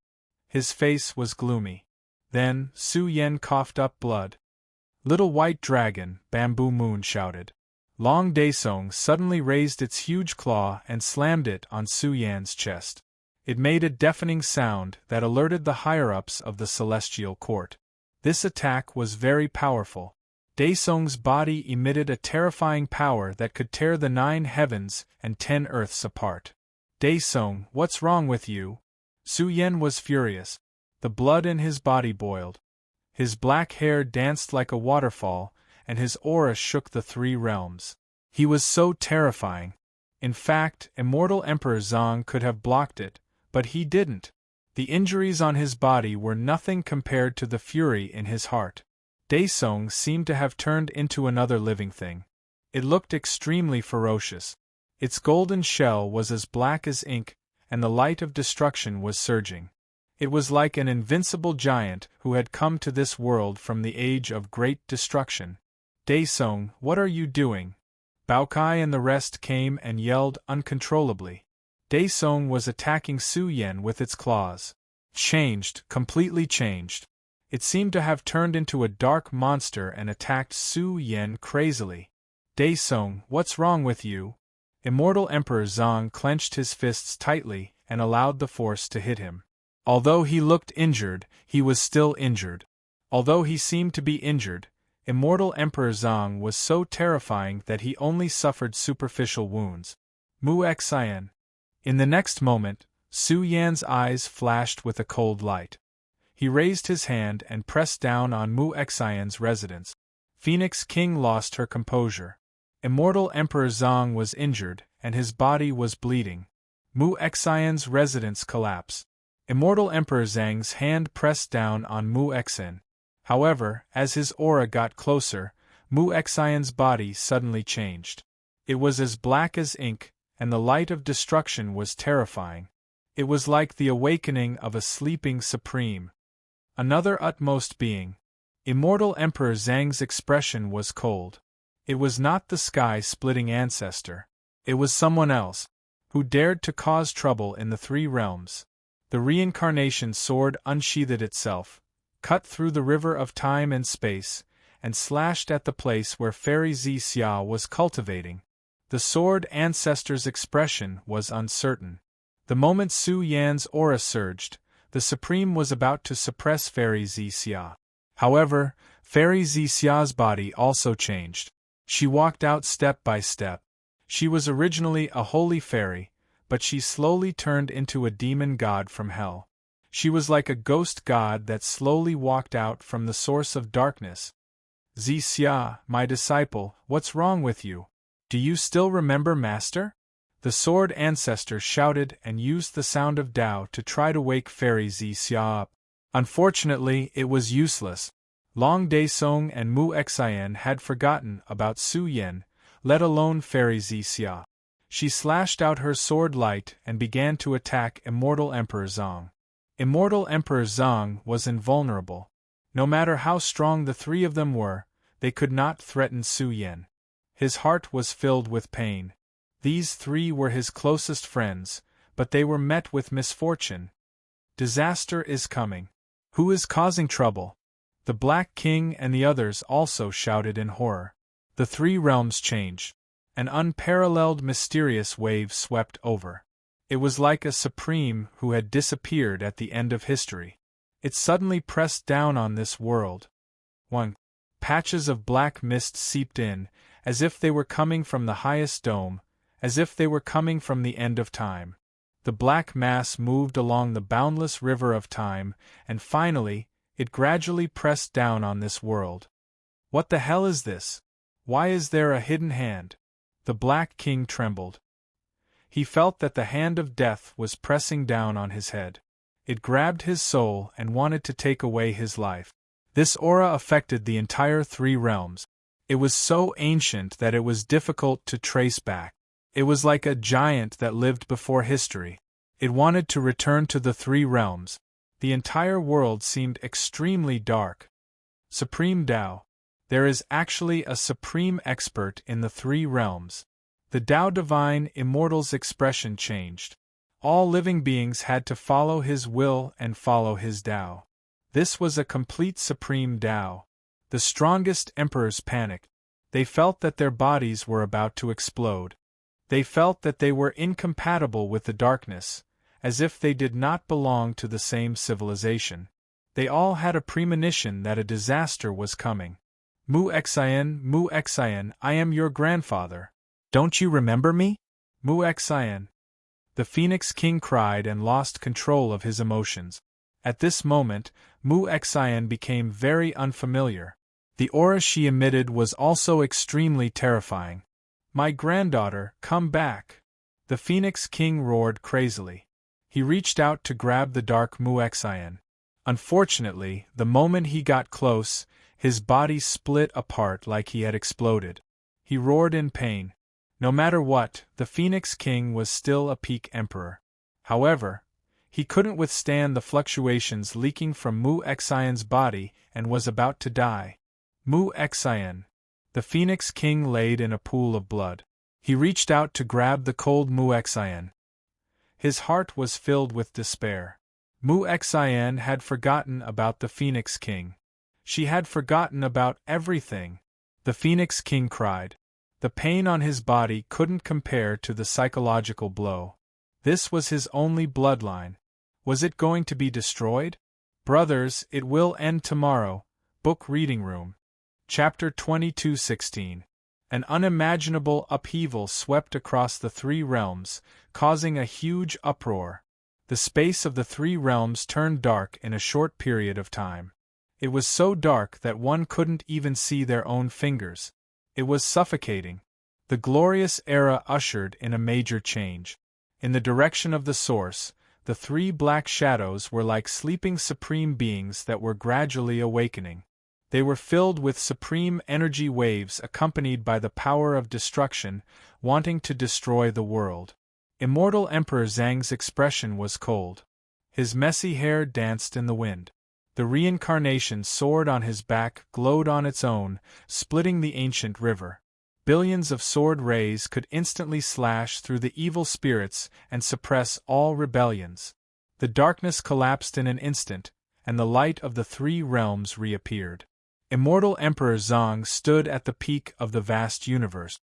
His face was gloomy. Then, Su Yen coughed up blood. "Little white dragon," Bamboo Moon shouted. Long Daesung suddenly raised its huge claw and slammed it on Su Yan's chest. It made a deafening sound that alerted the higher-ups of the celestial court. This attack was very powerful. Daesung's body emitted a terrifying power that could tear the 9 heavens and 10 earths apart. "Daesung, what's wrong with you?" Su Yen was furious. The blood in his body boiled. His black hair danced like a waterfall, and his aura shook the 3 realms. He was so terrifying. In fact, Immortal Emperor Zong could have blocked it, but he didn't. The injuries on his body were nothing compared to the fury in his heart. Daesung seemed to have turned into another living thing. It looked extremely ferocious. Its golden shell was as black as ink, and the light of destruction was surging. It was like an invincible giant who had come to this world from the age of great destruction. "Daesung, what are you doing?" Baokai and the rest came and yelled uncontrollably. Daesung was attacking Su Yen with its claws. Changed, completely changed. It seemed to have turned into a dark monster and attacked Su Yen crazily. "Daesung, what's wrong with you?" Immortal Emperor Zong clenched his fists tightly and allowed the force to hit him. Although he looked injured, he was still injured. Although he seemed to be injured, Immortal Emperor Zong was so terrifying that he only suffered superficial wounds. Mu Xian. In the next moment, Su Yan's eyes flashed with a cold light. He raised his hand and pressed down on Mu Xian's residence. Phoenix King lost her composure. Immortal Emperor Zong was injured, and his body was bleeding. Mu Xian's residence collapsed. Immortal Emperor Zhang's hand pressed down on Mu Xian. However, as his aura got closer, Mu Xian's body suddenly changed. It was as black as ink, and the light of destruction was terrifying. It was like the awakening of a sleeping supreme. Another utmost being. Immortal Emperor Zhang's expression was cold. It was not the sky-splitting ancestor. It was someone else, who dared to cause trouble in the 3 realms. The reincarnation sword unsheathed itself, cut through the river of time and space, and slashed at the place where Fairy Xia was cultivating. The sword ancestor's expression was uncertain. The moment Su Yan's aura surged, the Supreme was about to suppress Fairy Xia. However, Fairy Xia's body also changed. She walked out step by step. She was originally a holy fairy, but she slowly turned into a demon god from hell. She was like a ghost god that slowly walked out from the source of darkness. "Xia, my disciple, what's wrong with you? Do you still remember Master?" The sword ancestor shouted and used the sound of Tao to try to wake Fairy Xia up. Unfortunately, it was useless. Long Daesung and Mu Xian had forgotten about Su Yen, let alone Fairy Xia. She slashed out her sword light and began to attack Immortal Emperor Zong. Immortal Emperor Zong was invulnerable. No matter how strong the 3 of them were, they could not threaten Su Yen. His heart was filled with pain. These 3 were his closest friends, but they were met with misfortune. Disaster is coming. Who is causing trouble? The Black King and the others also shouted in horror. The 3 realms changed. An unparalleled mysterious wave swept over. It was like a supreme who had disappeared at the end of history. It suddenly pressed down on this world. 1. Patches of black mist seeped in, as if they were coming from the highest dome, as if they were coming from the end of time. The black mass moved along the boundless river of time, and finally, it gradually pressed down on this world. What the hell is this? Why is there a hidden hand? The Black King trembled. He felt that the hand of death was pressing down on his head. It grabbed his soul and wanted to take away his life. This aura affected the entire 3 realms. It was so ancient that it was difficult to trace back. It was like a giant that lived before history. It wanted to return to the 3 realms. The entire world seemed extremely dark. Supreme Tao. There is actually a supreme expert in the three realms. The Tao Divine Immortal's expression changed. All living beings had to follow his will and follow his Tao. This was a complete supreme Tao. The strongest emperors panicked. They felt that their bodies were about to explode. They felt that they were incompatible with the darkness, as if they did not belong to the same civilization. They all had a premonition that a disaster was coming. Mu Xian, I am your grandfather. Don't you remember me? Mu Xian. The Phoenix King cried and lost control of his emotions. At this moment, Mu Xian became very unfamiliar. The aura she emitted was also extremely terrifying. My granddaughter, come back! The Phoenix King roared crazily. He reached out to grab the dark Mu Xian. Unfortunately, the moment he got close, his body split apart like he had exploded. He roared in pain. No matter what, the Phoenix King was still a peak emperor. However, he couldn't withstand the fluctuations leaking from Mu Xian's body and was about to die. Mu Xian. The Phoenix King laid in a pool of blood. He reached out to grab the cold Mu Xian. His heart was filled with despair. Mu Xian had forgotten about the Phoenix King. She had forgotten about everything. The Phoenix King cried. The pain on his body couldn't compare to the psychological blow. This was his only bloodline. Was it going to be destroyed? Brothers, it will end tomorrow. Book Reading Room. Chapter 22:16. An unimaginable upheaval swept across the three realms, causing a huge uproar. The space of the three realms turned dark in a short period of time. It was so dark that one couldn't even see their own fingers. It was suffocating. The glorious era ushered in a major change. In the direction of the source, the three black shadows were like sleeping supreme beings that were gradually awakening. They were filled with supreme energy waves accompanied by the power of destruction, wanting to destroy the world. Immortal Emperor Zhang's expression was cold. His messy hair danced in the wind. The reincarnation sword on his back glowed on its own, splitting the ancient river. Billions of sword rays could instantly slash through the evil spirits and suppress all rebellions. The darkness collapsed in an instant, and the light of the three realms reappeared. Immortal Emperor Zhang stood at the peak of the vast universe.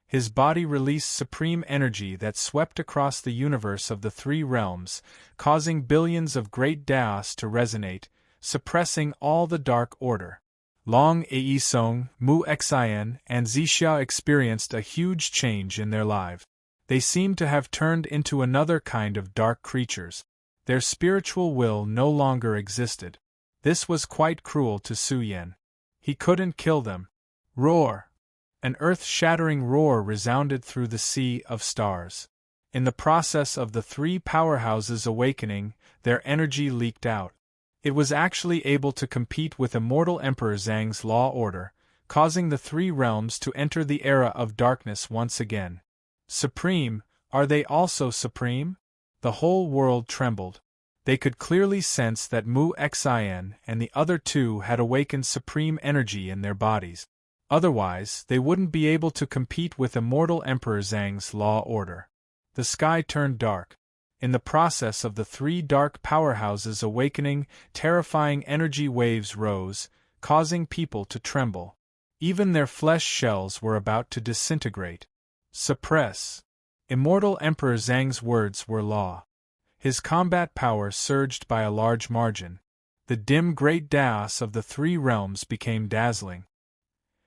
His body released supreme energy that swept across the universe of the three realms, causing billions of great Daos to resonate, suppressing all the dark order. Long Aisong, Mu Xian, and Zixia experienced a huge change in their lives. They seemed to have turned into another kind of dark creatures. Their spiritual will no longer existed. This was quite cruel to Su Yan. He couldn't kill them. Roar! An earth-shattering roar resounded through the sea of stars. In the process of the three powerhouses awakening, their energy leaked out. It was actually able to compete with Immortal Emperor Zhang's law order, causing the three realms to enter the era of darkness once again. Supreme, are they also supreme? The whole world trembled. They could clearly sense that Mu Xian and the other two had awakened supreme energy in their bodies. Otherwise, they wouldn't be able to compete with Immortal Emperor Zhang's law order. The sky turned dark. In the process of the three dark powerhouses awakening, terrifying energy waves rose, causing people to tremble. Even their flesh shells were about to disintegrate. Suppress. Immortal Emperor Zhang's words were law. His combat power surged by a large margin. The dim great Daos of the three realms became dazzling.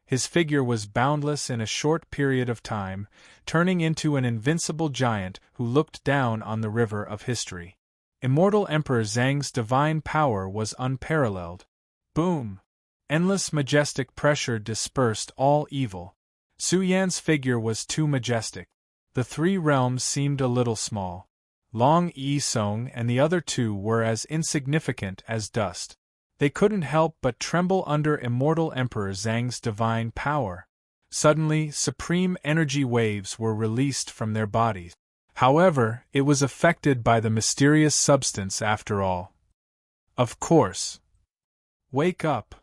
His figure was boundless in a short period of time, turning into an invincible giant who looked down on the river of history. Immortal Emperor Zhang's divine power was unparalleled. Boom! Endless majestic pressure dispersed all evil. Su Yan's figure was too majestic. The three realms seemed a little small. Long Yi-song and the other two were as insignificant as dust. They couldn't help but tremble under Immortal Emperor Zhang's divine power. Suddenly, supreme energy waves were released from their bodies. However, it was affected by the mysterious substance after all. Of course. Wake up!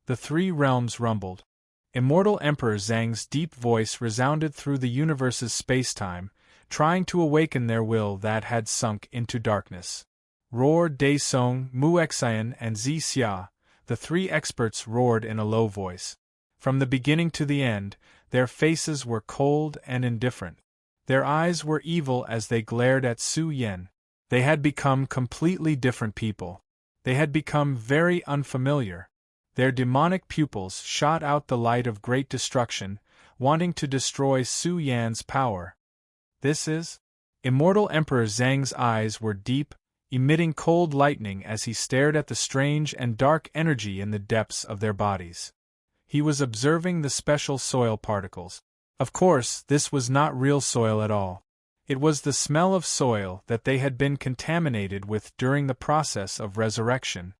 The three realms rumbled. Immortal Emperor Zhang's deep voice resounded through the universe's spacetime, trying to awaken their will that had sunk into darkness. Roar De Song, Mu Xian, and Zi Xia, the three experts roared in a low voice. From the beginning to the end, their faces were cold and indifferent. Their eyes were evil as they glared at Su Yan. They had become completely different people. They had become very unfamiliar. Their demonic pupils shot out the light of great destruction, wanting to destroy Su Yan's power. This is? Immortal Emperor Zhang's eyes were deep, emitting cold lightning as he stared at the strange and dark energy in the depths of their bodies. He was observing the special soil particles. Of course, this was not real soil at all. It was the smell of soil that they had been contaminated with during the process of resurrection.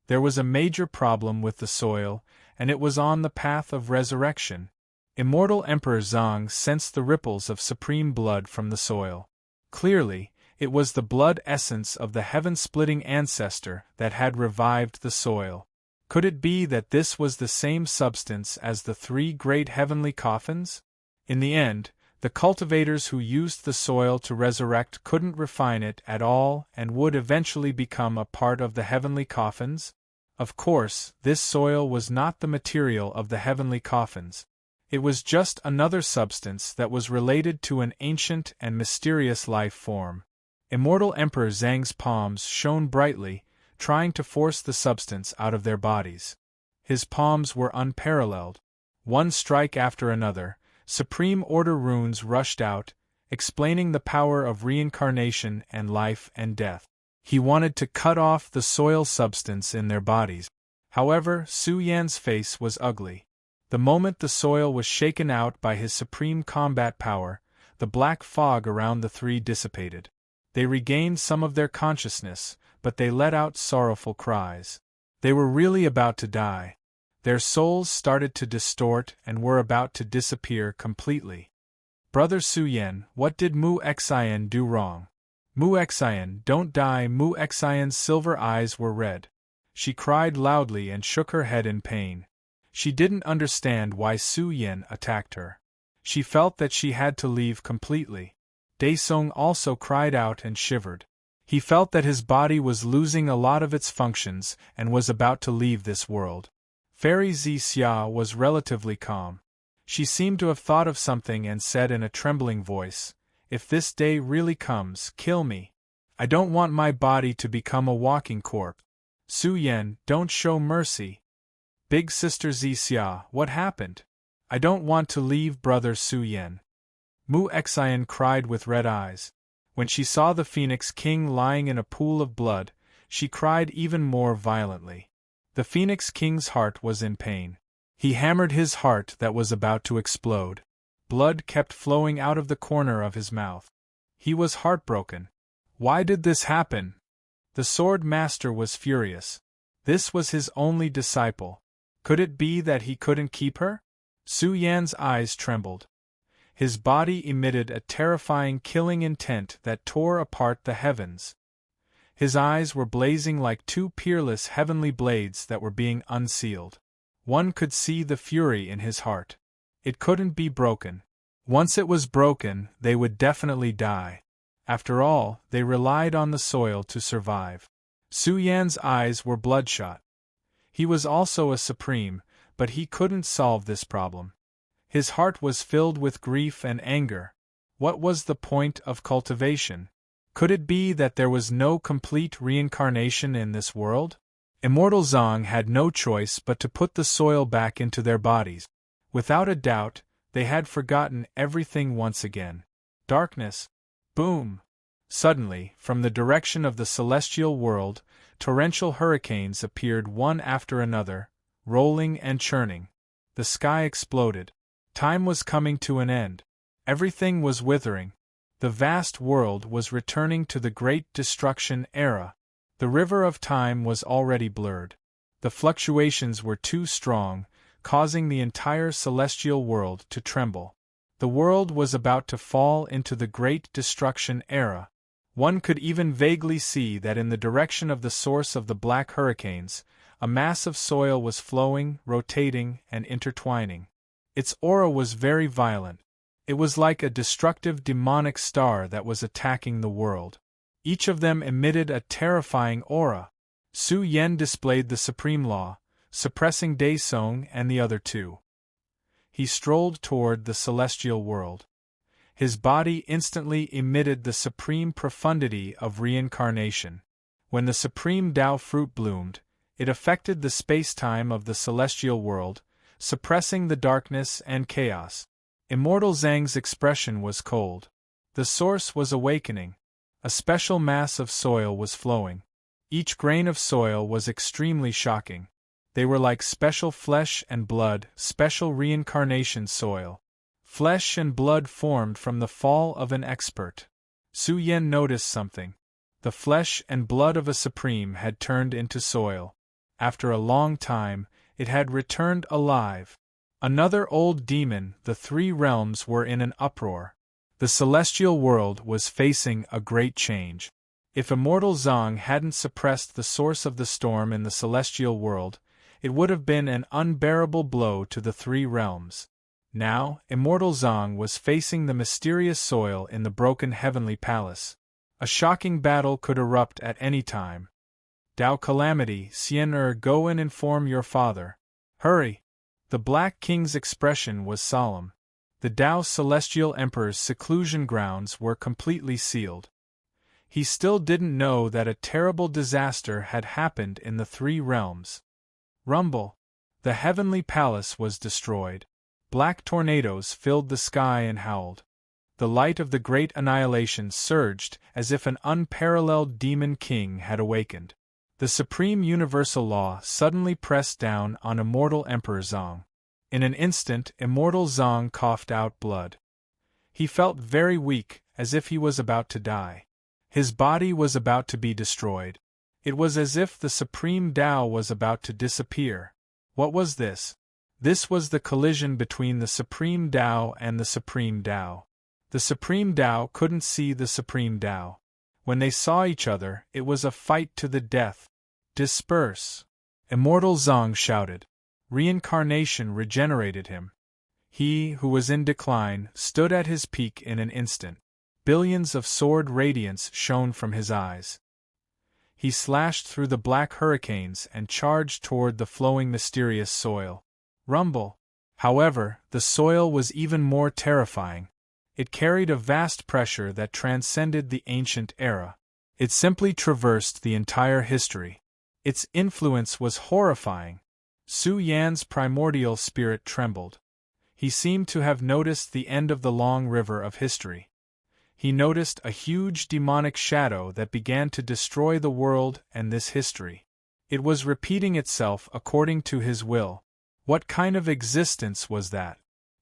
There was a major problem with the soil, and it was on the path of resurrection. Immortal Emperor Zhang sensed the ripples of supreme blood from the soil. Clearly, it was the blood essence of the heaven-splitting ancestor that had revived the soil. Could it be that this was the same substance as the three great heavenly coffins? In the end, the cultivators who used the soil to resurrect couldn't refine it at all and would eventually become a part of the heavenly coffins. Of course, this soil was not the material of the heavenly coffins. It was just another substance that was related to an ancient and mysterious life form. Immortal Emperor Zhang's palms shone brightly, trying to force the substance out of their bodies. His palms were unparalleled. One strike after another, Supreme Order runes rushed out, explaining the power of reincarnation and life and death. He wanted to cut off the soil substance in their bodies. However, Su Yan's face was ugly. The moment the soil was shaken out by his supreme combat power, the black fog around the three dissipated. They regained some of their consciousness, but they let out sorrowful cries. They were really about to die. Their souls started to distort and were about to disappear completely. Brother Su Yan, what did Mu Xian do wrong? Mu Xian, don't die! Mu Xian's silver eyes were red. She cried loudly and shook her head in pain. She didn't understand why Su Yan attacked her. She felt that she had to leave completely. Daesung also cried out and shivered. He felt that his body was losing a lot of its functions and was about to leave this world. Fairy Zi Xia was relatively calm. She seemed to have thought of something and said in a trembling voice, "If this day really comes, kill me. I don't want my body to become a walking corpse. Su Yan, don't show mercy." Big Sister Zi Xia, what happened? I don't want to leave Brother Su Yan. Mu Xian cried with red eyes. When she saw the Phoenix King lying in a pool of blood, she cried even more violently. The Phoenix King's heart was in pain. He hammered his heart that was about to explode. Blood kept flowing out of the corner of his mouth. He was heartbroken. Why did this happen? The Sword Master was furious. This was his only disciple. Could it be that he couldn't keep her? Su Yan's eyes trembled. His body emitted a terrifying killing intent that tore apart the heavens. His eyes were blazing like two peerless heavenly blades that were being unsealed. One could see the fury in his heart. It couldn't be broken. Once it was broken, they would definitely die. After all, they relied on the soil to survive. Su Yan's eyes were bloodshot. He was also a supreme, but he couldn't solve this problem. His heart was filled with grief and anger. What was the point of cultivation? Could it be that there was no complete reincarnation in this world? Immortal Zhang had no choice but to put the soil back into their bodies. Without a doubt, they had forgotten everything once again. Darkness. Boom! Suddenly, from the direction of the celestial world, torrential hurricanes appeared one after another, rolling and churning. The sky exploded. Time was coming to an end. Everything was withering. The vast world was returning to the Great Destruction era. The river of time was already blurred. The fluctuations were too strong, causing the entire celestial world to tremble. The world was about to fall into the Great Destruction era. One could even vaguely see that in the direction of the source of the black hurricanes, A mass of soil was flowing, rotating, and intertwining. Its aura was very violent. It was like a destructive demonic star that was attacking the world. Each of them emitted a terrifying aura. Su Yen displayed the supreme law, suppressing Dai Song and the other two. He strolled toward the celestial world. His body instantly emitted the supreme profundity of reincarnation. When the supreme Tao fruit bloomed, it affected the space-time of the celestial world, suppressing the darkness and chaos. Immortal Zhang's expression was cold. The source was awakening. A special mass of soil was flowing. Each grain of soil was extremely shocking. They were like special flesh and blood, special reincarnation soil. Flesh and blood formed from the fall of an expert. Su Yen noticed something. The flesh and blood of a supreme had turned into soil. After a long time, it had returned alive. Another old demon, the three realms were in an uproar. The celestial world was facing a great change. If Immortal Zhang hadn't suppressed the source of the storm in the celestial world, it would have been an unbearable blow to the three realms. Now, Immortal Zhang was facing the mysterious soil in the broken heavenly palace. A shocking battle could erupt at any time. Tao Calamity, Xian go and inform your father. Hurry! The Black King's expression was solemn. The Tao Celestial Emperor's seclusion grounds were completely sealed. He still didn't know that a terrible disaster had happened in the three realms. Rumble! The heavenly palace was destroyed. Black tornadoes filled the sky and howled. The light of the great annihilation surged as if an unparalleled demon king had awakened. The supreme universal law suddenly pressed down on Immortal Emperor Zhang. In an instant, Immortal Zhang coughed out blood. He felt very weak, as if he was about to die. His body was about to be destroyed. It was as if the supreme Tao was about to disappear. What was this? This was the collision between the supreme Tao and the supreme Tao. The supreme Tao couldn't see the supreme Tao. When they saw each other, it was a fight to the death. Disperse! Immortal Zhang shouted. Reincarnation regenerated him. He, who was in decline, stood at his peak in an instant. Billions of sword radiance shone from his eyes. He slashed through the black hurricanes and charged toward the flowing mysterious soil. Rumble! However, the soil was even more terrifying. It carried a vast pressure that transcended the ancient era. It simply traversed the entire history. Its influence was horrifying. Su Yan's primordial spirit trembled. He seemed to have noticed the end of the long river of history. He noticed a huge demonic shadow that began to destroy the world and this history. It was repeating itself according to his will. What kind of existence was that?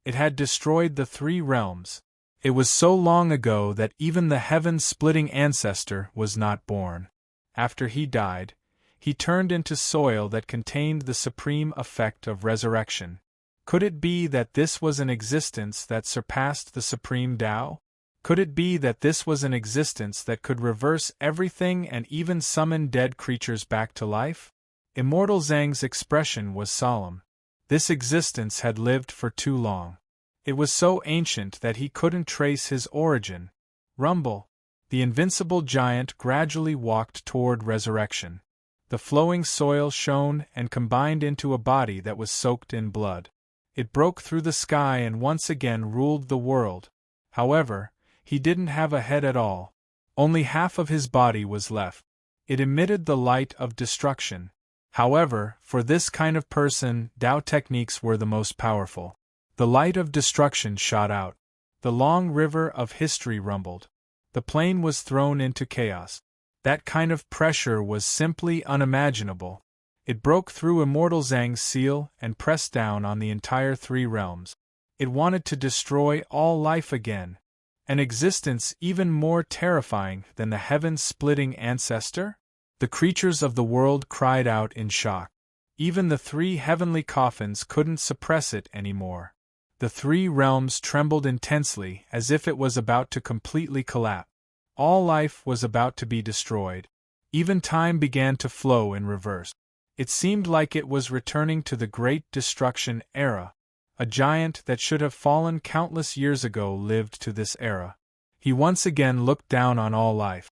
It had destroyed the three realms. It was so long ago that even the heaven-splitting ancestor was not born. After he died, he turned into soil that contained the supreme effect of resurrection. Could it be that this was an existence that surpassed the supreme Tao? Could it be that this was an existence that could reverse everything and even summon dead creatures back to life? Immortal Zhang's expression was solemn. This existence had lived for too long. It was so ancient that he couldn't trace his origin. Rumble! The invincible giant gradually walked toward resurrection. The flowing soil shone and combined into a body that was soaked in blood. It broke through the sky and once again ruled the world. However, he didn't have a head at all. Only half of his body was left. It emitted the light of destruction. However, for this kind of person, Tao techniques were the most powerful. The light of destruction shot out. The long river of history rumbled. The plane was thrown into chaos. That kind of pressure was simply unimaginable. It broke through Immortal Zhang's seal and pressed down on the entire three realms. It wanted to destroy all life again. An existence even more terrifying than the heaven-splitting ancestor? The creatures of the world cried out in shock. Even the three heavenly coffins couldn't suppress it anymore. The three realms trembled intensely as if it was about to completely collapse. All life was about to be destroyed. Even time began to flow in reverse. It seemed like it was returning to the Great Destruction era. A giant that should have fallen countless years ago lived to this era. He once again looked down on all life.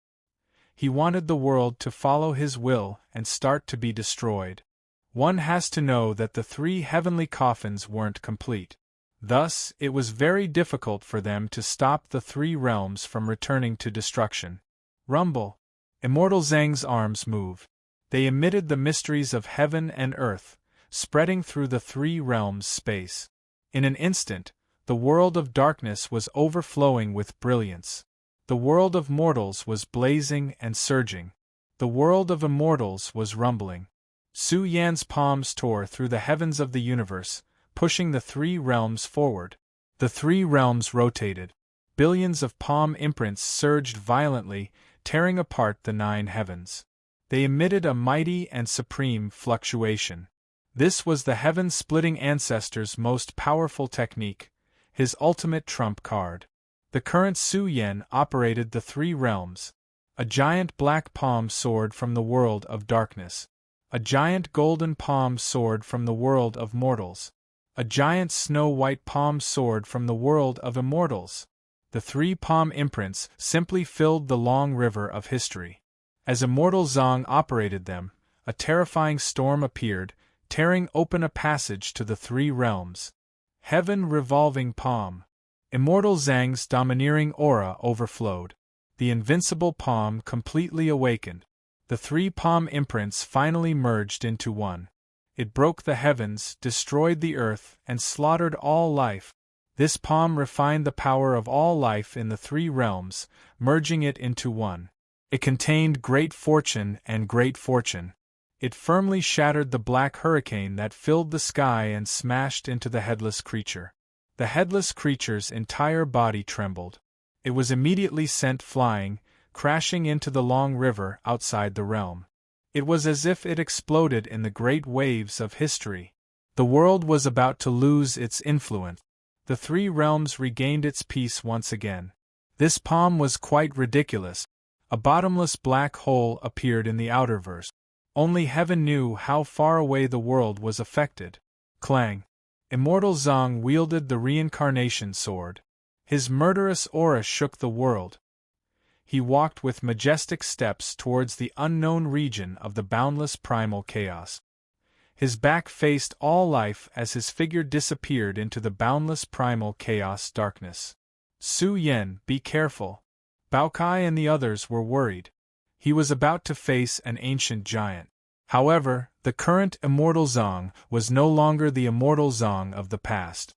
He wanted the world to follow his will and start to be destroyed. One has to know that the 3 heavenly coffins weren't complete. Thus, it was very difficult for them to stop the 3 realms from returning to destruction. Rumble. Immortal Zhang's arms moved. They emitted the mysteries of heaven and earth, spreading through the 3 realms' space. In an instant, the world of darkness was overflowing with brilliance. The world of mortals was blazing and surging. The world of immortals was rumbling. Su Yan's palms tore through the heavens of the universe, pushing the 3 realms forward. The 3 realms rotated. Billions of palm imprints surged violently, tearing apart the 9 heavens. They emitted a mighty and supreme fluctuation. This was the heaven-splitting ancestor's most powerful technique, his ultimate trump card. The current Su Yan operated the 3 realms. A giant black palm soared from the world of darkness. A giant golden palm soared from the world of mortals. A giant snow-white palm soared from the world of immortals. The 3 palm imprints simply filled the long river of history. As Immortal Zhang operated them, a terrifying storm appeared, tearing open a passage to the 3 realms. Heaven revolving palm. Immortal Zhang's domineering aura overflowed. The invincible palm completely awakened. The 3 palm imprints finally merged into one. It broke the heavens, destroyed the earth, and slaughtered all life. This palm refined the power of all life in the 3 realms, merging it into one. It contained great fortune and great fortune. It firmly shattered the black hurricane that filled the sky and smashed into the headless creature. The headless creature's entire body trembled. It was immediately sent flying, crashing into the long river outside the realm. It was as if it exploded in the great waves of history. The world was about to lose its influence. The 3 realms regained its peace once again. This palm was quite ridiculous. A bottomless black hole appeared in the outerverse. Only heaven knew how far away the world was affected. Clang. Immortal Zhang wielded the reincarnation sword. His murderous aura shook the world. He walked with majestic steps towards the unknown region of the boundless primal chaos. His back faced all life as his figure disappeared into the boundless primal chaos darkness. Su Yan, be careful. Bao Kai and the others were worried. He was about to face an ancient giant. However, the current Immortal Zhang was no longer the Immortal Zhang of the past.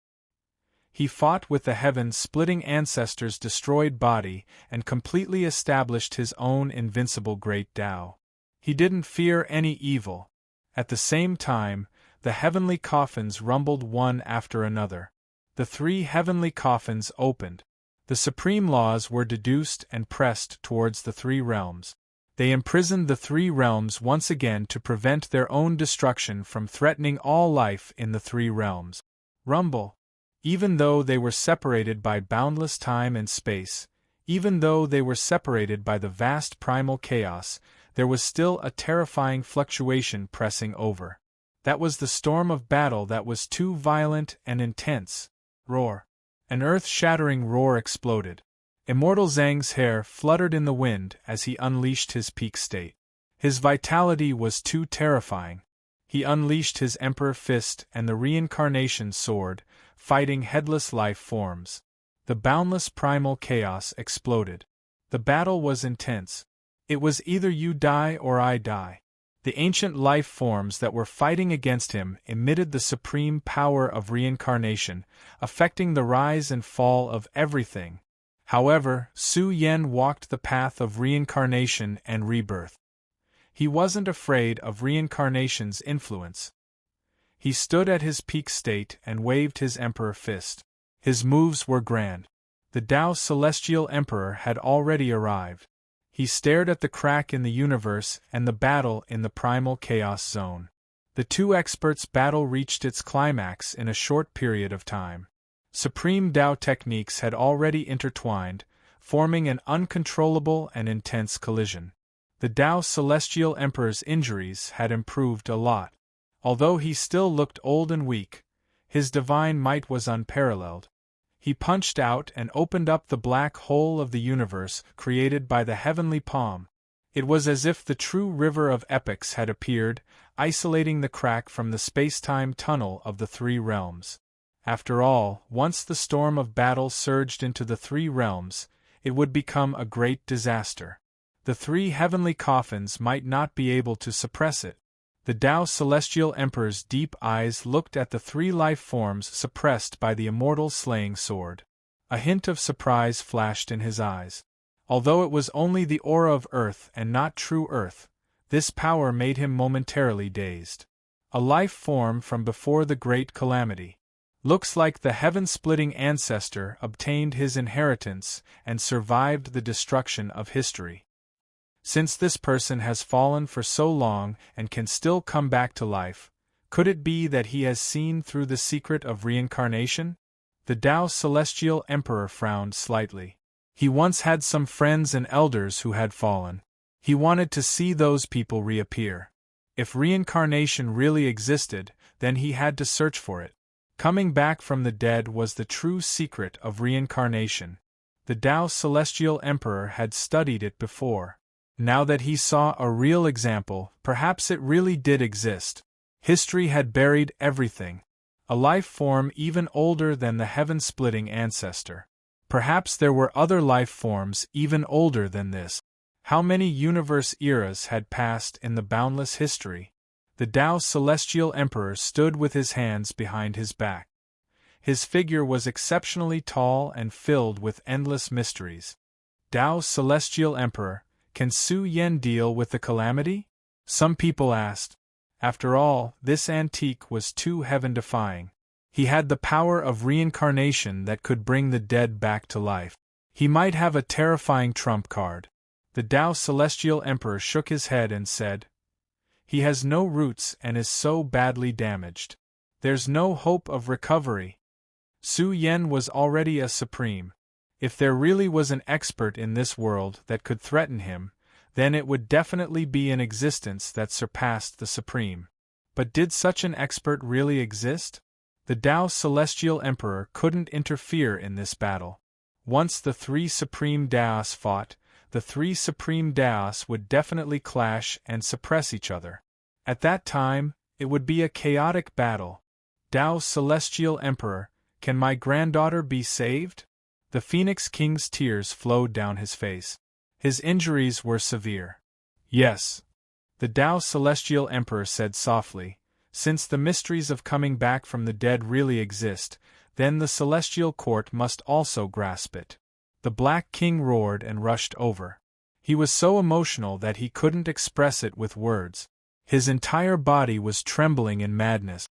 He fought with the heaven-splitting ancestor's destroyed body and completely established his own invincible great Tao. He didn't fear any evil. At the same time, the heavenly coffins rumbled one after another. The 3 heavenly coffins opened. The supreme laws were deduced and pressed towards the 3 realms. They imprisoned the 3 realms once again to prevent their own destruction from threatening all life in the 3 realms. Rumble. Even though they were separated by boundless time and space, even though they were separated by the vast primal chaos, there was still a terrifying fluctuation pressing over. That was the storm of battle that was too violent and intense. Roar. An earth-shattering roar exploded. Immortal Zhang's hair fluttered in the wind as he unleashed his peak state. His vitality was too terrifying. He unleashed his Emperor Fist and the reincarnation sword, fighting headless life forms. The boundless primal chaos exploded. The battle was intense. It was either you die or I die. The ancient life forms that were fighting against him emitted the supreme power of reincarnation, affecting the rise and fall of everything. However, Su Yan walked the path of reincarnation and rebirth. He wasn't afraid of reincarnation's influence. He stood at his peak state and waved his Emperor Fist. His moves were grand. The Tao Celestial Emperor had already arrived. He stared at the crack in the universe and the battle in the primal chaos zone. The 2 experts' battle reached its climax in a short period of time. Supreme Tao techniques had already intertwined, forming an uncontrollable and intense collision. The Tao Celestial Emperor's injuries had improved a lot. Although he still looked old and weak, his divine might was unparalleled. He punched out and opened up the black hole of the universe created by the heavenly palm. It was as if the true river of epics had appeared, isolating the crack from the space-time tunnel of the three realms. After all, once the storm of battle surged into the three realms, it would become a great disaster. The three heavenly coffins might not be able to suppress it. The Tao Celestial Emperor's deep eyes looked at the three life forms suppressed by the immortal slaying sword. A hint of surprise flashed in his eyes. Although it was only the aura of Earth and not true Earth, this power made him momentarily dazed. A life form from before the great calamity. Looks like the heaven-splitting ancestor obtained his inheritance and survived the destruction of history. Since this person has fallen for so long and can still come back to life, could it be that he has seen through the secret of reincarnation? The Tao Celestial Emperor frowned slightly. He once had some friends and elders who had fallen. He wanted to see those people reappear. If reincarnation really existed, then he had to search for it. Coming back from the dead was the true secret of reincarnation. The Tao Celestial Emperor had studied it before. Now that he saw a real example, perhaps it really did exist. History had buried everything. A life form even older than the heaven-splitting ancestor. Perhaps there were other life forms even older than this. How many universe eras had passed in the boundless history? The Tao Celestial Emperor stood with his hands behind his back. His figure was exceptionally tall and filled with endless mysteries. Tao Celestial Emperor, can Su Yen deal with the calamity? Some people asked. After all, this antique was too heaven-defying. He had the power of reincarnation that could bring the dead back to life. He might have a terrifying trump card. The Tao Celestial Emperor shook his head and said, "He has no roots and is so badly damaged. There's no hope of recovery." Su Yen was already a supreme. If there really was an expert in this world that could threaten him, then it would definitely be an existence that surpassed the supreme. But did such an expert really exist? The Tao Celestial Emperor couldn't interfere in this battle. Once the three Supreme Daos fought, the three Supreme Daos would definitely clash and suppress each other. At that time, it would be a chaotic battle. Tao Celestial Emperor, can my granddaughter be saved? The Phoenix King's tears flowed down his face. His injuries were severe. Yes. The Tao Celestial Emperor said softly, since the mysteries of coming back from the dead really exist, then the Celestial Court must also grasp it. The Black King roared and rushed over. He was so emotional that he couldn't express it with words. His entire body was trembling in madness.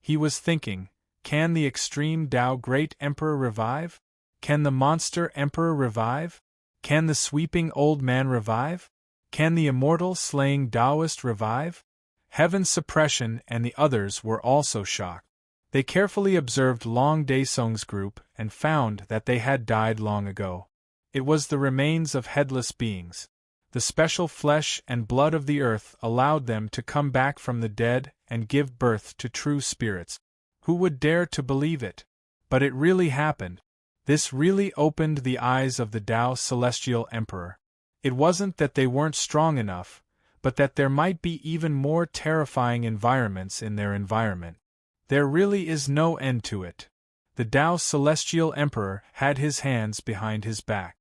He was thinking, can the extreme Tao Great Emperor revive? Can the monster Emperor revive? Can the sweeping old man revive? Can the immortal slaying Taoist revive? Heaven's Suppression and the others were also shocked. They carefully observed Long Daesung's group and found that they had died long ago. It was the remains of headless beings. The special flesh and blood of the earth allowed them to come back from the dead and give birth to true spirits. Who would dare to believe it? But it really happened. This really opened the eyes of the Tao Celestial Emperor. It wasn't that they weren't strong enough, but that there might be even more terrifying environments in their environment. There really is no end to it. The Tao Celestial Emperor had his hands behind his back.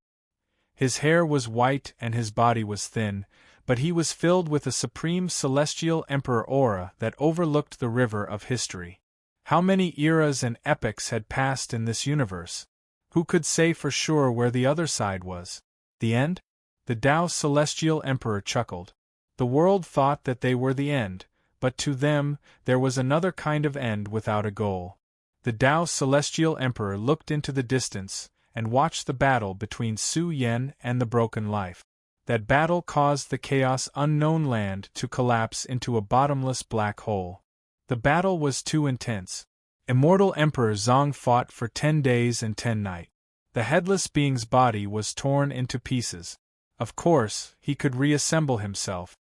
His hair was white and his body was thin, but he was filled with a supreme Celestial Emperor aura that overlooked the river of history. How many eras and epochs had passed in this universe? Who could say for sure where the other side was? The end? The Tao Celestial Emperor chuckled. The world thought that they were the end, but to them, there was another kind of end without a goal. The Tao Celestial Emperor looked into the distance and watched the battle between Su Yen and the Broken Life. That battle caused the chaos unknown land to collapse into a bottomless black hole. The battle was too intense. Immortal Emperor Zong fought for 10 days and 10 nights. The headless being's body was torn into pieces. Of course, he could reassemble himself.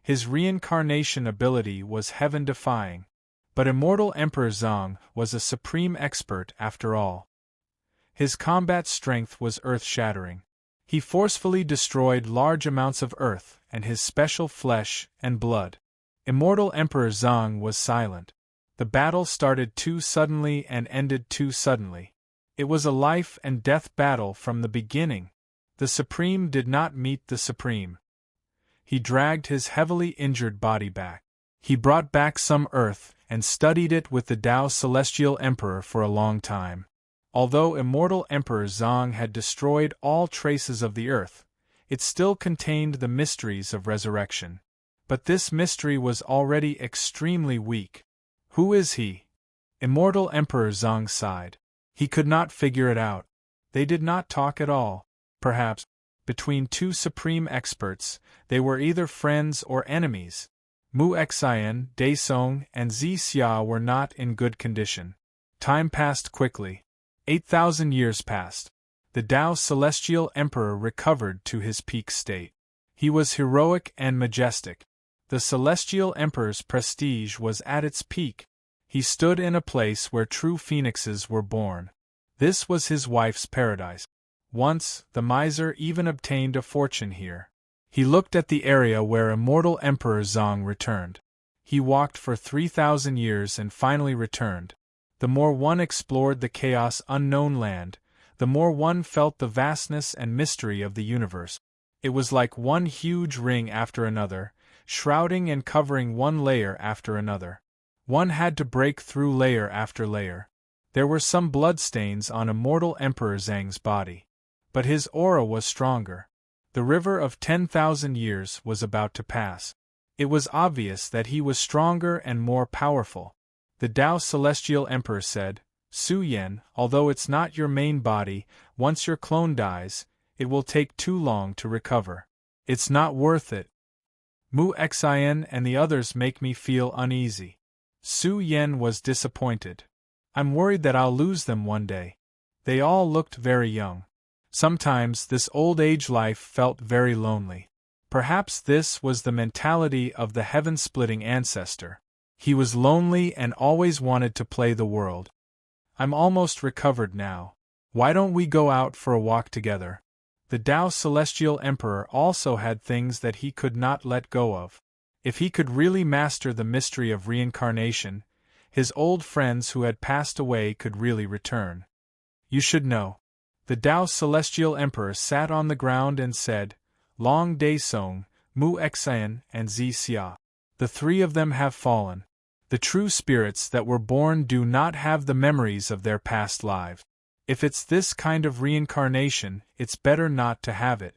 His reincarnation ability was heaven-defying. But immortal Emperor Zhang was a supreme expert after all. His combat strength was earth-shattering. He forcefully destroyed large amounts of earth and his special flesh and blood. Immortal Emperor Zhang was silent. The battle started too suddenly and ended too suddenly. It was a life-and-death battle from the beginning. The Supreme did not meet the Supreme. He dragged his heavily injured body back. He brought back some earth and studied it with the Tao Celestial Emperor for a long time. Although immortal Emperor Zhang had destroyed all traces of the earth, it still contained the mysteries of resurrection. But this mystery was already extremely weak. Who is he? Immortal Emperor Zhang sighed. He could not figure it out. They did not talk at all. Perhaps, between two supreme experts, they were either friends or enemies. Mu Xian, Daesong, and Xia were not in good condition. Time passed quickly. 8,000 years passed. The Tao Celestial Emperor recovered to his peak state. He was heroic and majestic. The Celestial Emperor's prestige was at its peak. He stood in a place where true phoenixes were born. This was his wife's paradise. Once, the miser even obtained a fortune here. He looked at the area where immortal Emperor Zhang returned. He walked for 3,000 years and finally returned. The more one explored the chaos unknown land, the more one felt the vastness and mystery of the universe. It was like one huge ring after another, shrouding and covering one layer after another. One had to break through layer after layer. There were some bloodstains on immortal Emperor Zhang's body. But his aura was stronger. The river of 10,000 years was about to pass. It was obvious that he was stronger and more powerful. The Tao Celestial Emperor said, Su Yan, although it's not your main body, once your clone dies, it will take too long to recover. It's not worth it. Mu Xian and the others make me feel uneasy. Su Yan was disappointed. I'm worried that I'll lose them one day. They all looked very young. Sometimes this old age life felt very lonely. Perhaps this was the mentality of the heaven-splitting ancestor. He was lonely and always wanted to play the world. I'm almost recovered now. Why don't we go out for a walk together? The Tao Celestial Emperor also had things that he could not let go of. If he could really master the mystery of reincarnation, his old friends who had passed away could really return. You should know. The Tao Celestial Emperor sat on the ground and said, Long Daesong, Mu Xian, and Xia. The three of them have fallen. The true spirits that were born do not have the memories of their past lives. If it's this kind of reincarnation, it's better not to have it.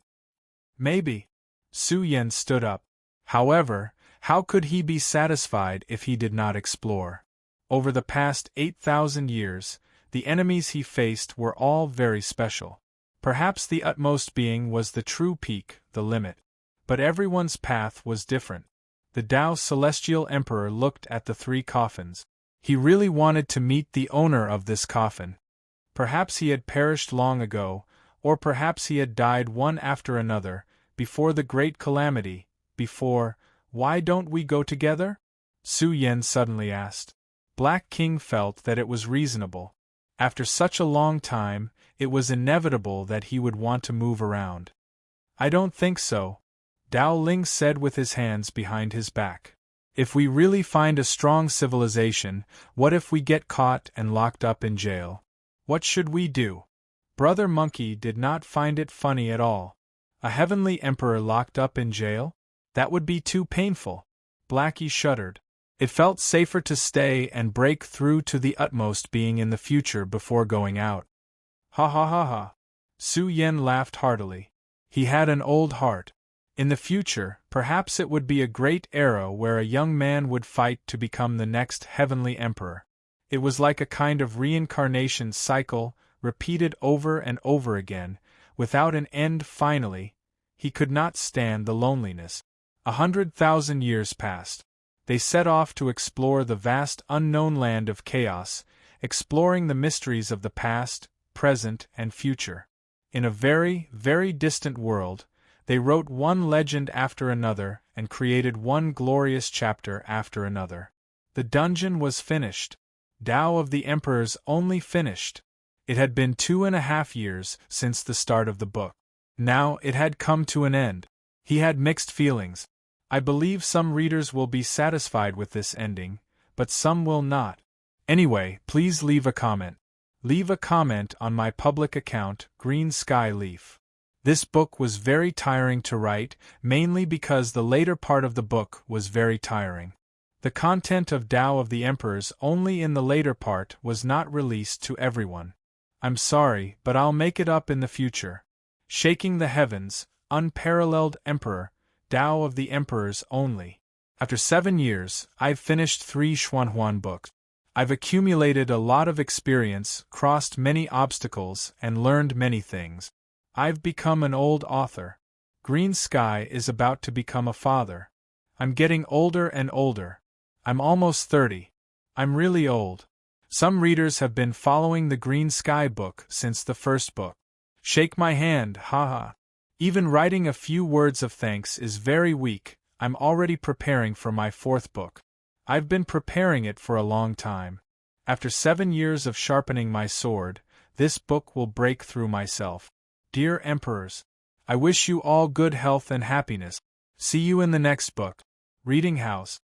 Maybe. Su Yan stood up. However, how could he be satisfied if he did not explore? Over the past 8,000 years, the enemies he faced were all very special. Perhaps the utmost being was the true peak, the limit. But everyone's path was different. The Tao Celestial Emperor looked at the three coffins. He really wanted to meet the owner of this coffin. Perhaps he had perished long ago, or perhaps he had died one after another, before the great calamity, before, why don't we go together? Su Yan suddenly asked. Black King felt that it was reasonable. After such a long time, it was inevitable that he would want to move around. I don't think so, Dao Ling said with his hands behind his back. If we really find a strong civilization, what if we get caught and locked up in jail? What should we do? Brother Monkey did not find it funny at all. A heavenly emperor locked up in jail? That would be too painful. Blackie shuddered. It felt safer to stay and break through to the utmost being in the future before going out. Ha ha ha ha. Su Yan laughed heartily. He had an old heart. In the future, perhaps it would be a great era where a young man would fight to become the next heavenly emperor. It was like a kind of reincarnation cycle, repeated over and over again, without an end finally. He could not stand the loneliness. 100,000 years passed. They set off to explore the vast unknown land of chaos, exploring the mysteries of the past, present, and future. In a very, very distant world, They wrote one legend after another and created one glorious chapter after another. The dungeon was finished. Tao of the Emperors only finished. It had been 2.5 years since the start of the book. Now it had come to an end. He had mixed feelings. I believe some readers will be satisfied with this ending, but some will not. Anyway, please leave a comment. Leave a comment on my public account, Green Sky Leaf. This book was very tiring to write, mainly because the later part of the book was very tiring. The content of Tao of the Emperors only in the later part was not released to everyone. I'm sorry, but I'll make it up in the future. Shaking the Heavens, Unparalleled Emperor, Tao of the Emperors only. After 7 years, I've finished 3 Xuanhuan books. I've accumulated a lot of experience, crossed many obstacles, and learned many things. I've become an old author. Green Sky is about to become a father. I'm getting older and older. I'm almost 30. I'm really old. Some readers have been following the Green Sky book since the first book. Shake my hand, haha. Even writing a few words of thanks is very weak. I'm already preparing for my 4th book. I've been preparing it for a long time. After 7 years of sharpening my sword, this book will break through myself. Dear Emperors, I wish you all good health and happiness. See you in the next book. Reading House.